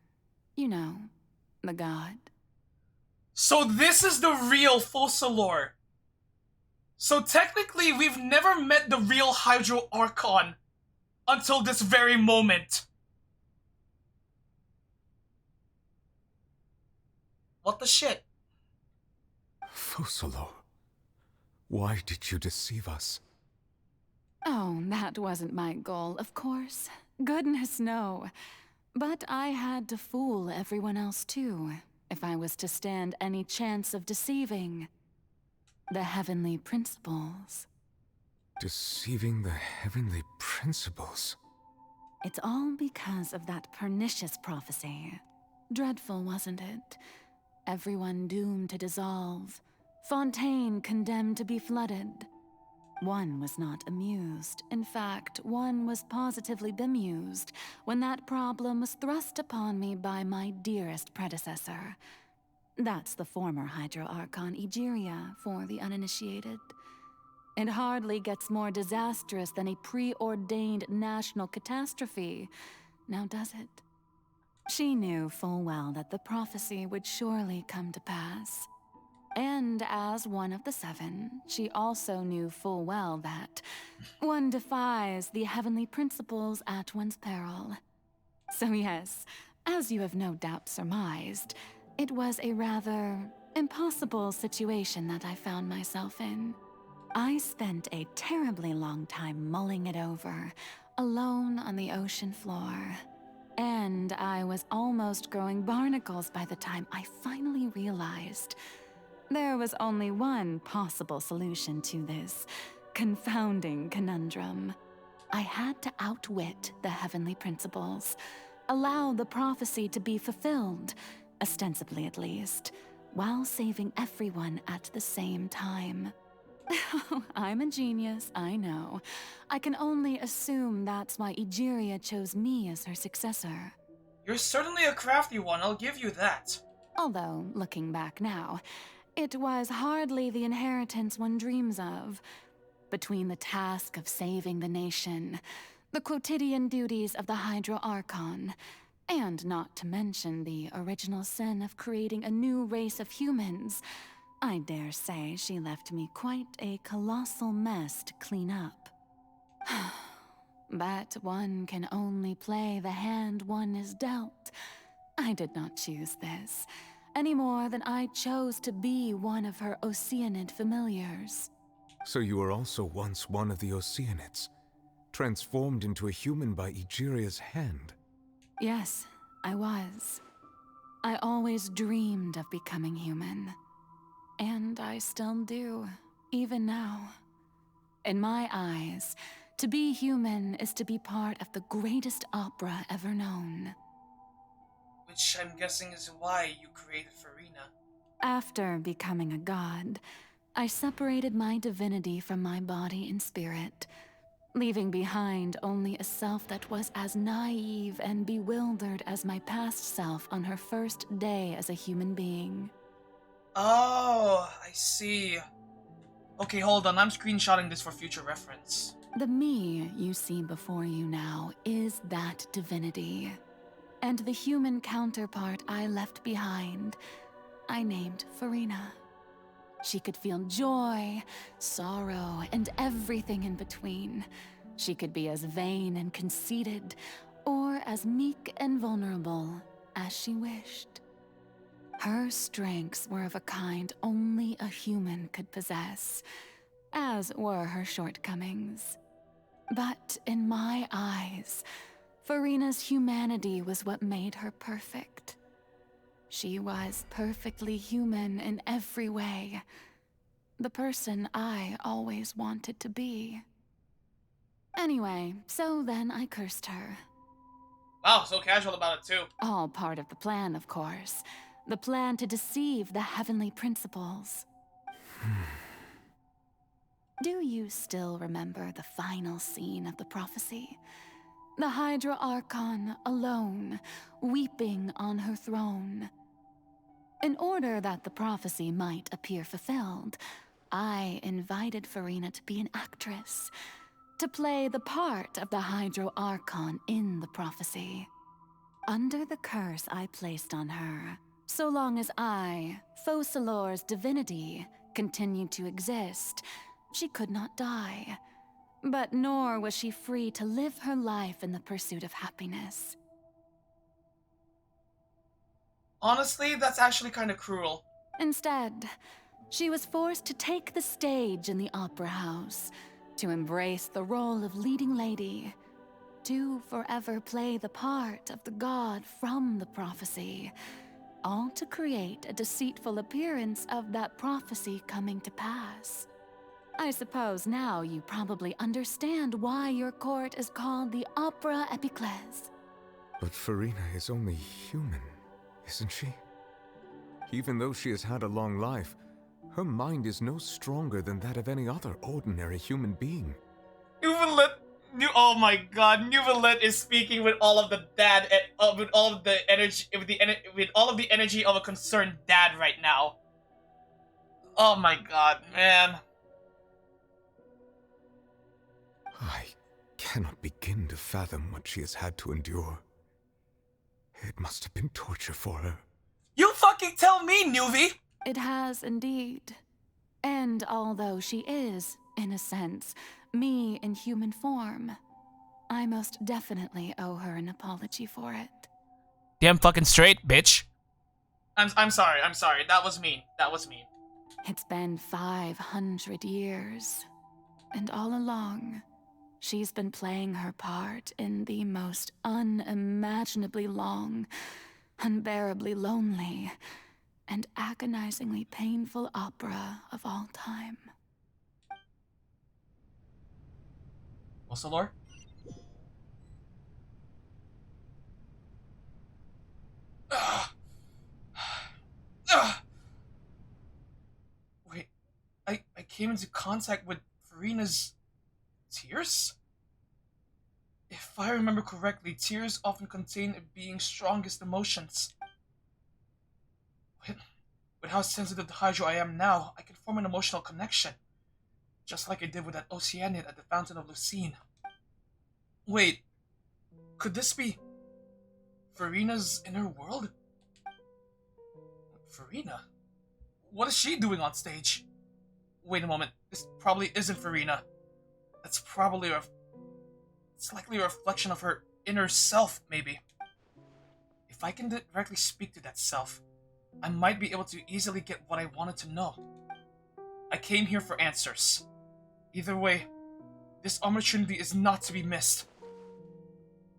You know, the god. So this is the real Focalor. So technically, we've never met the real Hydro Archon until this very moment. What the shit? Focalor, why did you deceive us? Oh, that wasn't my goal, of course. Goodness, no. But I had to fool everyone else too, if I was to stand any chance of deceiving the heavenly principles. Deceiving the heavenly principles? It's all because of that pernicious prophecy. Dreadful, wasn't it? Everyone doomed to dissolve. Fontaine condemned to be flooded. One was not amused. In fact, one was positively bemused when that problem was thrust upon me by my dearest predecessor. That's the former Hydro Archon Egeria, for the uninitiated. It hardly gets more disastrous than a preordained national catastrophe, now does it? She knew full well that the prophecy would surely come to pass. And as one of the seven, she also knew full well that one defies the heavenly principles at one's peril. So yes, as you have no doubt surmised, it was a rather impossible situation that I found myself in. I spent a terribly long time mulling it over, alone on the ocean floor. And I was almost growing barnacles by the time I finally realized There was only one possible solution to this confounding conundrum. I had to outwit the heavenly principles, allow the prophecy to be fulfilled, ostensibly at least, while saving everyone at the same time. I'm a genius, I know. I can only assume that's why Egeria chose me as her successor. You're certainly a crafty one, I'll give you that. Although, looking back now, it was hardly the inheritance one dreams of. Between the task of saving the nation, the quotidian duties of the Hydro Archon, and not to mention the original sin of creating a new race of humans, I dare say she left me quite a colossal mess to clean up. But one can only play the hand one is dealt. I did not choose this, any more than I chose to be one of her Oceanid familiars. So you were also once one of the Oceanids, transformed into a human by Egeria's hand. Yes, I was. I always dreamed of becoming human. And I still do, even now. In my eyes, to be human is to be part of the greatest opera ever known. Which I'm guessing is why you created Farina. After becoming a god, I separated my divinity from my body and spirit, leaving behind only a self that was as naive and bewildered as my past self on her first day as a human being. Oh, I see. Okay, hold on, I'm screenshotting this for future reference. The me you see before you now is that divinity. And the human counterpart I left behind, I named Farina. She could feel joy, sorrow, and everything in between. She could be as vain and conceited, or as meek and vulnerable as she wished. Her strengths were of a kind only a human could possess, as were her shortcomings. But in my eyes, Farina's humanity was what made her perfect. She was perfectly human in every way. The person I always wanted to be. Anyway, so then I cursed her. Wow, so casual about it too. All part of the plan, of course. The plan to deceive the heavenly principles. Do you still remember the final scene of the prophecy? The Hydra Archon alone, weeping on her throne. In order that the prophecy might appear fulfilled, I invited Farina to be an actress, to play the part of the Hydro Archon in the prophecy. Under the curse I placed on her, so long as I, Focalor's divinity, continued to exist, she could not die. But nor was she free to live her life in the pursuit of happiness. Honestly, that's actually kind of cruel. Instead, she was forced to take the stage in the opera house, to embrace the role of leading lady, to forever play the part of the god from the prophecy, all to create a deceitful appearance of that prophecy coming to pass. I suppose now you probably understand why your court is called the Opera Epiclese. But Farina is only human, isn't she? Even though she has had a long life, her mind is no stronger than that of any other ordinary human being. Oh my god, Nuvalet is speaking with all of the with all of the energy, with all of the energy of a concerned dad right now. Oh my god, man. I cannot begin to fathom what she has had to endure. It must have been torture for her. You fucking tell me, Nuvi! It has indeed. And although she is, in a sense, me in human form, I most definitely owe her an apology for it. Damn fucking straight, bitch. I'm sorry, that was mean. It's been 500 years, and all along, she's been playing her part in the most unimaginably long, unbearably lonely, and agonizingly painful opera of all time. What's the lore? Wait, I came into contact with Farina's tears? If I remember correctly, tears often contain a being's strongest emotions. With how sensitive to Hydro I am now, I can form an emotional connection. Just like I did with that Oceanian at the Fountain of Lucine. Wait, could this be Farina's inner world? Farina? What is she doing on stage? Wait a moment, this probably isn't Farina. That's probably it's likely a reflection of her inner self, maybe. If I can directly speak to that self, I might be able to easily get what I wanted to know. I came here for answers. Either way, this opportunity is not to be missed.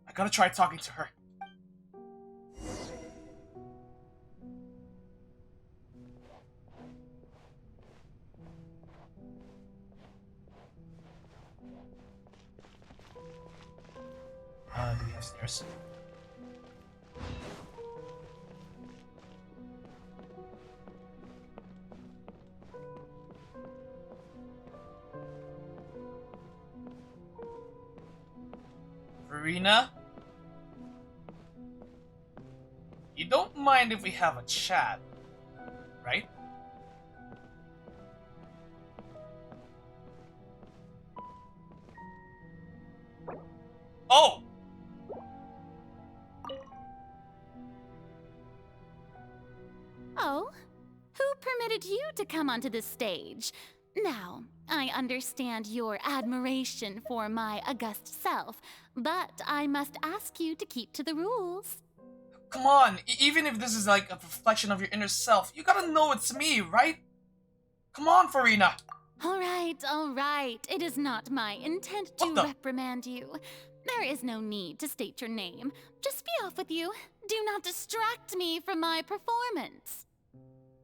I gotta try talking to her. Do we have stairs? Farina? You don't mind if we have a chat, right? Oh! Oh? Who permitted you to come onto the stage? Now, I understand your admiration for my august self, but I must ask you to keep to the rules. Come on, even if this is like a reflection of your inner self, you gotta know it's me, right? Come on, Farina! All right. It is not my intent to reprimand you. There is no need to state your name. Just be off with you. Do not distract me from my performance.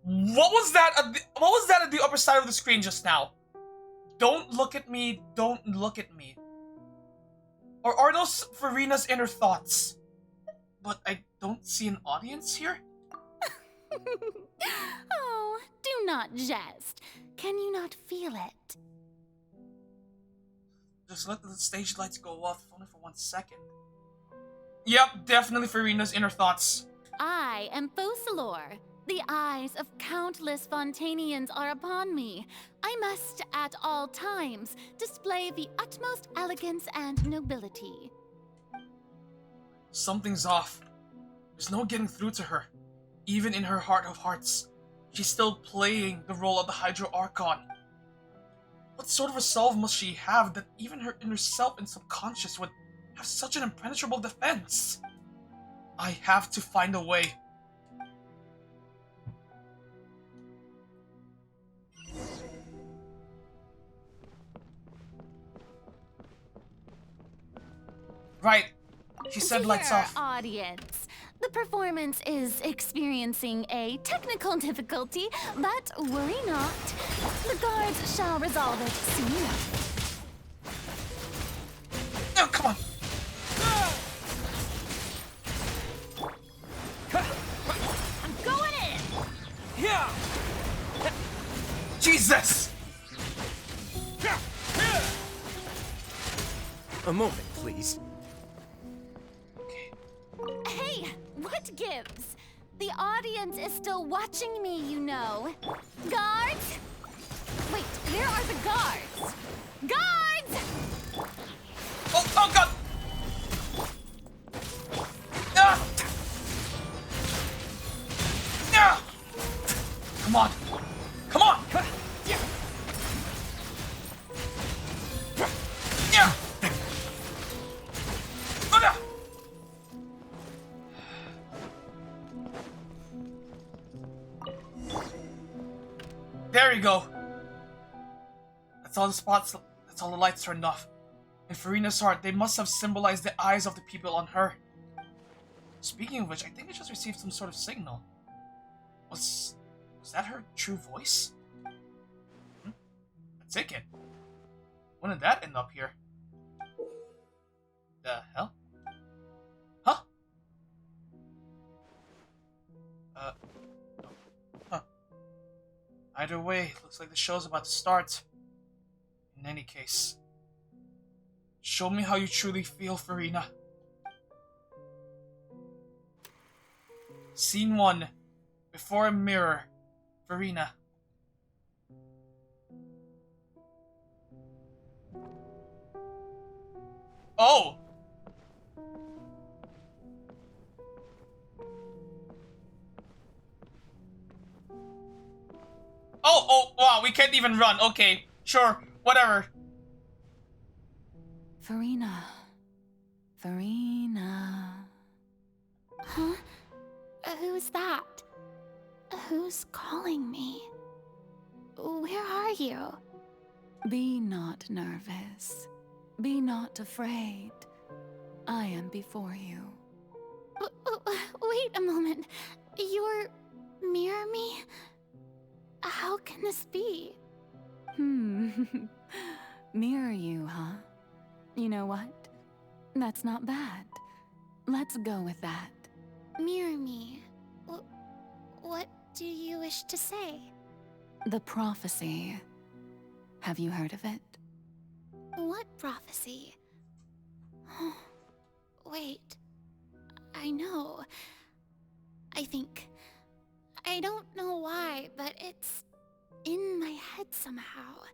What was that at the upper side of the screen just now? Don't look at me, don't look at me. Or are those Farina's inner thoughts? But I don't see an audience here? Oh, do not jest. Can you not feel it? Just let the stage lights go off only for 1 second. Yep, definitely Farina's inner thoughts. I am Focalor. The eyes of countless Fontanians are upon me. I must, at all times, display the utmost elegance and nobility. Something's off. There's no getting through to her. Even in her heart of hearts, she's still playing the role of the Hydro Archon. What sort of resolve must she have that even her inner self and subconscious would have such an impenetrable defense? I have to find a way. Right. She said lights off. Audience. The performance is experiencing a technical difficulty, but worry not. The guards shall resolve it soon enough. Oh, come on. I'm going in. Yeah. Jesus. A moment, please. Hey, what gives? The audience is still watching me, you know. Guards? Wait, where are the guards? Guards! Oh God! Ah! Ah! Come on! Come on! Yeah! Yeah! There you go. That's all the spots. That's all the lights turned off. In Farina's heart, they must have symbolized the eyes of the people on her. Speaking of which, I think I just received some sort of signal. Was that her true voice? A ticket? When did that end up here? The hell? Huh? Huh. Either way, looks like the show's about to start. In any case, show me how you truly feel, Farina. Scene 1. Before a mirror. Farina. Oh! Oh, wow, we can't even run. Okay, sure, whatever. Farina. Farina. Huh? Who's that? Who's calling me? Where are you? Be not nervous. Be not afraid. I am before you. Wait a moment. You're mirror me? How can this be? Mirror you, huh? You know what? That's not bad. Let's go with that. Mirror me. What do you wish to say? The prophecy. Have you heard of it? What prophecy? Oh, wait. I know. I think. I don't know why, but it's in my head somehow.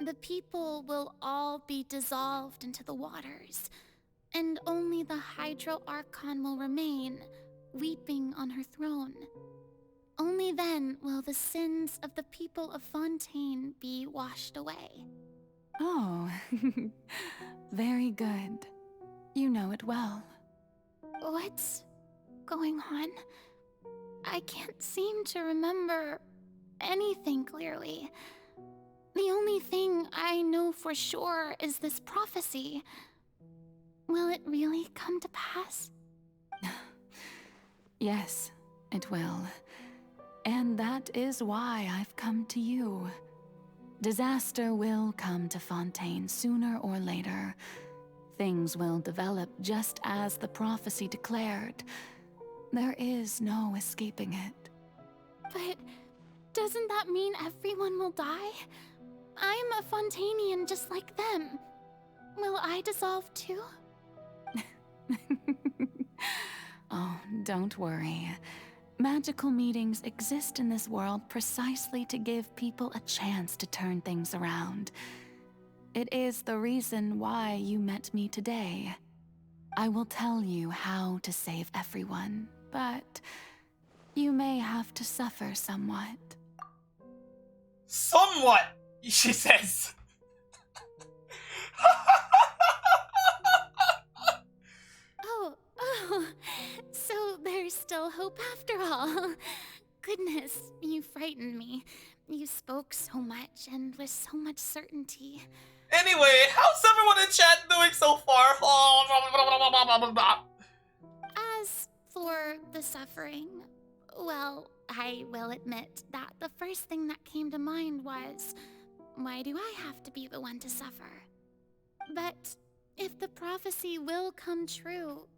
The people will all be dissolved into the waters, and only the Hydro Archon will remain, weeping on her throne. Only then will the sins of the people of Fontaine be washed away. Oh, very good. You know it well. What's going on? I can't seem to remember anything clearly. The only thing I know for sure is this prophecy. Will it really come to pass? Yes, it will. And that is why I've come to you. Disaster will come to Fontaine sooner or later. Things will develop just as the prophecy declared. There is no escaping it. But doesn't that mean everyone will die? I'm a Fontainian just like them. Will I dissolve too? Oh, don't worry. Magical meetings exist in this world precisely to give people a chance to turn things around. It is the reason why you met me today. I will tell you how to save everyone, but you may have to suffer somewhat. Somewhat, she says. Oh, so there's still hope after all. Goodness, you frightened me. You spoke so much and with so much certainty. Anyway, how's everyone in chat doing so far? As for the suffering, well, I will admit that the first thing that came to mind was, why do I have to be the one to suffer? But if the prophecy will come true,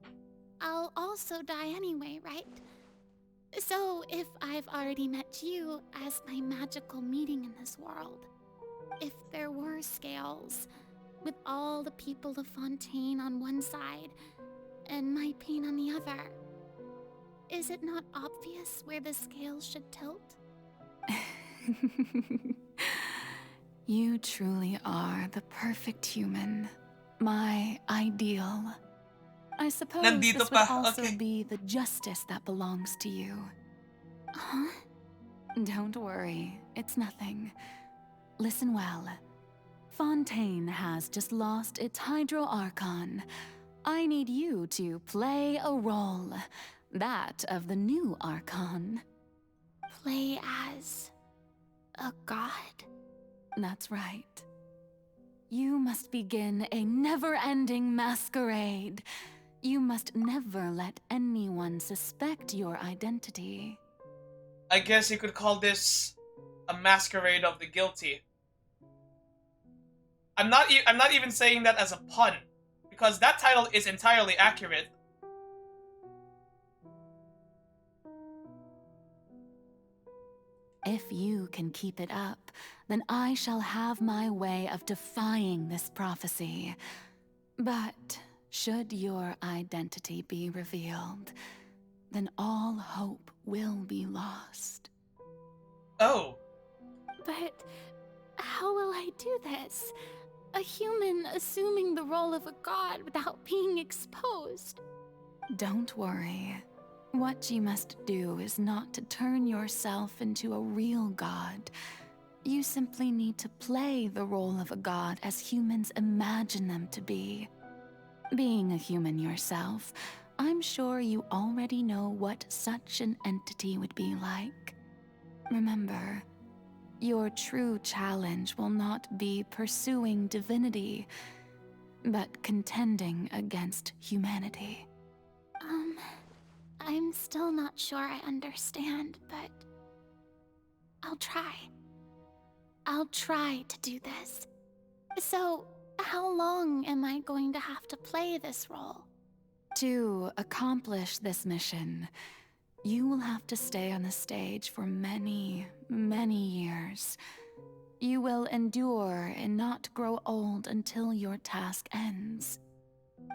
I'll also die anyway, right? So if I've already met you as my magical meeting in this world, if there were scales, with all the people of Fontaine on one side and my pain on the other, is it not obvious where the scales should tilt? You truly are the perfect human. My ideal. I suppose Nandito this would pa, also okay. be the justice that belongs to you. Huh? Don't worry, it's nothing. Listen well. Fontaine has just lost its Hydro Archon. I need you to play a role. That of the new Archon. Play as a god? That's right. You must begin a never-ending masquerade. You must never let anyone suspect your identity. I guess you could call this a masquerade of the guilty. I'm not even saying that as a pun, because that title is entirely accurate. If you can keep it up, then I shall have my way of defying this prophecy. But should your identity be revealed, then all hope will be lost. Oh. But how will I do this? A human assuming the role of a god without being exposed. Don't worry. What you must do is not to turn yourself into a real god. You simply need to play the role of a god as humans imagine them to be. Being a human yourself, I'm sure you already know what such an entity would be like. Remember, your true challenge will not be pursuing divinity, but contending against humanity. I'm still not sure I understand, but I'll try. I'll try to do this. So, how long am I going to have to play this role? To accomplish this mission, you will have to stay on the stage for many, many years. You will endure and not grow old until your task ends.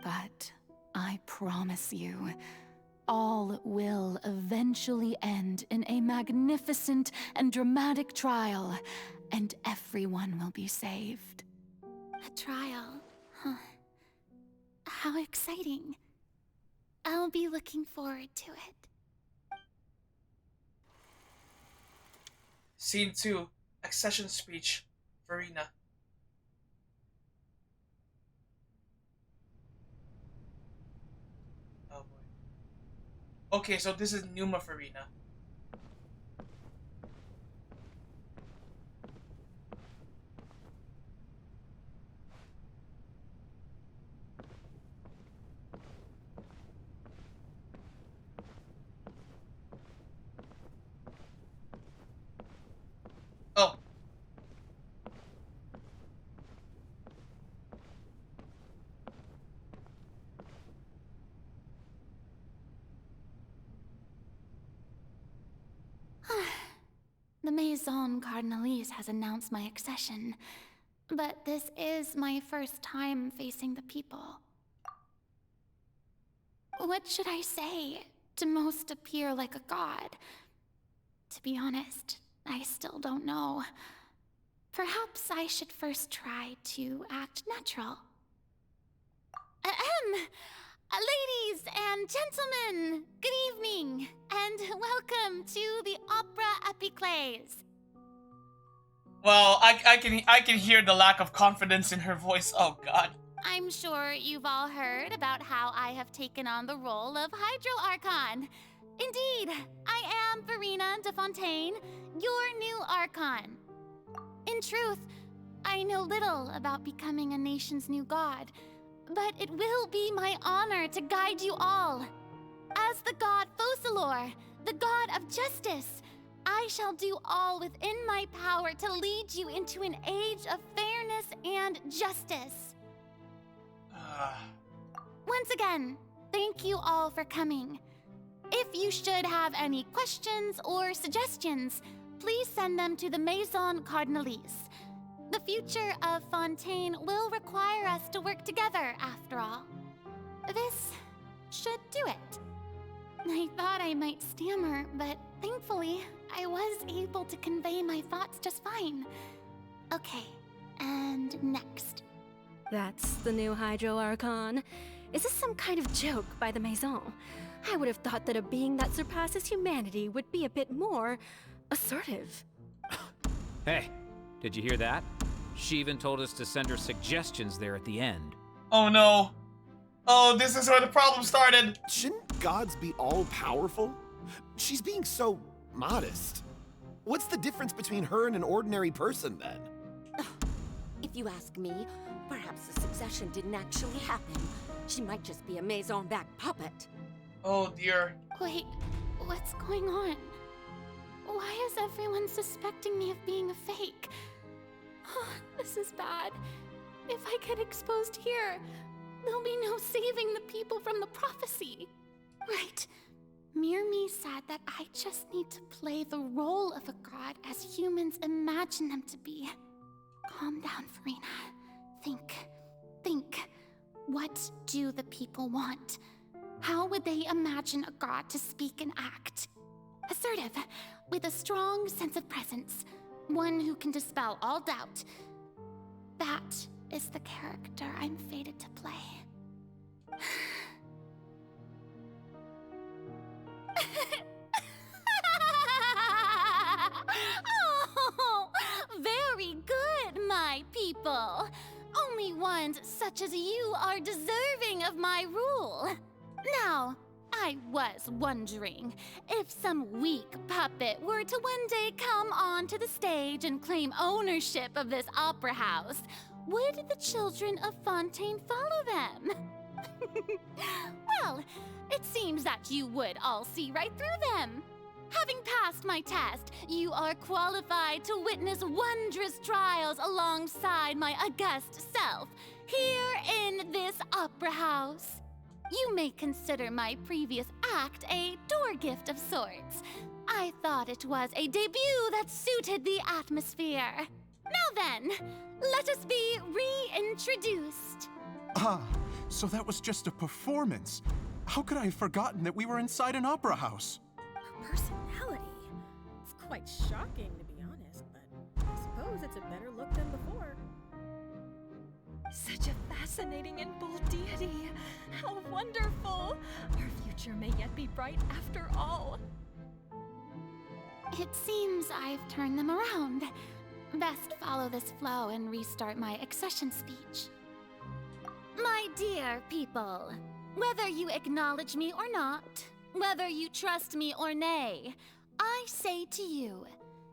But I promise you, all will eventually end in a magnificent and dramatic trial, and everyone will be saved. A trial, huh? How exciting. I'll be looking forward to it. Scene 2. Accession speech. Verena. Oh boy. Okay, so this is Numa Verena. Oh. The Maison Cardinalise has announced my accession, but this is my first time facing the people. What should I say to most appear like a god? To be honest, I still don't know. Perhaps I should first try to act natural. Ladies and gentlemen, good evening, and welcome to the Opera Epiclese. Well, I can hear the lack of confidence in her voice. Oh god. I'm sure you've all heard about how I have taken on the role of Hydro Archon. Indeed, I am Verena de Fontaine, your new Archon. In truth, I know little about becoming a nation's new god, but it will be my honor to guide you all. As the god Focalor, the god of justice, I shall do all within my power to lead you into an age of fairness and justice. Once again, thank you all for coming. If you should have any questions or suggestions, please send them to the Maison Cardinalise. The future of Fontaine will require us to work together, after all. This should do it. I thought I might stammer, but thankfully, I was able to convey my thoughts just fine. Okay, and next. That's the new Hydro Archon. Is this some kind of joke by the Maison? I would have thought that a being that surpasses humanity would be a bit more assertive. Hey, did you hear that? She even told us to send her suggestions there at the end. Oh no. Oh, this is where the problem started. Shouldn't gods be all-powerful? She's being so modest. What's the difference between her and an ordinary person, then? If you ask me, perhaps the succession didn't actually happen. She might just be a Maison back puppet. Oh dear. Wait, what's going on? Why is everyone suspecting me of being a fake? Oh, this is bad. If I get exposed here, there'll be no saving the people from the prophecy. Right. Mirmi said that I just need to play the role of a god as humans imagine them to be. Calm down, Farina. Think. What do the people want? How would they imagine a god to speak and act? Assertive, with a strong sense of presence. One who can dispel all doubt. That is the character I'm fated to play. Oh, very good, my people. Only ones such as you are deserving of my rule. Now, I was wondering if some weak puppet were to one day come onto the stage and claim ownership of this opera house, would the children of Fontaine follow them? Well, it seems that you would all see right through them. Having passed my test, you are qualified to witness wondrous trials alongside my august self, here in this opera house. You may consider my previous act a door gift of sorts. I thought it was a debut that suited the atmosphere. Now then, let us be reintroduced. Ah, so that was just a performance. How could I have forgotten that we were inside an opera house? Her personality. It's quite shocking, to be honest, but I suppose it's a better look than before. Such a fascinating and bold deity. How wonderful! Our future may yet be bright after all. It seems I've turned them around. Best follow this flow and restart my accession speech. My dear people, whether you acknowledge me or not, whether you trust me or nay, I say to you,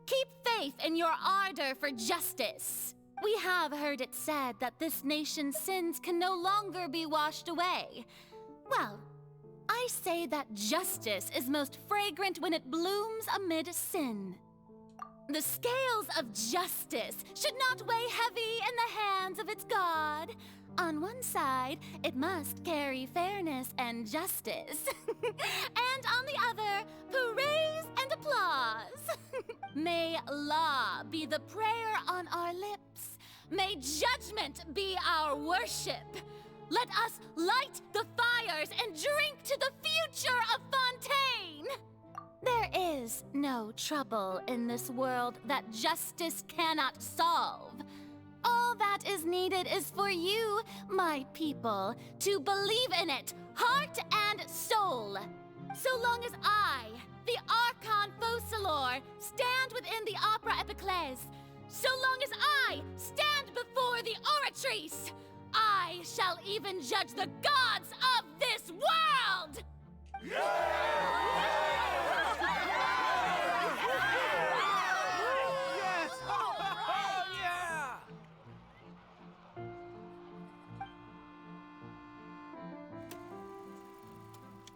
keep faith in your ardor for justice. We have heard it said that this nation's sins can no longer be washed away. Well, I say that justice is most fragrant when it blooms amid sin. The scales of justice should not weigh heavy in the hands of its God. On one side, it must carry fairness and justice. And on the other, praise and applause. May law be the prayer on our lips. May judgment be our worship. Let us light the fires and drink to the future of Fontaine. There is no trouble in this world that justice cannot solve. All that is needed is for you, my people, to believe in it, heart and soul. So long as I, the Archon Focalor, stand within the Opera Epiclese, so long as I stand before the Oratrice, I shall even judge the gods of this world!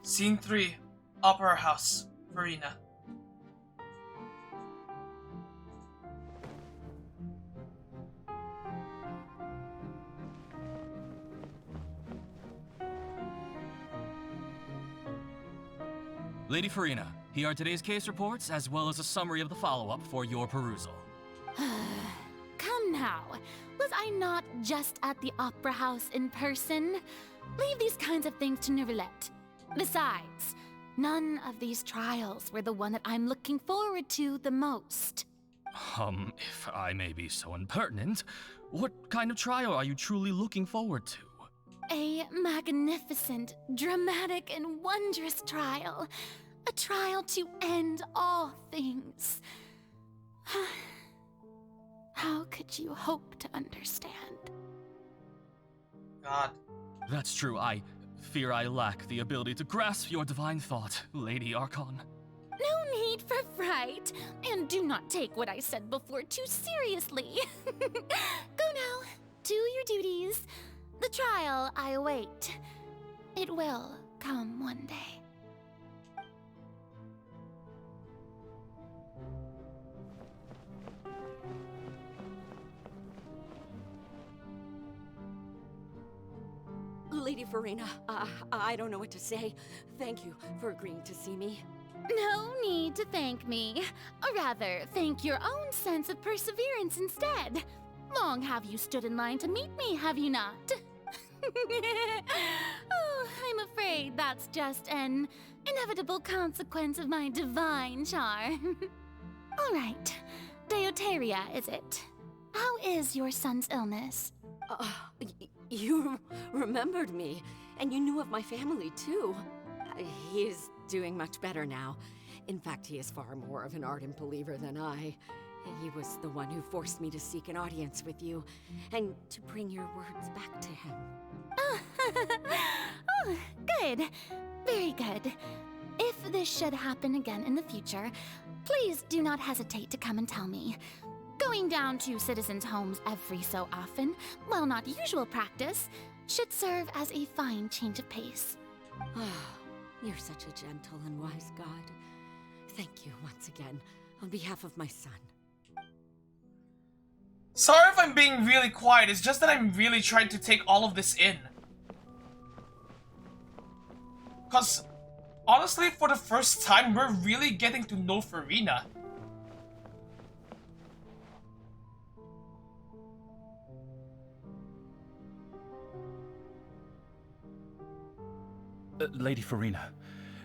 Scene 3, Opera House, Verena. Lady Farina, here are today's case reports as well as a summary of the follow-up for your perusal. Come now, was I not just at the Opera House in person? Leave these kinds of things to Neuvillette. Besides, none of these trials were the one that I'm looking forward to the most. If I may be so impertinent, what kind of trial are you truly looking forward to? A magnificent, dramatic, and wondrous trial. A trial to end all things. How could you hope to understand? God. That's true, I fear I lack the ability to grasp your divine thought, Lady Archon. No need for fright, and do not take what I said before too seriously. Go now, do your duties. The trial I await. It will come one day. Lady Farina, I don't know what to say. Thank you for agreeing to see me. No need to thank me. Or rather, thank your own sense of perseverance instead. Long have you stood in line to meet me, have you not? Oh, I'm afraid that's just an inevitable consequence of my divine charm. All right, Deoteria, is it? How is your son's illness? You remembered me, and you knew of my family too. He is doing much better now. In fact, he is far more of an ardent believer than I. He was the one who forced me to seek an audience with you, and to bring your words back to him. Oh, good. Very good. If this should happen again in the future, please do not hesitate to come and tell me. Going down to citizens' homes every so often, while not usual practice, should serve as a fine change of pace. You're such a gentle and wise god. Thank you once again, on behalf of my son. Sorry if I'm being really quiet, it's just that I'm really trying to take all of this in. Cause, honestly, for the first time, we're really getting to know Farina. Lady Farina,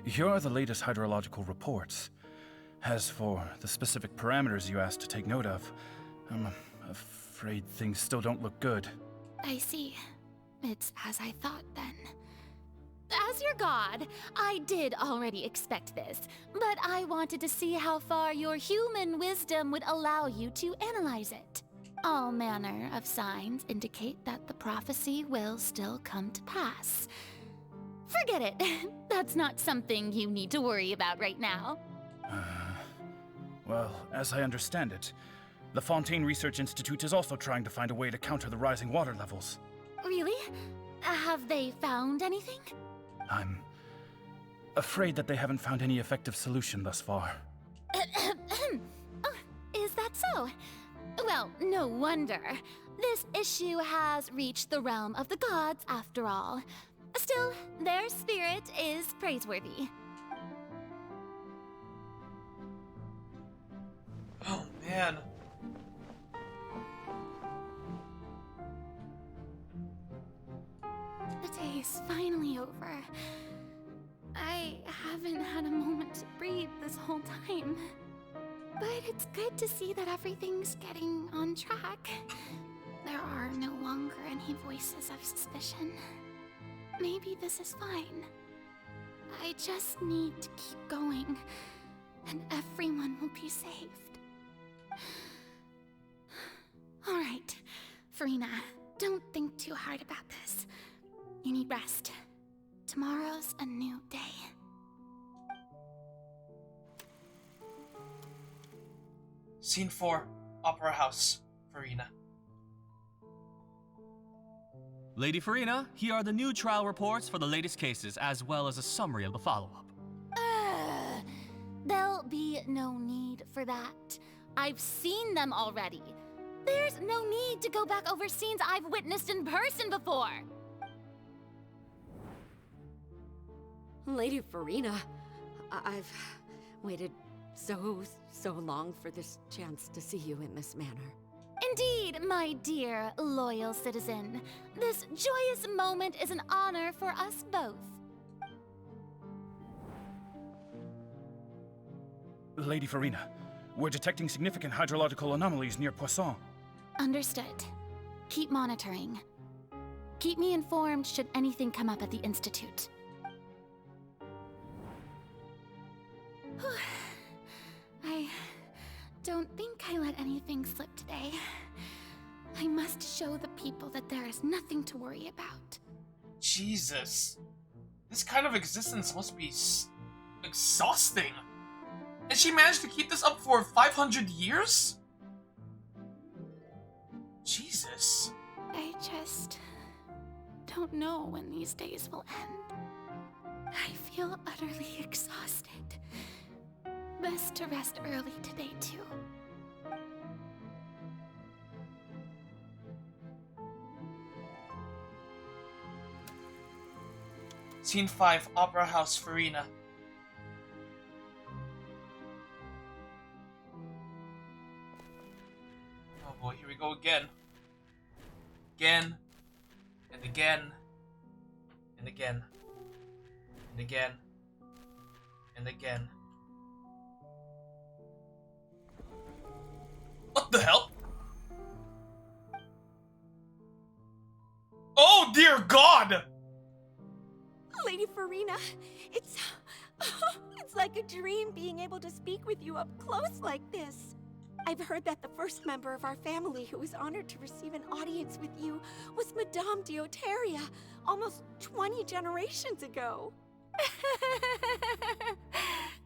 here are the latest hydrological reports. As for the specific parameters you asked to take note of, I'm afraid things still don't look good. I see. It's as I thought then. As your god, I did already expect this, but I wanted to see how far your human wisdom would allow you to analyze it. All manner of signs indicate that the prophecy will still come to pass. Forget it. That's not something you need to worry about right now. Well, as I understand it, the Fontaine Research Institute is also trying to find a way to counter the rising water levels. Really? Have they found anything? I'm afraid that they haven't found any effective solution thus far. Oh, is that so? Well, no wonder. This issue has reached the realm of the gods after all. Still, their spirit is praiseworthy. Oh, man. The day is finally over. I haven't had a moment to breathe this whole time. But it's good to see that everything's getting on track. There are no longer any voices of suspicion. Maybe this is fine. I just need to keep going, and everyone will be saved. All right, Farina, don't think too hard about this. You need rest. Tomorrow's a new day. Scene 4, Opera House, Farina. Lady Farina, here are the new trial reports for the latest cases, as well as a summary of the follow-up. There'll be no need for that. I've seen them already. There's no need to go back over scenes I've witnessed in person before. Lady Farina, I've waited so long for this chance to see you in this manner. Indeed, my dear, loyal citizen. This joyous moment is an honor for us both. Lady Farina, we're detecting significant hydrological anomalies near Poisson. Understood. Keep monitoring. Keep me informed should anything come up at the Institute. I don't think I let anything slip today. I must show the people that there is nothing to worry about. Jesus. This kind of existence must be exhausting. And she managed to keep this up for 500 years? Jesus. I just don't know when these days will end. I feel utterly exhausted. Best to rest early today, too. Scene 5, Opera House, Farina. Oh boy, here we go again. Again, and again, and again, and again, and again. What the hell? Oh dear God! Lady Farina, it's like a dream being able to speak with you up close like this. I've heard that the first member of our family who was honored to receive an audience with you was Madame Deoteria, almost 20 generations ago.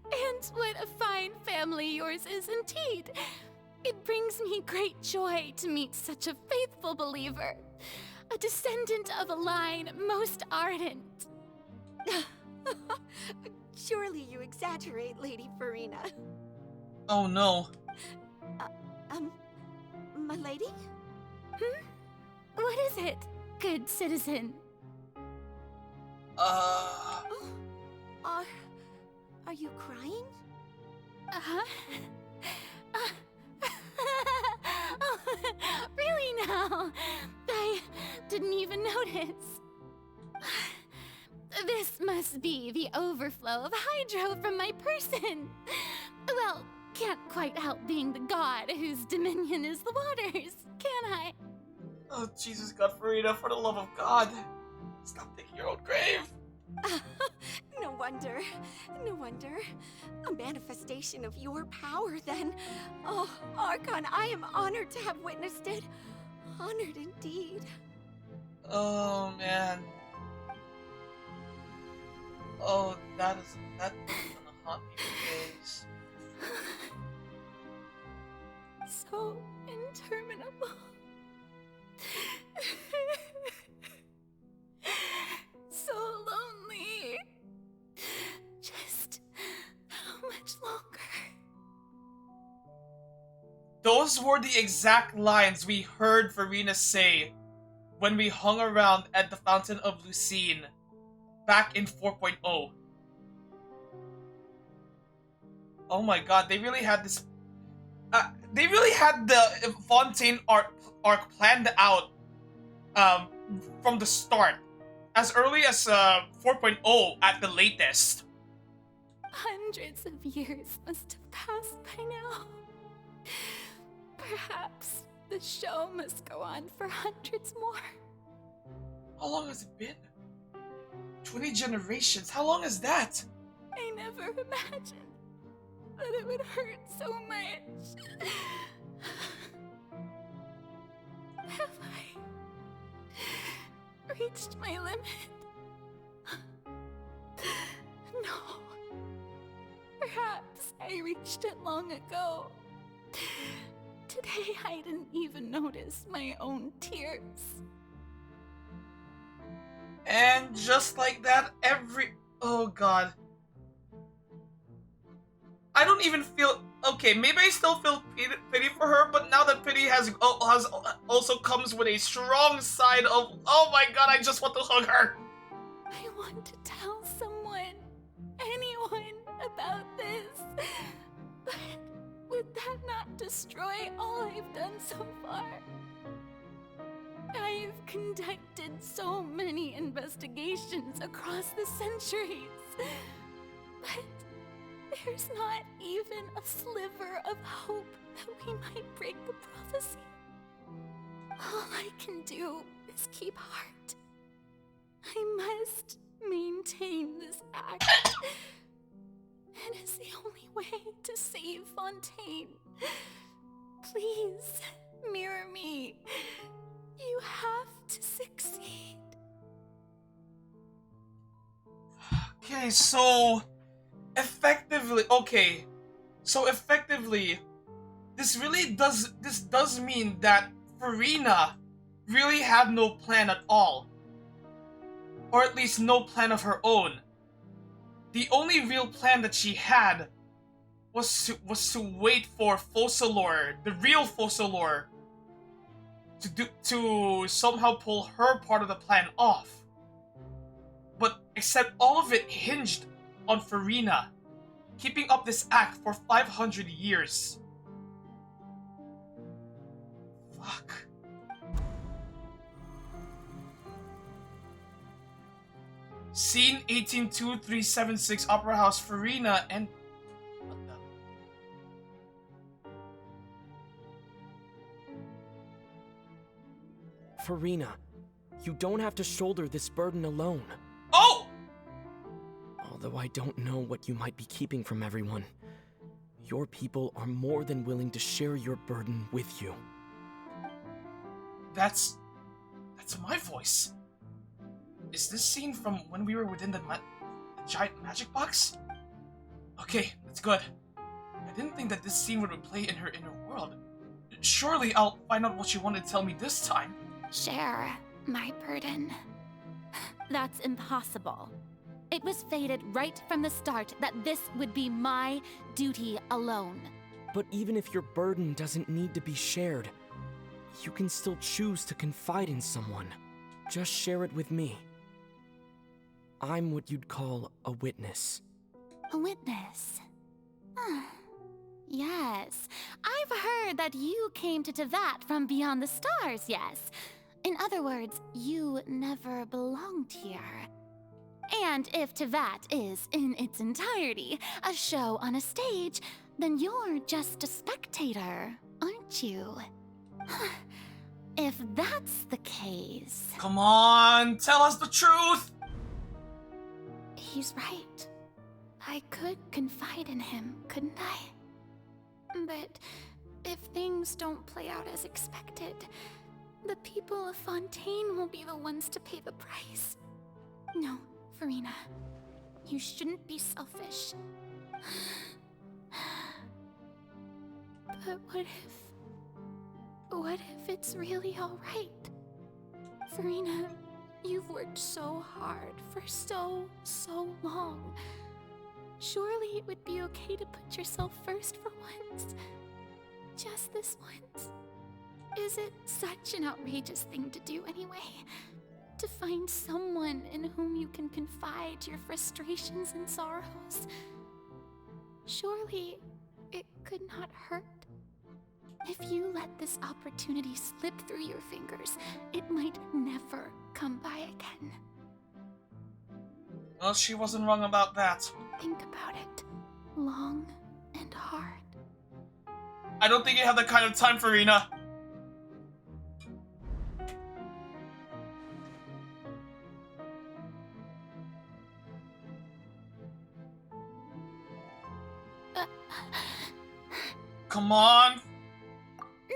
And what a fine family yours is indeed. It brings me great joy to meet such a faithful believer, a descendant of a line most ardent. Surely you exaggerate, Lady Farina. Oh no. My lady? What is it, good citizen? Are you crying? Oh, really now? I didn't even notice. This must be the overflow of hydro from my person. Well, can't quite help being the god whose dominion is the waters, can I? Oh Jesus God, Farina, for the love of God. Stop digging your own grave. No wonder. No wonder. A manifestation of your power, then. Oh, Archon, I am honored to have witnessed it. Honored indeed. Oh man. Oh, that's gonna haunt me for days. So interminable. So lonely. Just how much longer? Those were the exact lines we heard Farina say when we hung around at the Fountain of Lucine back in 4.0. Oh my god, they really had this... they really had the Fontaine arc planned out from the start. As early as 4.0 at the latest. Hundreds of years must have passed by now. Perhaps the show must go on for hundreds more. How long has it been? 20 generations? How long is that? I never imagined that it would hurt so much. Have I reached my limit? No. Perhaps I reached it long ago. Today I didn't even notice my own tears. And just like that, oh god. I don't even feel... Okay, maybe I still feel pity for her, but now that pity has also comes with a strong side of, oh my god, I just want to hug her. I want to tell someone, anyone, about this. But would that not destroy all I've done so far? I've conducted so many investigations across the centuries, but there's not even a sliver of hope that we might break the prophecy. All I can do is keep heart. I must maintain this act. It is the only way to save Fontaine. Please, mirror me. You have to succeed. Okay, so... Effectively, this does mean that Farina really had no plan at all. Or at least no plan of her own. The only real plan that she had was to wait for Focalor, the real Focalor, to somehow pull her part of the plan off. but except all of it hinged on Farina keeping up this act for 500 years. Fuck. Scene 182376 Opera House, Farina and... What the... Farina, you don't have to shoulder this burden alone. Oh! Although I don't know what you might be keeping from everyone, your people are more than willing to share your burden with you. That's my voice. Is this scene from when we were within the giant magic box? Okay, that's good. I didn't think that this scene would play in her inner world. Surely I'll find out what she wanted to tell me this time. Share my burden. That's impossible. It was fated right from the start that this would be my duty alone. But even if your burden doesn't need to be shared, you can still choose to confide in someone. Just share it with me. I'm what you'd call a witness. A witness? Yes. I've heard that you came to Tevat from beyond the stars, yes. In other words, you never belonged here. And if Tevat is, in its entirety, a show on a stage, then you're just a spectator, aren't you? If that's the case... Come on, tell us the truth! He's right. I could confide in him, couldn't I? But if things don't play out as expected, the people of Fontaine will be the ones to pay the price. No, Farina. You shouldn't be selfish. But what if it's really alright? Farina, you've worked so hard for so long. Surely it would be okay to put yourself first for once. Just this once. Is it such an outrageous thing to do anyway? To find someone in whom you can confide your frustrations and sorrows? Surely it could not hurt. If you let this opportunity slip through your fingers, it might never come by again. Well, she wasn't wrong about that. Think about it. Long and hard. I don't think you have that kind of time, Farina. Come on.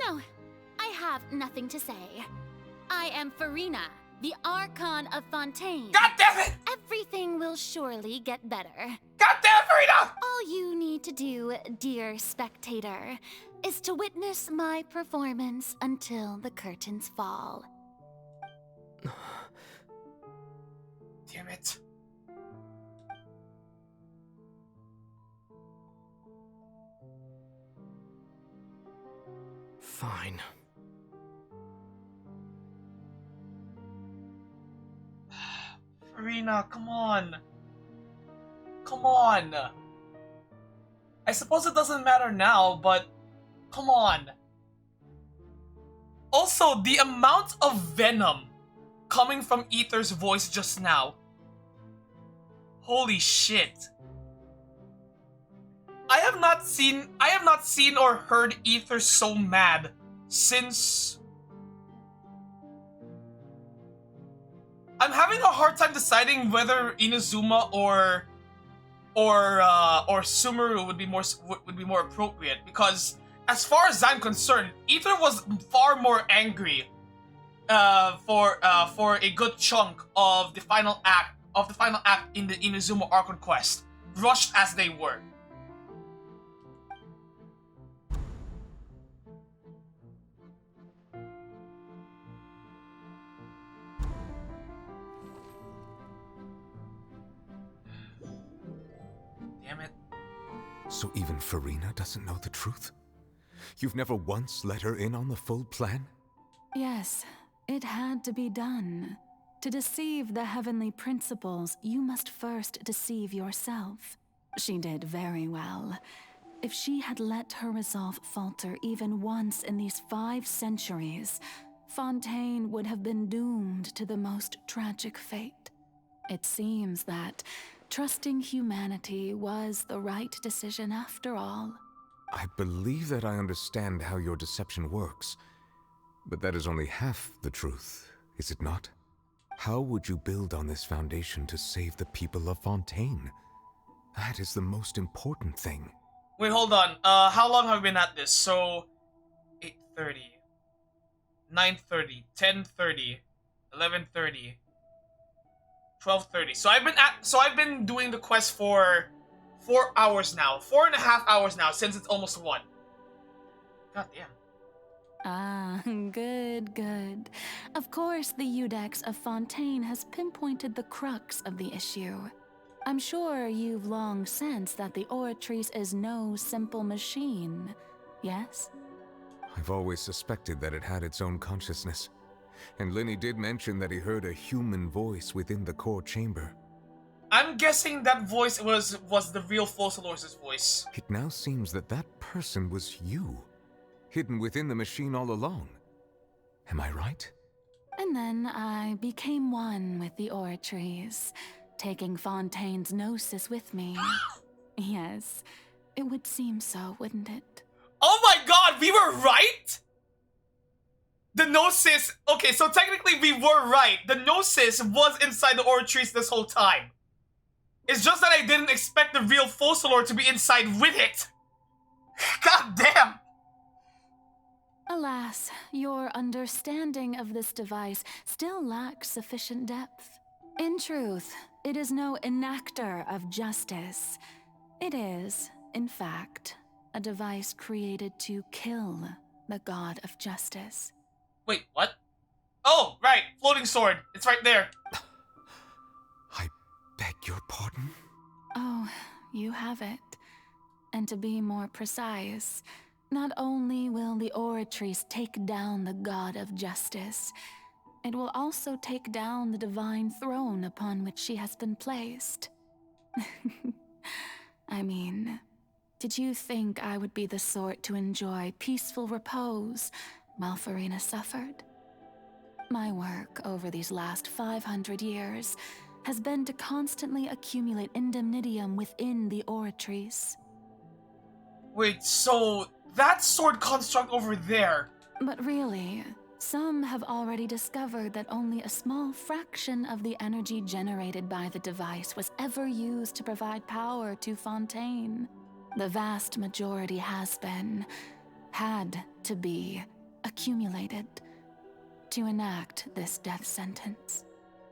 No, I have nothing to say. I am Farina, the Archon of Fontaine. God damn it! Everything will surely get better. God damn it, Farina! All you need to do, dear spectator, is to witness my performance until the curtains fall. Damn it. Fine. Farina, come on. Come on. I suppose it doesn't matter now, but come on. Also, the amount of venom coming from Ether's voice just now. Holy shit. I have not seen or heard Ether so mad since... I'm having a hard time deciding whether Inazuma or Sumeru would be more appropriate, because as far as I'm concerned, Ether was far more angry for a good chunk of the final act in the Inazuma Archon Quest, rushed as they were. Damn it. So even Farina doesn't know the truth? You've never once let her in on the full plan? Yes, it had to be done. To deceive the heavenly principles, you must first deceive yourself. She did very well. If she had let her resolve falter even once in these 5 centuries, Fontaine would have been doomed to the most tragic fate. It seems that trusting humanity was the right decision after all. I believe that I understand how your deception works, but that is only half the truth, is it not? How would you build on this foundation to save the people of Fontaine? That is the most important thing. Wait, hold on. How long have we been at this? So, 8:30, 9:30, 10:30, 11:30, 12:30. So I've been doing the quest for 4 hours now, 4.5 hours now, since it's almost 1. God damn. Ah, good. Of course, the Iudex of Fontaine has pinpointed the crux of the issue. I'm sure you've long sensed that the Oratrice is no simple machine, yes? I've always suspected that it had its own consciousness. And Lenny did mention that he heard a human voice within the core chamber. I'm guessing that voice was the real Fossilor's voice. It now seems that that person was you, hidden within the machine all along. Am I right? And then I became one with the Oratrice, taking Fontaine's gnosis with me. Yes, it would seem so, wouldn't it? Oh my god, we were right?! The Gnosis... Okay, so technically we were right. The Gnosis was inside the Oratrice this whole time. It's just that I didn't expect the real Fossilor to be inside with it. God damn! Alas, your understanding of this device still lacks sufficient depth. In truth, it is no enactor of justice. It is, in fact, a device created to kill the god of justice. Wait, what? Oh, right, floating sword. It's right there. I beg your pardon? Oh, you have it. And to be more precise, not only will the Oratrice take down the god of justice, it will also take down the divine throne upon which she has been placed. I mean, did you think I would be the sort to enjoy peaceful repose while Farina suffered? My work over these last 500 years has been to constantly accumulate indemnitium within the Oratrice. Wait, so that sword construct over there... But really, some have already discovered that only a small fraction of the energy generated by the device was ever used to provide power to Fontaine. The vast majority had to be, accumulated to enact this death sentence.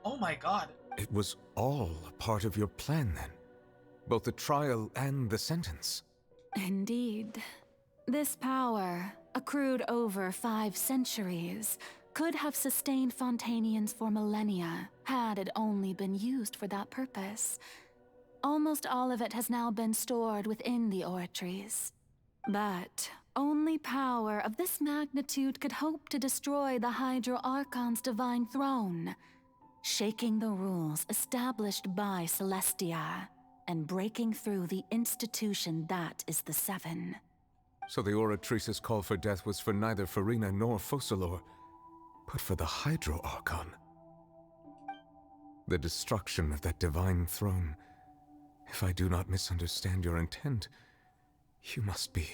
Oh my god. It was all a part of your plan then? Both the trial and the sentence? Indeed. This power, accrued over 5 centuries, could have sustained Fontainians for millennia had it only been used for that purpose. Almost all of it has now been stored within the Oratrice. But only power of this magnitude could hope to destroy the Hydro Archon's divine throne, shaking the rules established by Celestia and breaking through the institution that is the Seven. So the Oratrice's call for death was for neither Farina nor Fossilor, but for the Hydro Archon. The destruction of that divine throne. If I do not misunderstand your intent, you must be...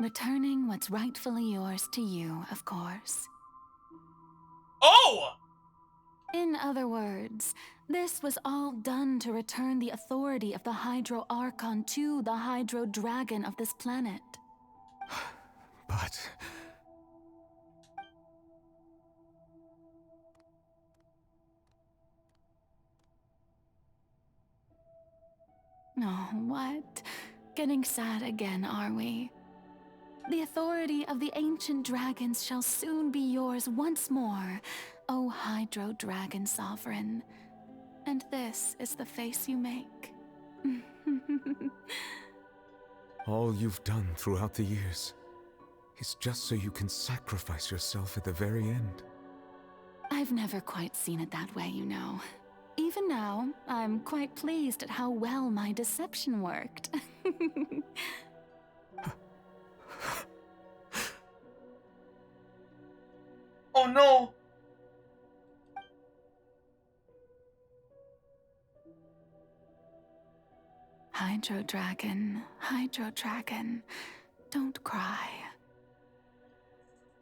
Returning what's rightfully yours to you, of course. Oh! In other words, this was all done to return the authority of the Hydro Archon to the Hydro Dragon of this planet. But... Oh, what? Getting sad again, are we? The authority of the ancient dragons shall soon be yours once more, O Hydro Dragon Sovereign. And this is the face you make. all you've done throughout the years is just so you can sacrifice yourself at the very end. I've never quite seen it that way, you know. Even now, I'm quite pleased at how well my deception worked. Oh no! Hydro Dragon, don't cry.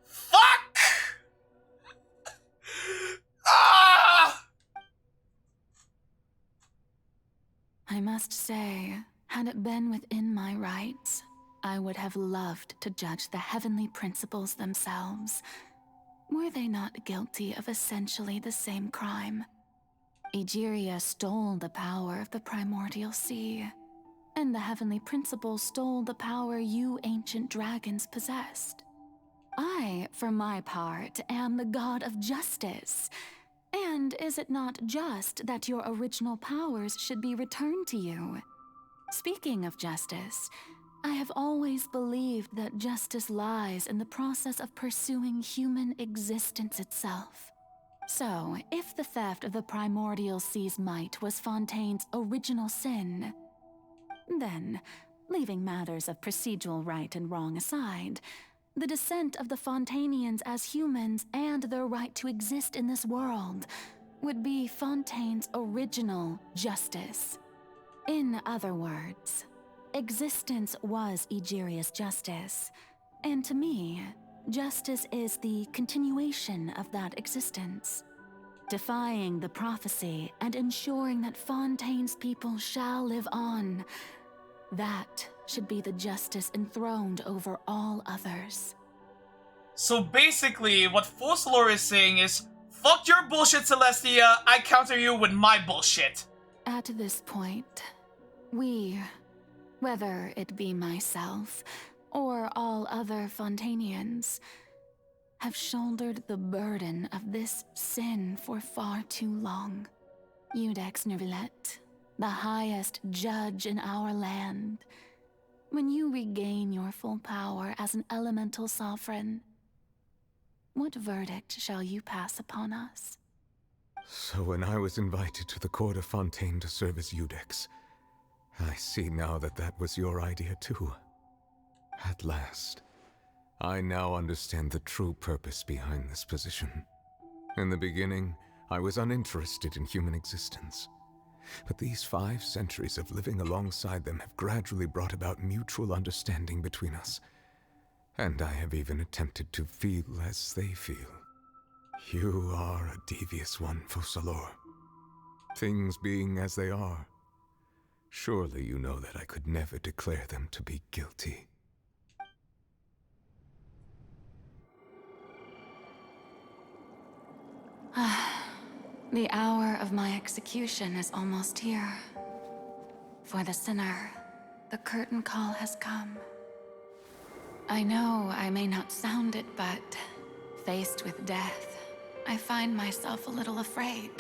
Fuck! Ah! I must say, had it been within my rights, I would have loved to judge the heavenly principles themselves. Were they not guilty of essentially the same crime? Egeria stole the power of the primordial sea, and the heavenly principles stole the power you ancient dragons possessed. I, for my part, am the god of justice. And is it not just that your original powers should be returned to you? Speaking of justice, I have always believed that justice lies in the process of pursuing human existence itself. So, if the theft of the primordial sea's might was Fontaine's original sin, then, leaving matters of procedural right and wrong aside, the descent of the Fontainians as humans and their right to exist in this world would be Fontaine's original justice. In other words, existence was Egeria's justice, and to me, justice is the continuation of that existence, defying the prophecy and ensuring that Fontaine's people shall live on. That should be the justice enthroned over all others. So basically, what Fossilor is saying is, fuck your bullshit, Celestia, I counter you with my bullshit. At this point, we, whether it be myself or all other Fontainians, have shouldered the burden of this sin for far too long. Iudex Nervillet, the highest judge in our land, when you regain your full power as an elemental sovereign, what verdict shall you pass upon us? So when I was invited to the court of Fontaine to serve as Iudex, I see now that that was your idea too. At last, I now understand the true purpose behind this position. In the beginning, I was uninterested in human existence. But these 5 centuries of living alongside them have gradually brought about mutual understanding between us. And I have even attempted to feel as they feel. You are a devious one, Fossilor. Things being as they are, surely you know that I could never declare them to be guilty. The hour of my execution is almost here. For the sinner, the curtain call has come. I know I may not sound it, but faced with death, I find myself a little afraid.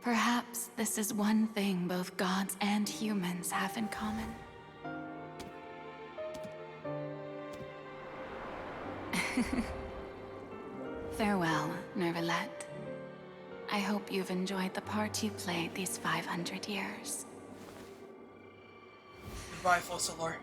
Perhaps this is one thing both gods and humans have in common. Farewell, Nervillet. I hope you've enjoyed the part you played these 500 years. Goodbye, Fossilor.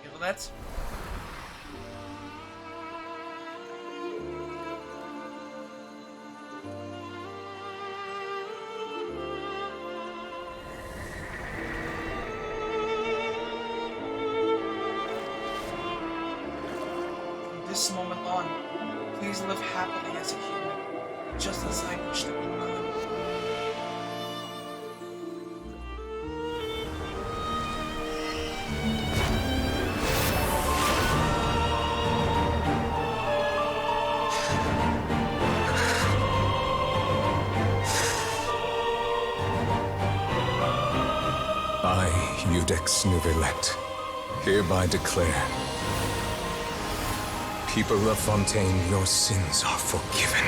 Feel that? this moment on, please live happily as a human, just as I wish that you could. I, Eudex Nuvelet, hereby declare, people of Fontaine, your sins are forgiven.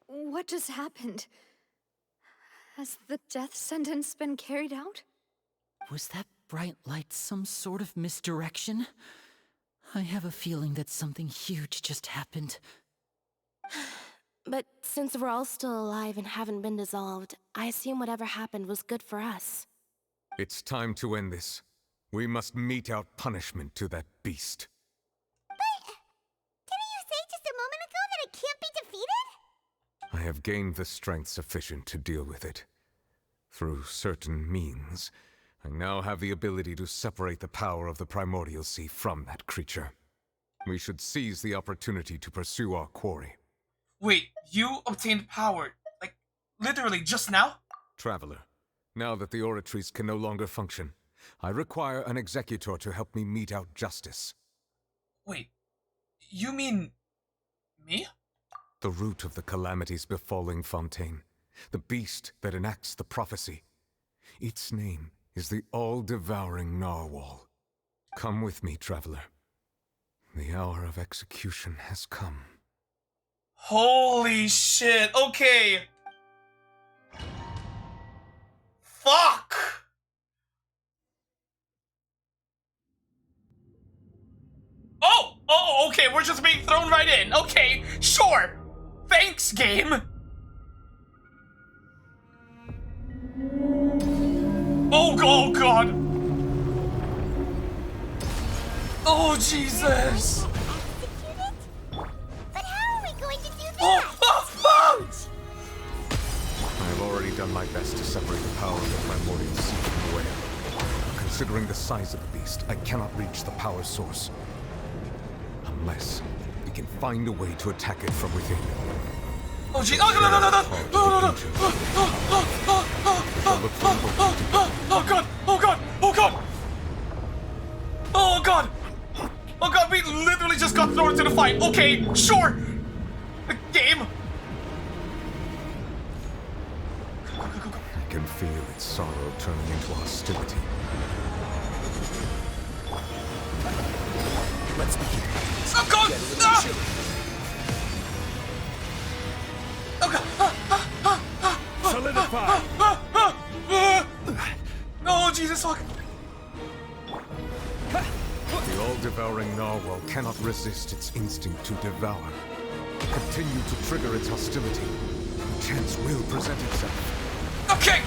What just happened? Has the death sentence been carried out? Was that bright light some sort of misdirection? I have a feeling that something huge just happened. But since we're all still alive and haven't been dissolved, I assume whatever happened was good for us. It's time to end this. We must mete out punishment to that beast. Didn't you say just a moment ago that it can't be defeated? I have gained the strength sufficient to deal with it. Through certain means, I now have the ability to separate the power of the Primordial Sea from that creature. We should seize the opportunity to pursue our quarry. Wait, you obtained power, like, literally just now? Traveler, now that the oratories can no longer function, I require an executor to help me mete out justice. Wait, you mean me? The root of the calamities befalling Fontaine, the beast that enacts the prophecy. Its name is the all-devouring narwhal. Come with me, traveler. The hour of execution has come. Holy shit, okay. Fuck! Oh, okay, we're just being thrown right in. Okay, sure. Thanks, game. Oh God. Oh, Jesus. But how are we going to do that? I have already done my best to separate the power of the Primordial Sea from the whale. Considering the size of the beast, I cannot reach the power source. Unless we can find a way to attack it from within. Oh, jeez. Oh, God. Oh, God, we literally just got thrown into the fight. Okay, sure. The game. I can feel its sorrow turning into hostility. Let's begin. Oh, God. Solidify! Oh, Jesus, fuck. The all-devouring narwhal cannot resist its instinct to devour. Continue to trigger its hostility. A chance will present itself. Okay!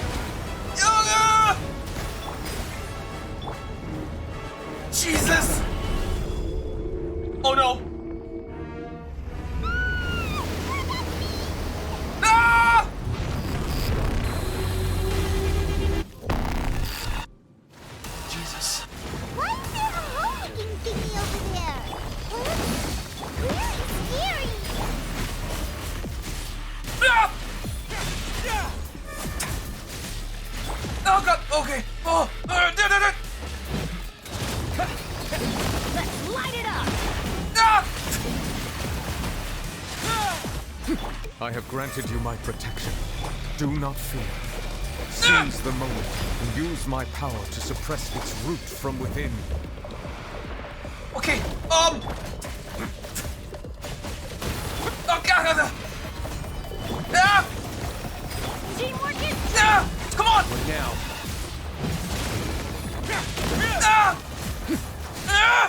Jesus! Oh no! Ah! Jesus. Why is there a hole-looking thingy over there? Really scary. Ah! Oh God! Okay. Oh. Let's light it up. Ah! I have granted you my protection. Do not fear. Seize the moment and use my power to suppress its root from within. Okay. Oh God! Ah! Machine working. Ah! Come on! What now? Ah! Ah!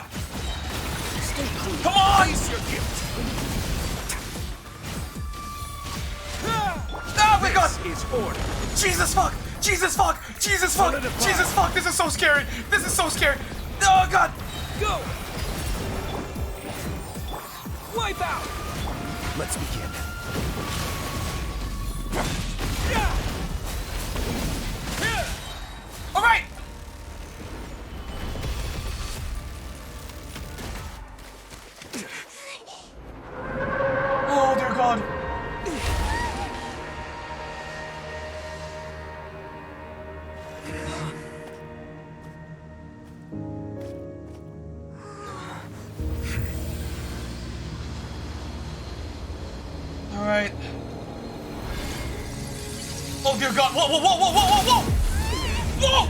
Come on! Face your guilt. Oh my god! This is order. Jesus fuck! Jesus fuck! Jesus fuck! Jesus fuck! This is so scary! This is so scary! Oh god! Go! Wipe out! Let's begin. Alright! Oh dear god! Alright. Oh dear god! Whoa, whoa, whoa, whoa, whoa, whoa, whoa! Whoa!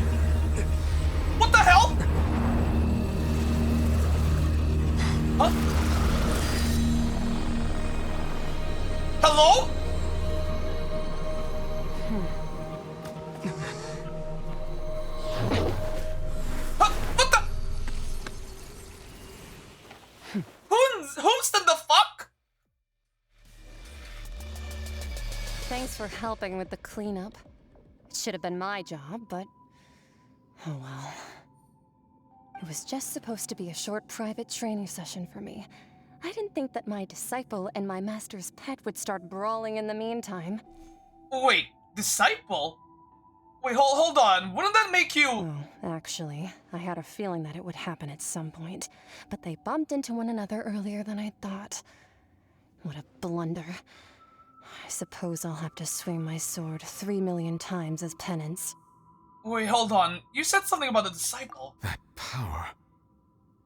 What the hell? Huh? Hello? Huh? What the? Who's the fuck? Thanks for helping with the cleanup. It should have been my job, but oh well. It was just supposed to be a short private training session for me. I didn't think that my disciple and my master's pet would start brawling in the meantime. Wait, disciple? Wait, hold on. Wouldn't that make you... Oh, actually, I had a feeling that it would happen at some point. But they bumped into one another earlier than I thought. What a blunder. I suppose I'll have to swing my sword 3 million times as penance. Wait, hold on. You said something about the disciple. That power.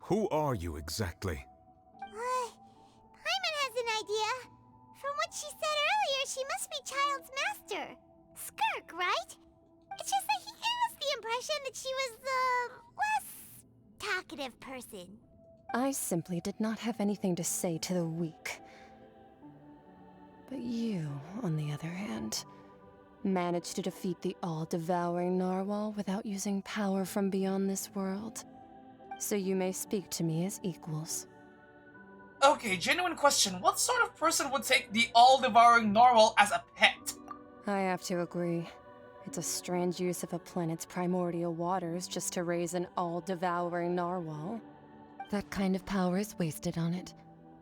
Who are you exactly? Paimon has an idea. From what she said earlier, she must be Child's master. Skirk, right? It's just that he gave us the impression that she was the less talkative person. I simply did not have anything to say to the weak. But you, on the other hand, managed to defeat the all-devouring narwhal without using power from beyond this world. So you may speak to me as equals. Okay, genuine question. What sort of person would take the all-devouring narwhal as a pet? I have to agree. It's a strange use of a planet's primordial waters just to raise an all-devouring narwhal. That kind of power is wasted on it.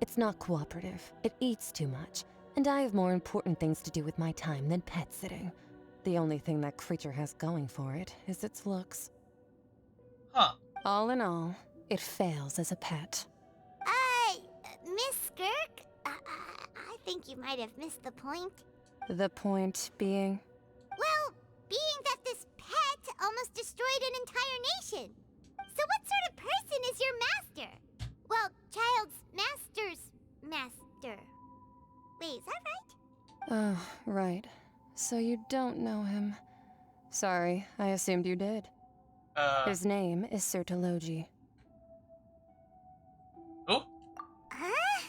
It's not cooperative. It eats too much. And I have more important things to do with my time than pet sitting. The only thing that creature has going for it is its looks. Huh. All in all, it fails as a pet. Miss Skirk? I think you might have missed the point. The point being? Well, being that this pet almost destroyed an entire nation. So what sort of person is your master? Well, Child's master's master. Wait, is that right? Oh, right. So you don't know him. Sorry, I assumed you did. His name is Sertologi. Oh? Huh?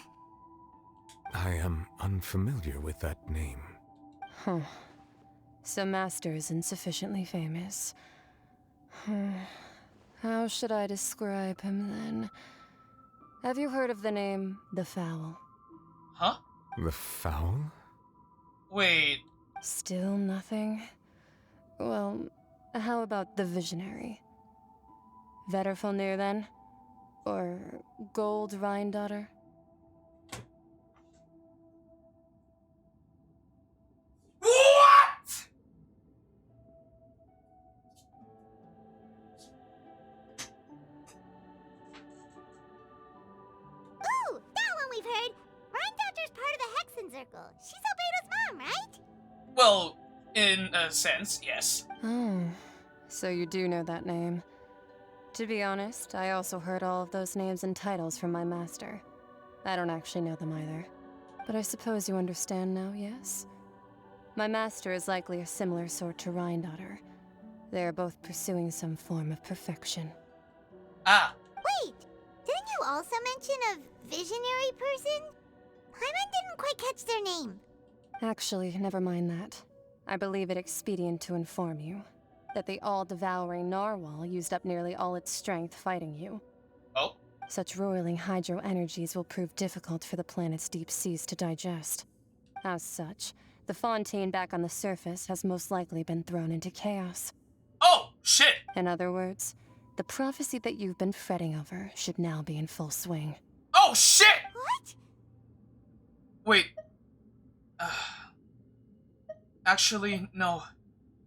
I am unfamiliar with that name. Huh. So Master isn't sufficiently famous. How should I describe him then? Have you heard of the name The Fowl? Huh? The Fowl? Wait. Still nothing? Well, how about the Visionary? Vetterfalnir then? Or Gold Rhindaughter? What? Ooh, that one we've heard. Rhindaughter's part of the Hexen Circle. She's Albedo's mom, right? Well, in a sense, yes. Oh, so you do know that name. To be honest, I also heard all of those names and titles from my master. I don't actually know them either. But I suppose you understand now, yes? My master is likely a similar sort to Rhindaughter. They are both pursuing some form of perfection. Ah. Wait, didn't you also mention a visionary person? Paimon didn't quite catch their name. Actually, never mind that. I believe it expedient to inform you that the all-devouring narwhal used up nearly all its strength fighting you. Oh? Such roiling hydro energies will prove difficult for the planet's deep seas to digest. As such, the fontaine back on the surface has most likely been thrown into chaos. Oh, shit! In other words, the prophecy that you've been fretting over should now be in full swing. Oh, shit! What? Wait. Actually, no.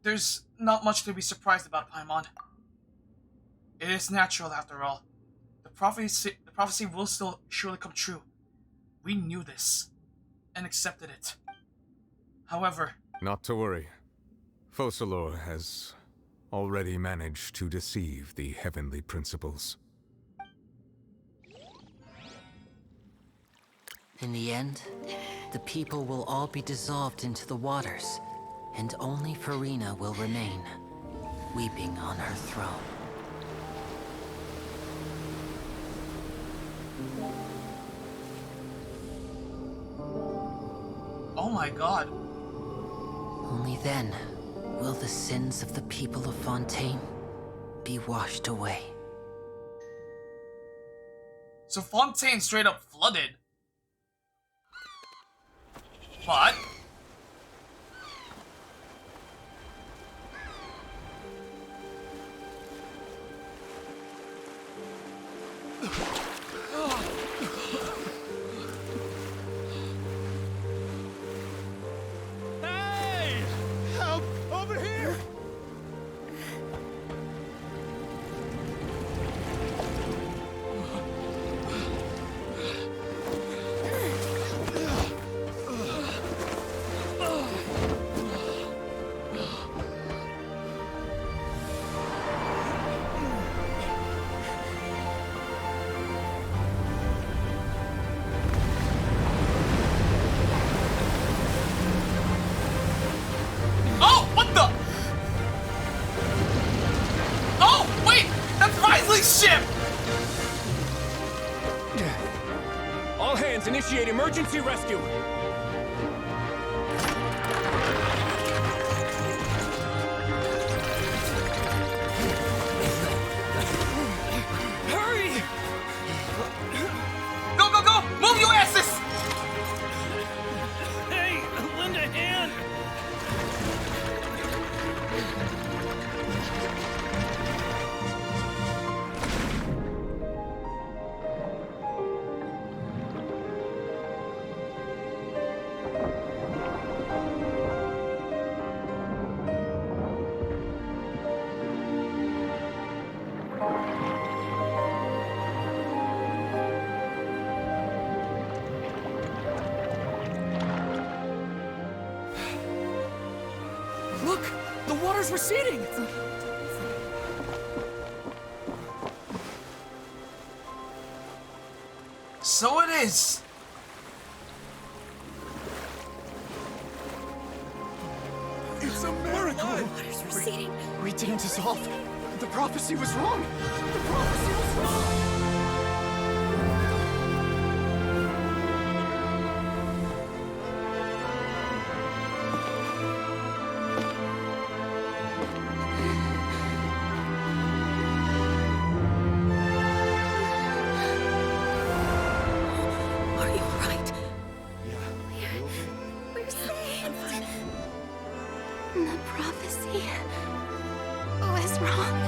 There's not much to be surprised about, Paimon. It is natural, after all. The prophecy will still surely come true. We knew this, and accepted it. However... Not to worry. Focalor has already managed to deceive the heavenly principles. In the end, the people will all be dissolved into the waters, and only Farina will remain, weeping on her throne. Oh my god. Only then will the sins of the people of Fontaine be washed away. So Fontaine straight up flooded. But... Hey! Help! Over here! Oh, what the? Oh, wait! That's Risley's ship! All hands, initiate emergency rescue! Hurry! Go, go, go! Move your asses! Hey, lend a hand! Look! The water's receding! So it is. It's a miracle! Water's receding. We didn't dissolve. The prophecy was wrong. The prophecy was wrong. Are you alright? We're saved. The prophecy was wrong.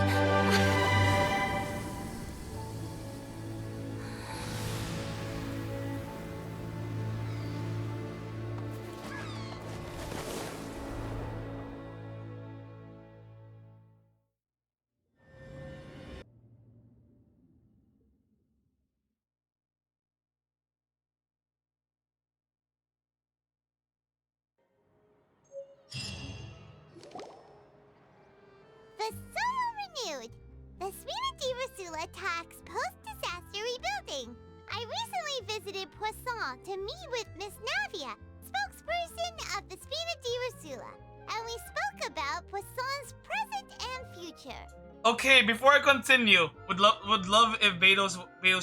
The soul renewed. The Spina di Rasula talks post-disaster rebuilding. I recently visited Poisson to meet with Miss Navia, spokesperson of the Spina di Rasula, and we spoke about Poisson's present and future. Okay, before I continue, would love if Beto's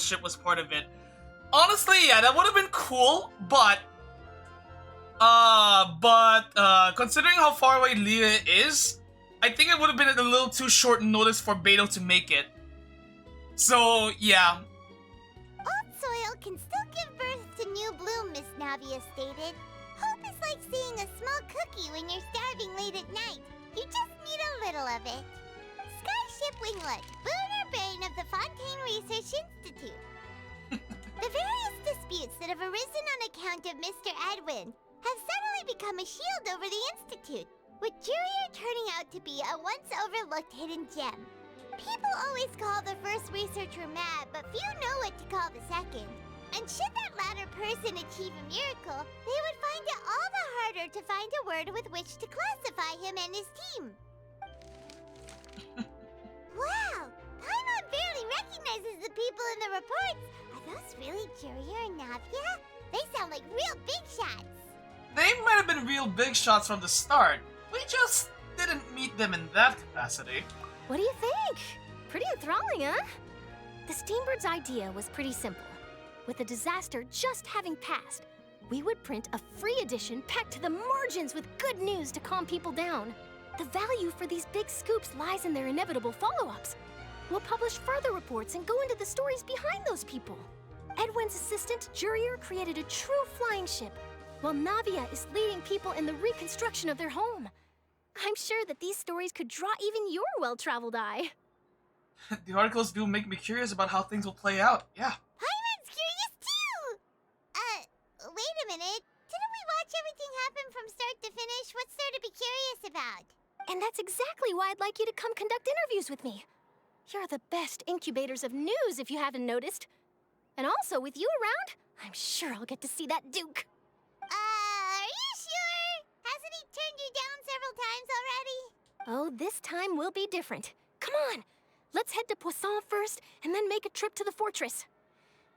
ship was part of it. Honestly, yeah, that would have been cool, but Considering how far away Leah is, I think it would have been a little too short notice for Beto to make it. So, yeah. Old soil can still give birth to new bloom, Miss Navia stated. Hope is like seeing a small cookie when you're starving late at night. You just need a little of it. Skyship Winglet, Booner Bane of the Fontaine Research Institute. The various disputes that have arisen on account of Mr. Edwin have suddenly become a shield over the Institute, with Jurier turning out to be a once-overlooked hidden gem. People always call the first researcher mad, but few know what to call the second. And should that latter person achieve a miracle, they would find it all the harder to find a word with which to classify him and his team. Wow! Paimon barely recognizes the people in the reports. Are those really Jurier and Navia? They sound like real big shots. They might have been real big shots from the start. We just didn't meet them in that capacity. What do you think? Pretty enthralling, huh? The Steambird's idea was pretty simple. With the disaster just having passed, we would print a free edition packed to the margins with good news to calm people down. The value for these big scoops lies in their inevitable follow-ups. We'll publish further reports and go into the stories behind those people. Edwin's assistant, Jurier, created a true flying ship, while Navia is leading people in the reconstruction of their home. I'm sure that these stories could draw even your well-traveled eye. The articles do make me curious about how things will play out, yeah. Paimon's curious too! Wait a minute. Didn't we watch everything happen from start to finish? What's there to be curious about? And that's exactly why I'd like you to come conduct interviews with me. You're the best incubators of news, if you haven't noticed. And also, with you around, I'm sure I'll get to see that Duke. Are you sure? Hasn't he turned you down several times already? Oh, this time will be different. Come on, let's head to Poisson first, and then make a trip to the fortress.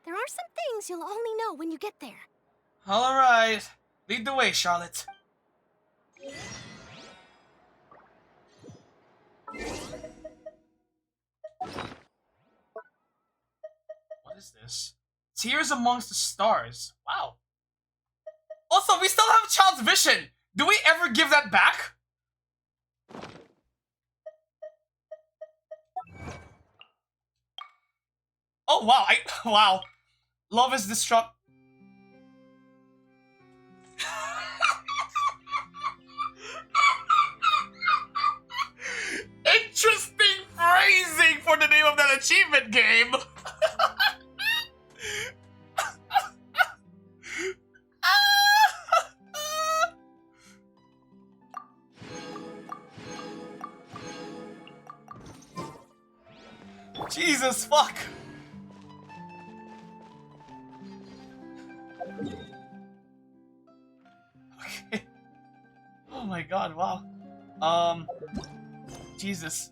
There are some things you'll only know when you get there. Alright. Lead the way, Charlotte. What is this? Tears Amongst the Stars. Wow. Also, we still have Child's Vision. Do we ever give that back? Oh, wow. Wow. Love is destruct. Interesting phrasing for the name of that achievement game. Jesus fuck. Okay. Oh my god, wow. Jesus.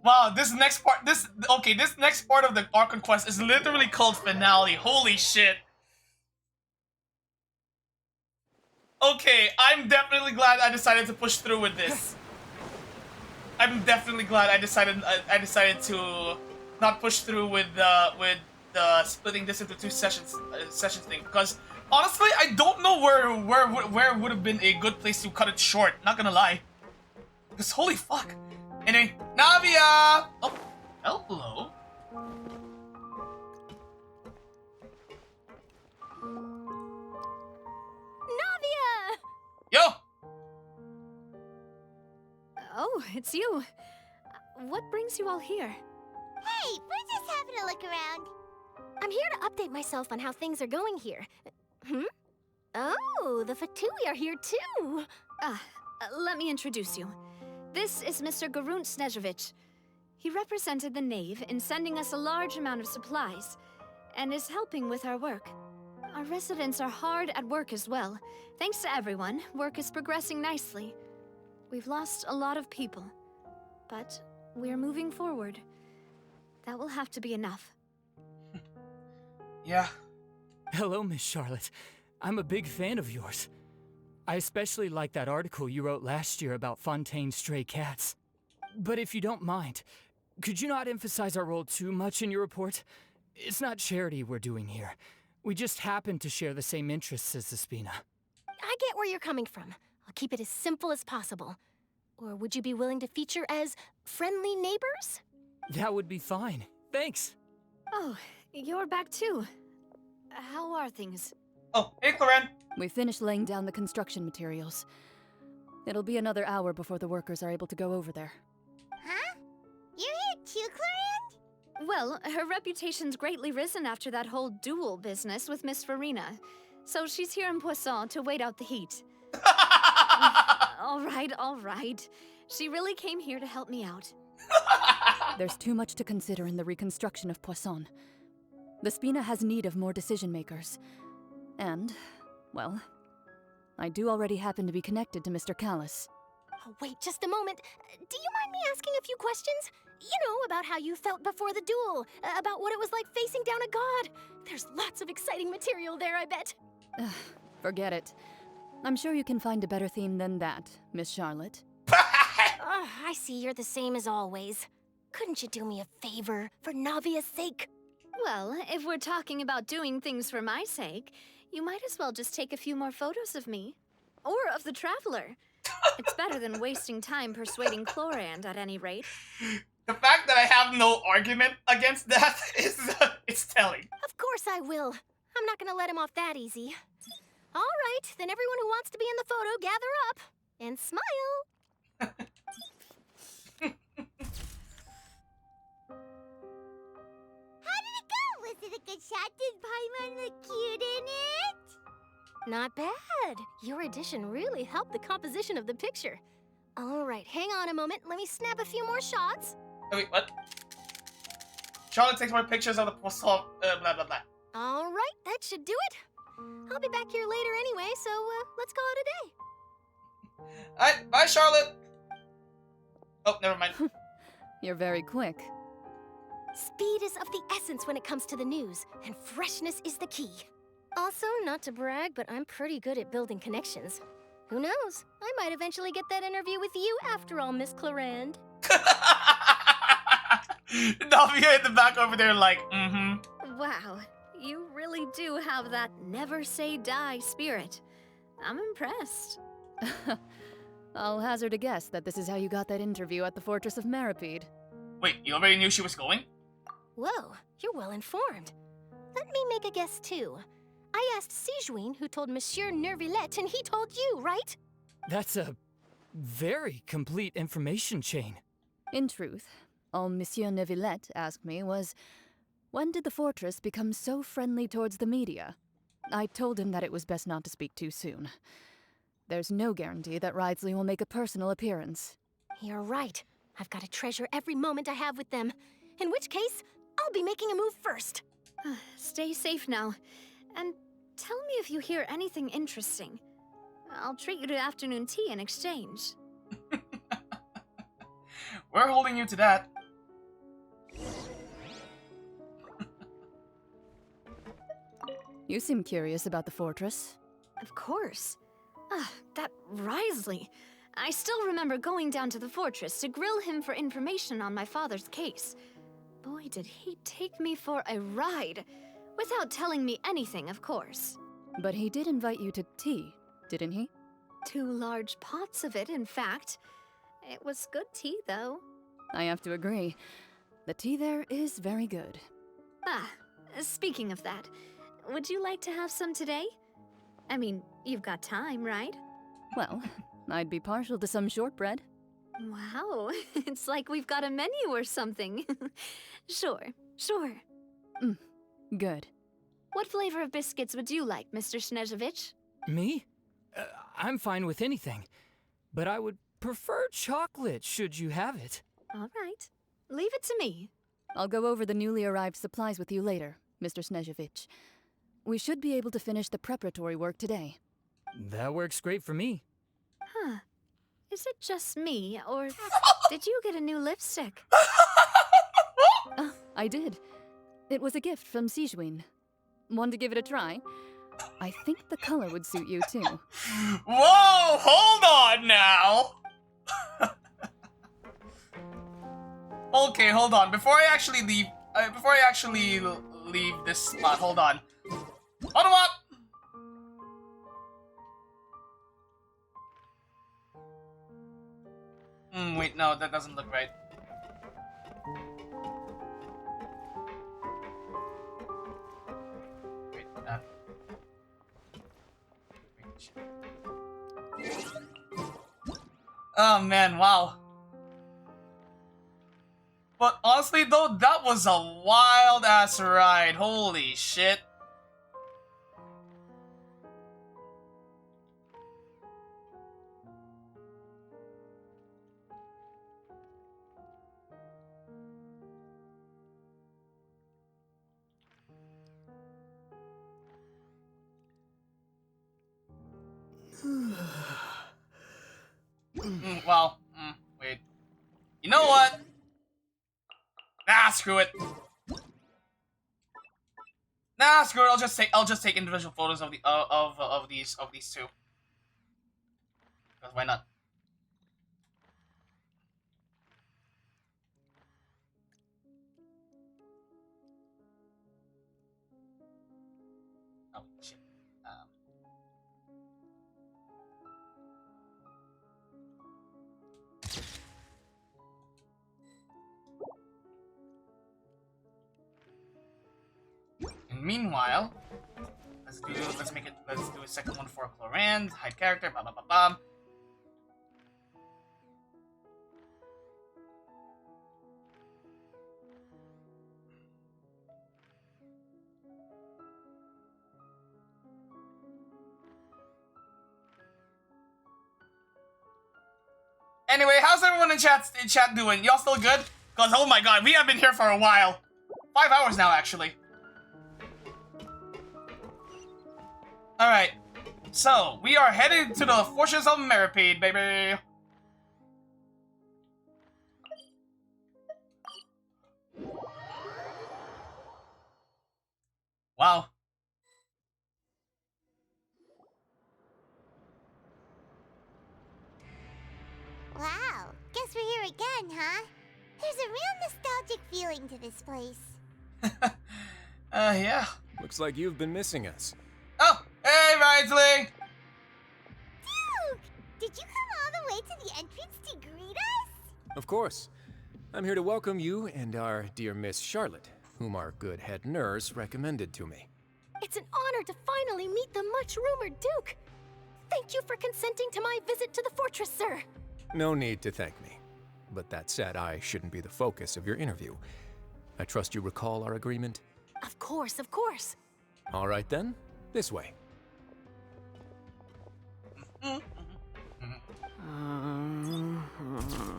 Wow, this next part, this next part of the Archon Quest is literally called Finale. Holy shit. Okay, I'm definitely glad I decided to push through with this. I'm definitely glad I decided to not push through with the splitting this into two sessions thing, because honestly I don't know where would have been a good place to cut it short. Not gonna lie. Because holy fuck. Anyway, Navia. Oh, hello. Navia! Yo. Oh, it's you. What brings you all here? Hey, we're just having a look around. I'm here to update myself on how things are going here. Oh, the Fatui are here too. Let me introduce you. This is Mr. Garun Snežević. He represented the Knave in sending us a large amount of supplies, and is helping with our work. Our residents are hard at work as well. Thanks to everyone, work is progressing nicely. We've lost a lot of people, but we're moving forward. That will have to be enough. Yeah. Hello, Miss Charlotte. I'm a big fan of yours. I especially like that article you wrote last year about Fontaine's stray cats. But if you don't mind, could you not emphasize our role too much in your report? It's not charity we're doing here. We just happen to share the same interests as the Spina. I get where you're coming from. I'll keep it as simple as possible. Or would you be willing to feature as friendly neighbors? That would be fine. Thanks. Oh, you're back too. How are things? Oh, hey, Cloran. We finished laying down the construction materials. It'll be another hour before the workers are able to go over there. Huh? You're here too, Cloran? Well, her reputation's greatly risen after that whole duel business with Miss Farina. So she's here in Poisson to wait out the heat. All right. She really came here to help me out. There's too much to consider in the reconstruction of Poisson. The Spina has need of more decision-makers. And, well, I do already happen to be connected to Mr. Callis. Oh, wait just a moment. Do you mind me asking a few questions? You know, about how you felt before the duel, about what it was like facing down a god. There's lots of exciting material there, I bet. Forget it. I'm sure you can find a better theme than that, Miss Charlotte. I see you're the same as always. Couldn't you do me a favor, for Navia's sake? Well, if we're talking about doing things for my sake, you might as well just take a few more photos of me. Or of the Traveler. It's better than wasting time persuading Clorand, at any rate. The fact that I have no argument against that is it's telling. Of course I will. I'm not gonna let him off that easy. All right, then everyone who wants to be in the photo, gather up. And smile. How did it go? Was it a good shot? Did Paimon look cute in it? Not bad. Your addition really helped the composition of the picture. All right, hang on a moment. Let me snap a few more shots. Oh, wait, what? Charlotte takes more pictures of the Poisson, blah, blah, blah. All right, that should do it. I'll be back here later anyway, so let's call it a day. Alright, bye, Charlotte. Oh, never mind. You're very quick. Speed is of the essence when it comes to the news, and freshness is the key. Also, not to brag, but I'm pretty good at building connections. Who knows? I might eventually get that interview with you after all, Miss Clorand. Navia in the back over there like, Wow, you really do have that never say die spirit. I'm impressed. I'll hazard a guess that this is how you got that interview at the Fortress of Meripede. Wait, you already knew she was going? Whoa, you're well informed. Let me make a guess too. I asked Sijuin, who told Monsieur Nervillette, and he told you, right? That's a very complete information chain. In truth, all Monsieur Neuvillette asked me was, when did the fortress become so friendly towards the media? I told him that it was best not to speak too soon. There's no guarantee that Wriothesley will make a personal appearance. You're right. I've got to treasure every moment I have with them. In which case, I'll be making a move first. Stay safe now. And tell me if you hear anything interesting. I'll treat you to afternoon tea in exchange. We're holding you to that. You seem curious about the fortress. Of course. That Wriothesley. I still remember going down to the fortress to grill him for information on my father's case. Boy, did he take me for a ride. Without telling me anything, of course. But he did invite you to tea, didn't he? 2 large pots of it, in fact. It was good tea, though. I have to agree. The tea there is very good. Speaking of that, would you like to have some today? I mean, you've got time, right? Well, I'd be partial to some shortbread. Wow, it's like we've got a menu or something. Sure. Good. What flavor of biscuits would you like, Mr. Snezhevich? Me? I'm fine with anything. But I would prefer chocolate, should you have it. All right. Leave it to me. I'll go over the newly arrived supplies with you later, Mr. Snezhevich. We should be able to finish the preparatory work today. That works great for me. Huh. Is it just me, or did you get a new lipstick? I did. It was a gift from Sijuin. Want to give it a try? I think the color would suit you too. Whoa, hold on now. Okay, hold on. Before I actually leave this spot, hold on. Hold on up. Wait, no, that doesn't look right. Wait, oh man, wow. But honestly though, that was a wild ass ride. Holy shit. Wait. You know what? Nah, screw it. Nah, screw it. I'll just take individual photos of the of these two. Because why not? Oh shit. And meanwhile, let's do a second one for Clorand, hide character, blah blah blah blah. Anyway, how's everyone in chat doing? Y'all still good? Cause oh my god, we have been here for a while. 5 hours now, actually. Alright, so we are headed to the Fortress of Meripede, baby. Wow. Wow, guess we're here again, huh? There's a real nostalgic feeling to this place. Yeah. Looks like you've been missing us. Oh, hey, Ridley! Duke! Did you come all the way to the entrance to greet us? Of course. I'm here to welcome you and our dear Miss Charlotte, whom our good head nurse recommended to me. It's an honor to finally meet the much-rumored Duke. Thank you for consenting to my visit to the fortress, sir. No need to thank me. But that said, I shouldn't be the focus of your interview. I trust you recall our agreement? Of course, of course. All right then, this way.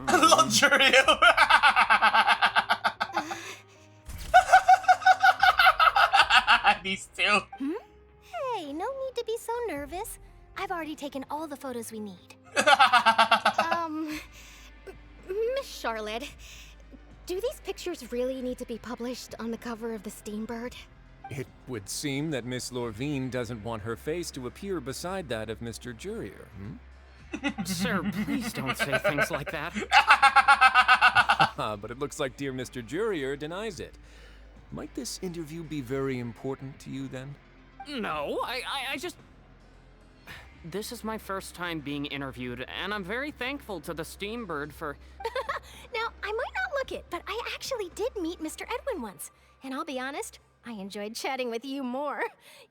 Luxurio! These two. Hey, no need to be so nervous. I've already taken all the photos we need. Miss Charlotte, do these pictures really need to be published on the cover of the Steambird? It would seem that Miss Lorvine doesn't want her face to appear beside that of Mr. Jurier, Sir, please don't say things like that. But it looks like dear Mr. Jurier denies it. Might this interview be very important to you then? No, I just... This is my first time being interviewed, and I'm very thankful to the Steambird for... Now, I might not look it, but I actually did meet Mr. Edwin once. And I'll be honest, I enjoyed chatting with you more.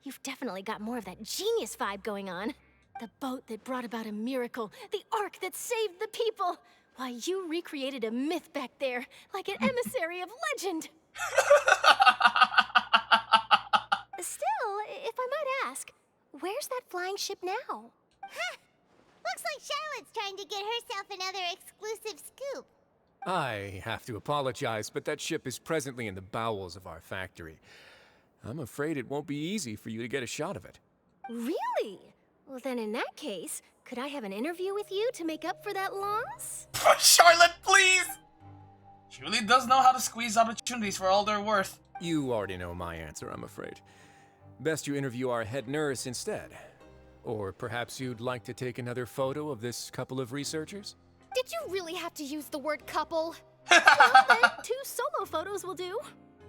You've definitely got more of that genius vibe going on. The boat that brought about a miracle, the ark that saved the people. Why, you recreated a myth back there, like an emissary of legend. Still, if I might ask, where's that flying ship now? Huh. Looks like Charlotte's trying to get herself another exclusive scoop. I have to apologize, but that ship is presently in the bowels of our factory. I'm afraid it won't be easy for you to get a shot of it. Really? Well, then in that case, could I have an interview with you to make up for that loss? Charlotte, please! She really does know how to squeeze opportunities for all they're worth. You already know my answer, I'm afraid. Best you interview our head nurse instead. Or perhaps you'd like to take another photo of this couple of researchers? Did you really have to use the word couple? Well, then, 2 solo photos will do.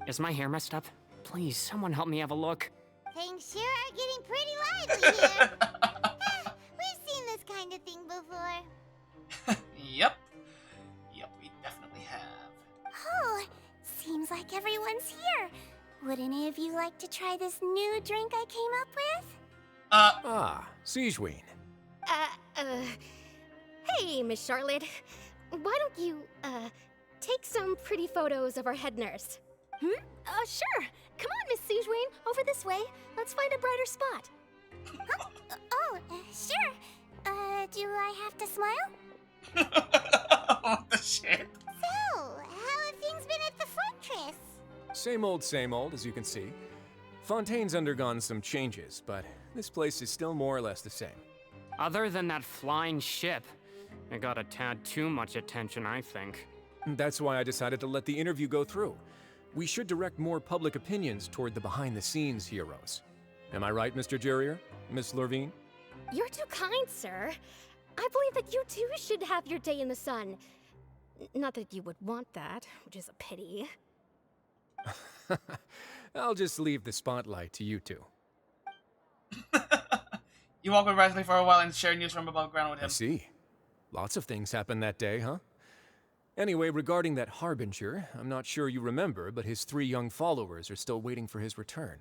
Is my hair messed up? Please, someone help me have a look. Things sure are getting pretty lively here. We've seen this kind of thing before. Yep. Oh, seems like everyone's here. Would any of you like to try this new drink I came up with? Sigewinne. Hey, Miss Charlotte. Why don't you, take some pretty photos of our head nurse? Sure. Come on, Miss Sigewinne. Over this way. Let's find a brighter spot. Huh? Sure. Do I have to smile? What the shit? So, how have things been at the fortress? Same old, as you can see. Fontaine's undergone some changes, but this place is still more or less the same. Other than that flying ship, it got a tad too much attention, I think. That's why I decided to let the interview go through. We should direct more public opinions toward the behind-the-scenes heroes. Am I right, Mr. Jurier? Miss Lurvine? You're too kind, sir. I believe that you too should have your day in the sun. Not that you would want that, which is a pity. I'll just leave the spotlight to you two. You walk with Risley for a while and share news from above ground with him. I see. Lots of things happened that day, huh? Anyway, regarding that Harbinger, I'm not sure you remember, but his 3 young followers are still waiting for his return.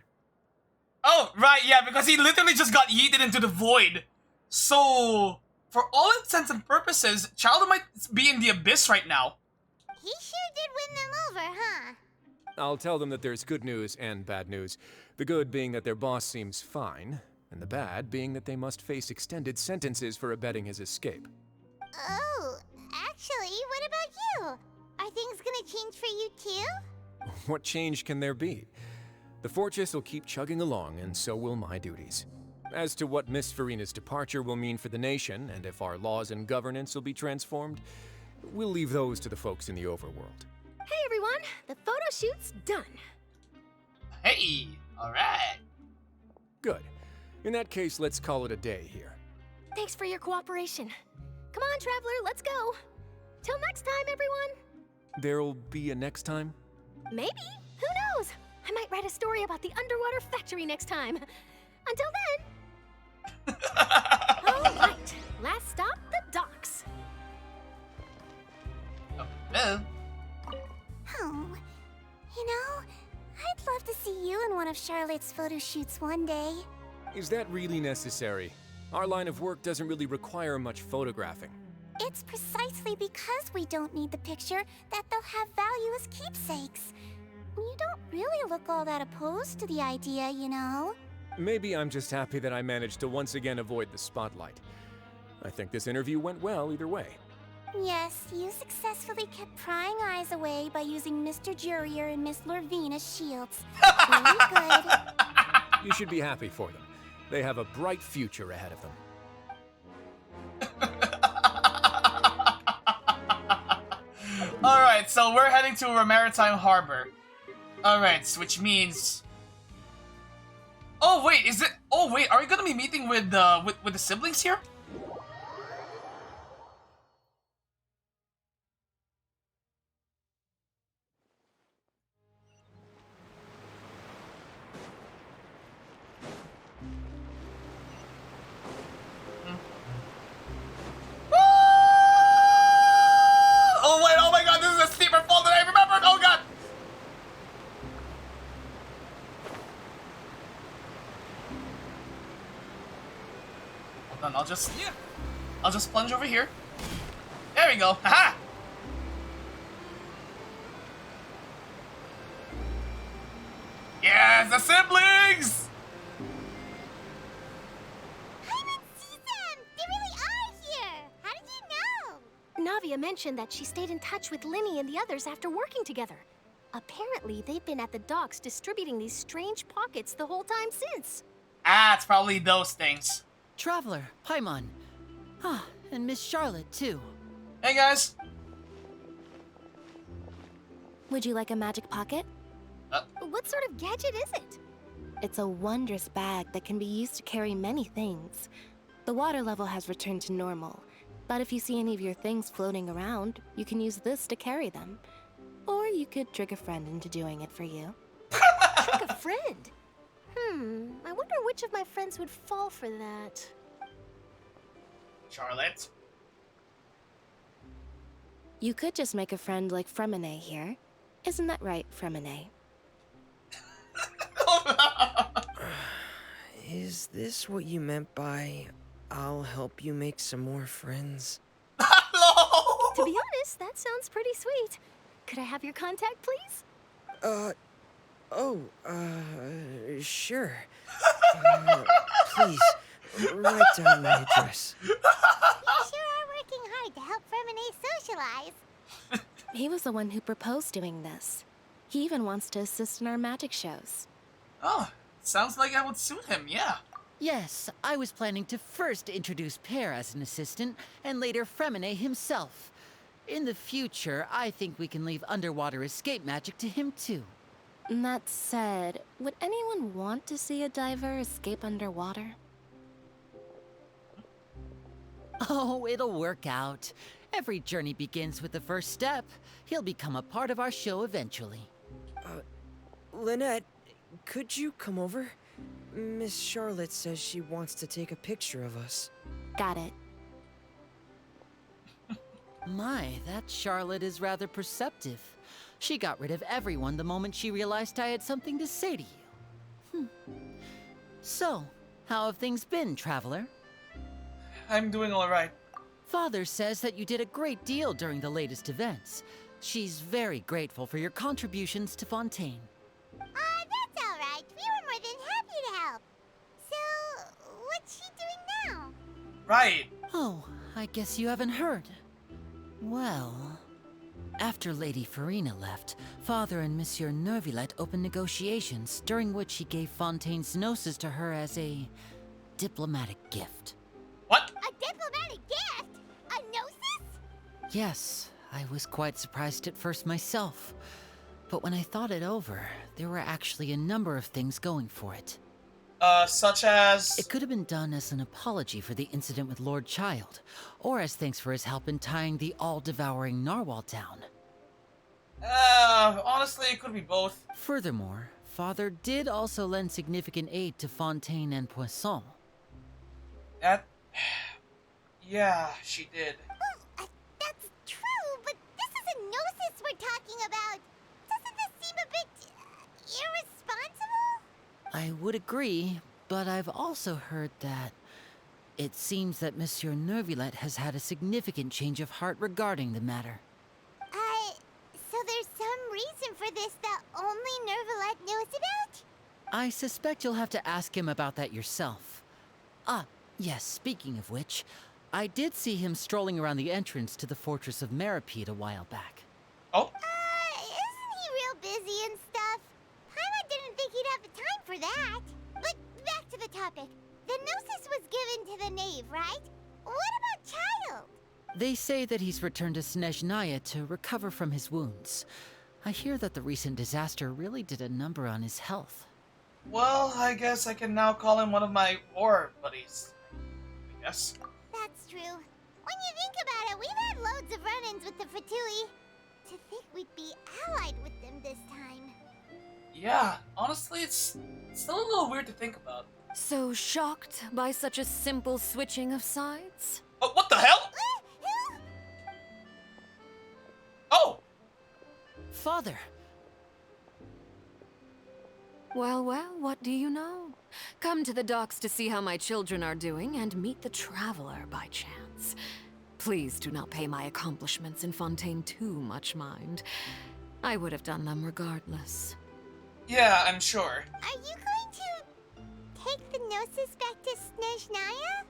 Oh, right, yeah, because he literally just got yeeted into the void. So, for all intents and purposes, Childer might be in the abyss right now. He sure did win them over, huh? I'll tell them that there's good news and bad news. The good being that their boss seems fine, and the bad being that they must face extended sentences for abetting his escape. Oh, actually, what about you? Are things gonna change for you too? What change can there be? The fortress will keep chugging along, and so will my duties. As to what Miss Furina's departure will mean for the nation, and if our laws and governance will be transformed, we'll leave those to the folks in the overworld. Hey everyone, the photo shoot's done. Hey, alright. Good. In that case, let's call it a day here. Thanks for your cooperation. Come on, Traveler, let's go. Till next time, everyone. There'll be a next time? Maybe. Who knows? I might write a story about the underwater factory next time. Until then. All right. Last stop, the docks. Hello. Oh, you know, I'd love to see you in one of Charlotte's photo shoots one day. Is that really necessary? Our line of work doesn't really require much photographing. It's precisely because we don't need the picture that they'll have value as keepsakes. You don't really look all that opposed to the idea, you know? Maybe I'm just happy that I managed to once again avoid the spotlight. I think this interview went well either way. Yes, you successfully kept prying eyes away by using Mr. Jurier and Miss Lurvine as shields. Very good. You should be happy for them. They have a bright future ahead of them. Alright, so we're heading to a maritime harbor. Alright, which means... Oh wait, is it... Oh wait, are we gonna be meeting with the siblings here? Oh wait, oh my god, this is a steeper fall than I remembered! Oh god! Hold on, I'll just plunge over here. There we go, haha! Yes, the siblings! Navia mentioned that she stayed in touch with Linny and the others after working together. Apparently, they've been at the docks distributing these strange pockets the whole time since. Ah, it's probably those things. Traveler, Paimon. Ah, and Miss Charlotte, too. Hey, guys. Would you like a magic pocket? What sort of gadget is it? It's a wondrous bag that can be used to carry many things. The water level has returned to normal, but if you see any of your things floating around, you can use this to carry them. Or you could trick a friend into doing it for you. Trick a friend? I wonder which of my friends would fall for that. Charlotte? You could just make a friend like Fremine here. Isn't that right, Fremine? Is this what you meant by, I'll help you make some more friends? To be honest, that sounds pretty sweet. Could I have your contact, please? Sure. Please, write down my address. You sure are working hard to help Fremine socialize. He was the one who proposed doing this. He even wants to assist in our magic shows. Oh, sounds like I would suit him, yeah. Yes, I was planning to first introduce Pear as an assistant, and later Fremine himself. In the future, I think we can leave underwater escape magic to him too. That said, would anyone want to see a diver escape underwater? Oh, it'll work out. Every journey begins with the first step. He'll become a part of our show eventually. Lynette, could you come over? Miss Charlotte says she wants to take a picture of us. Got it. My, that Charlotte is rather perceptive. She got rid of everyone the moment she realized I had something to say to you. So, how have things been, Traveler? I'm doing alright. Father says that you did a great deal during the latest events. She's very grateful for your contributions to Fontaine. That's alright. We were more than happy to help. So, what's she doing now? Right. Oh, I guess you haven't heard. Well, after Lady Farina left, Father and Monsieur Neuvillette opened negotiations, during which he gave Fontaine's gnosis to her as a diplomatic gift. What? A diplomatic gift? A gnosis? Yes, I was quite surprised at first myself. But when I thought it over, there were actually a number of things going for it. Such as? It could have been done as an apology for the incident with Lord Child, or as thanks for his help in tying the all-devouring narwhal down. Honestly, it could be both. Furthermore, Father did also lend significant aid to Fontaine and Poisson. That... Yeah, she did. Well, that's true, but this is a gnosis we're talking about. Doesn't this seem a bit... irresponsible? I would agree, but I've also heard that it seems that Monsieur Neuvillette has had a significant change of heart regarding the matter. So there's some reason for this that only Neuvillette knows about? I suspect you'll have to ask him about that yourself. Ah, yes, speaking of which, I did see him strolling around the entrance to the Fortress of Meripede a while back. Oh? Isn't he real busy and stuff? Paimon didn't think he'd have the time for that. But back to the topic. The gnosis was given to the knave, right? What about Child? They say that he's returned to Snezhnaya to recover from his wounds. I hear that the recent disaster really did a number on his health. Well, I guess I can now call him one of my war buddies. I guess. That's true. When you think about it, we've had loads of run-ins with the Fatui. To think we'd be allied with them this time. Yeah, honestly, it's still a little weird to think about. So shocked by such a simple switching of sides? What the hell? Oh! Father! Well, what do you know? Come to the docks to see how my children are doing and meet the Traveler by chance. Please do not pay my accomplishments in Fontaine too much mind. I would have done them regardless. Yeah, I'm sure. Are you going to take the gnosis back to Snezhnaya?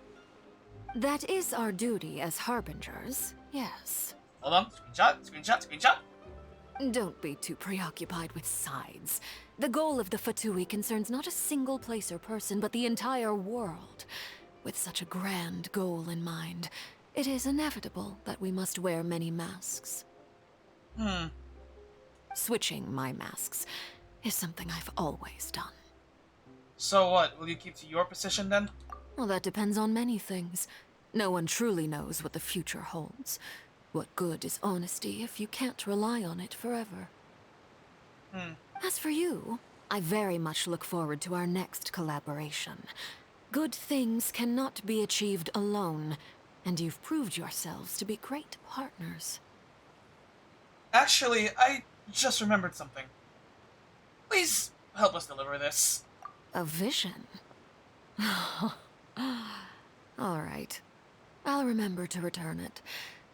That is our duty as harbingers, yes. Hold on, screenshot. Don't be too preoccupied with sides. The goal of the Fatui concerns not a single place or person, but the entire world. With such a grand goal in mind, it is inevitable that we must wear many masks. Switching my masks is something I've always done. So what, will you keep to your position then? Well, that depends on many things. No one truly knows what the future holds. What good is honesty if you can't rely on it forever? As for you, I very much look forward to our next collaboration. Good things cannot be achieved alone, and you've proved yourselves to be great partners. Actually, I just remembered something. Please help us deliver this. A vision? All right. I'll remember to return it.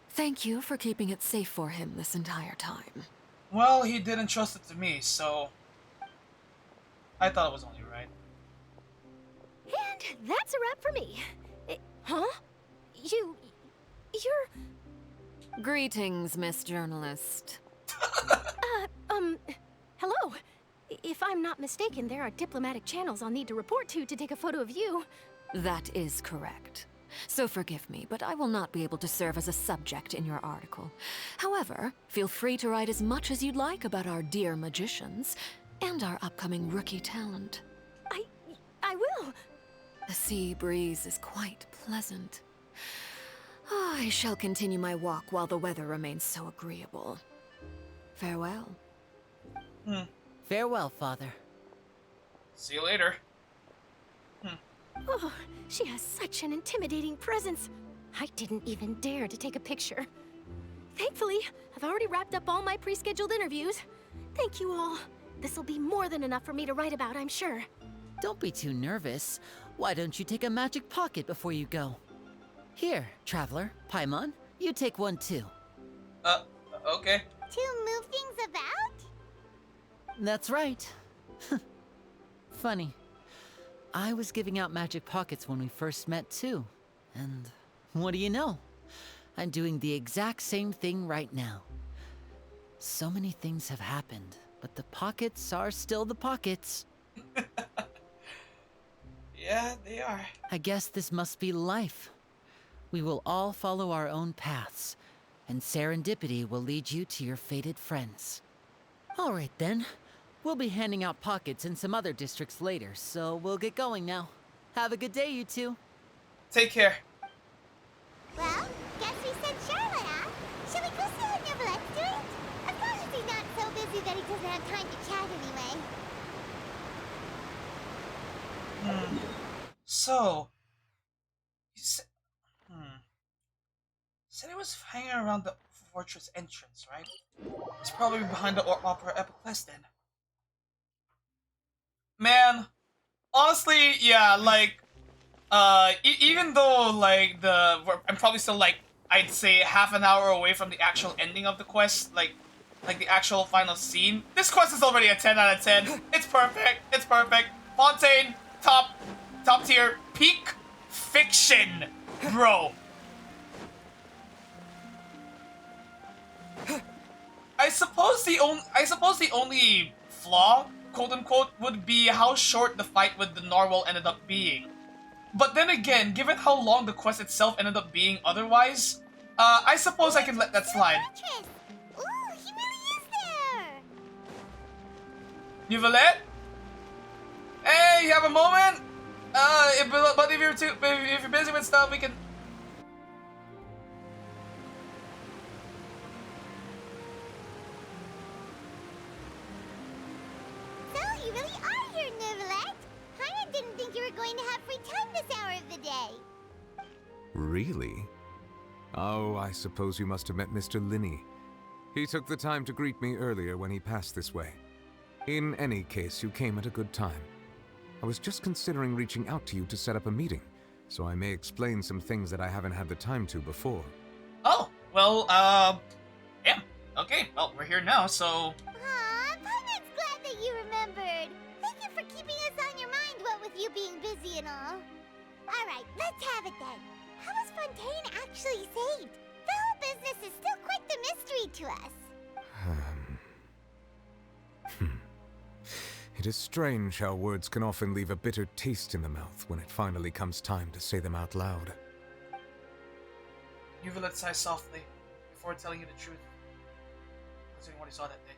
Thank you for keeping it safe for him this entire time. Well, he didn't trust it to me, so I thought it was only right. And that's a wrap for me. Huh? You're... Greetings, Miss Journalist. Hello. If I'm not mistaken, there are diplomatic channels I'll need to report to take a photo of you. That is correct. So forgive me, but I will not be able to serve as a subject in your article. However, feel free to write as much as you'd like about our dear magicians and our upcoming rookie talent. I will. The sea breeze is quite pleasant. I shall continue my walk while the weather remains so agreeable. Farewell. Farewell, Father. See you later. Oh, she has such an intimidating presence. I didn't even dare to take a picture. Thankfully, I've already wrapped up all my pre-scheduled interviews. Thank you all. This'll be more than enough for me to write about, I'm sure. Don't be too nervous. Why don't you take a magic pocket before you go? Here, Traveler, Paimon, you take one too. Okay. To move things about? That's right. Funny. I was giving out magic pockets when we first met too. And what do you know? I'm doing the exact same thing right now. So many things have happened, but the pockets are still the pockets. Yeah, they are. I guess this must be life. We will all follow our own paths, and serendipity will lead you to your fated friends. All right then. We'll be handing out pockets in some other districts later, so we'll get going now. Have a good day, you two. Take care. Well, guess we sent Charlotte off. Shall we go see how Neverlette's doing? Of course he's not so busy that he doesn't have time to chat anyway. So, you said, said he was hanging around the fortress entrance, right? He's probably behind the Opera Epic Quest then. Man, honestly, yeah, like, even though, like, I'm probably still, like, I'd say half an hour away from the actual ending of the quest, like the actual final scene, this quest is already a 10 out of 10. It's perfect, it's perfect. Fontaine, top tier, peak fiction, bro. I suppose the only flaw, quote unquote, would be how short the fight with the Narwhal ended up being. But then again, given how long the quest itself ended up being otherwise, I suppose I can let that slide. Ooh, he really is there! Yuvalet? Hey, you have a moment? But if you're busy with stuff, we can... So, you really are here, Neverlet. I didn't think you were going to have free time this hour of the day. Really? Oh, I suppose you must have met Mr. Linney. He took the time to greet me earlier when he passed this way. In any case, you came at a good time. I was just considering reaching out to you to set up a meeting, so I may explain some things that I haven't had the time to before. Oh, well, yeah. Okay, well, we're here now, so... Aw, Paimon's glad that you remembered. Thank you for keeping us on your mind, what with you being busy and all. Alright, let's have it then. How was Fontaine actually saved? The whole business is still quite the mystery to us. It is strange how words can often leave a bitter taste in the mouth when it finally comes time to say them out loud. Yuvalet sighed softly before telling you the truth, considering what he saw that day.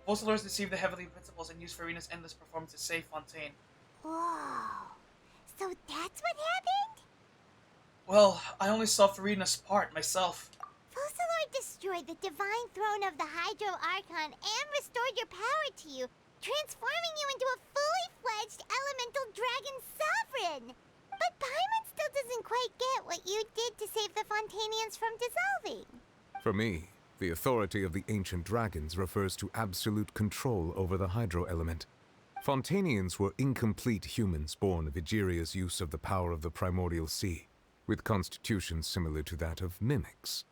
Fossilors deceived the Heavenly Principles and used Farina's endless performance to save Fontaine. Whoa. So that's what happened? Well, I only saw Farina's part myself. Fossilor destroyed the divine throne of the Hydro Archon and restored your power to you, transforming you into a fully fledged elemental dragon sovereign. But Paimon still doesn't quite get what you did to save the Fontainians from dissolving. For me, The authority of the ancient dragons refers to absolute control over the hydro element. Fontanians were incomplete humans born of Egeria's use of the power of the primordial sea, with constitutions similar to that of mimics.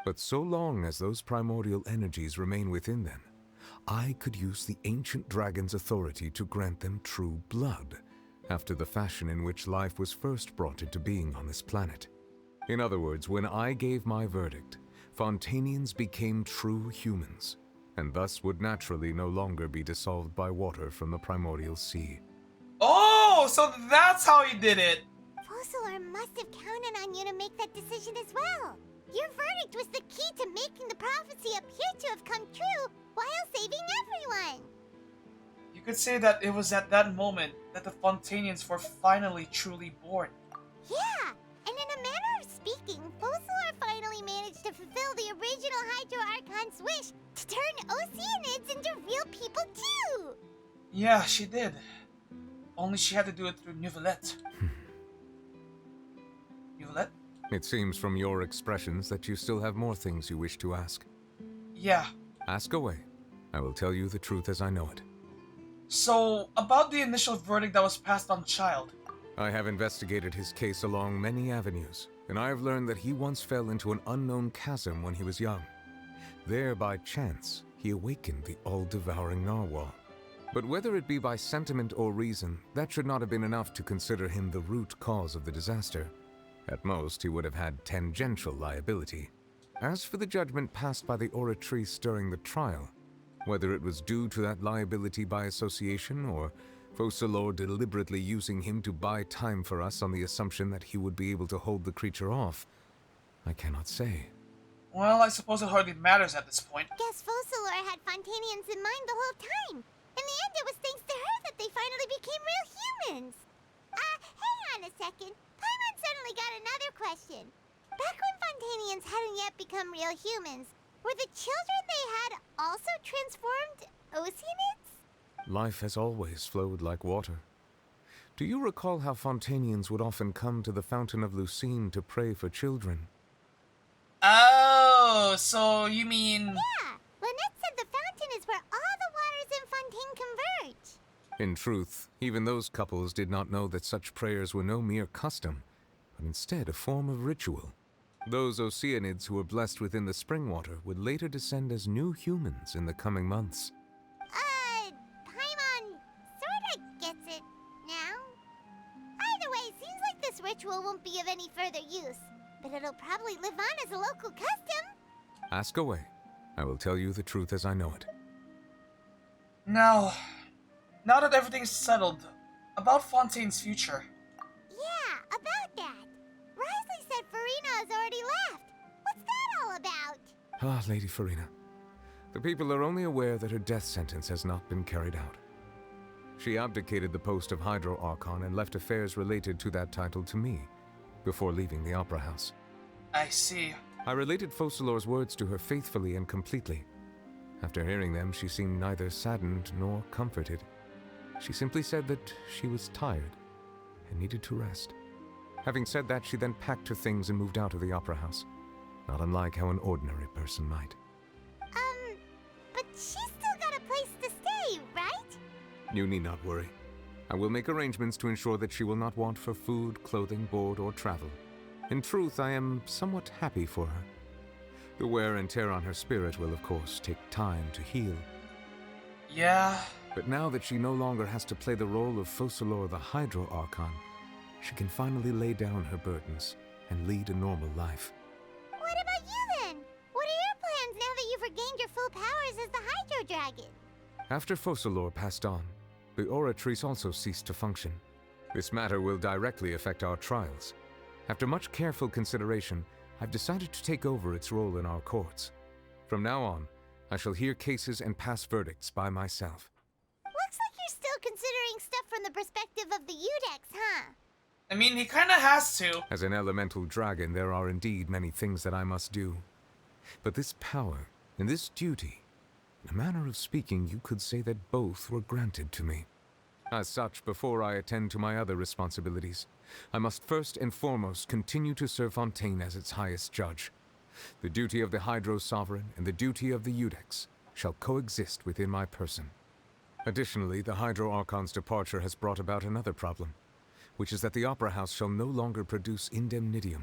But so long as those primordial energies remain within them, I could use the ancient dragon's authority to grant them true blood, after the fashion in which life was first brought into being on this planet. In other words, when I gave my verdict, Fontanians became true humans, and thus would naturally no longer be dissolved by water from the primordial sea. Oh, so that's how he did it. Fossilor must have counted on you to make that decision as well. Your verdict was the key to making the prophecy appear to have come true while saving everyone. You could say that it was at that moment that the Fontanians were finally truly born. Yeah, and in a manner of speaking, Fossilor finally managed to fulfill the original Hydro Archon's wish to turn Oceanids into real people too! Yeah, she did. Only she had to do it through Neuvillette. Neuvillette? It seems from your expressions that you still have more things you wish to ask. Yeah. Ask away. I will tell you the truth as I know it. So, about the initial verdict that was passed on Child. I have investigated his case along many avenues, and I have learned that he once fell into an unknown chasm when he was young. There, by chance, he awakened the all-devouring narwhal. But whether it be by sentiment or reason, that should not have been enough to consider him the root cause of the disaster. At most, he would have had tangential liability. As for the judgment passed by the Oratrice during the trial, whether it was due to that liability by association or Fossilor deliberately using him to buy time for us on the assumption that he would be able to hold the creature off, I cannot say. Well, I suppose it hardly matters at this point. Guess Fossilor had Fontanians in mind the whole time. In the end, it was thanks to her that they finally became real humans. Hang on a second. Paimon suddenly got another question. Back when Fontanians hadn't yet become real humans, were the children they had also transformed Oceanids? Life has always flowed like water. Do you recall how Fontanians would often come to the Fountain of Lucine to pray for children? Oh, so you mean... Yeah, Lynette said the fountain is where all the waters in Fontaine converge. In truth, even those couples did not know that such prayers were no mere custom, but instead a form of ritual. Those Oceanids who were blessed within the spring water would later descend as new humans in the coming months. Paimon sorta gets it now. Either way, seems like this ritual won't be of any further use, but it'll probably live on as a local custom. Ask away. I will tell you the truth as I know it. Now that everything's settled, about Fontaine's future. Yeah, about that. Risley said Farina has already left. What's that all about? Ah, Lady Farina. The people are only aware that her death sentence has not been carried out. She abdicated the post of Hydro Archon and left affairs related to that title to me, before leaving the Opera House. I see. I related Fossilor's words to her faithfully and completely. After hearing them, she seemed neither saddened nor comforted. She simply said that she was tired and needed to rest. Having said that, she then packed her things and moved out of the Opera House, not unlike how an ordinary person might. But she's still got a place to stay, right? You need not worry. I will make arrangements to ensure that she will not want for food, clothing, board, or travel. In truth, I am somewhat happy for her. The wear and tear on her spirit will, of course, take time to heal. Yeah. But now that she no longer has to play the role of Fossilor the Hydro Archon, she can finally lay down her burdens and lead a normal life. What about you then? What are your plans now that you've regained your full powers as the Hydro Dragon? After Fossilor passed on, the Oratrice also ceased to function. This matter will directly affect our trials. After much careful consideration, I've decided to take over its role in our courts. From now on, I shall hear cases and pass verdicts by myself. Looks like you're still considering stuff from the perspective of the Udex, huh? I mean, he kinda has to. As an elemental dragon, there are indeed many things that I must do. But this power and this duty, in a manner of speaking, you could say that both were granted to me. As such, before I attend to my other responsibilities, I must first and foremost continue to serve Fontaine as its highest judge. The duty of the Hydro Sovereign and the duty of the Eudex shall coexist within my person. Additionally, the Hydro Archon's departure has brought about another problem, which is that the Opera House shall no longer produce indemnitium.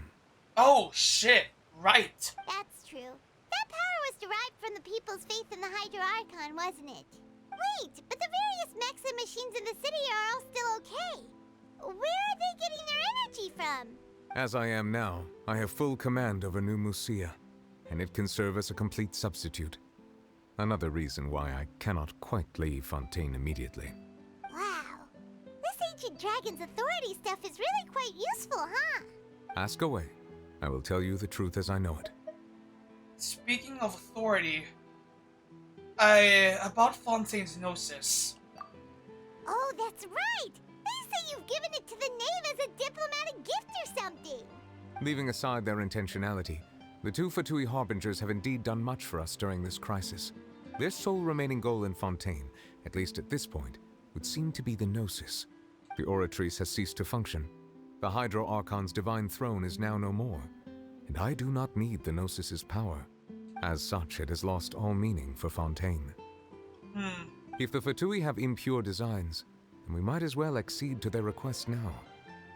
Oh, shit. Right. That's true. That power was derived from the people's faith in the Hydro Archon, wasn't it? Wait, but the various mechs and machines in the city are all still okay. Where are they getting their energy from? As I am now, I have full command over New Musia, and it can serve as a complete substitute. Another reason why I cannot quite leave Fontaine immediately. Wow. This ancient dragon's authority stuff is really quite useful, huh? Ask away. I will tell you the truth as I know it. Speaking of authority, about Fontaine's Gnosis. Oh, that's right! They say you've given it to the knave as a diplomatic gift or something! Leaving aside their intentionality, the two Fatui Harbingers have indeed done much for us during this crisis. Their sole remaining goal in Fontaine, at least at this point, would seem to be the Gnosis. The Oratrice has ceased to function. The Hydro Archon's divine throne is now no more, and I do not need the Gnosis's power. As such, it has lost all meaning for Fontaine. If the Fatui have impure designs, then we might as well accede to their request now,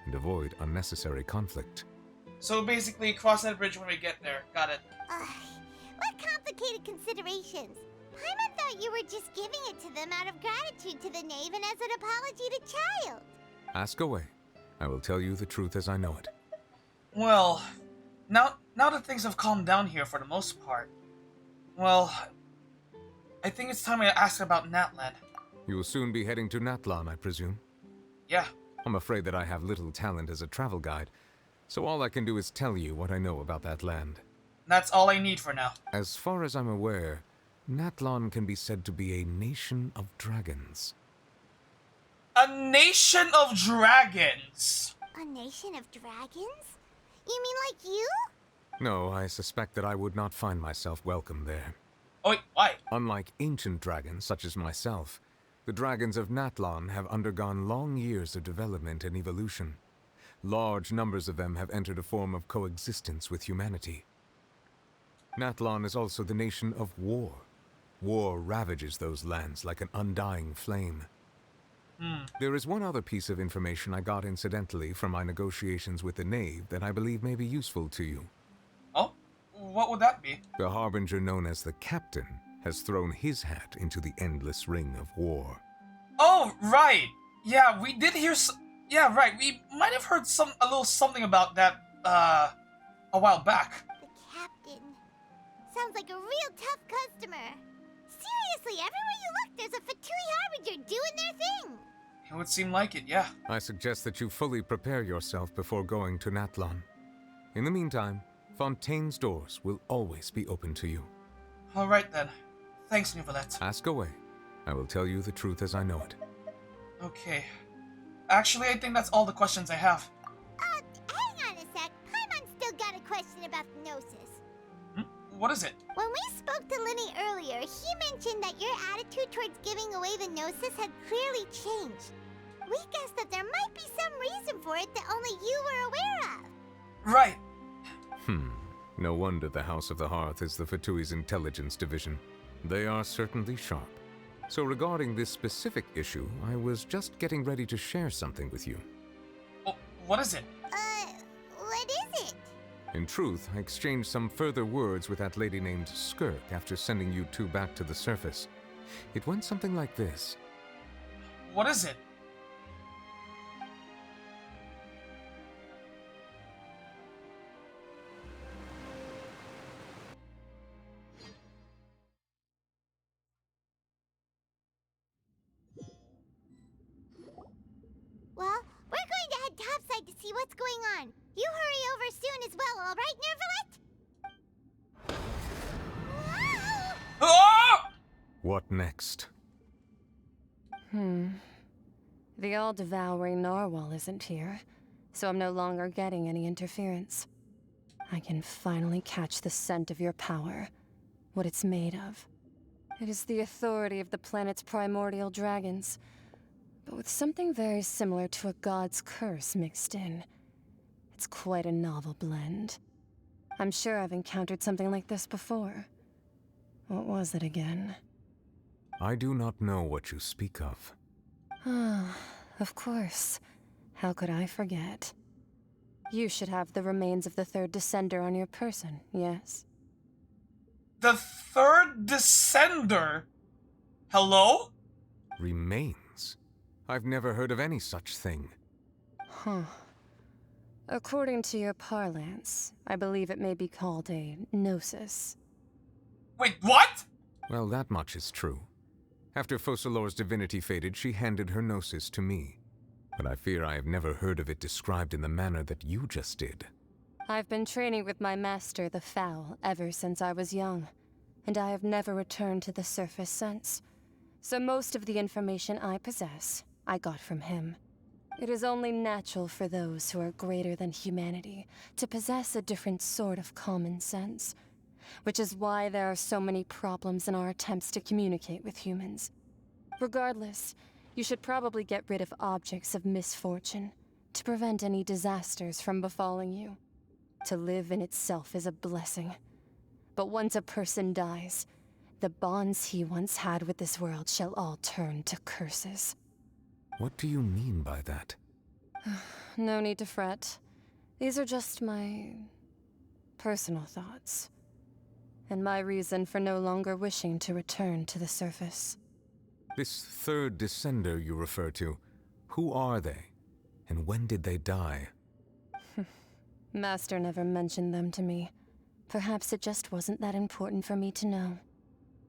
and avoid unnecessary conflict. So basically, cross that bridge when we get there. Got it. What complicated considerations! Paimon thought you were just giving it to them out of gratitude to the knave and as an apology to Child. Ask away. I will tell you the truth as I know it. Well, now that things have calmed down here for the most part, well, I think it's time I ask about Natlan. You will soon be heading to Natlan, I presume? Yeah. I'm afraid that I have little talent as a travel guide, so all I can do is tell you what I know about that land. That's all I need for now. As far as I'm aware, Natlan can be said to be a nation of dragons. A nation of dragons? A nation of dragons? You mean like you? No, I suspect that I would not find myself welcome there. Oh, wait, why? Unlike ancient dragons such as myself, the dragons of Natlan have undergone long years of development and evolution. Large numbers of them have entered a form of coexistence with humanity. Natlan is also the nation of war. War ravages those lands like an undying flame. There is one other piece of information I got incidentally from my negotiations with the knave that I believe may be useful to you. Oh? What would that be? The Harbinger known as the Captain has thrown his hat into the endless ring of war. Oh, right! Yeah, we did hear yeah, right, we might have heard a little something about that, a while back. The Captain. Sounds like a real tough customer. Seriously, everywhere you look, there's a Fatui Harbinger doing their thing. It would seem like it, yeah. I suggest that you fully prepare yourself before going to Natlan. In the meantime, Fontaine's doors will always be open to you. Alright then. Thanks, Neuvillette. Ask away. I will tell you the truth as I know it. Okay. Actually, I think that's all the questions I have. Hang on a sec. Paimon's still got a question about the Gnosis. What is it? When we spoke to Linny earlier, he mentioned that your attitude towards giving away the Gnosis had clearly changed. We guessed that there might be some reason for it that only you were aware of. Right. No wonder the House of the Hearth is the Fatui's intelligence division. They are certainly sharp. So regarding this specific issue, I was just getting ready to share something with you. What is it? What is it? In truth, I exchanged some further words with that lady named Skirk after sending you two back to the surface. It went something like this. What is it? Well, we're going to head topside to see what's going on. You hurry over soon as well, all right, Neuvillette? Ah! What next? The all-devouring narwhal isn't here, so I'm no longer getting any interference. I can finally catch the scent of your power, what it's made of. It is the authority of the planet's primordial dragons, but with something very similar to a god's curse mixed in. It's quite a novel blend. I'm sure I've encountered something like this before. What was it again? I do not know what you speak of. Ah, of course. How could I forget? You should have the remains of the third Descender on your person, yes? The third Descender? Hello? Remains? I've never heard of any such thing. Huh. According to your parlance, I believe it may be called a gnosis. Wait, what? Well, that much is true. After Focalor's divinity faded, she handed her gnosis to me. But I fear I have never heard of it described in the manner that you just did. I've been training with my master, the Foul, ever since I was young, and I have never returned to the surface since. So most of the information I possess, I got from him. It is only natural for those who are greater than humanity to possess a different sort of common sense, which is why there are so many problems in our attempts to communicate with humans. Regardless, you should probably get rid of objects of misfortune to prevent any disasters from befalling you. To live in itself is a blessing. But once a person dies, the bonds he once had with this world shall all turn to curses. What do you mean by that? No need to fret. These are just my personal thoughts, and my reason for no longer wishing to return to the surface. This third Descender you refer to, who are they? And when did they die? Master never mentioned them to me. Perhaps it just wasn't that important for me to know.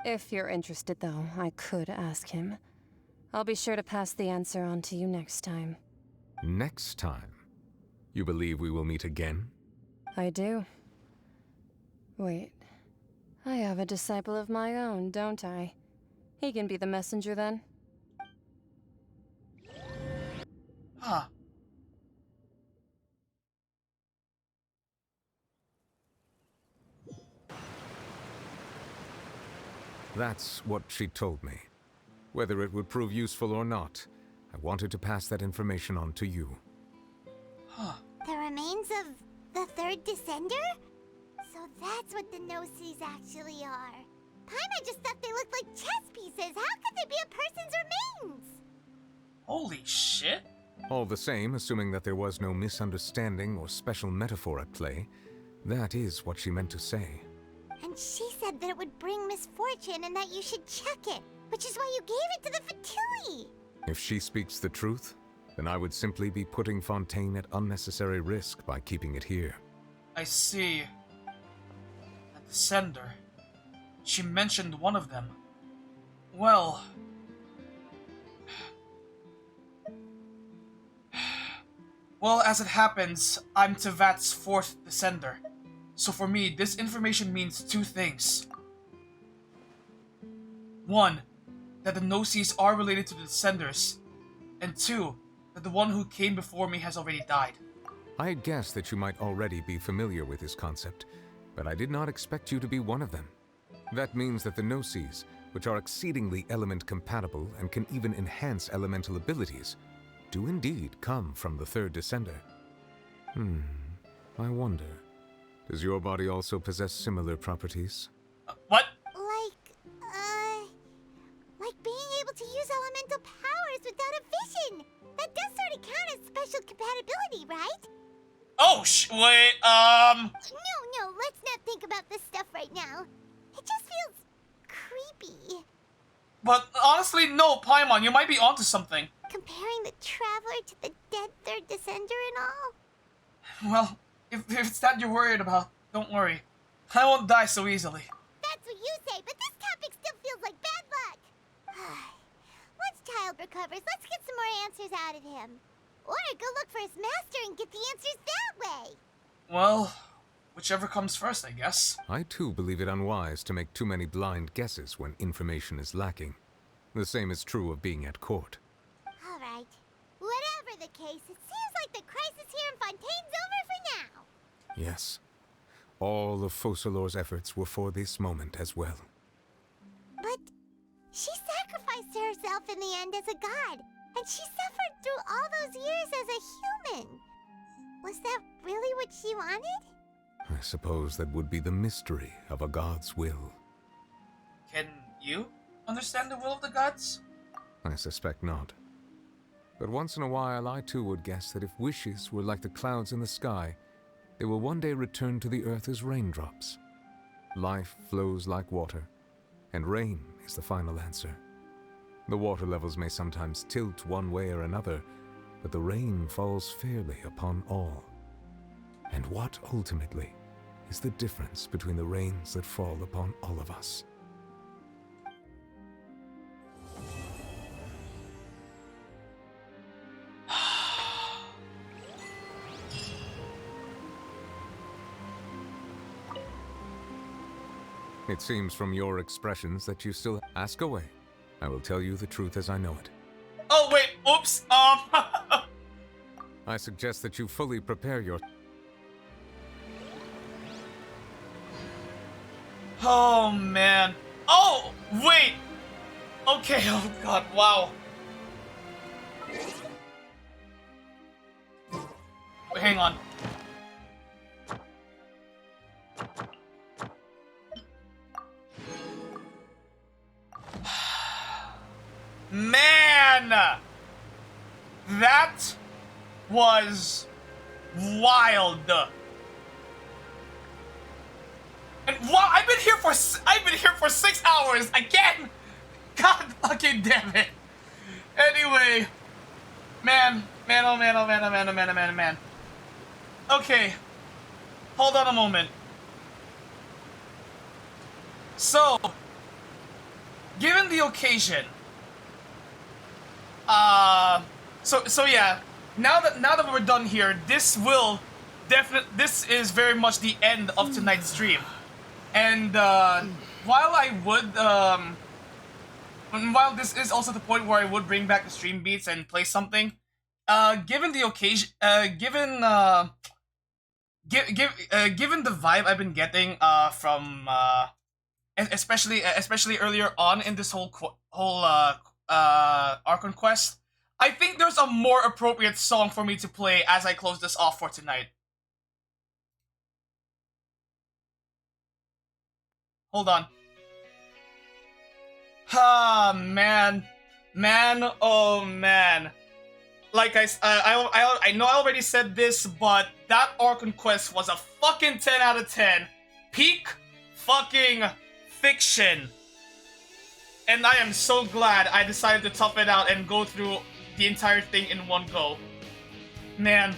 If you're interested, though, I could ask him. I'll be sure to pass the answer on to you next time. Next time? You believe we will meet again? I do. Wait. I have a disciple of my own, don't I? He can be the messenger then. Huh. That's what she told me. Whether it would prove useful or not, I wanted to pass that information on to you. Huh. The remains of the third Descender? So that's what the Gnosis actually are. Paimon just thought they looked like chess pieces. How could they be a person's remains? Holy shit. All the same, assuming that there was no misunderstanding or special metaphor at play, that is what she meant to say. And she said that it would bring misfortune and that you should check it, which is why you gave it to the Fatui. If she speaks the truth, then I would simply be putting Fontaine at unnecessary risk by keeping it here. I see. A Descender. She mentioned one of them. Well... Well, as it happens, I'm Tevat's fourth Descender. So for me, this information means two things. One, that the Gnosis are related to the Descenders. And two, that the one who came before me has already died. I had guessed that you might already be familiar with this concept, but I did not expect you to be one of them. That means that the Gnosis, which are exceedingly element compatible and can even enhance elemental abilities, do indeed come from the third Descender. I wonder, does your body also possess similar properties? What? Like being able to use elemental powers without a vision. That does sort of count as special compatibility, right? Oh, wait, No, let's not think about this stuff right now. It just feels creepy. But honestly, no, Paimon, you might be onto something. Comparing the Traveler to the dead third Descender and all? Well, if it's that you're worried about, don't worry. I won't die so easily. That's what you say, but this topic still feels like bad luck. Once Child recovers, let's get some more answers out of him. Or go look for his master and get the answers that way. Well, whichever comes first, I guess. I too believe it unwise to make too many blind guesses when information is lacking. The same is true of being at court. Alright. Whatever the case, it seems like the crisis here in Fontaine's over for now. Yes. All of Focalor's efforts were for this moment as well. But she sacrificed herself in the end as a god, and she suffered through all those years as a human. Was that really what she wanted? I suppose that would be the mystery of a god's will. Can you understand the will of the gods? I suspect not. But once in a while, I too would guess that if wishes were like the clouds in the sky, they will one day return to the earth as raindrops. Life flows like water, and rain is the final answer. The water levels may sometimes tilt one way or another, but the rain falls fairly upon all. And what, ultimately, is the difference between the rains that fall upon all of us? It seems from your expressions that you still ask away. I will tell you the truth as I know it. Oh, wait, oops, I suggest that you fully prepare your... Oh, man. Oh, wait. Okay, oh god, wow. Wait, hang on. Man! That was wild. And wow, I've been here for 6 hours again. God fucking damn it. Anyway, man. Okay, hold on a moment. So, given the occasion, so yeah, now that we're done here, this is very much the end of tonight's stream. And while this is also the point where I would bring back the stream beats and play something, given the occasion, given the vibe I've been getting from especially earlier on in this whole Archon Quest, I think there's a more appropriate song for me to play as I close this off for tonight. Hold on. Ah, man. Oh, man. Like I know I already said this, but that Archon Quest was a fucking 10 out of 10. Peak fucking fiction. And I am so glad I decided to tough it out and go through the entire thing in one go. Man.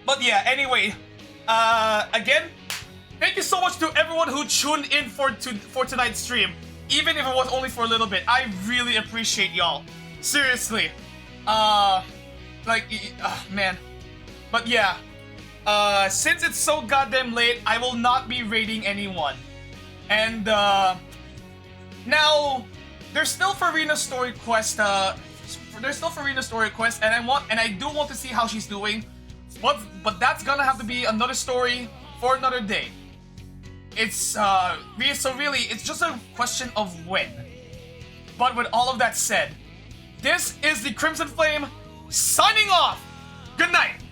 But yeah, anyway. Again, thank you so much to everyone who tuned in for tonight's stream. Even if it was only for a little bit. I really appreciate y'all. Seriously. Man. But yeah. Since it's so goddamn late, I will not be raiding anyone. And, now, there's still Farina's story quest, and I do want to see how she's doing. But that's gonna have to be another story for another day. It's really it's just a question of when. But with all of that said, this is the Crimson Flame signing off. Good night.